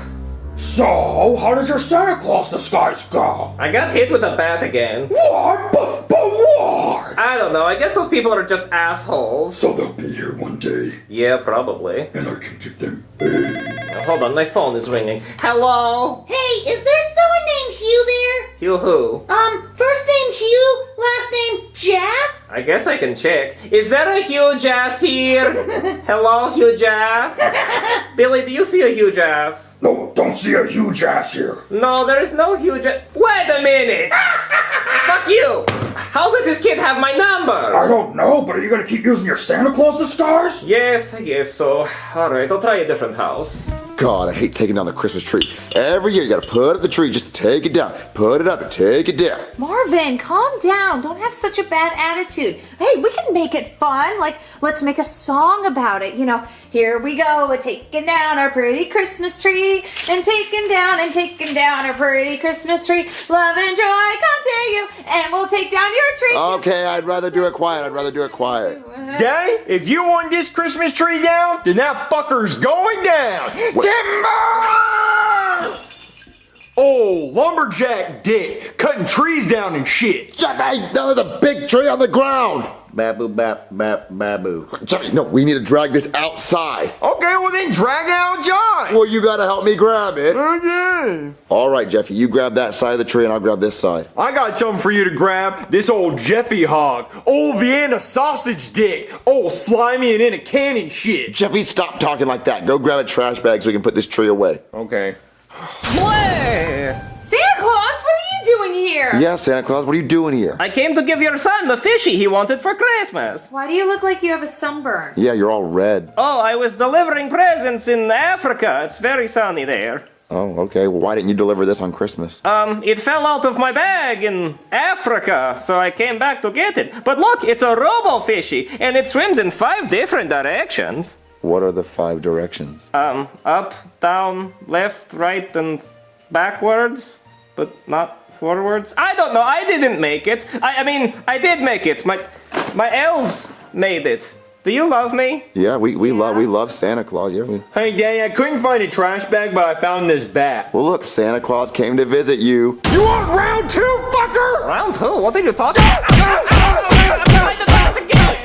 So, how did your Santa Claus disguise go? I got hit with a bat again. What? But why? I don't know. I guess those people are just assholes. So they'll be here one day. Yeah, probably. And I can give them Hold on, my phone is ringing. Hello? Hey, is there someone named Hugh there? Hugh who? First name Hugh, last name Jeff? I guess I can check. Is there a Hugh Jass here? Hello, Hugh Jass? Billy, do you see a Hugh Jass? No, don't see a huge ass here. No, there is no Hugh Jass. Wait a minute! Fuck you! How does this kid have my number? I don't know, but are you gonna keep using your Santa Claus disguise? Yes, I guess so. Alright, I'll try a different house. God, I hate taking down the Christmas tree. Every year you gotta put up the tree just to take it down. Put it up and take it down. Marvin, calm down. Don't have such a bad attitude. Hey, we can make it fun. Like, let's make a song about it. You know, here we go. We're taking down our pretty Christmas tree. And taking down our pretty Christmas tree. Love and joy come to you. And we'll take down your tree. Okay, I'd rather do it quiet. Gay, if you want this Christmas tree down, then that fucker's going down. Timber! Oh, lumberjack dick, cutting trees down and shit. Jeffy, there's a big tree on the ground. Babu bap bap babu. Jeffy, no, we need to drag this outside. Okay, well then drag out John. Well, you gotta help me grab it. Okay. All right, Jeffy, you grab that side of the tree and I'll grab this side. I got something for you to grab. This old Jeffy hog. Old Vienna sausage dick. Old slimy and in a can and shit. Jeffy, stop talking like that. Go grab a trash bag so we can put this tree away. Okay. Santa Claus, what are you doing here? Yeah, Santa Claus, what are you doing here? I came to give your son the fishy he wanted for Christmas. Why do you look like you have a sunburn? Yeah, you're all red. Oh, I was delivering presents in Africa. It's very sunny there. Oh, okay. Well, why didn't you deliver this on Christmas? It fell out of my bag in Africa, so I came back to get it. But look, it's a robo-fishy, and it swims in 5 different directions. What are the 5 directions? Up, down, left, right, and backwards, but not forwards. I don't know. I didn't make it. I mean, I did make it. My elves made it. Do you love me? Yeah, we love Santa Claus. Yeah. Hey, Danny, I couldn't find a trash bag, but I found this bat. Well, look, Santa Claus came to visit you. You want round 2, fucker? Round 2? What are you talking about?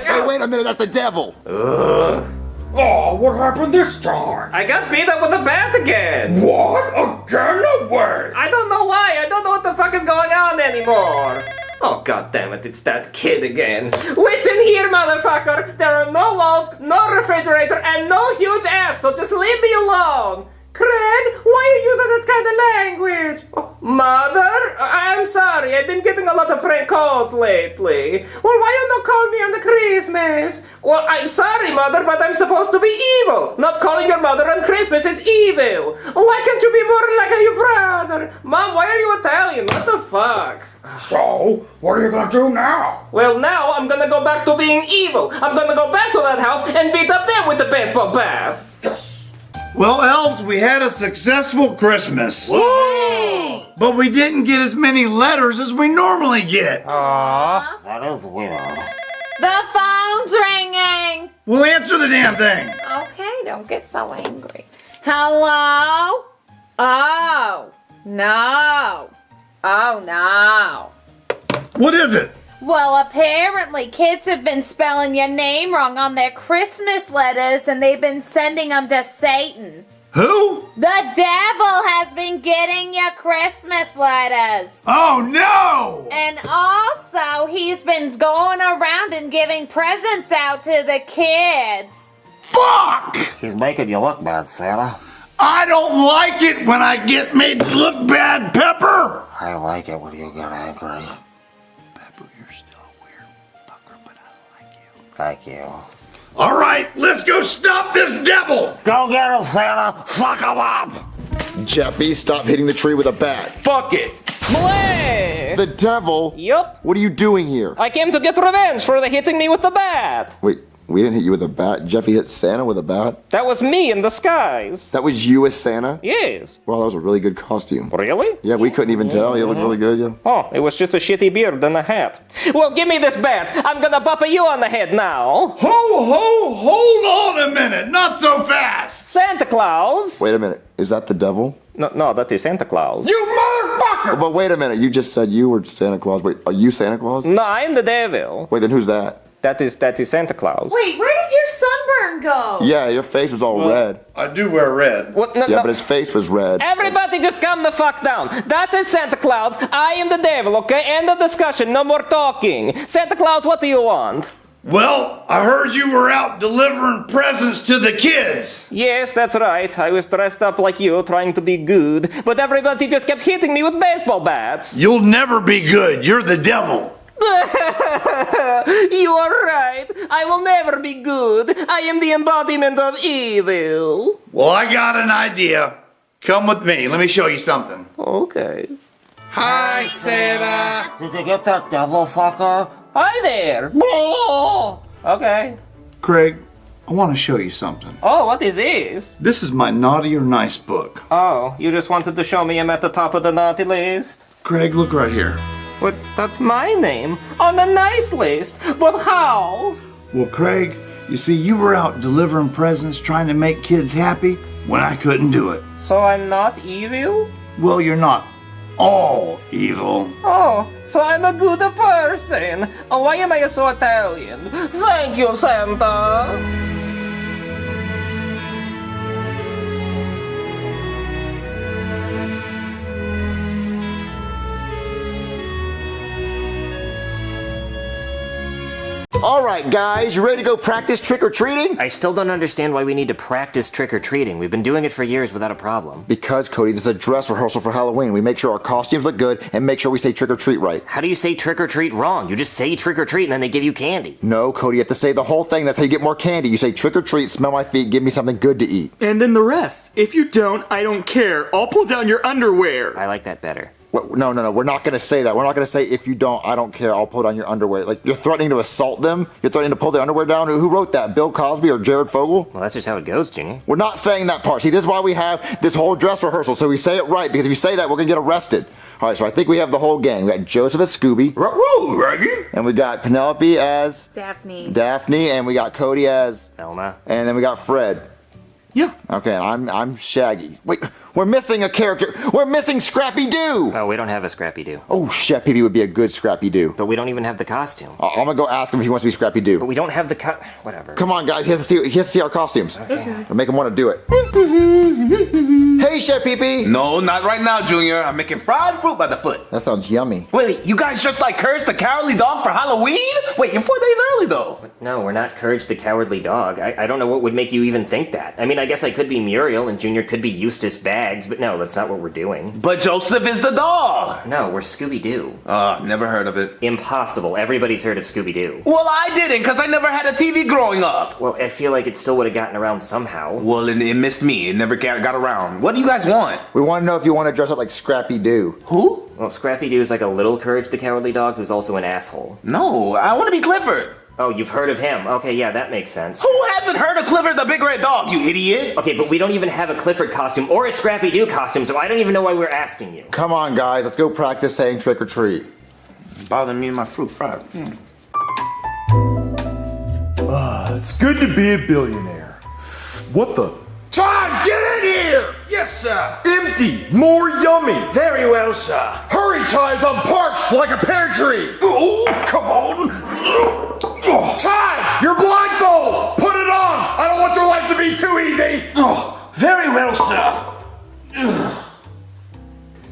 Hey, wait a minute, that's the devil. Oh, what happened this time? I got beat up with a bat again. What? Again? No way. I don't know why. I don't know what the fuck is going on anymore. Oh, god damn it, it's that kid again. Listen here, motherfucker. There are no walls, no refrigerator, and no huge ass, so just leave me alone. Craig, why are you using that kind of language? Oh, mother? I'm sorry, I've been getting a lot of prank calls lately. Well, why you not call me on the Christmas? Well, I'm sorry, mother, but I'm supposed to be evil. Not calling your mother on Christmas is evil. Why can't you be more like your brother? Mom, why are you Italian? What the fuck? So, what are you gonna do now? Well, now I'm gonna go back to being evil. I'm gonna go back to that house and beat up them with the baseball bat. Yes. Well, elves, we had a successful Christmas. Whoa! But we didn't get as many letters as we normally get. That is weird. The phone's ringing. We'll answer the damn thing. Okay, don't get so angry. Hello? Oh, no. Oh, no. What is it? Well, apparently kids have been spelling your name wrong on their Christmas letters and they've been sending them to Satan. Who? The devil has been getting your Christmas letters. Oh, no! And also, he's been going around and giving presents out to the kids. Fuck! He's making you look bad, Santa. I don't like it when I get made to look bad, Pepper! I like it when you get angry. Pepper, you're still a weird fucker, but I like you. Thank you. All right, let's go stop this devil! Go get him, Santa! Fuck him up! Jeffy, stop hitting the tree with a bat. Fuck it! Malay! The devil? Yup. What are you doing here? I came to get revenge for the hitting me with the bat. Wait, we didn't hit you with a bat. Jeffy hit Santa with a bat? That was me in disguise. That was you as Santa? Yes. Well, that was a really good costume. Really? Yeah, we couldn't even tell. You look really good, yeah. Oh, it was just a shitty beard and a hat. Well, give me this bat. I'm gonna bop you on the head now. Hold on a minute. Not so fast. Santa Claus. Wait a minute. Is that the devil? No, that is Santa Claus. You motherfucker! But wait a minute. You just said you were Santa Claus. Wait, are you Santa Claus? No, I'm the devil. Wait, then who's that? That is Santa Claus. Wait, where did your sunburn go? Yeah, your face was all red. I do wear red. What? No, Yeah, no. but his face was red. Everybody just calm the fuck down. That is Santa Claus. I am the devil, okay? End of discussion. No more talking. Santa Claus, what do you want? Well, I heard you were out delivering presents to the kids. Yes, that's right. I was dressed up like you, trying to be good. But everybody just kept hitting me with baseball bats. You'll never be good. You're the devil. You are right. I will never be good. I am the embodiment of evil. Well, I got an idea. Come with me. Let me show you something. Okay. Hi, Santa. Did you get that devil fucker? Hi there. Oh. Okay. Craig, I want to show you something. Oh, what is this? This is my naughty or nice book. Oh, you just wanted to show me I'm at the top of the naughty list? Craig, look right here. But that's my name on the nice list. But how? Well, Craig, you see, you were out delivering presents trying to make kids happy when I couldn't do it. So I'm not evil? Well, you're not all evil. Oh, so I'm a good person. Oh, why am I so Italian? Thank you, Santa. All right, guys, you ready to go practice trick-or-treating? I still don't understand why we need to practice trick-or-treating. We've been doing it for years without a problem. Because, Cody, this is a dress rehearsal for Halloween. We make sure our costumes look good and make sure we say trick-or-treat right. How do you say trick-or-treat wrong? You just say trick-or-treat and then they give you candy. No, Cody, you have to say the whole thing. That's how you get more candy. You say trick-or-treat, smell my feet, give me something good to eat. And then the rest. If you don't, I don't care. I'll pull down your underwear. I like that better. What? No. We're not going to say that. We're not going to say if you don't, I don't care. I'll put on your underwear. Like, you're threatening to assault them? You're threatening to pull their underwear down? Who wrote that? Bill Cosby or Jared Fogle? Well, that's just how it goes, Junior. We're not saying that part. See, this is why we have this whole dress rehearsal, so we say it right, because if you say that, we're going to get arrested. All right, so I think we have the whole gang. We got Joseph as Scooby. And we got Penelope as... Daphne. And we got Cody as... Velma. And then we got Fred. Yeah. Okay, I'm Shaggy. Wait, we're missing a character. We're missing Scrappy-Doo. Oh, we don't have a Scrappy-Doo. Oh, Chef Pee-Pee would be a good Scrappy-Doo. But we don't even have the costume. I'm gonna go ask him if he wants to be Scrappy-Doo. But we don't have the whatever. Come on, guys. He has to see our costumes. Okay. We'll make him want to do it. Hey, Chef Pee-Pee. No, not right now, Junior. I'm making fried fruit by the foot. That sounds yummy. Wait, you guys dressed like Courage the Cowardly Dog for Halloween? Wait, you're 4 days early, though. No, we're not Courage the Cowardly Dog. I don't know what would make you even think that. I mean, I guess I could be Muriel and Junior could be Eustace Baggs, but no, that's not what we're doing. But Joseph is the dog. No, we're Scooby-Doo. Never heard of it. Impossible. Everybody's heard of Scooby-Doo. Well, I didn't, because I never had a TV growing up. Well, I feel like it still would have gotten around somehow. Well, it missed me. It never got around. What do you guys want? We want to know if you want to dress up like Scrappy-Doo. Who? Well, Scrappy-Doo is like a little Courage the Cowardly Dog who's also an asshole. No, I want to be Clifford. Oh, you've heard of him. Okay, yeah, that makes sense. Who hasn't heard of Clifford the Big Red Dog, you idiot? Okay, but we don't even have a Clifford costume or a Scrappy-Doo costume, so I don't even know why we're asking you. Come on, guys. Let's go practice saying trick or treat. Bothering me and my fruit fried. It's good to be a billionaire. What the? Chives, get in here! Yes, sir. Empty! More yummy! Very well, sir. Hurry, Chives, I'm parched like a pear tree! Oh, come on. Chives, you're blindfolded! Put it on! I don't want your life to be too easy! Oh, very well, sir.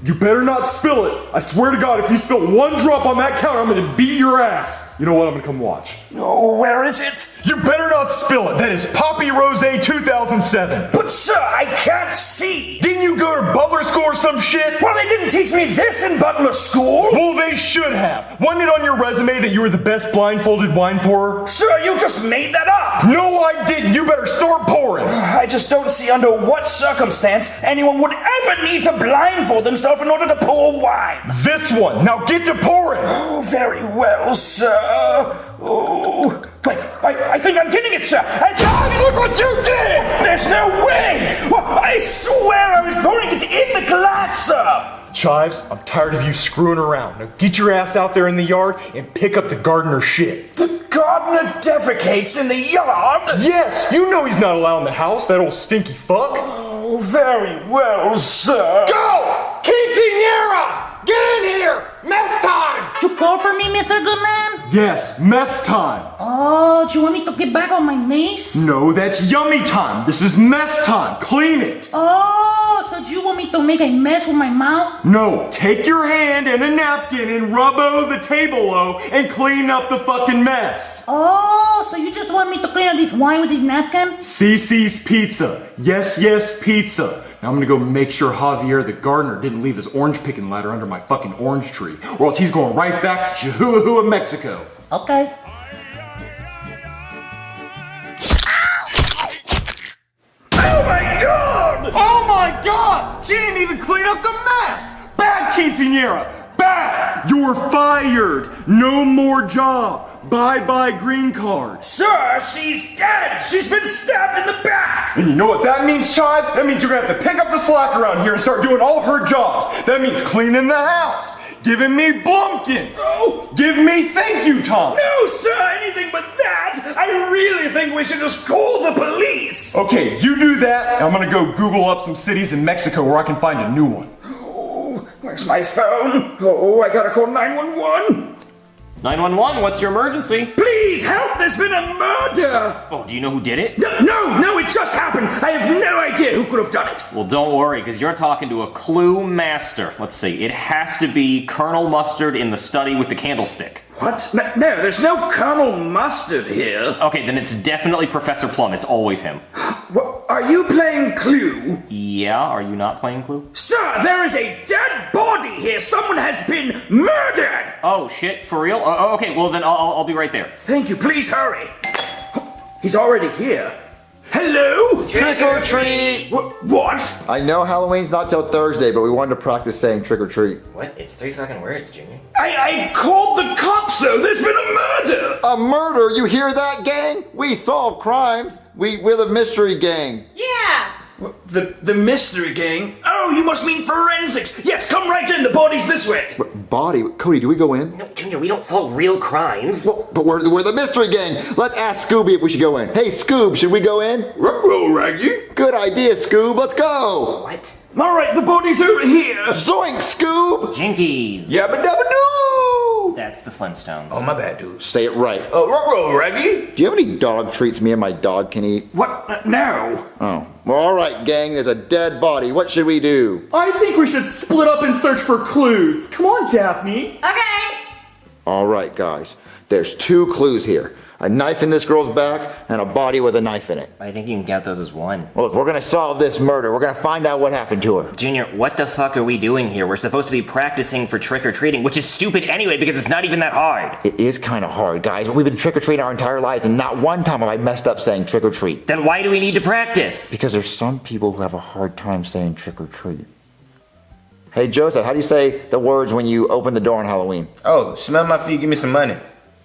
You better not spill it. I swear to God, if you spill one drop on that counter, I'm gonna beat your ass. You know what? I'm gonna come watch. Oh, where is it? You better not spill it. That is Poppy Rosé 2007. But, sir, I can't see. Didn't you go to Butler School or some shit? Well, they didn't teach me this in Butler School. Well, they should have. Wasn't it on your resume that you were the best blindfolded wine pourer? Sir, you just made that up. No, I didn't. You better start pouring. I just don't see under what circumstance anyone would ever need to blindfold themselves in order to pour wine. This one. Now get to pouring. Oh, very well, sir. Oh, wait, I think I'm getting it, sir. Look what you did! There's no way! I swear I was pouring it in the glass, sir. Chives, I'm tired of you screwing around. Now get your ass out there in the yard and pick up the gardener shit. The gardener defecates in the yard? Yes, you know he's not allowed in the house, that old stinky fuck. Oh, very well, sir. Go! Quinceañera! Get in here! Mess time! You call for me, Mr. Goodman? Yes, mess time. Oh, do you want me to get back on my knees? No, that's yummy time. This is mess time. Clean it. Oh, so do you want me to make a mess with my mouth? No, take your hand and a napkin and rub-o the table-o and clean up the fucking mess. Oh, so you just want me to clean up this wine with this napkin? CC's Pizza. Yes, yes, pizza. Now I'm gonna go make sure Javier the gardener didn't leave his orange picking ladder under my fucking orange tree, or else he's going right back to Chihuahua, Mexico. Okay. Oh my God! Oh my God! She didn't even clean up the mess! Bad quinceañera! Bad! You're fired! No more job! Bye-bye green card. Sir, she's dead! She's been stabbed in the back! And you know what that means, Chives? That means you're gonna have to pick up the slack around here and start doing all her jobs. That means cleaning the house, giving me blumpkins. Oh. Give me thank you, Tom. No, sir, anything but that! I really think we should just call the police! Okay, you do that, and I'm gonna go Google up some cities in Mexico where I can find a new one. Oh, where's my phone? Oh, I gotta call 911. 911, what's your emergency? Please help, there's been a murder! Oh, do you know who did it? No, it just happened! I have no idea who could have done it! Well, don't worry, because you're talking to a clue master. Let's see, it has to be Colonel Mustard in the study with the candlestick. What? No, there's no Colonel Mustard here. Okay, then it's definitely Professor Plum. It's always him. What, are you playing Clue? Yeah, are you not playing Clue? Sir, there is a dead body here! Someone has been murdered! Oh, shit, for real? Okay, well then I'll be right there. Thank you, please hurry. He's already here. Hello? Trick or treat! What? I know Halloween's not till Thursday, but we wanted to practice saying trick or treat. What? It's 3 fucking words, Junior. I called the cops though. There's been a murder. A murder? You hear that, gang? We solve crimes. We're the mystery gang. Yeah. The mystery gang? Oh, you must mean forensics. Yes, come right in. The body's this way. Body? Cody, do we go in? No, Junior, we don't solve real crimes. Well, but we're the mystery gang. Let's ask Scooby if we should go in. Hey, Scoob, should we go in? Ruh-roh, Raggy. Good idea, Scoob. Let's go. What? All right, the body's over here. Zoink, Scoob. Jinkies. Yabba-dabba-doo. That's the Flintstones. Oh, my bad, dude. Say it right. Ruh-roh, Raggy. Do you have any dog treats me and my dog can eat? What? No. Oh. Well, all right, gang. There's a dead body. What should we do? I think we should split up and search for clues. Come on, Daphne. Okay. All right, guys. There's 2 clues here. A knife in this girl's back and a body with a knife in it. I think you can count those as one. Well, look, we're gonna solve this murder. We're gonna find out what happened to her. Junior, what the fuck are we doing here? We're supposed to be practicing for trick-or-treating, which is stupid anyway because it's not even that hard. It is kind of hard, guys. We've been trick-or-treating our entire lives and not one time have I messed up saying trick-or-treat. Then why do we need to practice? Because there's some people who have a hard time saying trick-or-treat. Hey, Joseph, how do you say the words when you open the door on Halloween? Oh, smell my feet, give me some money.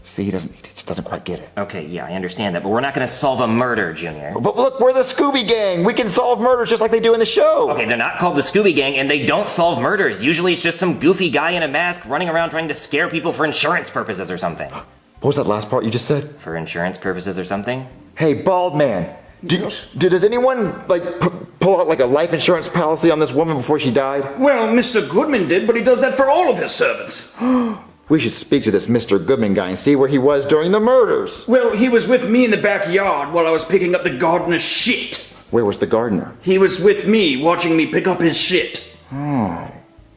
See, he just doesn't quite get it. Okay, yeah, I understand that, but we're not gonna solve a murder, Junior. But look, we're the Scooby Gang. We can solve murders just like they do in the show. Okay, they're not called the Scooby Gang, and they don't solve murders. Usually it's just some goofy guy in a mask running around trying to scare people for insurance purposes or something. What was that last part you just said? For insurance purposes or something? Hey, bald man. Does anyone, pull out, a life insurance policy on this woman before she died? Well, Mr. Goodman did, but he does that for all of his servants. We should speak to this Mr. Goodman guy and see where he was during the murders. Well, he was with me in the backyard while I was picking up the gardener's shit. Where was the gardener? He was with me, watching me pick up his shit. Oh.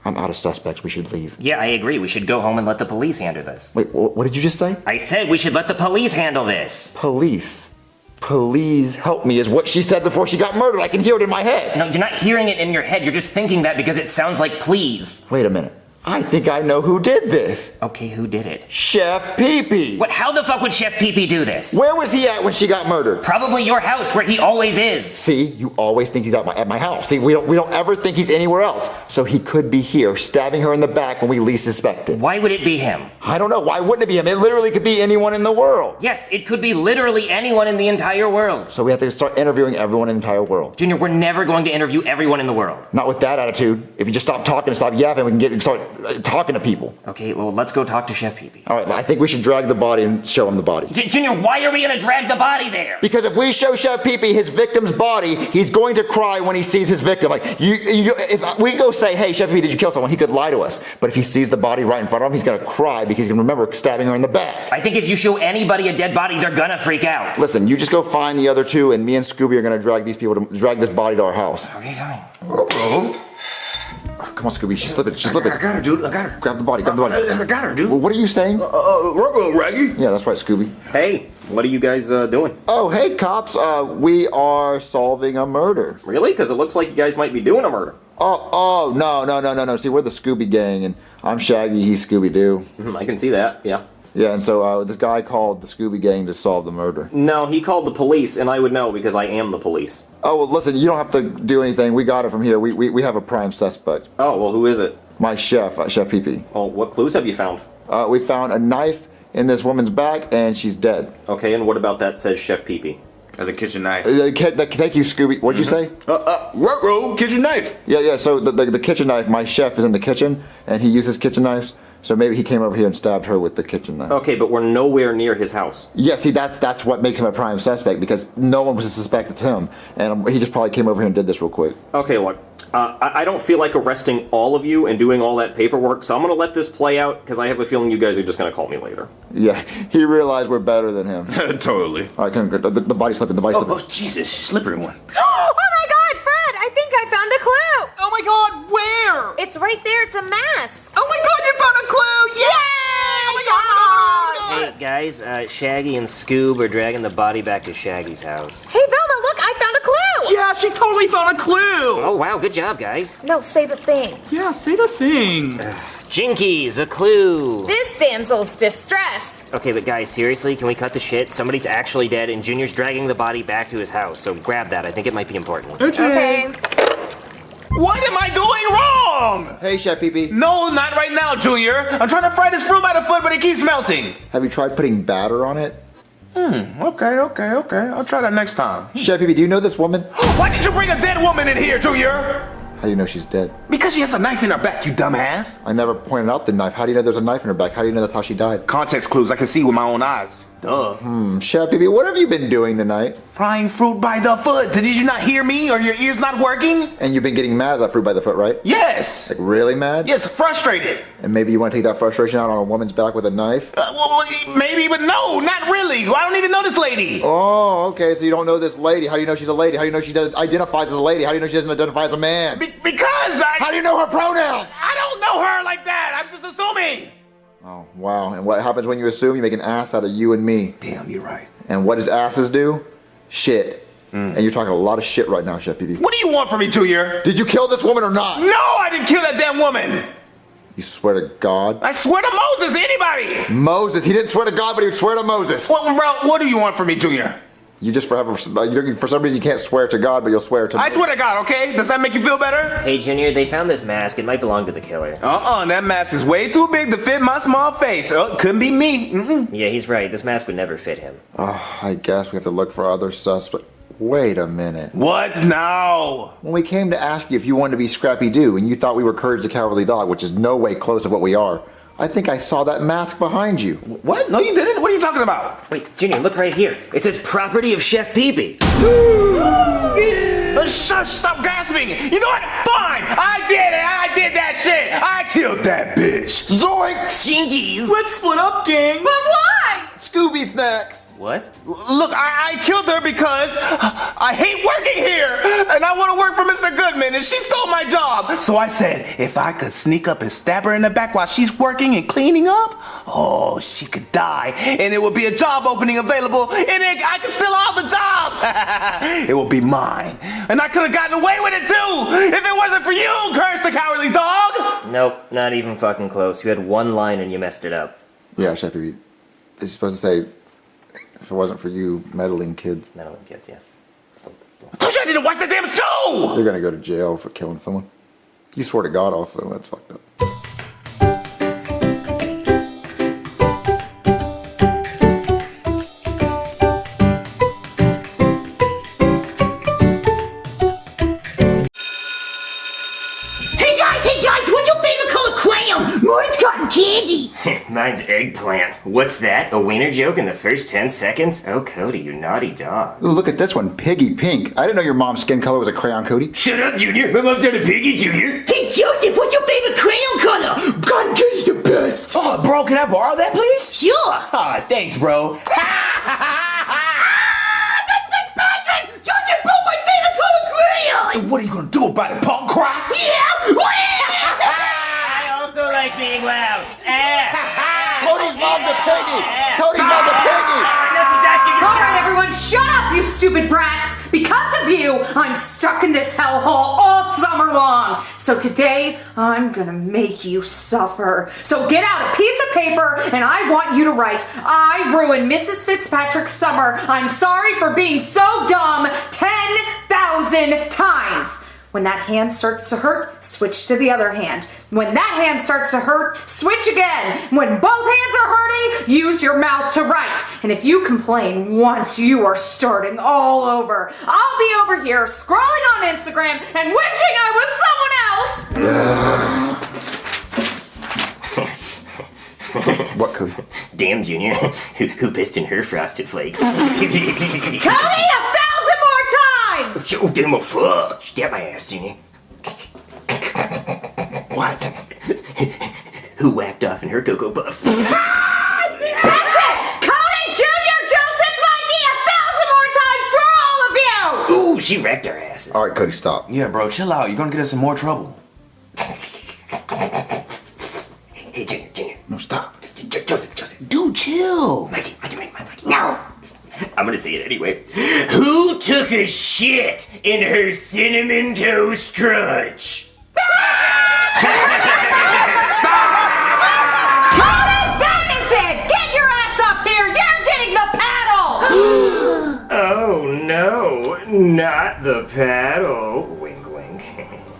I'm out of suspects. We should leave. Yeah, I agree. We should go home and let the police handle this. Wait, what did you just say? I said we should let the police handle this. Police? Please help me is what she said before she got murdered. I can hear it in my head. No, you're not hearing it in your head. You're just thinking that because it sounds like please. Wait a minute. I think I know who did this. Okay, who did it? Chef Pee-Pee. What? How the fuck would Chef Pee-Pee do this? Where was he at when she got murdered? Probably your house, where he always is. See, you always think he's at my house. See, we don't ever think he's anywhere else. So he could be here, stabbing her in the back when we least suspect it. Why would it be him? I don't know. Why wouldn't it be him? It literally could be anyone in the world. Yes, it could be literally anyone in the entire world. So we have to start interviewing everyone in the entire world. Junior, we're never going to interview everyone in the world. Not with that attitude. If you just stop talking and stop yapping, we can start talking to people. Okay, well, let's go talk to Chef Pee-Pee. All right, I think we should drag the body and show him the body. Junior, why are we going to drag the body there? Because if we show Chef Pee-Pee his victim's body, he's going to cry when he sees his victim. If we go say, hey, Chef Pee-Pee, did you kill someone? He could lie to us. But if he sees the body right in front of him, he's going to cry because he can remember stabbing her in the back. I think if you show anybody a dead body, they're going to freak out. Listen, you just go find the other 2, and me and Scooby are going to drag this body to our house. Okay, fine. Oh, come on, Scooby. She's slipping. I got her, dude. I got her. Grab the body. I got her, dude. Well, what are you saying? Raggy. Yeah, that's right, Scooby. Hey, what are you guys doing? Oh, hey, cops. We are solving a murder. Really? Because it looks like you guys might be doing a murder. Oh, no. See, we're the Scooby Gang, and I'm Shaggy, he's Scooby-Doo. I can see that, yeah. Yeah, and so this guy called the Scooby Gang to solve the murder. No, he called the police, and I would know because I am the police. Oh, well, listen, you don't have to do anything. We got it from here. We have a prime suspect. Oh, well, who is it? My chef, Chef Pee-Pee. Oh, what clues have you found? We found a knife in this woman's back, and she's dead. Okay, and what about that says Chef Pee-Pee? The kitchen knife. Thank you, Scooby. What'd you say? Kitchen knife. Yeah, so the kitchen knife, my chef is in the kitchen, and he uses kitchen knives. So maybe he came over here and stabbed her with the kitchen knife. Okay, but we're nowhere near his house. Yeah, see, that's what makes him a prime suspect, because no one was to suspect it's him. And he just probably came over here and did this real quick. Okay, look, I don't feel like arresting all of you and doing all that paperwork, so I'm going to let this play out, because I have a feeling you guys are just going to call me later. Yeah, he realized we're better than him. Totally. All right, come on, the body's slipping, Oh, Jesus, slippery one. Oh my God, Fred! I think I found a clue! Oh my God, where? It's right there, it's a mask! Oh my God, you found a clue! Yeah! Oh my God! Hey, guys, Shaggy and Scoob are dragging the body back to Shaggy's house. Hey, Velma, look, I found a clue! Yeah, she totally found a clue! Oh, wow, good job, guys. No, say the thing. Yeah, say the thing. Jinkies, a clue. This damsel's distressed. Okay, but guys, seriously, can we cut the shit? Somebody's actually dead and Junior's dragging the body back to his house, so grab that. I think it might be important. Okay. What am I doing wrong? Hey, Chef Pee-Pee. No, not right now, Junior. I'm trying to fry this fruit by the foot, but it keeps melting. Have you tried putting batter on it? Okay. I'll try that next time. Chef Pee-Pee, do you know this woman? Why did you bring a dead woman in here, Junior? How do you know she's dead? Because she has a knife in her back, you dumbass. I never pointed out the knife. How do you know there's a knife in her back? How do you know that's how she died? Context clues I can see with my own eyes. Duh. Chef Pee-Pee, what have you been doing tonight? Frying fruit by the foot. Did you not hear me or your ears not working? And you've been getting mad at that fruit by the foot, right? Yes. Like really mad? Yes, frustrated. And maybe you want to take that frustration out on a woman's back with a knife? Well, maybe, but no, not really. I don't even know this lady. Oh, okay, so you don't know this lady. How do you know she's a lady? How do you know she identifies as a lady? How do you know she doesn't identify as a man? Because How do you know her pronouns? I don't know her like that. I'm just assuming. Oh, wow. And what happens when you assume? You make an ass out of you and me. Damn, you're right. And what does asses do? Shit. And you're talking a lot of shit right now, Chef Pee-Pee. What do you want from me, Junior? Did you kill this woman or not? No, I didn't kill that damn woman. You swear to God? I swear to Moses, anybody. Moses. He didn't swear to God, but he would swear to Moses. Well, bro, what do you want from me, Junior? You just for some reason you can't swear to God, but you'll swear to I swear to God, okay? Does that make you feel better? Hey, Junior, they found this mask. It might belong to the killer. That mask is way too big to fit my small face. Oh, couldn't be me. Yeah, he's right. This mask would never fit him. Oh, I guess we have to look for other suspects. Wait a minute. What now? When we came to ask you if you wanted to be Scrappy-Doo, and you thought we were Courage the Cowardly Dog, which is no way close to what we are, I think I saw that mask behind you. What? No, you didn't. What are you talking about? Wait, Junior, look right here. It says property of Chef Pee-Pee. Shush, stop gasping. You know what? Fine. I did it. I did that shit. I killed that bitch. Zoinks! Jinkies! Let's split up, gang. But why? Scooby Snacks! What? Look, I killed her because I hate working here, and I want to work for Mr. Goodman, and she stole my job. So I said, if I could sneak up and stab her in the back while she's working and cleaning up, oh, she could die, and it would be a job opening available, and I could steal all the jobs. It will be mine, and I could have gotten away with it tit if it wasn't for you, Curse the Cowardly Dog. Nope, not even fucking close. You had one line and you messed it up. Yeah, Chef Pee-Pee. You're supposed to say, if it wasn't for you, meddling kids. Meddling kids, yeah. I told you I didn't watch the damn show! You're gonna go to jail for killing someone. You swore to God also, that's fucked up. Hey guys, what's your favorite color crayon? Mine's cotton candy. Mine's eggplant. What's that? A wiener joke in the first 10 seconds? Oh, Cody, you naughty dog. Ooh, look at this one, Piggy Pink. I didn't know your mom's skin color was a crayon, Cody. Shut up, Junior. My mom's not a piggy, Junior. Hey Joseph, what's your favorite crayon color? Cotton candy's the best. Oh, bro, can I borrow that, please? Sure. Ah, thanks, bro. Patrick, Joseph broke my favorite color crayon. What are you gonna do about it, punk cry? Yeah. I also like being loud. Cody's mom's a piggy! Cody's mom's a piggy! Alright everyone, shut up you stupid brats! Because of you, I'm stuck in this hellhole all summer long! So today, I'm gonna make you suffer. So get out a piece of paper and I want you to write, I ruined Mrs. Fitzpatrick's summer. I'm sorry for being so dumb 10,000 times. When that hand starts to hurt, switch to the other hand. When that hand starts to hurt, switch again. When both hands are hurting, use your mouth to write. And if you complain once, you are starting all over. I'll be over here scrolling on Instagram and wishing I was someone else. What, Cody? Damn, Junior. Who pissed in her Frosted Flakes? Tell me 1,000 more times! Oh, damn a fuck. Get my ass, Junior. What? Who whacked off in her Cocoa Puffs? That's it! Cody, Junior, Joseph, Mikey, 1,000 more times for all of you! Ooh, she wrecked our asses. Alright, Cody, stop. Yeah, bro, chill out. You're gonna get us in more trouble. Hey, Junior. No, stop. Joseph. Dude, chill. Mikey. No. I'm gonna say it anyway. Who took a shit in her Cinnamon Toast Crunch? got the paddle. Wink, wink.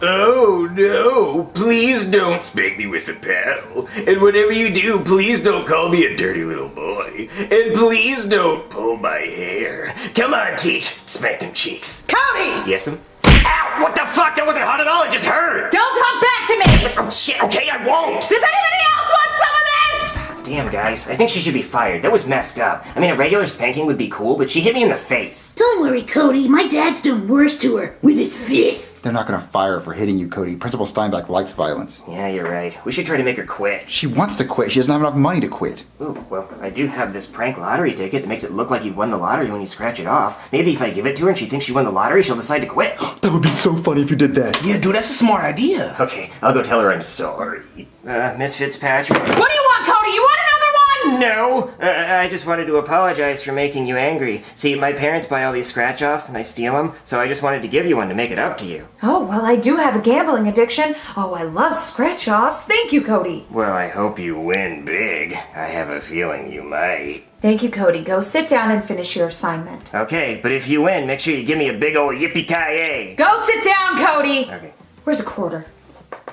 Oh no, please don't spank me with a paddle. And whatever you do, please don't call me a dirty little boy. And please don't pull my hair. Come on, Teach, spank them cheeks. Cody! Yes'm? Ow, what the fuck? That wasn't hot at all, it just hurt. Don't talk back to me! Oh shit, okay, I won't. Does anybody else want some of this? Damn, guys, I think she should be fired. That was messed up. I mean, a regular spanking would be cool, but she hit me in the face. Don't worry, Cody. My dad's done worse to her with his fist. They're not going to fire her for hitting you, Cody. Principal Steinbeck likes violence. Yeah, you're right. We should try to make her quit. She wants to quit. She doesn't have enough money to quit. Ooh, well, I do have this prank lottery ticket that makes it look like you won the lottery when you scratch it off. Maybe if I give it to her and she thinks she won the lottery, she'll decide to quit. That would be so funny if you did that. Yeah, dude, that's a smart idea. Okay, I'll go tell her I'm sorry. Miss Fitzpatrick? What do you want, Cody? You want another one? No, I just wanted to apologize for making you angry. See, my parents buy all these scratch-offs and I steal them, so I just wanted to give you one to make it up to you. Oh, well, I do have a gambling addiction. Oh, I love scratch-offs. Thank you, Cody. Well, I hope you win big. I have a feeling you might. Thank you, Cody. Go sit down and finish your assignment. Okay, but if you win, make sure you give me a big old yippee-ki-yay. Go sit down, Cody! Okay. Where's a quarter?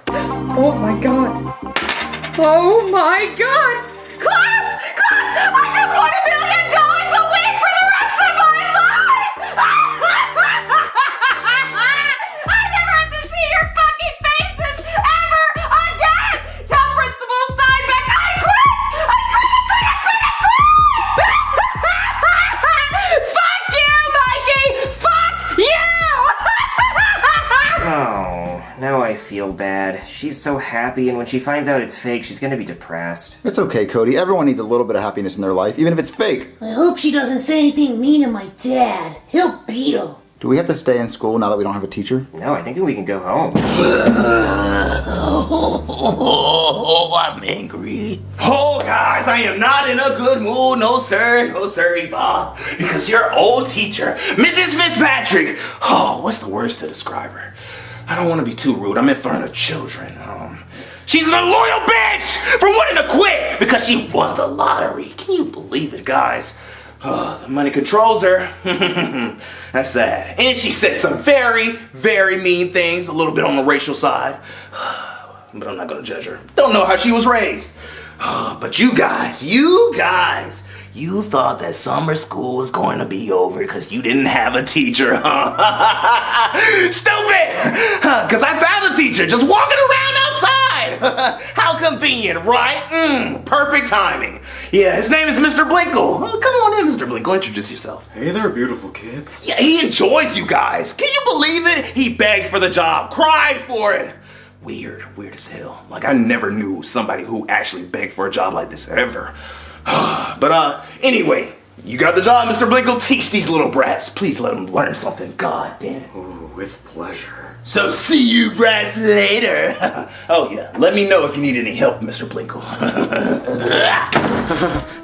Oh, my God. Oh, my God! Class! Class! I just won $1 million a week for the rest of my life! I never have to see your fucking faces ever again! Tell Principal Steinbeck I quit! I quit! Fuck you, Mikey! Fuck you! Oh, now I feel bad. She's so happy, and when she finds out it's fake, she's gonna be depressed. It's okay, Cody. Everyone needs a little bit of happiness in their life, even if it's fake. I hope she doesn't say anything mean to my dad. He'll beat her. Do we have to stay in school now that we don't have a teacher? No, I think we can go home. Oh, I'm angry. Oh, guys, I am not in a good mood. No, sir. No, sir, Bob. Because your old teacher, Mrs. Fitzpatrick. Oh, what's the words to describe her? I don't want to be too rude. I'm in front of children. She's an unloyal bitch for wanting to quit because she won the lottery. Can you believe it, guys? Oh, the money controls her. That's sad. And she said some very, very mean things, a little bit on the racial side. But I'm not going to judge her. Don't know how she was raised. But you guys, you thought that summer school was going to be over because you didn't have a teacher, huh? Stupid! Because I found a teacher just walking around outside. How convenient, right? Perfect timing. Yeah, his name is Mr. Blinkle. Oh, come on in, Mr. Blinkle. Introduce yourself. Hey there, beautiful kids. Yeah, he enjoys you guys. Can you believe it? He begged for the job, cried for it. Weird as hell. Like, I never knew somebody who actually begged for a job like this ever. But anyway, you got the job, Mr. Blinkle. Teach these little brats. Please let them learn something. God damn it. Ooh, with pleasure. So see you brats later. Oh yeah, let me know if you need any help, Mr. Blinkle.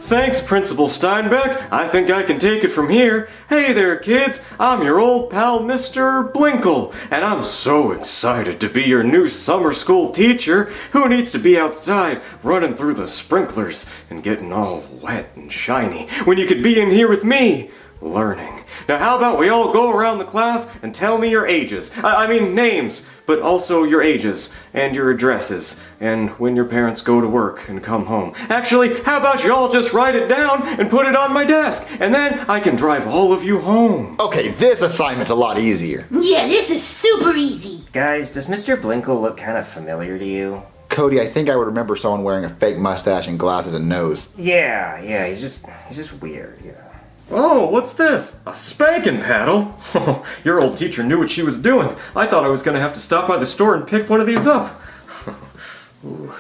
Thanks, Principal Steinbeck. I think I can take it from here. Hey there, kids. I'm your old pal, Mr. Blinkle, and I'm so excited to be your new summer school teacher who needs to be outside running through the sprinklers and getting all wet and shiny when you could be in here with me, learning. Now how about we all go around the class and tell me your ages. I mean names, but also your ages and your addresses and when your parents go to work and come home. Actually, how about you all just write it down and put it on my desk and then I can drive all of you home. Okay, this assignment's a lot easier. Yeah, this is super easy. Guys, does Mr. Blinkle look kind of familiar to you? Cody, I think I would remember someone wearing a fake mustache and glasses and nose. Yeah, he's just weird, you know. Oh, what's this? A spanking paddle? Your old teacher knew what she was doing. I thought I was going to have to stop by the store and pick one of these up. Ooh,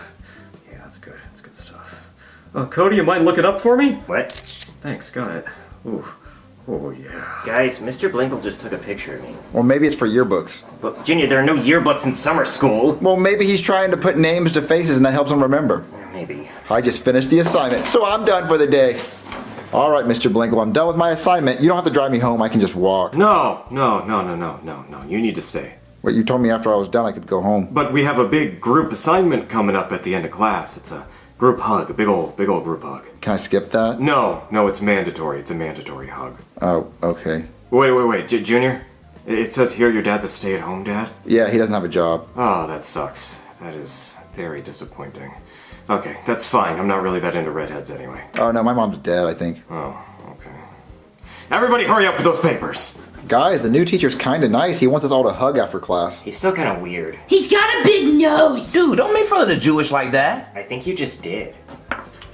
yeah, that's good. That's good stuff. Cody, you mind looking up for me? What? Thanks, got it. Ooh, oh yeah. Guys, Mr. Blinkle just took a picture of me. Well, maybe it's for yearbooks. But, Junior, there are no yearbooks in summer school. Well, maybe he's trying to put names to faces and that helps him remember. Maybe. I just finished the assignment, so I'm done for the day. All right, Mr. Blinkle, I'm done with my assignment. You don't have to drive me home. I can just walk. No. You need to stay. But you told me after I was done I could go home. But we have a big group assignment coming up at the end of class. It's a group hug, a big old group hug. Can I skip that? No, it's mandatory. It's a mandatory hug. Oh, okay. Wait, Junior? It says here your dad's a stay-at-home dad? Yeah, he doesn't have a job. Oh, that sucks. That is very disappointing. Okay, that's fine. I'm not really that into redheads anyway. Oh no, my mom's dead, I think. Oh, okay. Everybody hurry up with those papers! Guys, the new teacher's kinda nice. He wants us all to hug after class. He's still kind of weird. He's got a big nose. Dude, don't make fun of the Jewish like that. I think you just did.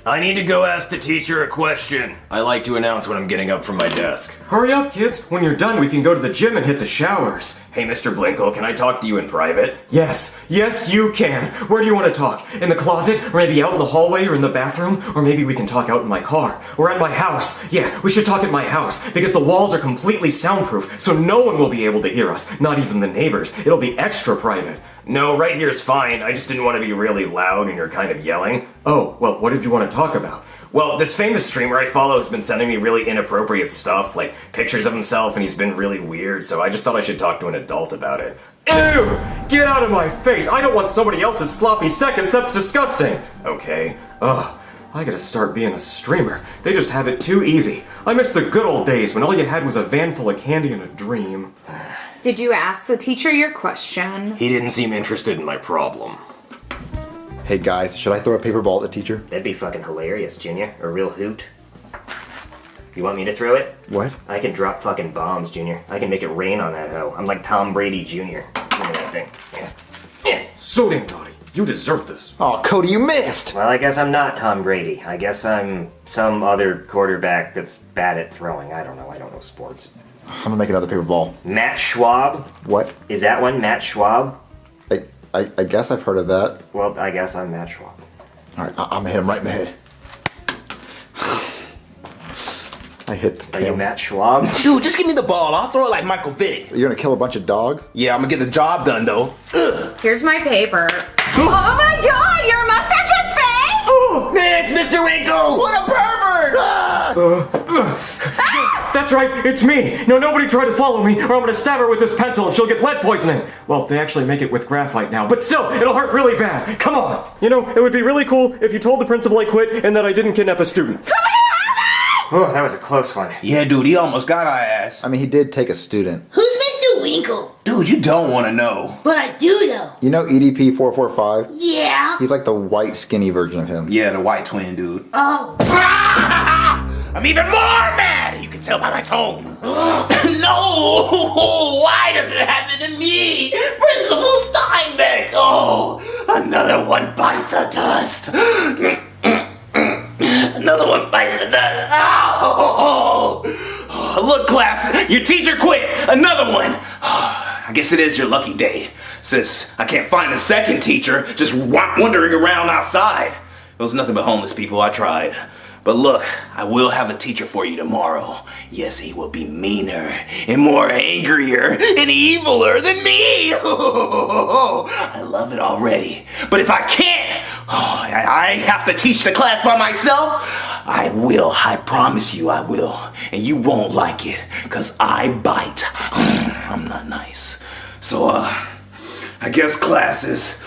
I need to go ask the teacher a question. I like to announce when I'm getting up from my desk. Hurry up, kids. When you're done, we can go to the gym and hit the showers. Hey, Mr. Blinkle, can I talk to you in private? Yes, you can. Where do you want to talk? In the closet? Or maybe out in the hallway or in the bathroom? Or maybe we can talk out in my car. Or at my house. Yeah, we should talk at my house, because the walls are completely soundproof, so no one will be able to hear us. Not even the neighbors. It'll be extra private. No, right here's fine. I just didn't want to be really loud and you're kind of yelling. Oh, well, what did you want to talk about? Well, this famous streamer I follow has been sending me really inappropriate stuff, like pictures of himself, and he's been really weird, so I just thought I should talk to an adult about it. Ew! Get out of my face! I don't want somebody else's sloppy seconds, that's disgusting! Okay. Ugh, I gotta start being a streamer. They just have it too easy. I miss the good old days when all you had was a van full of candy and a dream. Did you ask the teacher your question? He didn't seem interested in my problem. Hey guys, should I throw a paper ball at the teacher? That'd be fucking hilarious, Junior. A real hoot. You want me to throw it? What? I can drop fucking bombs, Junior. I can make it rain on that hoe. I'm like Tom Brady Jr. Look at that thing. Yeah. So damn naughty. You deserve this. Oh, Cody, you missed! Well, I guess I'm not Tom Brady. I guess I'm some other quarterback that's bad at throwing. I don't know sports. I'm gonna make another paper ball. Matt Schwab? What? Is that one Matt Schwab? I guess I've heard of that. Well, I guess I'm Matt Schwab. Alright, I'm gonna hit him right in the head. I hit the Are you Matt Schwab? Dude, just give me the ball. I'll throw it like Michael Vick. You're gonna kill a bunch of dogs? Yeah, I'm gonna get the job done though. Ugh. Here's my paper. Oh my god, your mustache is fake! Oh, man, it's Mr. Winkle! What a pervert! That's right, it's me! No, nobody try to follow me, or I'm gonna stab her with this pencil and she'll get lead poisoning! Well, they actually make it with graphite now, but still, it'll hurt really bad! Come on! You know, it would be really cool if you told the principal I quit and that I didn't kidnap a student. Somebody help me! Oh, that was a close one. Yeah, dude, he almost got our ass. I mean, he did take a student. Who's Mr. Winkle? Dude, you don't want to know. But I do though. You know EDP 445? Yeah. He's like the white, skinny version of him. Yeah, the white twin, dude. Oh. I'm even more mad! You can tell by my tone. No! Why does it happen to me? Principal Steinbeck! Oh, another one bites the dust. Another one bites the dust. Oh! Look, class, your teacher quit. Another one. I guess it is your lucky day, since I can't find a second teacher just wandering around outside. It was nothing but homeless people. I tried. But look, I will have a teacher for you tomorrow. Yes, he will be meaner and more angrier and eviler than me. I love it already. But if I can't, I have to teach the class by myself. I will. I promise you I will. And you won't like it, because I bite. I'm not nice. So, I guess class is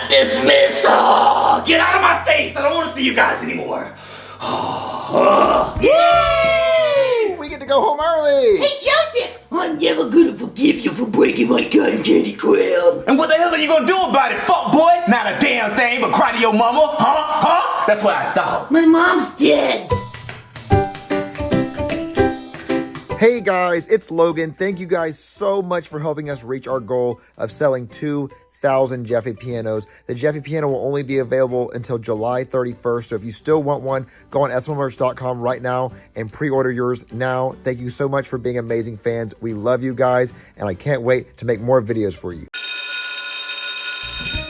dismissed. Oh, get out of my face. I don't want to see you guys anymore. Yay! We get to go home early! Hey, Joseph! I'm never gonna forgive you for breaking my cotton candy crab. And what the hell are you gonna do about it, fuck boy? Not a damn thing but cry to your mama, huh? That's what I thought. My mom's dead. Hey guys, it's Logan. Thank you guys so much for helping us reach our goal of selling 2,000 Jeffy pianos. The Jeffy piano will only be available until July 31st, so if you still want one, go on smlmerch.com right now and pre-order yours now. Thank you so much for being amazing fans. We love you guys, and I can't wait to make more videos for you.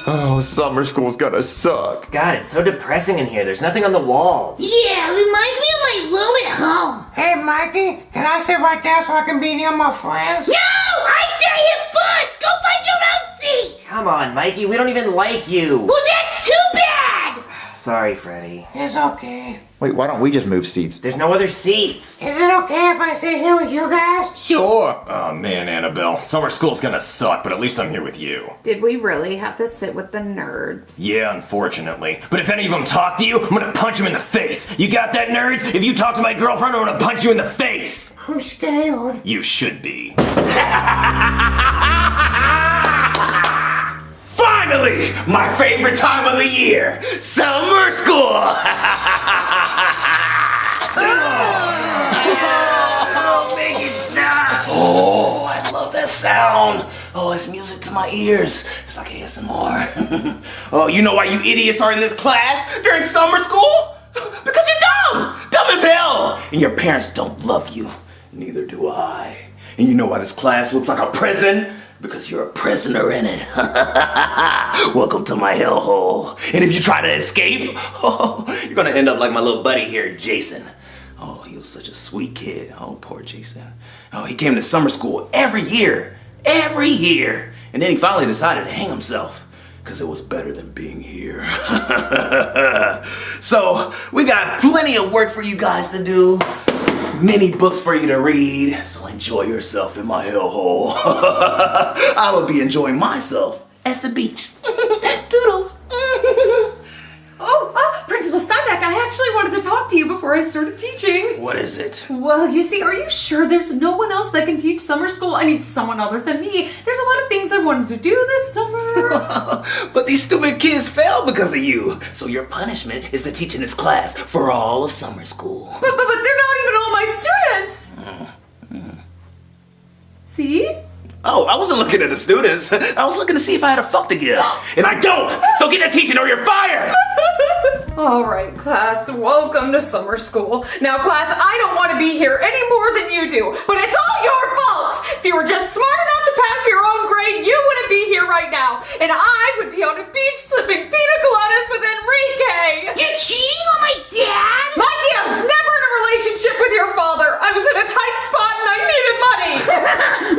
Oh, summer school's gonna suck. God, it's so depressing in here. There's nothing on the walls. Yeah, it reminds me of my room at home. Hey, Mikey, can I sit right there so I can be near my friends? No! I stay here first! Go find your own seat! Come on, Mikey, we don't even like you. Well, that's too bad! Sorry, Freddy. It's okay. Wait, why don't we just move seats? There's no other seats. Is it okay if I sit here with you guys? Sure. Oh man, Annabelle. Summer school's gonna suck, but at least I'm here with you. Did we really have to sit with the nerds? Yeah, unfortunately. But if any of them talk to you, I'm gonna punch them in the face. You got that, nerds? If you talk to my girlfriend, I'm gonna punch you in the face. I'm scared. You should be. Finally, my favorite time of the year, summer school. Oh, make it stop! Oh, I love that sound. Oh, it's music to my ears. It's like ASMR. Oh, you know why you idiots are in this class during summer school? Because you're dumb! Dumb as hell! And your parents don't love you. Neither do I. And you know why this class looks like a prison? Because you're a prisoner in it. Welcome to my hellhole. And if you try to escape, you're gonna end up like my little buddy here, Jason. Oh, he was such a sweet kid. Oh, poor Jason. Oh, he came to summer school every year. Every year. And then he finally decided to hang himself. Because it was better than being here. So, we got plenty of work for you guys to do. Many books for you to read, so enjoy yourself in my hellhole. I will be enjoying myself at the beach. Toodles. Principal Steinbeck, I actually wanted to talk to you before I started teaching. What is it? Well, you see, are you sure there's no one else that can teach summer school? I mean, someone other than me. There's a lot of things I wanted to do this summer. But these stupid kids failed because of you. So your punishment is to teach in this class for all of summer school. But they're not even all my students. See? Oh, I wasn't looking at the students. I was looking to see if I had a fuck to give. And I don't! So get to teaching or you're fired! All right, class, welcome to summer school. Now, class, I don't want to be here any more than you do, but it's all your fault. If you were just smart enough to pass your own grade, you wouldn't be here right now, and I would be on a beach sipping pina coladas with Enrique. You're cheating on my dad? Mikey, I was never in a relationship with your father. I was in a tight spot and I needed money.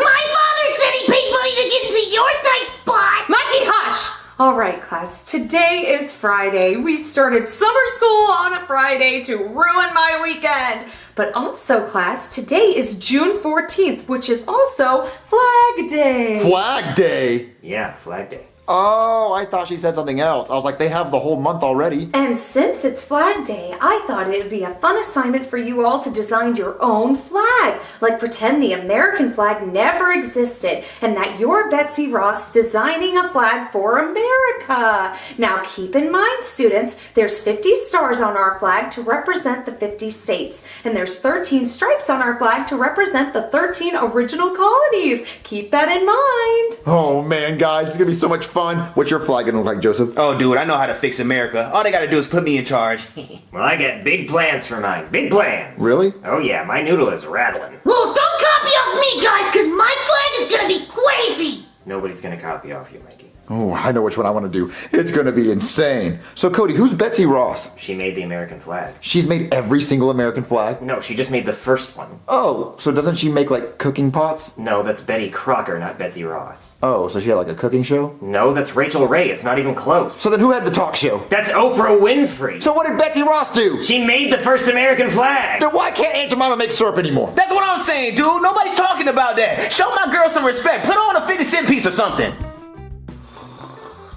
My father said he paid money to get into your tight spot. Mikey, hush. All right, class, today is Friday. We started summer school on a Friday to ruin my weekend. But also, class, today is June 14th, which is also Flag Day. Flag Day? Yeah, Flag Day. Oh, I thought she said something else. I was like, they have the whole month already. And since it's Flag Day, I thought it would be a fun assignment for you all to design your own flag. Like pretend the American flag never existed and that you're Betsy Ross designing a flag for America. Now keep in mind, students, there's 50 stars on our flag to represent the 50 states. And there's 13 stripes on our flag to represent the 13 original colonies. Keep that in mind. Oh man, guys, it's gonna be so much fun. What's your flag gonna look like, Joseph? Oh, dude, I know how to fix America. All they gotta do is put me in charge. Well, I got big plans for mine. Big plans. Really? Oh, yeah, my noodle is rattling. Well, don't copy off me, guys, because my flag is gonna be crazy. Nobody's gonna copy off you, Mikey. Oh, I know which one I want to do. It's going to be insane. So, Cody, who's Betsy Ross? She made the American flag. She's made every single American flag? No, she just made the first one. Oh, so doesn't she make, like, cooking pots? No, that's Betty Crocker, not Betsy Ross. Oh, so she had, like, a cooking show? No, that's Rachel Ray. It's not even close. So then who had the talk show? That's Oprah Winfrey. So what did Betsy Ross do? She made the first American flag. Then why can't Aunt Jemima make syrup anymore? That's what I'm saying, dude. Nobody's talking about that. Show my girl some respect. Put on a 50-cent piece or something.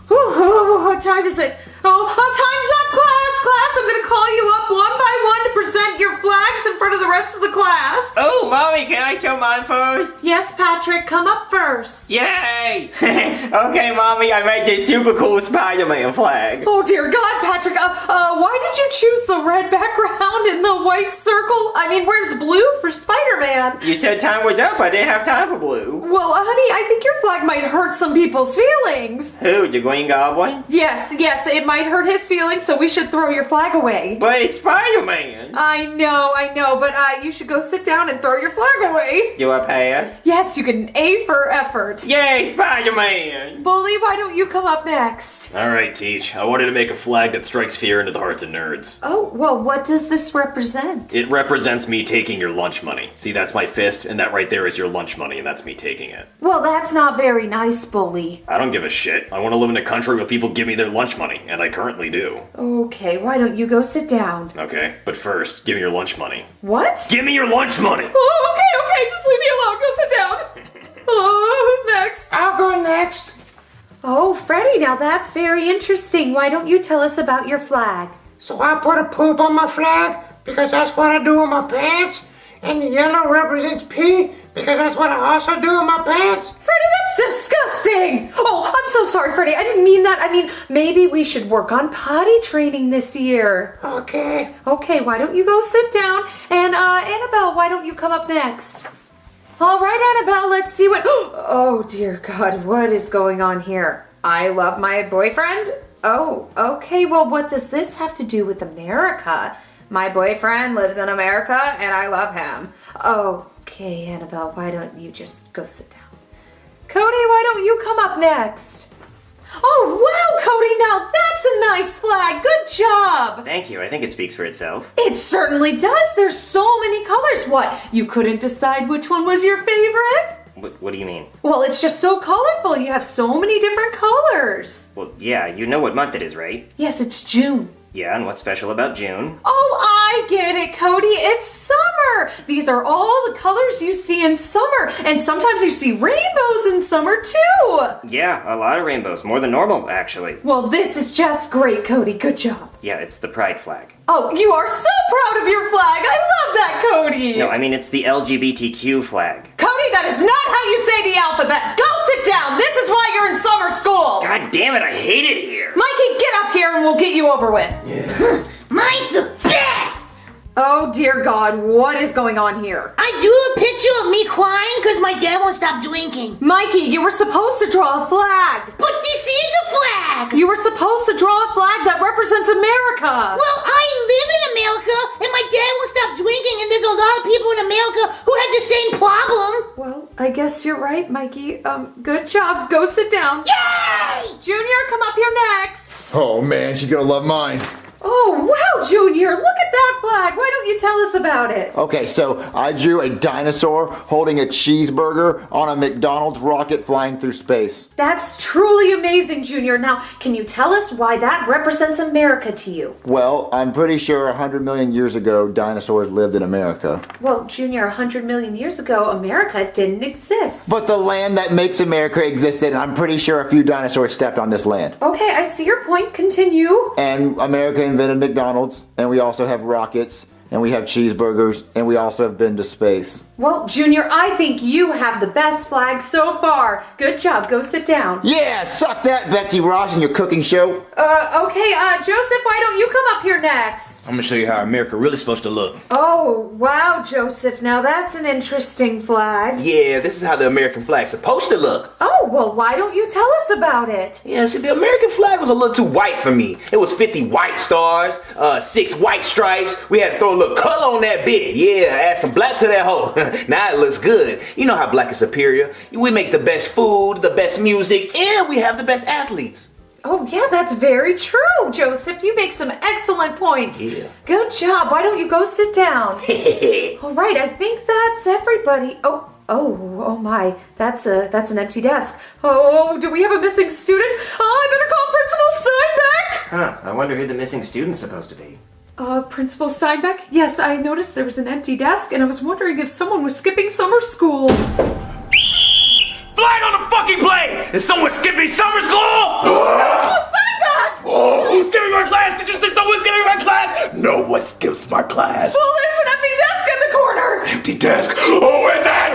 What time is it? Oh, time's up, class! Class, I'm gonna call you up one by one to present your flags in front of the rest of the class. Oh, Mommy, can I show mine first? Yes, Patrick, come up first. Yay! Okay, Mommy, I made this super cool Spider-Man flag. Oh, dear God, Patrick, why did you choose the red background and the white circle? I mean, where's blue for Spider-Man? You said time was up, I didn't have time for blue. Well, honey, I think your flag might hurt some people's feelings. Who, the Green Goblin? Yes, it might hurt his feelings, so we should throw your flag away. But it's Spider-Man. I know, but you should go sit down and throw throw your flag away. Do I pass? Yes, you get an A for effort. Yay, Spider-Man! Bully, why don't you come up next? All right, Teach. I wanted to make a flag that strikes fear into the hearts of nerds. Oh, well, what does this represent? It represents me taking your lunch money. See, that's my fist, and that right there is your lunch money, and that's me taking it. Well, that's not very nice, Bully. I don't give a shit. I want to live in a country where people give me their lunch money, and I currently do. Okay, why don't you go sit down? Okay, but first, give me your lunch money. What? Give me your lunch money! Oh, okay, just leave me alone. Go sit down. Oh, who's next? I'll go next. Oh, Freddy, now that's very interesting. Why don't you tell us about your flag? So I put a poop on my flag because that's what I do with my pants. And the yellow represents pee because that's what I also do with my pants. Freddy, that's disgusting! Oh, I'm so sorry, Freddy. I didn't mean that. I mean, maybe we should work on potty training this year. Okay. Okay, why don't you go sit down? And, Annabelle, why don't you come up next? All right, Annabelle, let's see what... Oh, dear God, what is going on here? I love my boyfriend? Oh, okay, well, what does this have to do with America? My boyfriend lives in America, and I love him. Okay, Annabelle, why don't you just go sit down? Cody, why don't you come up next? Oh, wow, Cody, now that's a nice flag. Good job. Thank you. I think it speaks for itself. It certainly does. There's so many colors. What, you couldn't decide which one was your favorite? What do you mean? Well, it's just so colorful. You have so many different colors. Well, yeah, you know what month it is, right? Yes, it's June. Yeah, and what's special about June? Oh, I get it, Cody. It's summer. These are all the colors you see in summer. And sometimes you see rainbows in summer, too. Yeah, a lot of rainbows. More than normal, actually. Well, this is just great, Cody. Good job. Yeah, it's the pride flag. Oh, you are so proud of your flag. I love that, Cody. No, I mean, it's the LGBTQ flag. Cody, that is not how you say the alphabet. Go sit down. This is why you're in summer school. God damn it, I hate it here. Mikey, get up here and we'll get you over with. Mine's the best! Oh, dear God, what is going on here? I drew a picture of me crying because my dad won't stop drinking. Mikey, you were supposed to draw a flag. But this is a flag! You were supposed to draw a flag that represents America. Well, I live in America, and my dad won't stop drinking, and there's a lot of people in America who have the same problem. Well, I guess you're right, Mikey. Good job. Go sit down. Yay! Junior, come up here next. Oh man, she's gonna love mine. Oh, wow, Junior, look at that flag. Why don't you tell us about it? Okay, so I drew a dinosaur holding a cheeseburger on a McDonald's rocket flying through space. That's truly amazing, Junior. Now, can you tell us why that represents America to you? Well, I'm pretty sure 100 million years ago, dinosaurs lived in America. Well, Junior, 100 million years ago, America didn't exist. But the land that makes America existed, and I'm pretty sure a few dinosaurs stepped on this land. Okay, I see your point. Continue. And America invented McDonald's, and we also have rockets, and we have cheeseburgers, and we also have been to space. Well, Junior, I think you have the best flag so far. Good job. Go sit down. Yeah, suck that, Betsy Ross, and your cooking show. Okay, Joseph, why don't you come up here next? I'm gonna show you how America really supposed to look. Oh, wow, Joseph. Now that's an interesting flag. Yeah, this is how the American flag's supposed to look. Oh, well, why don't you tell us about it? Yeah, see, the American flag was a little too white for me. It was 50 white stars, 6 white stripes. We had to throw a little color on that bit. Yeah, add some black to that hole. Now it looks good. You know how black is superior. We make the best food, the best music, and we have the best athletes. Oh, yeah, that's very true, Joseph. You make some excellent points. Yeah. Good job. Why don't you go sit down? All right, I think that's everybody. Oh my, that's an empty desk. Oh, do we have a missing student? Oh, I better call Principal Steinbeck. Huh, I wonder who the missing student's supposed to be. Principal Steinbeck? Yes, I noticed there was an empty desk, and I was wondering if someone was skipping summer school. Flag on the fucking plate! Is someone skipping summer school? Principal Steinbeck! Oh, who's skipping my class? Did you say someone's skipping my class? No one skips my class. Well, there's an empty desk in the corner! Empty desk? Who is it? I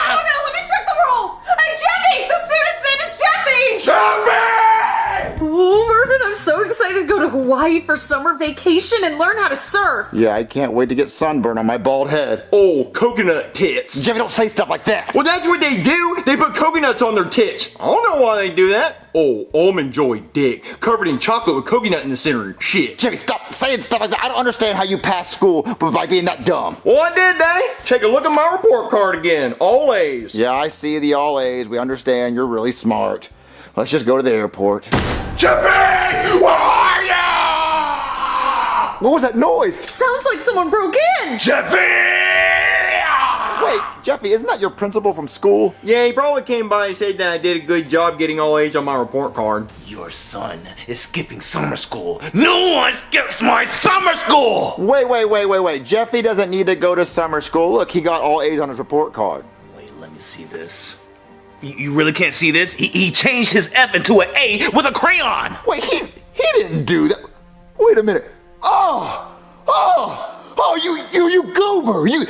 don't know, let me check the roll! Hey, Jeffy! The student's name is Jeffy! Jeffy! Oh, Mervin, I'm so excited to go to Hawaii for summer vacation and learn how to surf. Yeah, I can't wait to get sunburn on my bald head. Oh, coconut tits. Jeffy, don't say stuff like that. Well, that's what they do. They put coconuts on their tits. I don't know why they do that. Oh, almond joy dick, covered in chocolate with coconut in the center. Shit. Jeffy, stop saying stuff like that. I don't understand how you passed school by being that dumb. Well, I did, Daddy. Take a look at my report card again. All A's. Yeah, I see the all A's. We understand you're really smart. Let's just go to the airport. Jeffy! Where are you? What was that noise? Sounds like someone broke in. Jeffy! Wait, Jeffy, isn't that your principal from school? Yeah, he probably came by and said that I did a good job getting all A's on my report card. Your son is skipping summer school. No one skips my summer school! Wait. Jeffy doesn't need to go to summer school. Look, he got all A's on his report card. Wait, let me see this. You really can't see this? He changed his F into an A with a crayon! Wait, he didn't do that. Wait a minute. Oh, you goober! You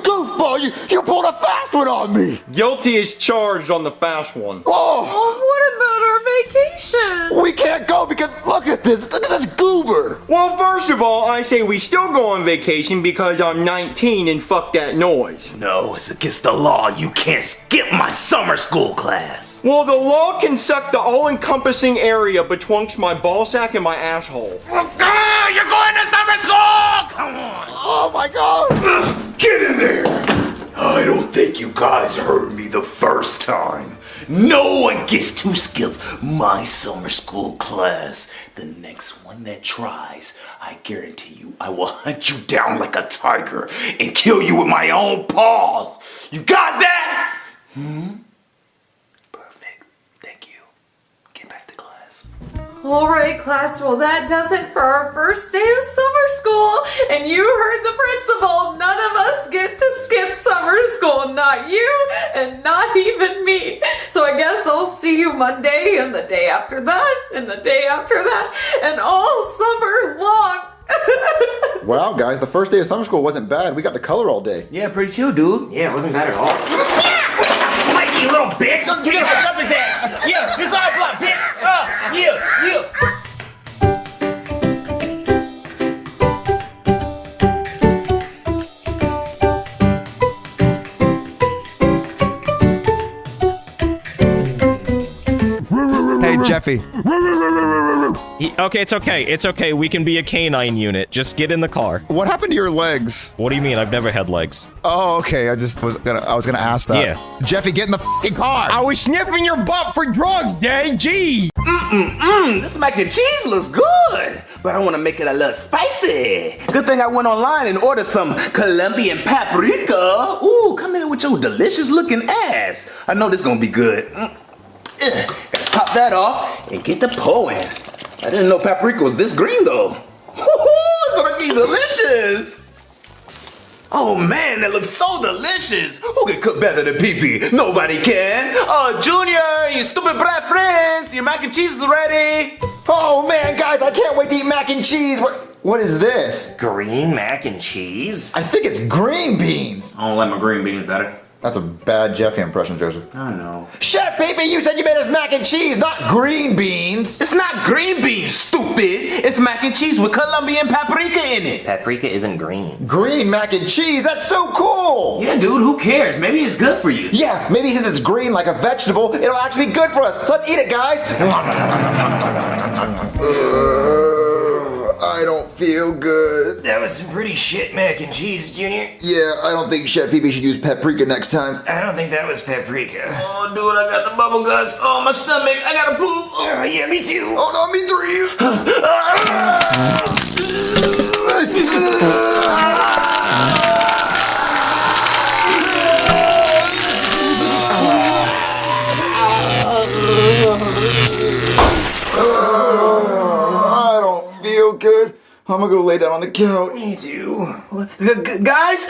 goofball! You pulled a fast one on me! Guilty is charged on the fast one. Oh! What about our vacation? We can't go because look at this goober! Well, first of all, I say we still go on vacation because I'm 19 and fuck that noise. No, it's against the law. You can't skip my summer school class. Well, the law can suck the all-encompassing area betwixt my ballsack and my asshole. Ah, you're going to summer school! Come on! Oh my God! Get in there! I don't think you guys heard me the first time. No one gets to skip my summer school class. The next one that tries, I guarantee you I will hunt you down like a tiger and kill you with my own paws. You got that? Perfect. Thank you. Get back to class. All right, class. Well, that does it for our first day of summer school. And you heard the principal. None of us get to skip summer school. Not you and not even me. So I guess I'll see you Monday and the day after that and the day after that and all summer long. Wow, guys, the first day of summer school wasn't bad. We got to color all day. Yeah, pretty chill, dude. Yeah, it wasn't bad at all. Mikey, you little bitch! Let's get up his ass. Yeah, it's our block, bitch. Yeah. Hey, Jeffy. Okay, it's okay. We can be a canine unit. Just get in the car. What happened to your legs? What do you mean? I've never had legs. Oh, okay. I was gonna ask that. Yeah. Jeffy, get in the fucking car. I was sniffing your butt for drugs, Daddy. Gee. This mac and cheese looks good, but I want to make it a little spicy. Good thing I went online and ordered some Colombian paprika. Ooh, come here with your delicious looking ass. I know this gonna be good. Gotta pop that off and get the pulling. I didn't know paprika was this green though. It's gonna be delicious. Oh man, that looks so delicious. Who can cook better than Pee-Pee? Nobody can. Oh, Junior, you stupid brat friends. Your mac and cheese is ready. Oh man, guys, I can't wait to eat mac and cheese. What is this? Green mac and cheese? I think it's green beans. I don't like my green beans better. That's a bad Jeffy impression, Joseph. I know. Shut up, Pee-Pee! You said you made us mac and cheese, not green beans! It's not green beans, stupid! It's mac and cheese with Colombian paprika in it! Paprika isn't green. Green mac and cheese? That's so cool! Yeah, dude, who cares? Maybe it's good for you. Yeah, maybe since it's green like a vegetable, it'll actually be good for us. Let's eat it, guys! I don't feel good. That was some pretty shit mac and cheese, Junior. Yeah, I don't think Chef Pee-Pee should use paprika next time. I don't think that was paprika. Oh, dude, I got the bubble guts. Oh, my stomach. I gotta poop. Oh, yeah, me too. Oh, no, me three. I don't feel good. I'm gonna go lay down on the couch. Me too. Guys,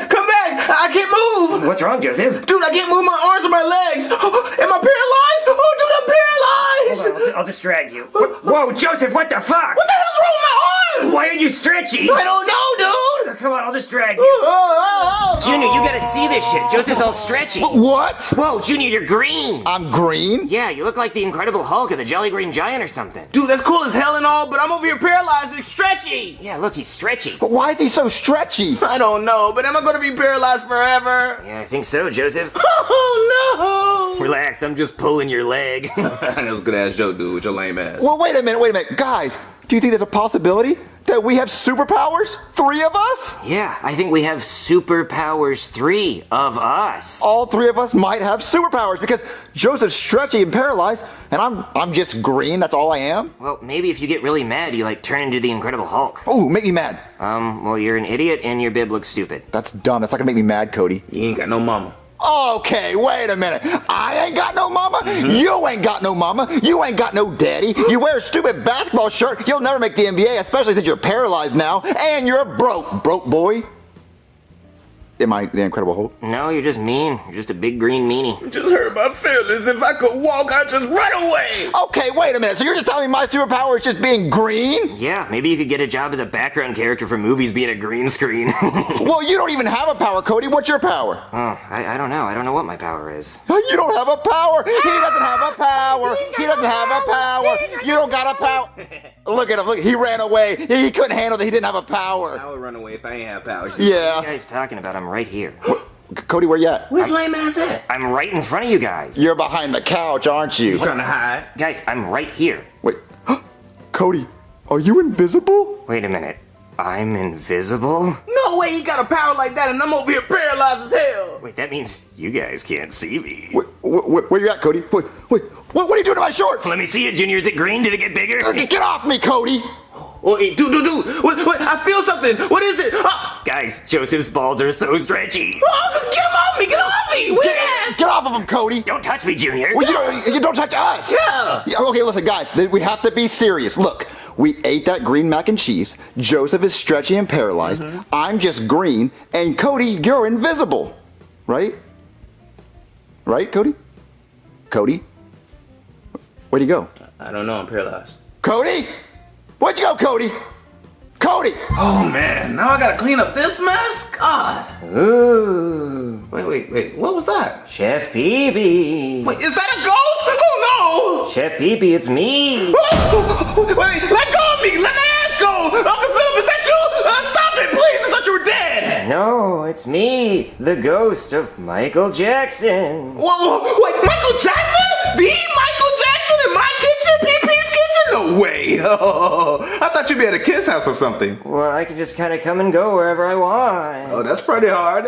come back! I can't move! What's wrong, Joseph? Dude, I can't move my arms or my legs! Am I paralyzed? Oh, dude, I'm paralyzed! Hold on, I'll distract you. Whoa, Joseph, what the fuck? What the hell's wrong with my arms? Why are you stretchy? I don't know, dude! come on, I'll just drag you. Junior, you gotta see this shit. Joseph's all stretchy. What? Whoa, Junior, you're green. I'm green? Yeah, you look like the Incredible Hulk or the Jolly Green Giant or something. Dude, that's cool as hell and all, but I'm over here paralyzed and stretchy. Yeah, look, he's stretchy. But why is he so stretchy? I don't know, but am I gonna be paralyzed forever? Yeah, I think so, Joseph. Oh no! Relax, I'm just pulling your leg. That was a good ass joke, dude, with your lame ass. Well, wait a minute. Guys, do you think there's a possibility that we have superpowers? 3 of us? Yeah, I think we have superpowers, 3 of us. All 3 of us might have superpowers because Joseph's stretchy and paralyzed, and I'm just green, that's all I am. Well, maybe if you get really mad, you turn into the Incredible Hulk. Oh, make me mad. Well, you're an idiot and your bib looks stupid. That's dumb, that's not gonna make me mad, Cody. You ain't got no mama. Okay, wait a minute. I ain't got no mama. You ain't got no mama. You ain't got no daddy. You wear a stupid basketball shirt. You'll never make the NBA, especially since you're paralyzed now. And you're broke boy. Am I the Incredible Hulk? No, you're just mean. You're just a big green meanie. Just hurt my feelings. If I could walk, I'd just run away. Okay, wait a minute. So you're just telling me my superpower is just being green? Yeah, maybe you could get a job as a background character for movies being a green screen. Well, you don't even have a power, Cody. What's your power? Oh, I don't know. I don't know what my power is. You don't have a power. He doesn't have a power. He doesn't have a power. You don't got a power. Look at him. Look, he ran away. He couldn't handle that he didn't have a power. I would run away if I ain't have powers. Yeah. What are you guys talking about? I'm right here. Cody, where you at? Where's lame ass at? I'm right in front of you guys. You're behind the couch, aren't you? He's trying to hide. Guys, I'm right here. Wait. Cody, are you invisible? Wait a minute. I'm invisible? No way he got a power like that and I'm over here paralyzed as hell. Wait, that means you guys can't see me. Where you at, Cody? Wait. What are you doing to my shorts? Let me see it, Junior. Is it green? Did it get bigger? Get off me, Cody! Oh, hey, dude. What? I feel something. What is it? Guys, Joseph's balls are so stretchy. Oh, get him off me! Get off me! Weird ass! Get off of him, Cody! Don't touch me, Junior. Well, you don't touch us! Yeah! Okay, listen, guys. We have to be serious. Look, we ate that green mac and cheese. Joseph is stretchy and paralyzed. I'm just green. And Cody, you're invisible. Right? Right, Cody? Cody? Where'd he go? I don't know. I'm paralyzed. Cody? Where'd you go, Cody? Cody! Oh, man. Now I gotta clean up this mess? God. Ooh. Wait. What was that? Chef Pee-Pee. Wait, is that a ghost? Oh, no! Chef Pee-Pee, it's me. Wait, let go of me! Let my ass go! Uncle Philip, is that you? Stop it, please! I thought you were dead! No, it's me, the ghost of Michael Jackson. Whoa, wait, Michael Jackson? The Michael Jackson in my kitchen? Pee-Pee's kitchen? No way! I thought you'd be at a kid's house or something. Well, I can just kind of come and go wherever I want. Oh, that's pretty hard.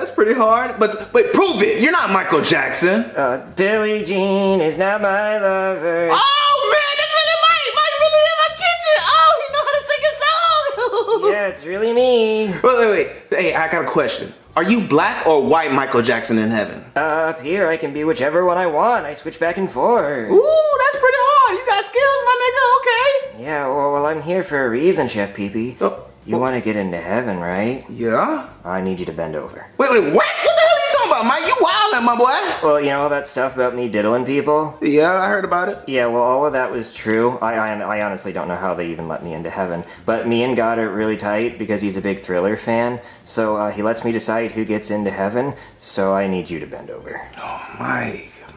But wait, prove it! You're not Michael Jackson! Billie Jean is not my lover. Oh, man, that's really in my kitchen! Oh, he know how to sing a song! Yeah, it's really me. Wait. Hey, I got a question. Are you black or white Michael Jackson in heaven? Up here, I can be whichever one I want. I switch back and forth. Ooh, that's pretty hard. You got skills, my nigga. Okay. Yeah, well, I'm here for a reason, Chef Pee-Pee. You want to get into heaven, right? Yeah. I need you to bend over. Wait, what? What the hell are you talking about, Mike? You wildin', my boy. Well, you know all that stuff about me diddling people? Yeah, I heard about it. Yeah, well, all of that was true. I honestly don't know how they even let me into heaven. But me and God are really tight because he's a big Thriller fan. So he lets me decide who gets into heaven. So I need you to bend over. Oh,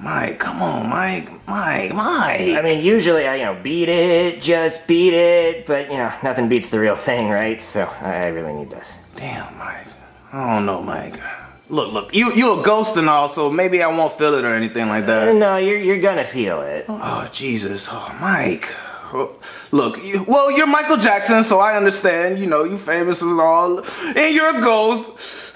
Mike, come on, Mike. I mean, usually I, beat it, just beat it. But, nothing beats the real thing, right? So I really need this. Damn, Mike. I don't know, Mike. Look, you a ghost and all, so maybe I won't feel it or anything like that. No, you're gonna feel it. Oh, Jesus. Oh, Mike. Look, you're Michael Jackson, so I understand. You famous and all. And you're a ghost.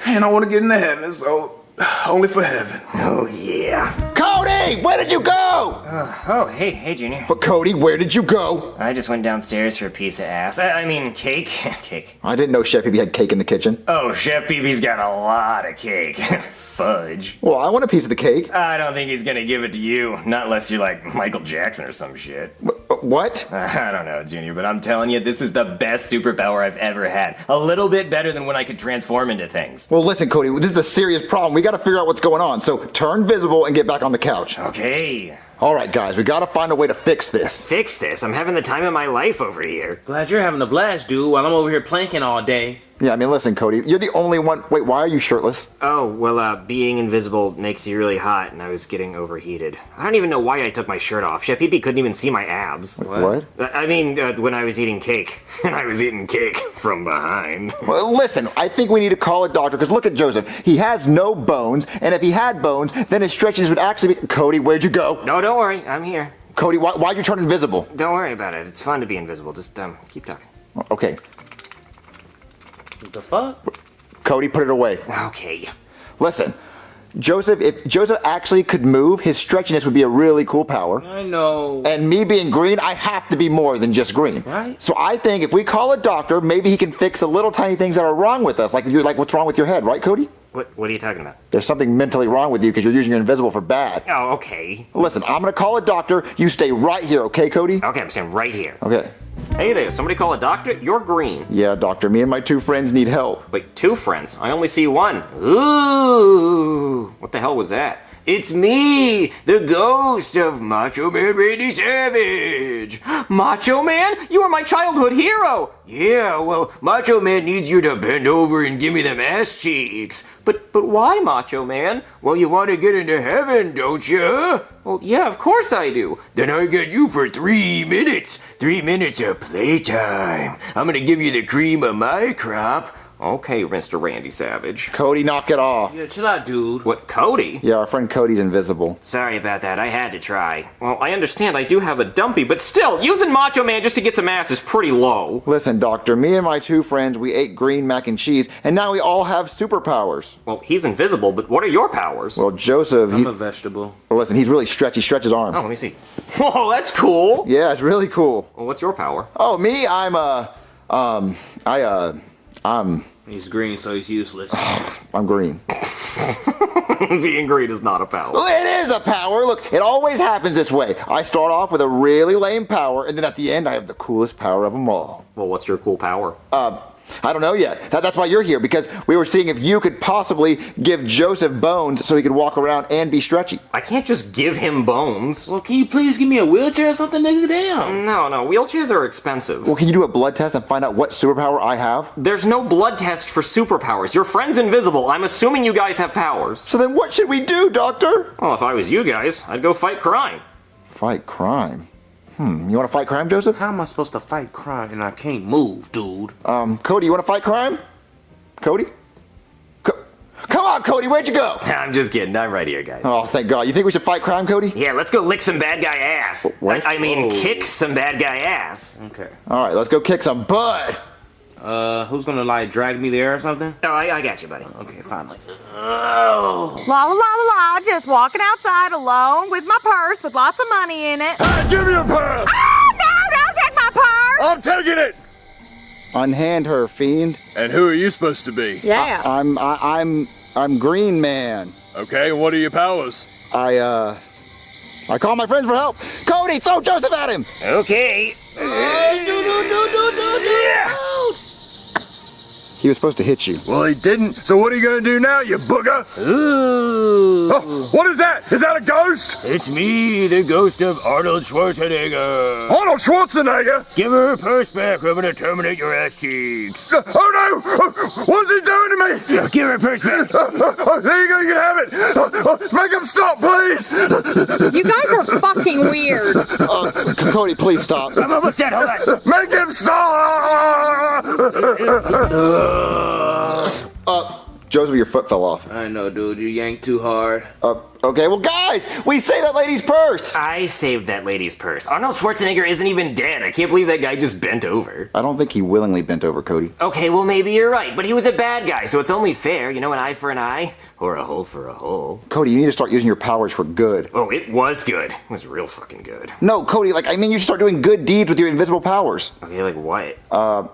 And I want to get into heaven, so only for heaven. Oh, yeah. Cody, where did you go? Hey, Junior. But Cody, where did you go? I just went downstairs for a piece of ass. I mean, cake. Cake. I didn't know Chef Pee-Pee had cake in the kitchen. Oh, Chef Pee-Pee's got a lot of cake. Fudge. Well, I want a piece of the cake. I don't think he's gonna give it to you. Not unless you're like Michael Jackson or some shit. What? I don't know, Junior, but I'm telling you, this is the best superpower I've ever had. A little bit better than when I could transform into things. Well, listen, Cody, this is a serious problem. We gotta figure out what's going on. So turn visible and get back on the couch. Okay. All right, guys, we gotta find a way to fix this. Fix this? I'm having the time of my life over here. Glad you're having a blast, dude, while I'm over here planking all day. Yeah, I mean, listen, Cody, you're the only one. Wait, why are you shirtless? Oh, well, being invisible makes you really hot, and I was getting overheated. I don't even know why I took my shirt off. Chef Pee-Pee couldn't even see my abs. What? I mean, when I was eating cake. And I was eating cake from behind. Well, listen, I think we need to call a doctor, because look at Joseph. He has no bones, and if he had bones, then his stretchings would actually be... Cody, where'd you go? No, don't worry. I'm here. Cody, why'd you turn invisible? Don't worry about it. It's fun to be invisible. Just, keep talking. Okay. What the fuck? Cody, put it away. Okay. Listen, Joseph, if Joseph actually could move, his stretchiness would be a really cool power. I know. And me being green, I have to be more than just green. Right. So I think if we call a doctor, maybe he can fix the little tiny things that are wrong with us, like what's wrong with your head, right, Cody? What are you talking about? There's something mentally wrong with you because you're using your invisible for bad. Oh, okay. Listen, I'm gonna call a doctor. You stay right here, okay, Cody? Okay, I'm staying right here. Okay. Hey there, somebody call a doctor? You're green. Yeah, doctor, me and my 2 friends need help. Wait, 2 friends? I only see 1. Ooh, what the hell was that? It's me, the ghost of Macho Man Randy Savage. Macho Man? You were my childhood hero. Yeah, well, Macho Man needs you to bend over and give me them ass cheeks. But why, Macho Man? Well, you want to get into heaven, don't you? Well, yeah, of course I do. Then I get you for 3 minutes. 3 minutes of playtime. I'm gonna give you the cream of my crop. Okay, Mr. Randy Savage. Cody, knock it off. Yeah, chill out, dude. What, Cody? Yeah, our friend Cody's invisible. Sorry about that, I had to try. Well, I understand I do have a dumpy, but still, using Macho Man just to get some ass is pretty low. Listen, doctor, me and my 2 friends, we ate green mac and cheese, and now we all have superpowers. Well, he's invisible, but what are your powers? Well, Joseph, I'm a vegetable. Well, listen, he's really stretchy. He stretches his arms. Oh, let me see. Whoa, that's cool. Yeah, it's really cool. Well, what's your power? Oh, me, He's green, so he's useless. I'm green. Being green is not a power. Well, it is a power. Look, it always happens this way. I start off with a really lame power, and then at the end, I have the coolest power of them all. Well, what's your cool power? I don't know yet. That's why you're here, because we were seeing if you could possibly give Joseph bones so he could walk around and be stretchy. I can't just give him bones. Well, can you please give me a wheelchair or something, nigga? Damn. No, wheelchairs are expensive. Well, can you do a blood test and find out what superpower I have? There's no blood test for superpowers. Your friend's invisible. I'm assuming you guys have powers. So then what should we do, doctor? Well, if I was you guys, I'd go fight crime. Fight crime? You want to fight crime, Joseph? How am I supposed to fight crime and I can't move, dude? Cody, you want to fight crime? Cody? Come on, Cody, where'd you go? I'm just kidding. I'm right here, guys. Oh, thank God. You think we should fight crime, Cody? Yeah, let's go lick some bad guy ass. What? I mean, kick some bad guy ass. Okay. All right, let's go kick some butt. Who's gonna, drag me there or something? Oh, I got you, buddy. Okay, finally. La la la la, just walking outside alone with my purse with lots of money in it. Hey, give me your purse! Oh, no, don't take my purse! I'm taking it! Unhand her, fiend. And who are you supposed to be? Yeah. I'm Green Man. Okay, and what are your powers? I call my friends for help. Cody, throw Joseph at him! Okay. He was supposed to hit you. Well, he didn't. So what are you gonna do now, you booger? Ooh. Oh, what is that? Is that a ghost? It's me, the ghost of Arnold Schwarzenegger. Arnold Schwarzenegger? Give her purse back or I'm gonna terminate your ass cheeks. Oh no! What's he doing to me? Give her purse back. There you go, you can have it. Make him stop, please. You guys are fucking weird. Cody, please stop. I'm almost dead, hold on. Make him stop! Joseph, your foot fell off. I know, dude. You yanked too hard. Okay, well, guys, we saved that lady's purse. I saved that lady's purse. Arnold Schwarzenegger isn't even dead. I can't believe that guy just bent over. I don't think he willingly bent over, Cody. Okay, well, maybe you're right, but he was a bad guy, so it's only fair. You know, an eye for an eye, or a hole for a hole. Cody, you need to start using your powers for good. Oh, it was good. It was real fucking good. No, Cody, you should start doing good deeds with your invisible powers. Okay, like what?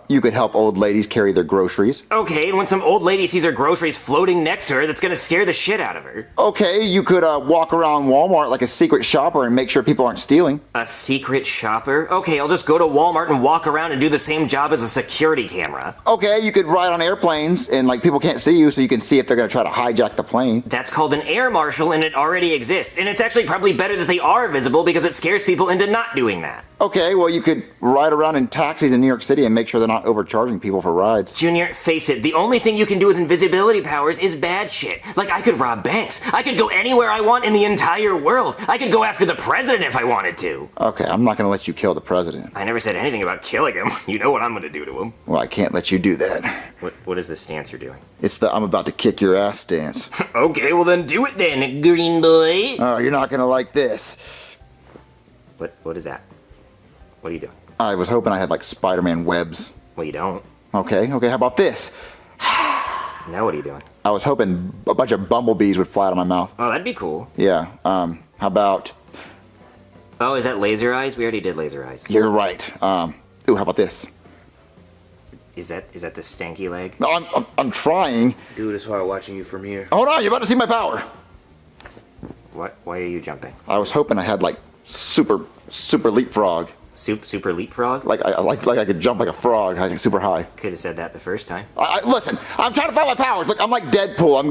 You could help old ladies carry their groceries. Okay, and when some old lady sees her groceries floating next to her, that's gonna scare the shit out of her. Okay, you could could walk around Walmart like a secret shopper and make sure people aren't stealing. A secret shopper? Okay, I'll just go to Walmart and walk around and do the same job as a security camera. Okay, you could ride on airplanes and like people can't see you, so you can see if they're gonna try to hijack the plane. That's called an air marshal, and it already exists. And it's actually probably better that they are visible because it scares people into not doing that. Okay, well you could ride around in taxis in New York City and make sure they're not overcharging people for rides. Junior, face it, the only thing you can do with invisibility powers is bad shit. Like, I could rob banks. I could go anywhere I want in the entire world. I could go after the president if I wanted to. Okay, I'm not gonna let you kill the president. I never said anything about killing him. You know what I'm gonna do to him. Well, I can't let you do that. What is the stance you're doing? It's the I'm about to kick your ass stance. Okay, well then do it then, green boy. Oh, you're not gonna like this. What is that? What are you doing? I was hoping I had like Spider-Man webs. Well, you don't. Okay, how about this? Now what are you doing? I was hoping a bunch of bumblebees would fly out of my mouth. Oh, that'd be cool. Yeah, how about... Oh, is that laser eyes? We already did laser eyes. You're right. Ooh, how about this? Is that the stanky leg? No, I'm trying. Dude, it's hard watching you from here. Hold on, you're about to see my power. What? Why are you jumping? I was hoping I had like super leapfrog. Super leapfrog? Like I could jump like a frog, like super high. Could have said that the first time. Listen, I'm trying to find my powers. Look, I'm like Deadpool.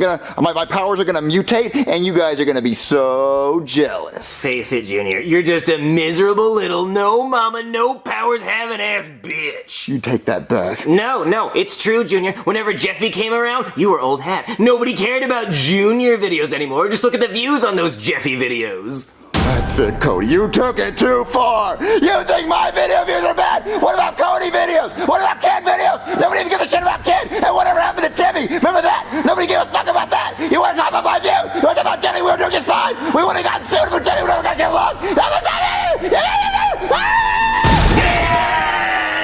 My powers are gonna mutate, and you guys are gonna be so jealous. Face it, Junior. You're just a miserable little no mama, no powers having ass bitch. You take that back. No, it's true, Junior. Whenever Jeffy came around, you were old hat. Nobody cared about Junior videos anymore. Just look at the views on those Jeffy videos. That's it, Cody. You took it too far. You think my video views are bad? What about Cody videos? What about Kid videos? Nobody even gives a shit about Kid. And whatever happened to Timmy? Remember that? Nobody gave a fuck about that. You want to talk about my views? You want to talk about Timmy? We were doing just fine. We wouldn't have gotten sued for Timmy. We never got killed along. That was not it.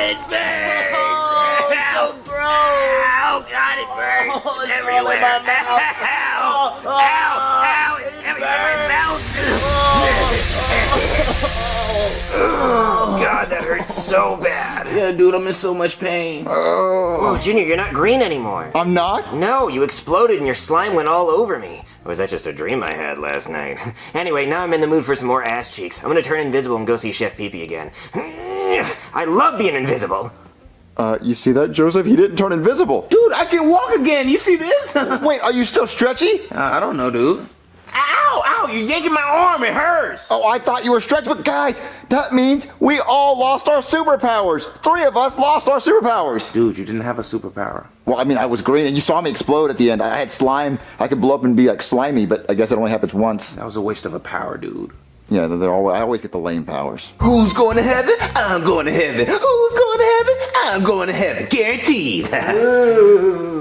It burns! Oh, so gross! Oh, God, it burns! Oh, it's everywhere! all in my mouth. Ow! Ow! It's everywhere in my mouth! Oh, God, that hurts so bad. Yeah, dude, I'm in so much pain. Oh, Junior, you're not green anymore. I'm not? No, you exploded and your slime went all over me. Or was that just a dream I had last night? Anyway, now I'm in the mood for some more ass cheeks. I'm gonna turn invisible and go see Chef Pee Pee again. I love being invisible. You see that, Joseph? He didn't turn invisible. Dude, I can walk again. You see this? Wait, are you still stretchy? I don't know, dude. Ow, you're yanking my arm. It hurts. Oh, I thought you were stretched, but guys, that means we all lost our superpowers. 3 of us lost our superpowers. Dude, you didn't have a superpower. Well, I mean, I was green, and you saw me explode at the end. I had slime. I could blow up and be like slimy, but I guess it only happens once. That was a waste of a power, dude. Yeah, I always get the lame powers. Who's going to heaven? I'm going to heaven. Who's going to heaven? I'm going to heaven. Guaranteed.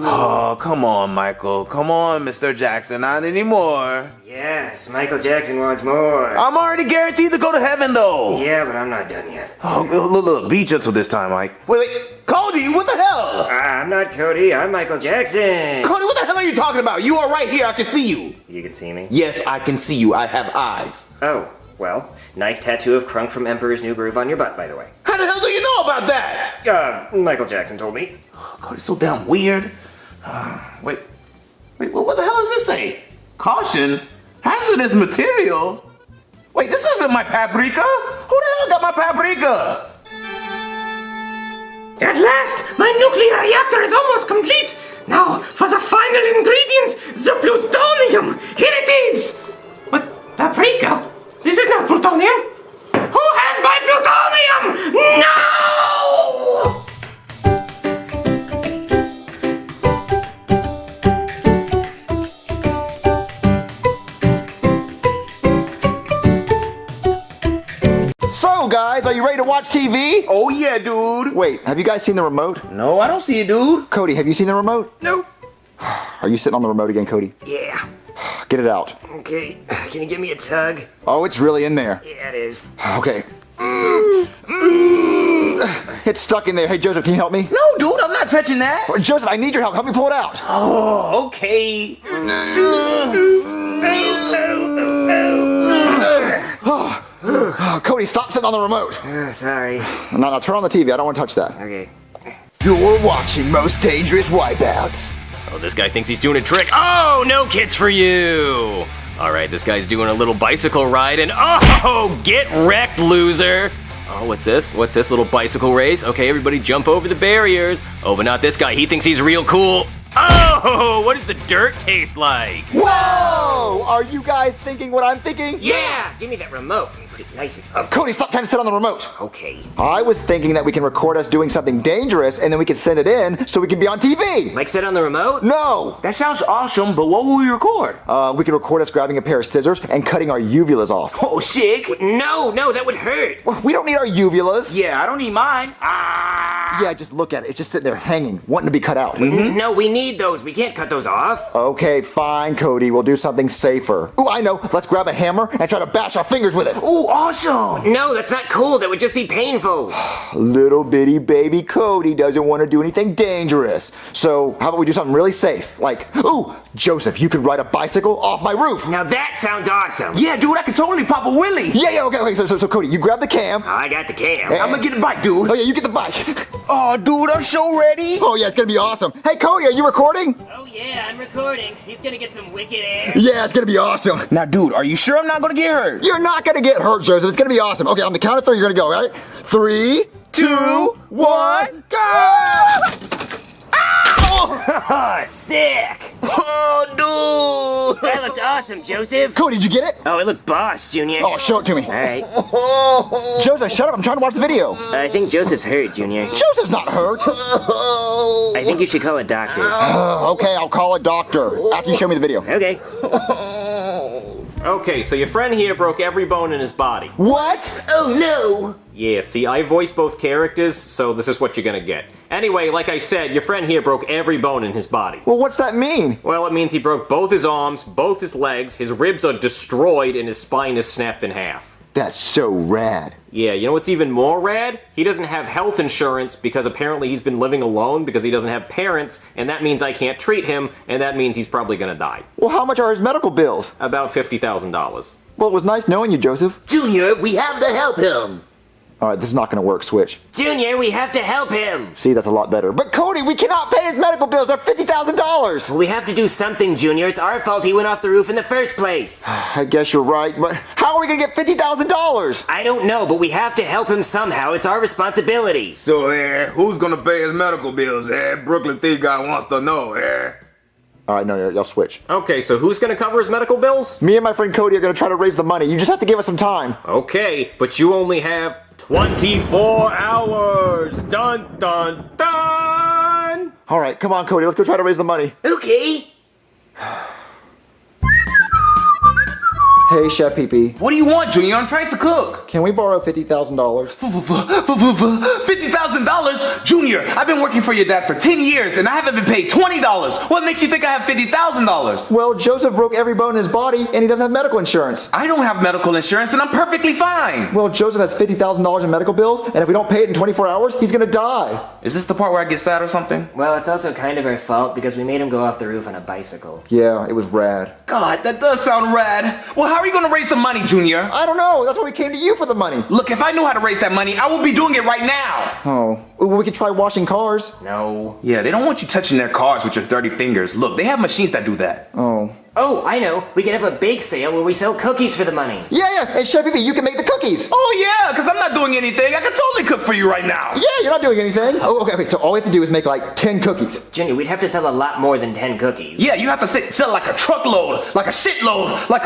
Oh, come on, Michael. Come on, Mr. Jackson. Not anymore. Yes, Michael Jackson wants more. I'm already guaranteed to go to heaven, though. Yeah, but I'm not done yet. Oh, look. Be gentle this time, Mike. Wait. Cody, what the hell? I'm not Cody. I'm Michael Jackson. Cody, what the hell are you talking about? You are right here. I can see you. You can see me? Yes, I can see you. I have eyes. Oh, well, nice tattoo of Crunk from Emperor's New Groove on your butt, by the way. How the hell do you know about that? Michael Jackson told me. Cody's so damn weird. Wait, what the hell does this say? Caution, hazardous material? Wait, this isn't my paprika? Who the hell got my paprika? At last, my nuclear reactor is almost complete. Now, for the final ingredients, the plutonium. Here it is. What? Paprika? This is not plutonium. Who has my plutonium? No! So, guys, are you ready to watch TV? Oh, yeah, dude. Wait, have you guys seen the remote? No, I don't see it, dude. Cody, have you seen the remote? Nope. Are you sitting on the remote again, Cody? Yeah. Get it out. Okay, can you give me a tug? Oh, it's really in there. Yeah, it is. Okay. It's stuck in there. Hey, Joseph, can you help me? No, dude, I'm not touching that. Joseph, I need your help. Help me pull it out. Oh, okay. Cody, stop sitting on the remote. Sorry. Now turn on the TV. I don't want to touch that. Okay. You're watching Most Dangerous Wipeouts. Oh, this guy thinks he's doing a trick. Oh, no kits for you. Alright, this guy's doing a little bicycle ride and oh, get wrecked, loser! Oh, what's this? What's this little bicycle race? Okay, everybody jump over the barriers. Oh, but not this guy. He thinks he's real cool. Oh, what does the dirt taste like? Whoa! Are you guys thinking what I'm thinking? Yeah, give me that remote. Let me put it nice and up. Cody, stop trying to sit on the remote. Okay. I was thinking that we can record us doing something dangerous and then we can send it in so we can be on TV. Like sit on the remote? No. That sounds awesome, but what will we record? We can record us grabbing a pair of scissors and cutting our uvulas off. Oh, sick. No, that would hurt. Well, we don't need our uvulas. Yeah, I don't need mine. Yeah, just look at it. It's just sitting there hanging, wanting to be cut out. No, we need those. We can't cut those off. Okay, fine, Cody. We'll do something safer. Ooh, I know. Let's grab a hammer and try to bash our fingers with it. Ooh, awesome. No, that's not cool. That would just be painful. Little bitty baby Cody doesn't want to do anything dangerous. So how about we do something really safe? Like, ooh, Joseph, you could ride a bicycle off my roof. Now that sounds awesome. Yeah, dude, I could totally pop a wheelie. Yeah, okay. So Cody, you grab the cam. I got the cam. I'm gonna get the bike, dude. Oh yeah, you get the bike. Oh, dude, I'm so ready. Oh yeah, it's gonna be awesome. Hey, Cody, are you recording? Oh yeah, I'm recording. He's gonna get some wicked air. Yeah, it's gonna be awesome. Now, dude, are you sure I'm not gonna get hurt? You're not gonna get hurt, Joseph. It's gonna be awesome. Okay, on the count of three, you're gonna go, right? 3, 2, 1, go! Sick! Oh, dude! That looked awesome, Joseph. Cody, did you get it? Oh, it looked boss, Junior. Oh, show it to me. All right. Joseph, shut up. I'm trying to watch the video. I think Joseph's hurt, Junior. Joseph's not hurt. I think you should call a doctor. Okay, I'll call a doctor after you show me the video. Okay. Okay, so your friend here broke every bone in his body. What? Oh, no. Yeah, see, I voiced both characters, so this is what you're gonna get. Anyway, like I said, your friend here broke every bone in his body. Well, what's that mean? Well, it means he broke both his arms, both his legs, his ribs are destroyed, and his spine is snapped in half. That's so rad. Yeah, you know what's even more rad? He doesn't have health insurance because apparently he's been living alone because he doesn't have parents, and that means I can't treat him, and that means he's probably gonna die. Well, how much are his medical bills? About $50,000. Well, it was nice knowing you, Joseph. Junior, we have to help him. All right, this is not going to work, Switch. Junior, we have to help him. See, that's a lot better. But Cody, we cannot pay his medical bills. They're $50,000. We have to do something, Junior. It's our fault he went off the roof in the first place. I guess you're right, but how are we going to get $50,000? I don't know, but we have to help him somehow. It's our responsibility. So, who's gonna pay his medical bills? Brooklyn Thief guy wants to know. All right, no, y'all switch. Okay, so who's gonna cover his medical bills? Me and my friend Cody are going to try to raise the money. You just have to give us some time. Okay, but you only have 24 hours. Dun, dun, dun. All right, come on, Cody. Let's go try to raise the money. Okay. Hey, Chef Pee-Pee. What do you want, Junior? I'm trying to cook. Can we borrow $50,000? $50,000? Junior, I've been working for your dad for 10 years and I haven't been paid $20. What makes you think I have $50,000? Well, Joseph broke every bone in his body and he doesn't have medical insurance. I don't have medical insurance and I'm perfectly fine. Well, Joseph has $50,000 in medical bills, and if we don't pay it in 24 hours, he's gonna die. Is this the part where I get sad or something? Well, it's also kind of our fault because we made him go off the roof on a bicycle. Yeah, it was rad. God, that does sound rad. Well, how are you gonna raise the money, Junior? I don't know. That's why we came to you for the money. Look, if I knew how to raise that money, I would be doing it right now. Oh, well, we could try washing cars. No. Yeah, they don't want you touching their cars with your dirty fingers. Look, they have machines that do that. Oh. Oh, I know. We could have a big sale where we sell cookies for the money. Yeah. Hey, Chef Pee-Pee, you can make the cookies. Oh, yeah, because I'm not doing anything. I can totally cook for you right now. Yeah, you're not doing anything. Oh, okay, so all we have to do is make like 10 cookies. Junior, we'd have to sell a lot more than 10 cookies. Yeah, you have to sell like a truckload, like a shitload, like,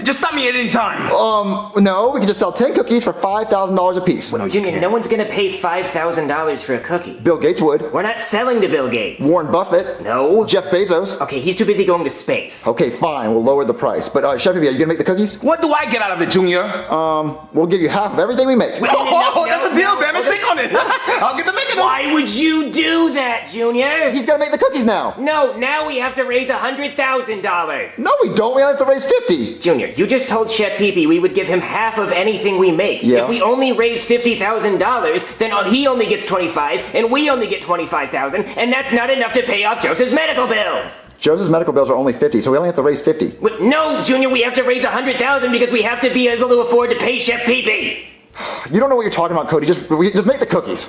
just stop me at any time. No, we can just sell 10 cookies for $5,000 a piece. Well, Junior, no one's gonna pay $5,000 for a cookie. Bill Gates would. We're not selling to Bill Gates. Warren Buffett. No. Jeff Bezos. Okay, he's too busy going to space. Okay, fine, we'll lower the price. But Chef Pee-Pee, are you gonna make the cookies? What do I get out of it, Junior? We'll give you half of everything we make. Oh, that's a deal, damn it. Shake on it. I'll get the making. Why would you do that, Junior? He's gonna make the cookies now. No, now we have to raise $100,000. No, we don't. We only have to raise 50. Junior, you just told Chef Pee-Pee we would give him half of anything we make. Yeah. If we only raise $50,000, then he only gets 25, and we only get 25,000, and that's not enough to pay off Joseph's medical bills. Joseph's medical bills are only 50, so we only have to raise 50. No, Junior, we have to raise 100,000 because we have to be able to afford to pay Chef Pee-Pee. You don't know what you're talking about, Cody. Just make the cookies.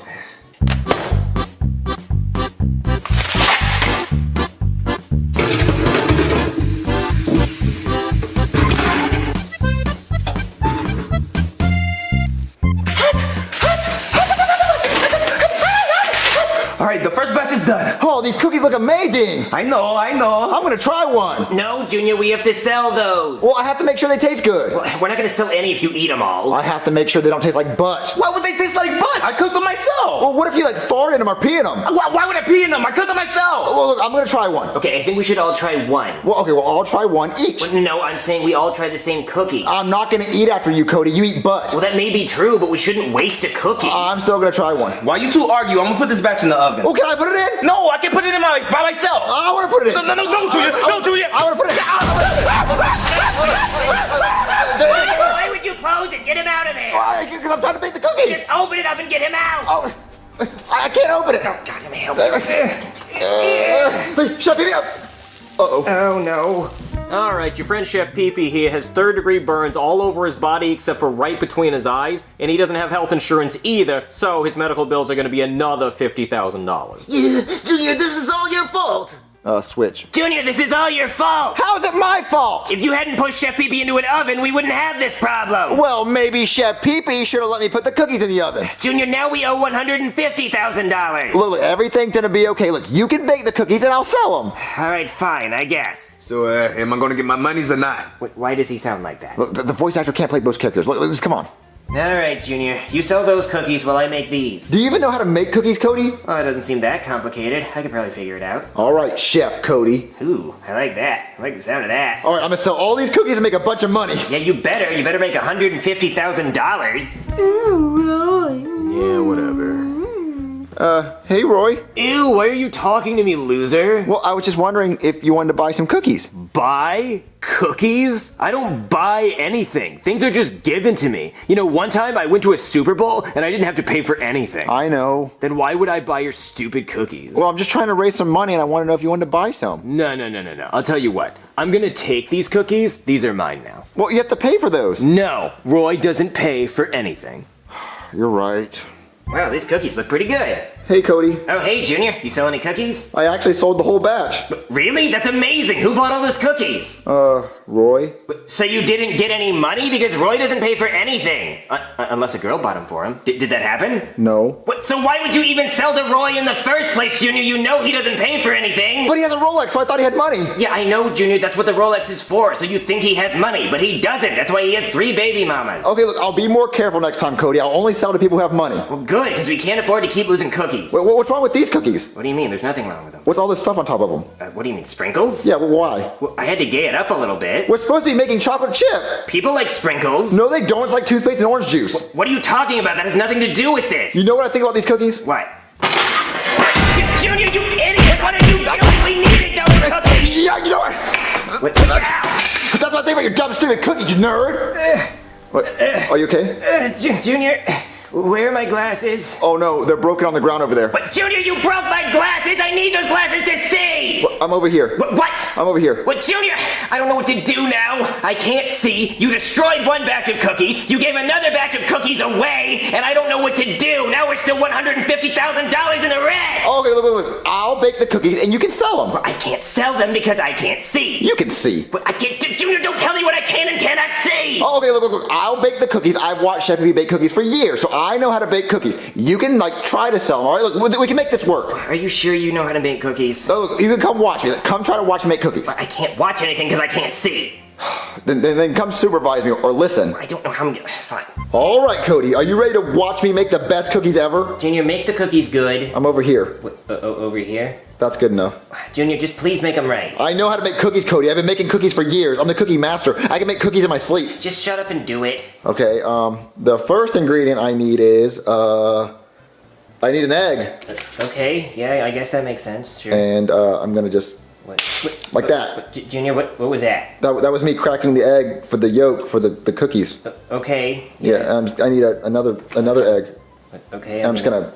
first batch is done. Oh, these cookies look amazing. I know. I'm gonna try one. No, Junior, we have to sell those. Well, I have to make sure they taste good. We're not gonna sell any if you eat them all. I have to make sure they don't taste like butt. Why would they taste like butt? I cooked them myself. Well, what if you like fart in them or pee in them? Why would I pee in them? I cooked them myself. Well, look, I'm gonna try one. Okay, I think we should all try one. Well, okay, well, I'll try one each. Well, no, I'm saying we all try the same cookie. I'm not gonna eat after you, Cody. You eat butt. Well, that may be true, but we shouldn't waste a cookie. I'm still gonna try one. While you two argue, I'm gonna put this batch in the oven. Oh, can I put it in? No, I can put it in by myself. I wanna put it in. No, Junior. No, Junior. I wanna put it in. Why would you close it? Get him out of there. Because I'm trying to make the cookies. Just open it up and get him out. Oh, I can't open it. Oh, God, let me help you. Shut me up. Uh-oh. Oh, no. Alright, your friend Chef Pee-Pee here has third-degree burns all over his body except for right between his eyes, and he doesn't have health insurance either, so his medical bills are going to be another $50,000. Junior, this is all your fault. Switch. Junior, this is all your fault. How is it my fault? If you hadn't pushed Chef Pee-Pee into an oven, we wouldn't have this problem. Well, maybe Chef Pee-Pee should have let me put the cookies in the oven. Junior, now we owe $150,000. Look, everything's gonna be okay. Look, you can bake the cookies and I'll sell them. All right, fine, I guess. So, am I gonna get my monies or not? Why does he sound like that? Look, the voice actor can't play both characters. Look, just come on. All right, Junior, you sell those cookies while I make these. Do you even know how to make cookies, Cody? Oh, it doesn't seem that complicated. I could probably figure it out. All right, Chef Cody. Ooh, I like that. I like the sound of that. All right, I'm gonna sell all these cookies and make a bunch of money. Yeah, you better. You better make $150,000. Yeah, whatever. Hey, Roy. Ew, why are you talking to me, loser? Well, I was just wondering if you wanted to buy some cookies. Buy cookies? I don't buy anything. Things are just given to me. You know, one time I went to a Super Bowl and I didn't have to pay for anything. I know. Then why would I buy your stupid cookies? Well, I'm just trying to raise some money and I want to know if you wanted to buy some. No. I'll tell you what. I'm gonna take these cookies. These are mine now. Well, you have to pay for those. No, Roy doesn't pay for anything. You're right. Wow, these cookies look pretty good. Hey, Cody. Oh, hey, Junior. You sell any cookies? I actually sold the whole batch. Really? That's amazing. Who bought all those cookies? Roy. So you didn't get any money? Because Roy doesn't pay for anything. Unless a girl bought them for him. Did that happen? No. So why would you even sell to Roy in the first place, Junior? You know he doesn't pay for anything. But he has a Rolex, so I thought he had money. Yeah, I know, Junior. That's what the Rolex is for. So you think he has money, but he doesn't. That's why he has 3 baby mamas. Okay, look, I'll be more careful next time, Cody. I'll only sell to people who have money. Well, good, because we can't afford to keep losing cookies. Wait, what's wrong with these cookies? What do you mean? There's nothing wrong with them. What's all this stuff on top of them? What do you mean, sprinkles? Yeah, well, why? Well, I had to gay it up a little bit. We're supposed to be making chocolate chip. People like sprinkles. No, they don't. It's like toothpaste and orange juice. What are you talking about? That has nothing to do with this. You know what I think about these cookies? What? Junior, you idiot! What did you do? We needed those cookies! Yeah, you know what? That's what I think about your dumb, stupid cookies, you nerd. What? Are you okay? Junior, where are my glasses? Oh no, they're broken on the ground over there. But Junior, you broke my glasses! I need those glasses to see! Well, I'm over here. What? I'm over here. What, Junior? I don't know what to do now. I can't see. You destroyed one batch of cookies. You gave another batch of cookies away, and I don't know what to do. Now we're still $150,000 in the red. Okay, look. I'll bake the cookies and you can sell them. Well, I can't sell them because I can't see. You can see. But I can't. Junior, don't tell me what I can and cannot see. Oh, okay, look. I'll bake the cookies. I've watched Chef Pee-Pee bake cookies for years, so I know how to bake cookies. You can try to sell them. All right, look, we can make this work. Are you sure you know how to make cookies? Oh, look, you can come watch me. Come try to watch me make cookies. But I can't watch anything because I can't see. Then come supervise me or listen. I don't know how I'm gonna. Fine. All right, Cody. Are you ready to watch me make the best cookies ever? Junior, make the cookies good. I'm over here. What, over here? That's good enough. Junior, just please make them right. I know how to make cookies, Cody. I've been making cookies for years. I'm the cookie master. I can make cookies in my sleep. Just shut up and do it. Okay, the first ingredient I need is, I need an egg. Okay, yeah, I guess that makes sense. Sure. And, I'm gonna just, like that. Junior, what was that? That was me cracking the egg for the yolk for the cookies. Okay. Yeah, I need another egg. Okay. I'm just gonna,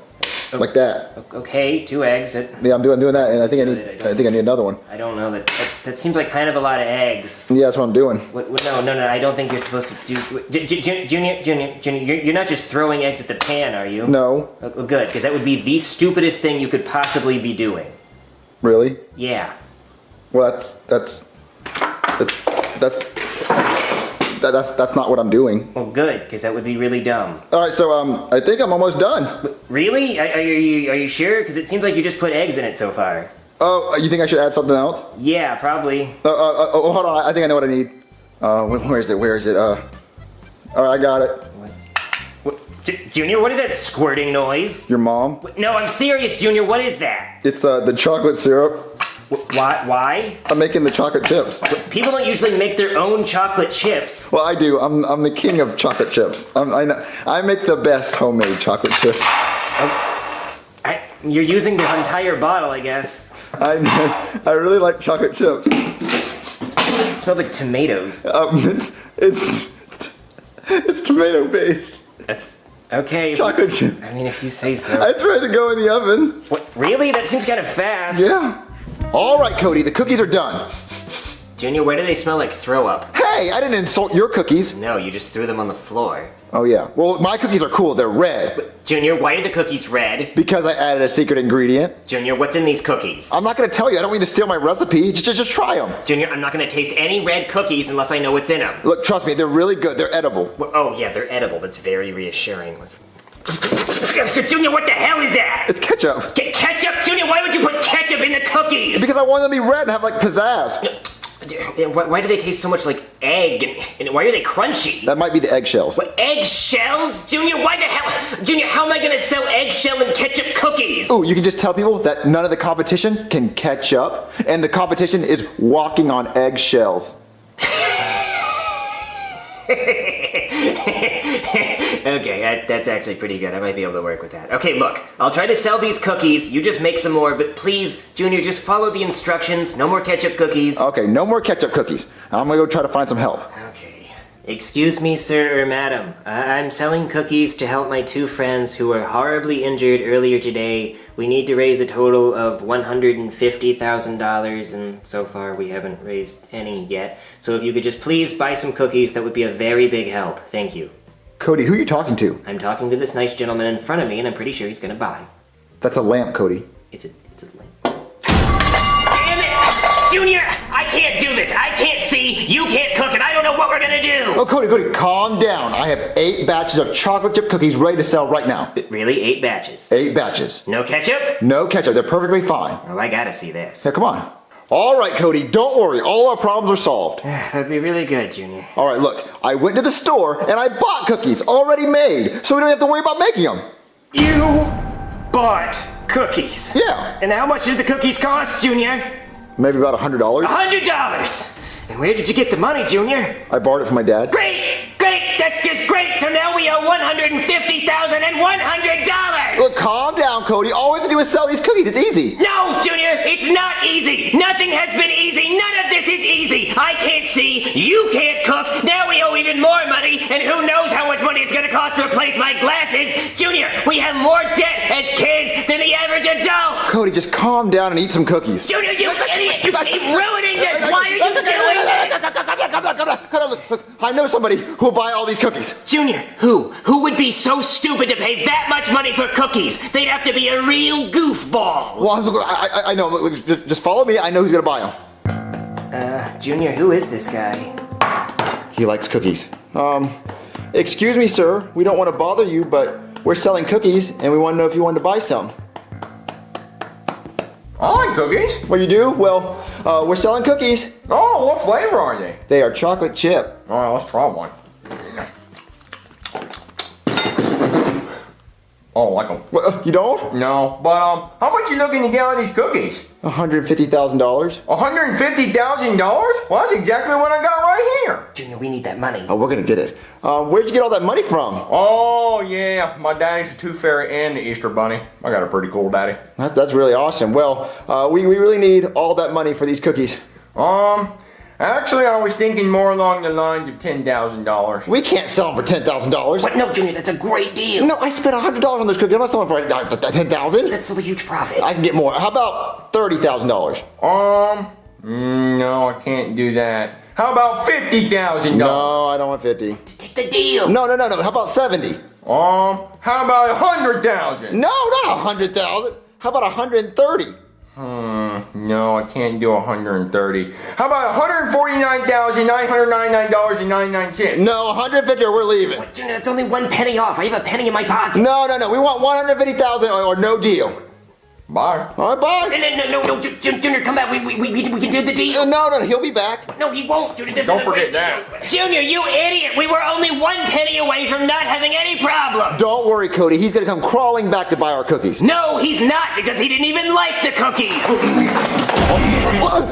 like that. Okay, 2 eggs. Yeah, I'm doing that, and I think I need another one. I don't know that seems like kind of a lot of eggs. Yeah, that's what I'm doing. No, I don't think you're supposed to do. Junior, you're not just throwing eggs at the pan, are you? No. Well, good, because that would be the stupidest thing you could possibly be doing. Really? Yeah. Well, that's that's not what I'm doing. Well, good, because that would be really dumb. All right, so I think I'm almost done. Really? Are you sure? Because it seems like you just put eggs in it so far. Oh, you think I should add something else? Yeah, probably. Hold on. I think I know what I need. Where is it? All right, I got it. Junior, what is that squirting noise? Your mom? No, I'm serious, Junior. What is that? It's the chocolate syrup. Why? I'm making the chocolate chips. People don't usually make their own chocolate chips. Well, I do. I'm the king of chocolate chips. I make the best homemade chocolate chips. You're using the entire bottle, I guess. I really like chocolate chips. It smells like tomatoes. It's tomato based. That's okay. Chocolate chips. I mean, if you say so. I tried to go in the oven. What? Really? That seems kind of fast. Yeah. All right, Cody. The cookies are done. Junior, why do they smell like throw up? Hey, I didn't insult your cookies. No, you just threw them on the floor. Oh yeah. Well, my cookies are cool. They're red. Junior, why are the cookies red? Because I added a secret ingredient. Junior, what's in these cookies? I'm not gonna tell you. I don't mean to steal my recipe. Just try them. Junior, I'm not gonna taste any red cookies unless I know what's in them. Look, trust me. They're really good. They're edible. Oh yeah, they're edible. That's very reassuring. Junior, what the hell is that? It's ketchup. Ketchup? Junior, why would you put ketchup in the cookies? Because I want them to be red and have like pizzazz. Why do they taste so much like egg? And why are they crunchy? That might be the eggshells. What, eggshells? Junior, why the hell? Junior, how am I gonna sell eggshell and ketchup cookies? Ooh, you can just tell people that none of the competition can catch up, and the competition is walking on eggshells. Okay, that's actually pretty good. I might be able to work with that. Okay, look, I'll try to sell these cookies. You just make some more, but please, Junior, just follow the instructions. No more ketchup cookies. Okay, no more ketchup cookies. I'm gonna go try to find some help. Okay. Excuse me, sir or madam. I'm selling cookies to help my two friends who were horribly injured earlier today. We need to raise a total of $150,000, and so far we haven't raised any yet. So if you could just please buy some cookies, that would be a very big help. Thank you. Cody, who are you talking to? I'm talking to this nice gentleman in front of me, and I'm pretty sure he's gonna buy. That's a lamp, Cody. It's a lamp. Damn it! Junior, I can't do this. I can't see, you can't cook, and I don't know what we're gonna do. Oh, Cody, calm down. I have 8 batches of chocolate chip cookies ready to sell right now. Really? 8 batches? 8 batches. No ketchup? No ketchup. They're perfectly fine. Oh, I gotta see this. Here, come on. All right, Cody, don't worry. All our problems are solved. That'd be really good, Junior. All right, look. I went to the store and I bought cookies already made, so we don't have to worry about making them. You bought cookies? Yeah. And how much did the cookies cost, Junior? Maybe about $100. $100! And where did you get the money, Junior? I borrowed it from my dad. Great! That's just great! So now we owe $150,100! Look, calm down, Cody. All we have to do is sell these cookies. It's easy. No, Junior! It's not easy! Nothing has been easy! None of this is easy! I can't see, you can't cook, now we owe even more money, and who knows how much money it's gonna cost to replace my glasses! Junior, we have more debt as kids than the average adult! Cody, just calm down and eat some cookies. Junior, you idiot! You keep ruining this! Why are you doing this? Look, I know somebody who will buy all these cookies. Junior, who? Who would be so stupid to pay that much money for cookies? They'd have to be a real goofball. Well, look, I know. Look, just follow me. I know who's gonna buy them. Junior, who is this guy? He likes cookies. Excuse me, sir. We don't want to bother you, but we're selling cookies, and we want to know if you wanted to buy some. I like cookies. What you do? Well, we're selling cookies. Oh, what flavor are they? They are chocolate chip. All right, let's try one. Oh, like them. You don't? No, but how much you looking to get on these cookies? $150,000. $150,000? Well, that's exactly what I got right here. Junior, we need that money. Oh, we're gonna get it. Where'd you get all that money from? Oh, yeah, my daddy's the Tooth Fairy and the Easter Bunny. I got a pretty cool daddy. That's really awesome. Well, we really need all that money for these cookies. Actually, I was thinking more along the lines of $10,000. We can't sell them for $10,000. What? No, Junior, that's a great deal. No, I spent $100 on those cookies. I'm not selling for $10,000. That's still a huge profit. I can get more. How about $30,000? No, I can't do that. How about $50,000? No, I don't want 50. Take the deal. No. How about 70? How about $100,000? No, not $100,000. How about $130? No, I can't do 130. How about $149,999.99? No, 150 or we're leaving. Junior, that's only 1 penny off. I have a penny in my pocket. No. We want 150,000 or no deal. Bye. All right, bye. No, Junior, come back. We can do the deal. No, he'll be back. No, he won't, Junior. This Don't is a forget great that. deal. Junior, you idiot. We were only 1 penny away from not having any problem. Don't worry, Cody. He's gonna come crawling back to buy our cookies. No, he's not, because he didn't even like the cookies. Me like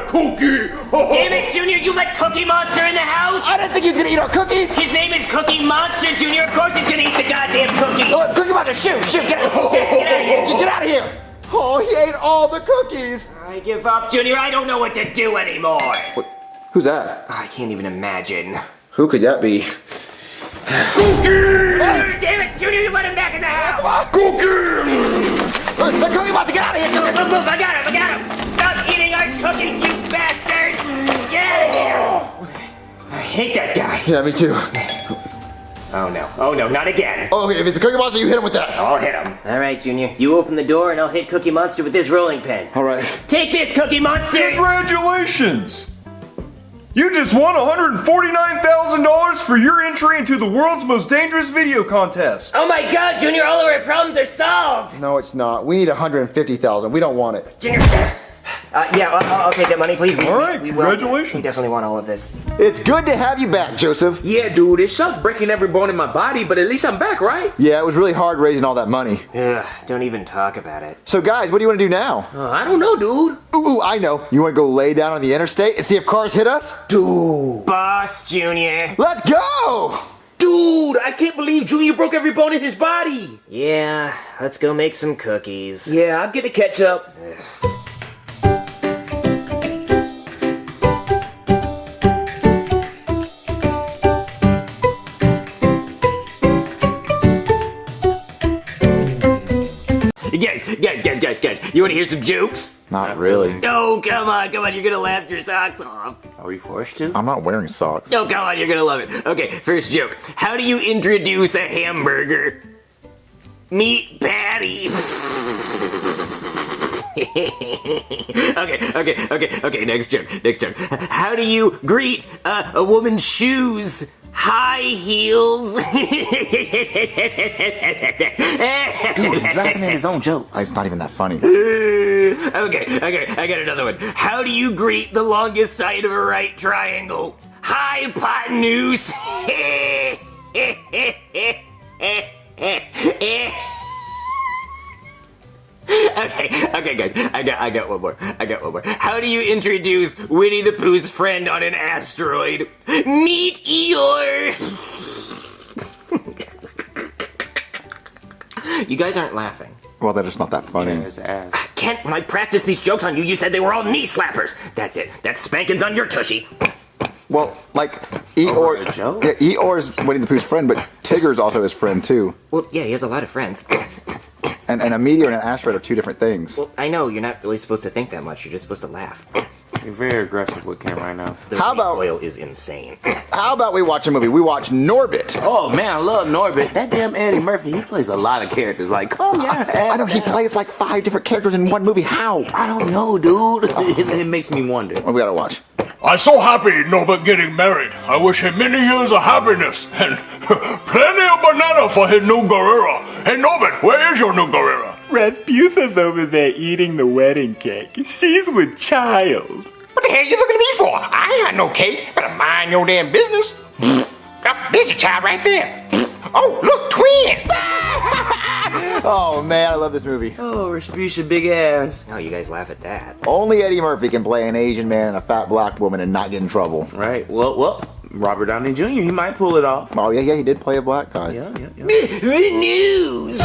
cookie. Damn it, Junior, you let Cookie Monster in the house? I didn't think he was gonna eat our cookies. His name is Cookie Monster, Junior. Of course he's gonna eat the goddamn cookie. Oh, Cookie Monster, shoot, get out of here. Get out of here. Oh, he ate all the cookies. I give up, Junior. I don't know what to do anymore. Who's that? I can't even imagine. Who could that be? Cookie! Oh, damn it, Junior, you let him back in the house. Cookie! The Cookie Monster, get out of here. Move, I got him. Stop eating our cookies, you bastard. Get out of here. I hate that guy. Yeah, me too. Oh no, not again. Oh, okay, if it's a Cookie Monster, you hit him with that. I'll hit him. All right, Junior, you open the door and I'll hit Cookie Monster with this rolling pin. All right. Take this, Cookie Monster. Congratulations! You just won $149,000 for your entry into the world's most dangerous video contest. Oh my God, Junior, all of our problems are solved. No, it's not. We need 150,000. We don't want it. Junior, I'll take that money, please. All right, we congratulations. We definitely want all of this. It's good to have you back, Joseph. Yeah, dude, it sucked breaking every bone in my body, but at least I'm back, right? Yeah, it was really hard raising all that money. Ugh, don't even talk about it. So, guys, what do you want to do now? I don't know, dude. Ooh, I know. You want to go lay down on the interstate and see if cars hit us? Dude. Boss, Junior. Let's go! Dude, I can't believe Junior broke every bone in his body. Yeah, let's go make some cookies. Yeah, I'll get the ketchup. Guys, you want to hear some jokes? Not really. Oh, come on, you're gonna laugh your socks off. Are we forced to? I'm not wearing socks. Oh, come on, you're gonna love it. Okay, first joke. How do you introduce a hamburger? Meat patty. Okay, next joke. How do you greet a woman's shoes? High heels. Dude, he's laughing at his own jokes. It's not even that funny. Okay, I got another one. How do you greet the longest side of a right triangle? Hypotenuse. Okay, guys, I got one more. How do you introduce Winnie the Pooh's friend on an asteroid? Meteor. You guys aren't laughing. Well, they're just not that funny. Kent, when I practiced these jokes on you, you said they were all knee slappers. That's it. That's spankings on your tushy. Well, like, Eeyore's Winnie the Pooh's friend, but Tigger's also his friend, too. Well, yeah, he has a lot of friends. And a meteor and an asteroid are two different things. Well, I know, you're not really supposed to think that much. You're just supposed to laugh. You're very aggressive with Cam right now. The recoil is insane. How about we watch a movie? We watch Norbit. Oh, man, I love Norbit. That damn Eddie Murphy, he plays a lot of characters. Like, come here. I know, he plays like 5 different characters in one movie. How? I don't know, dude. It makes me wonder. What we gotta watch? I'm so happy Norbit getting married. I wish him many years of happiness and plenty of banana for his new Guerrera. Hey Norbit, where is your new Guerrera? Rasputin's over there eating the wedding cake. She's with child. What the hell you looking at me for? I ain't got no cake. Better mind your damn business. There's your child right there. Oh, look, twin. Oh, man, I love this movie. Oh, Rasputia big ass. Oh, you guys laugh at that. Only Eddie Murphy can play an Asian man and a fat black woman and not get in trouble. Right. Well, Robert Downey Jr., he might pull it off. Oh, yeah, he did play a black guy. Yeah. The news!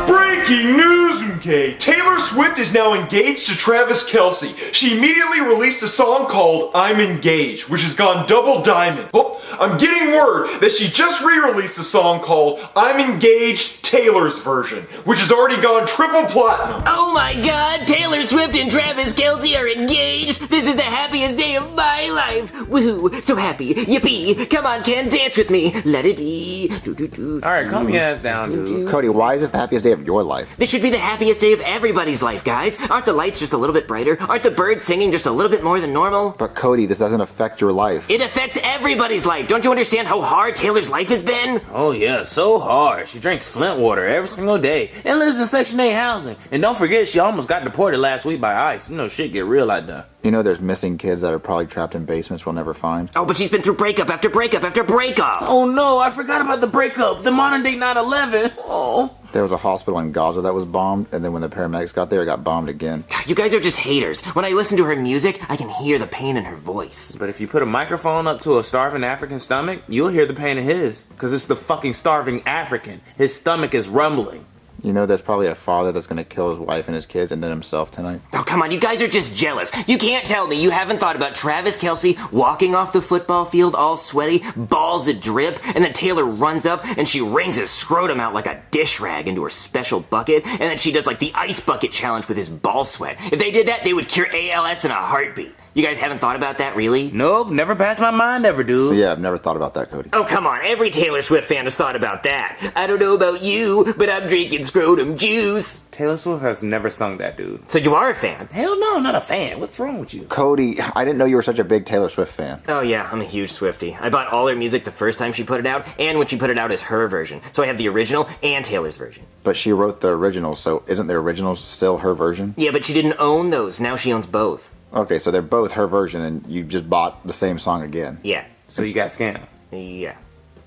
Breaking news from Okay, Taylor Swift is now engaged to Travis Kelce. She immediately released a song called I'm Engaged, which has gone double diamond. Oh, I'm getting word that she just re-released a song called I'm Engaged Taylor's version, which has already gone triple platinum. Oh my god, Taylor Swift and Travis Kelce are engaged! This is the happiest day of my life! Woohoo, so happy, yippee! Come on, Ken, dance with me! La-da-dee, do-do-do. Alright, calm your ass down, dude. Cody, why is this the happiest day of your life? This should be the happiest day of everybody's life, guys. Aren't the lights just a little bit brighter? Aren't the birds singing just a little bit more than normal? But Cody, this doesn't affect your life. It affects everybody's life. Don't you understand how hard Taylor's life has been? Oh yeah, so hard. She drinks Flint water every single day and lives in Section 8 housing. And don't forget, she almost got deported last week by ICE. You know, shit get real like that. You know there's missing kids that are probably trapped in basements we'll never find? Oh, but she's been through breakup after breakup after breakup. Oh no, I forgot about the breakup. The modern day 9/11. Oh. There was a hospital in Gaza that was bombed, and then when the paramedics got there, it got bombed again. You guys are just haters. When I listen to her music, I can hear the pain in her voice. But if you put a microphone up to a starving African stomach, you'll hear the pain in his. Because it's the fucking starving African. His stomach is rumbling. You know there's probably a father that's gonna kill his wife and his kids and then himself tonight. Oh, come on, you guys are just jealous. You can't tell me you haven't thought about Travis Kelce walking off the football field all sweaty, balls a drip, and then Taylor runs up and she wrings his scrotum out like a dish rag into her special bucket, and then she does like the ice bucket challenge with his ball sweat. If they did that, they would cure ALS in a heartbeat. You guys haven't thought about that, really? Nope, never passed my mind ever, dude. Yeah, I've never thought about that, Cody. Oh, come on, every Taylor Swift fan has thought about that. I don't know about you, but I'm drinking scrotum juice. Taylor Swift has never sung that, dude. So you are a fan? Hell no, I'm not a fan. What's wrong with you? Cody, I didn't know you were such a big Taylor Swift fan. Oh yeah, I'm a huge Swiftie. I bought all her music the first time she put it out, and when she put it out as her version. So I have the original and Taylor's version. But she wrote the originals, so isn't the originals still her version? Yeah, but she didn't own those. Now she owns both. Okay, so they're both her version, and you just bought the same song again. Yeah. So you got scammed? Yeah.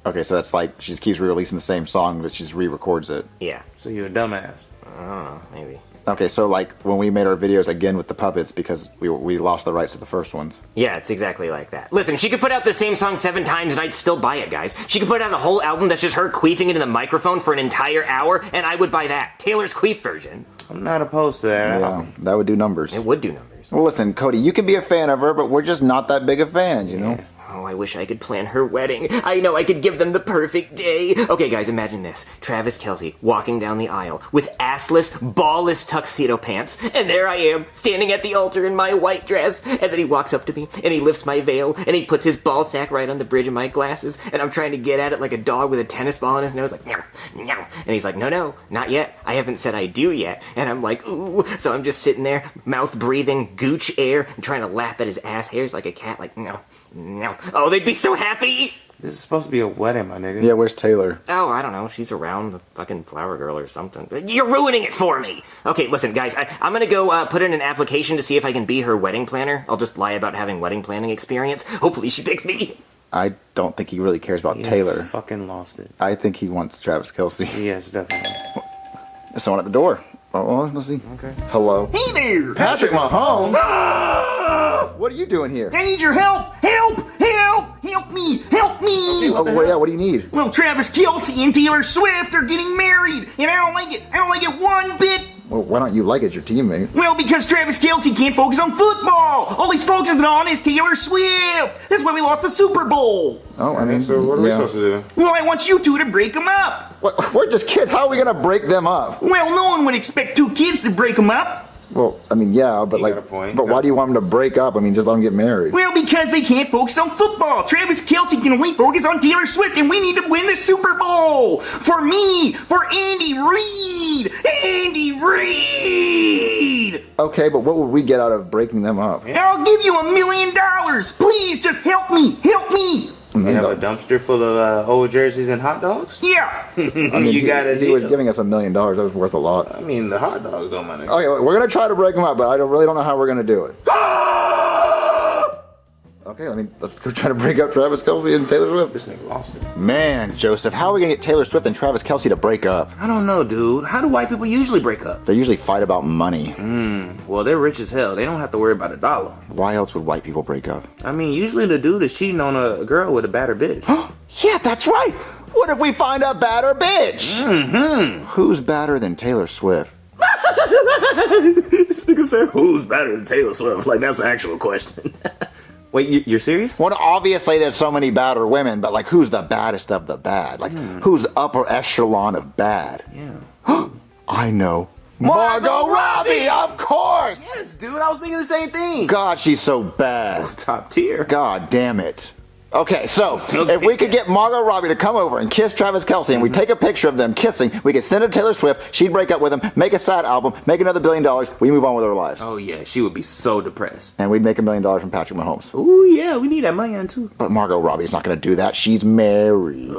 Okay, so that's like she just keeps re-releasing the same song, but she just re-records it. Yeah. So you're a dumbass. I don't know, maybe. Okay, so like when we made our videos again with the puppets because we lost the rights to the first ones. Yeah, it's exactly like that. Listen, she could put out the same song 7 times and I'd still buy it, guys. She could put out a whole album that's just her queefing into the microphone for an entire hour, and I would buy that. Taylor's queef version. I'm not opposed to that. Yeah, that would do numbers. It would do numbers. Well, listen, Cody, you can be a fan of her, but we're just not that big of fans, you know? Oh, I wish I could plan her wedding. I know I could give them the perfect day. Okay, guys, imagine this. Travis Kelce walking down the aisle with assless, ballless tuxedo pants, and there I am, standing at the altar in my white dress, and then he walks up to me, and he lifts my veil, and he puts his ball sack right on the bridge of my glasses, and I'm trying to get at it like a dog with a tennis ball in his nose, like, meow, meow. And he's like, no, not yet. I haven't said I do yet. And I'm like, ooh. So I'm just sitting there, mouth breathing, gooch air, and trying to lap at his ass hairs like a cat, like, no. Oh, they'd be so happy! This is supposed to be a wedding, my nigga. Yeah, where's Taylor? Oh, I don't know. She's around the fucking flower girl or something. You're ruining it for me! Okay, listen, guys, I'm gonna go put in an application to see if I can be her wedding planner. I'll just lie about having wedding planning experience. Hopefully she picks me. I don't think he really cares about He Taylor. has fucking lost it. I think he wants Travis Kelce. Yes, definitely. There's someone at the door. Oh, let's see. Okay. Hello. Hey there! Patrick Mahomes! Ah! What are you doing here? I need your help! Help! Help! Help me! Help me! What do you need? Well, Travis Kelce and Taylor Swift are getting married, and I don't like it. I don't like it one bit. Well, why don't you like it? Your teammate. Well, because Travis Kelce can't focus on football. All he's focusing on is Taylor Swift. That's why we lost the Super Bowl. Oh, I mean, so what are we supposed to do? Well, I want you two to break them up. What? We're just kids. How are we gonna break them up? Well, no one would expect 2 kids to break them up. Well, I mean, yeah, but got a point. but why do you want them to break up? I mean, just let them get married. Well, because they can't focus on football. Travis Kelce can only focus on Taylor Swift, and we need to win the Super Bowl. For me, for Andy Reid. Andy Reid! Okay, but what would we get out of breaking them up? I'll give you $1 million. Please, just help me. Help me. You have a dumpster full of old jerseys and hot dogs? Yeah. I mean, he was giving us $1 million. That was worth a lot. I mean, the hot dogs don't matter. Okay, we're gonna try to break them up, but I really don't know how we're gonna do it. Okay, let's go try to break up Travis Kelce and Taylor Swift. This nigga lost it. Man, Joseph, how are we gonna get Taylor Swift and Travis Kelce to break up? I don't know, dude. How do white people usually break up? They usually fight about money. Well, they're rich as hell. They don't have to worry about a dollar. Why else would white people break up? I mean, usually the dude is cheating on a girl with a badder bitch. Yeah, that's right. What if we find a badder bitch? Mm-hmm. Who's badder than Taylor Swift? This nigga said, who's better than Taylor Swift? Like, that's an actual question. Wait, you're serious? Well, obviously there's so many badder women, but like, who's the baddest of the bad? Like, who's upper echelon of bad? Yeah. I know. Margot Robbie, of course! Yes, dude, I was thinking the same thing. God, she's so bad. Top tier. God damn it. Okay, so if we could get Margot Robbie to come over and kiss Travis Kelce and we take a picture of them kissing, we could send it to Taylor Swift, she'd break up with him, make a sad album, make another $1 billion, we move on with our lives. Oh yeah, she would be so depressed. And we'd make $1 million from Patrick Mahomes. Ooh yeah, we need that money on too. But Margot Robbie's not going to do that. She's married.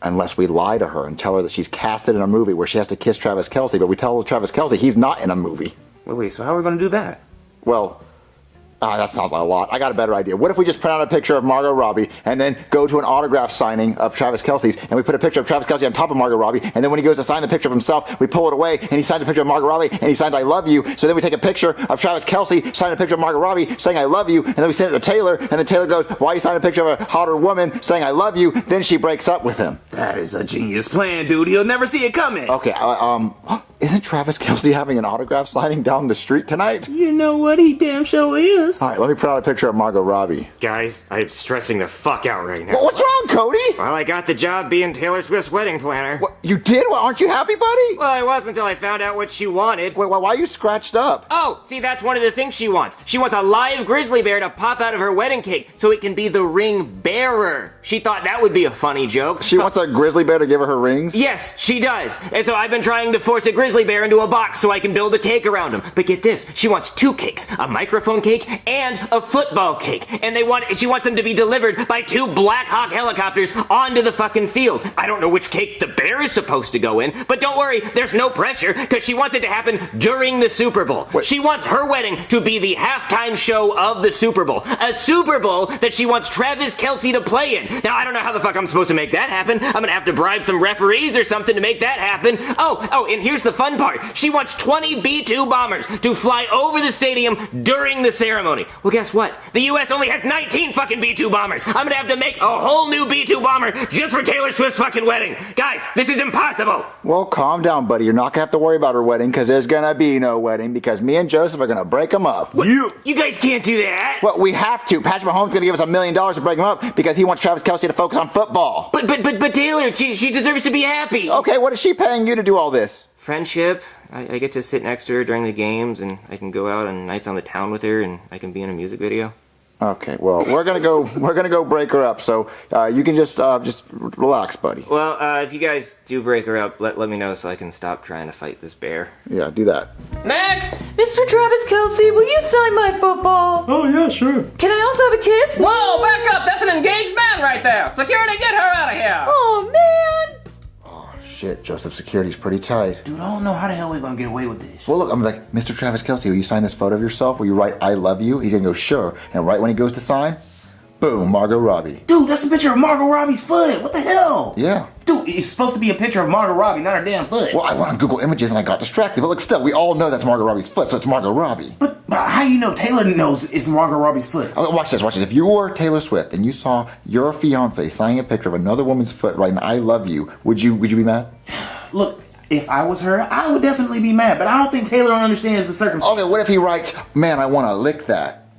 Unless we lie to her and tell her that she's casted in a movie where she has to kiss Travis Kelce, but we tell Travis Kelce he's not in a movie. Wait, so how are we going to do that? Well, that sounds like a lot. I got a better idea. What if we just print out a picture of Margot Robbie and then go to an autograph signing of Travis Kelce's and we put a picture of Travis Kelce on top of Margot Robbie, and then when he goes to sign the picture of himself, we pull it away and he signs a picture of Margot Robbie and he signs I love you. So then we take a picture of Travis Kelce, sign a picture of Margot Robbie saying I love you, and then we send it to Taylor, and then Taylor goes, why you sign a picture of a hotter woman saying I love you? Then she breaks up with him. That is a genius plan, dude. He'll never see it coming. Okay, isn't Travis Kelce having an autograph signing down the street tonight? You know what? He damn sure is. All right, let me print out a picture of Margot Robbie. Guys, I'm stressing the fuck out right now. What's wrong, Cody? Well, I got the job being Taylor Swift's wedding planner. What, you did? Well, aren't you happy, buddy? Well, I was until I found out what she wanted. Wait, why are you scratched up? Oh, see, that's one of the things she wants. She wants a live grizzly bear to pop out of her wedding cake so it can be the ring bearer. She thought that would be a funny joke. She wants a grizzly bear to give her her rings? Yes, she does. And so I've been trying to force a grizzly bear into a box so I can build a cake around him. But get this, she wants 2 cakes, a microphone cake and a football cake. And she wants them to be delivered by 2 Black Hawk helicopters onto the fucking field. I don't know which cake the bear is supposed to go in, but don't worry, there's no pressure because she wants it to happen during the Super Bowl. What? She wants her wedding to be the halftime show of the Super Bowl. A Super Bowl that she wants Travis Kelce to play in. Now, I don't know how the fuck I'm supposed to make that happen. I'm gonna have to bribe some referees or something to make that happen. Oh, and here's the fun part. She wants 20 B-2 bombers to fly over the stadium during the ceremony. Well, guess what? The U.S. only has 19 fucking B-2 bombers. I'm gonna have to make a whole new B-2 bomber just for Taylor Swift's fucking wedding. Guys, this is impossible. Well, calm down, buddy. You're not gonna have to worry about her wedding because there's gonna be no wedding because me and Joseph are gonna break them up. What? You guys can't do that. Well, we have to. Patrick Mahomes is gonna give us $1 million to break them up because he wants Travis Kelce to focus on football. But Taylor, she deserves to be happy. Okay, what is she paying you to do all this? Friendship. I get to sit next to her during the games, and I can go out on nights on the town with her, and I can be in a music video. Okay, well, we're gonna go break her up. So you can just relax, buddy. Well, if you guys do break her up, let me know so I can stop trying to fight this bear. Yeah, do that. Next! Mr. Travis Kelce, will you sign my football? Oh, yeah, sure. Can I also have a kiss? Whoa, back up! That's an engaged man right there! Security, get her out of here! Oh, man! Shit, Joseph, security's pretty tight. Dude, I don't know how the hell we're gonna get away with this. Well, look, I'm like, Mr. Travis Kelce, will you sign this photo of yourself? Will you write I love you? He's gonna go, sure. And right when he goes to sign, boom, Margot Robbie. Dude, that's a picture of Margot Robbie's foot. What the hell? Yeah. Dude, it's supposed to be a picture of Margot Robbie, not her damn foot. Well, I went on Google Images and I got distracted. But look, still, we all know that's Margot Robbie's foot, so it's Margot Robbie. But how you know Taylor knows it's Margot Robbie's foot? Oh, watch this. If you were Taylor Swift and you saw your fiance signing a picture of another woman's foot writing I love you, would you be mad? Look, if I was her, I would definitely be mad, but I don't think Taylor understands the circumstances. Okay, what if he writes, man, I want to lick that?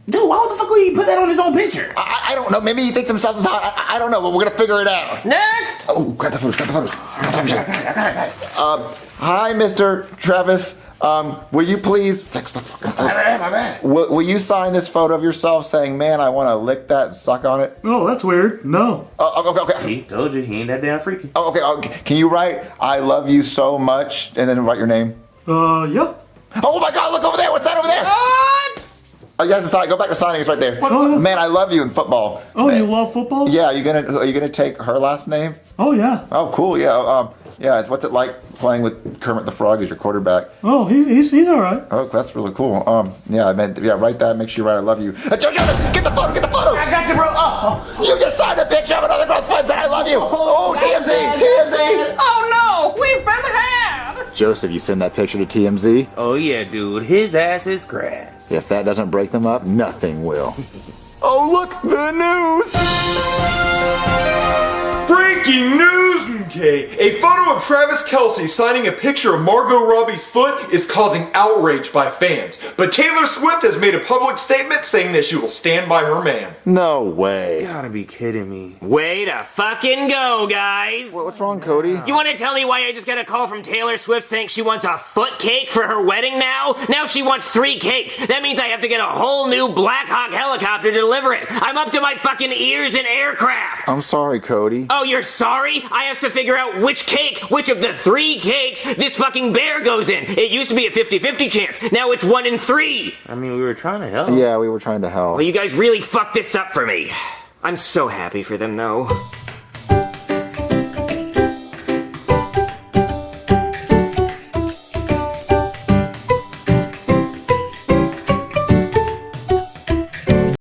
Dude, why the fuck would he put that on his own picture? I don't know. Maybe he thinks himself is hot. I don't know, but we're going to figure it out. Next! Oh, grab the photos. I got it. Hi, Mr. Travis. Will you please fix the fucking photo? My bad. Will you sign this photo of yourself saying, man, I want to lick that and suck on it? Oh, that's weird. No. Okay. He told you he ain't that damn freaky. Okay. Can you write, I love you so much, and then write your name? Yeah. Oh my God, look over there. What's that over there? What? Oh, you have to sign. Go back to signing. It's right there. Man, I love you in football. Oh, man. You love football? Yeah. Are you gonna take her last name? Oh, yeah. Oh, cool. Yeah. Yeah. What's it like playing with Kermit the Frog as your quarterback? Oh, he's all right. Oh, that's really cool. Yeah. Write that. Make sure you write I love you. Jojo, get the photo. Get the photo. I got you, bro. Oh. You just signed a picture of another girl's friend saying I love you. Oh, TMZ. Oh no, we've been had! Joseph, you send that picture to TMZ? Oh yeah, dude. His ass is grass. If that doesn't break them up, nothing will. Oh, look, the news! Breaking news, MK, a photo of Travis Kelce signing a picture of Margot Robbie's foot is causing outrage by fans. But Taylor Swift has made a public statement saying that she will stand by her man. No way. You gotta be kidding me. Way to fucking go, guys! What's wrong, Cody? You want to tell me why I just got a call from Taylor Swift saying she wants a foot cake for her wedding now? Now she wants 3 cakes. That means I have to get a whole new Black Hawk helicopter to deliver it. I'm up to my fucking ears in aircraft. I'm sorry, Cody. Oh, you're sorry? I have to figure out which of the 3 cakes this fucking bear goes in. It used to be a 50-50 chance. Now it's 1 in 3. I mean, we were trying to help. Yeah, we were trying to help. Well, you guys really fucked this up for me. I'm so happy for them, though.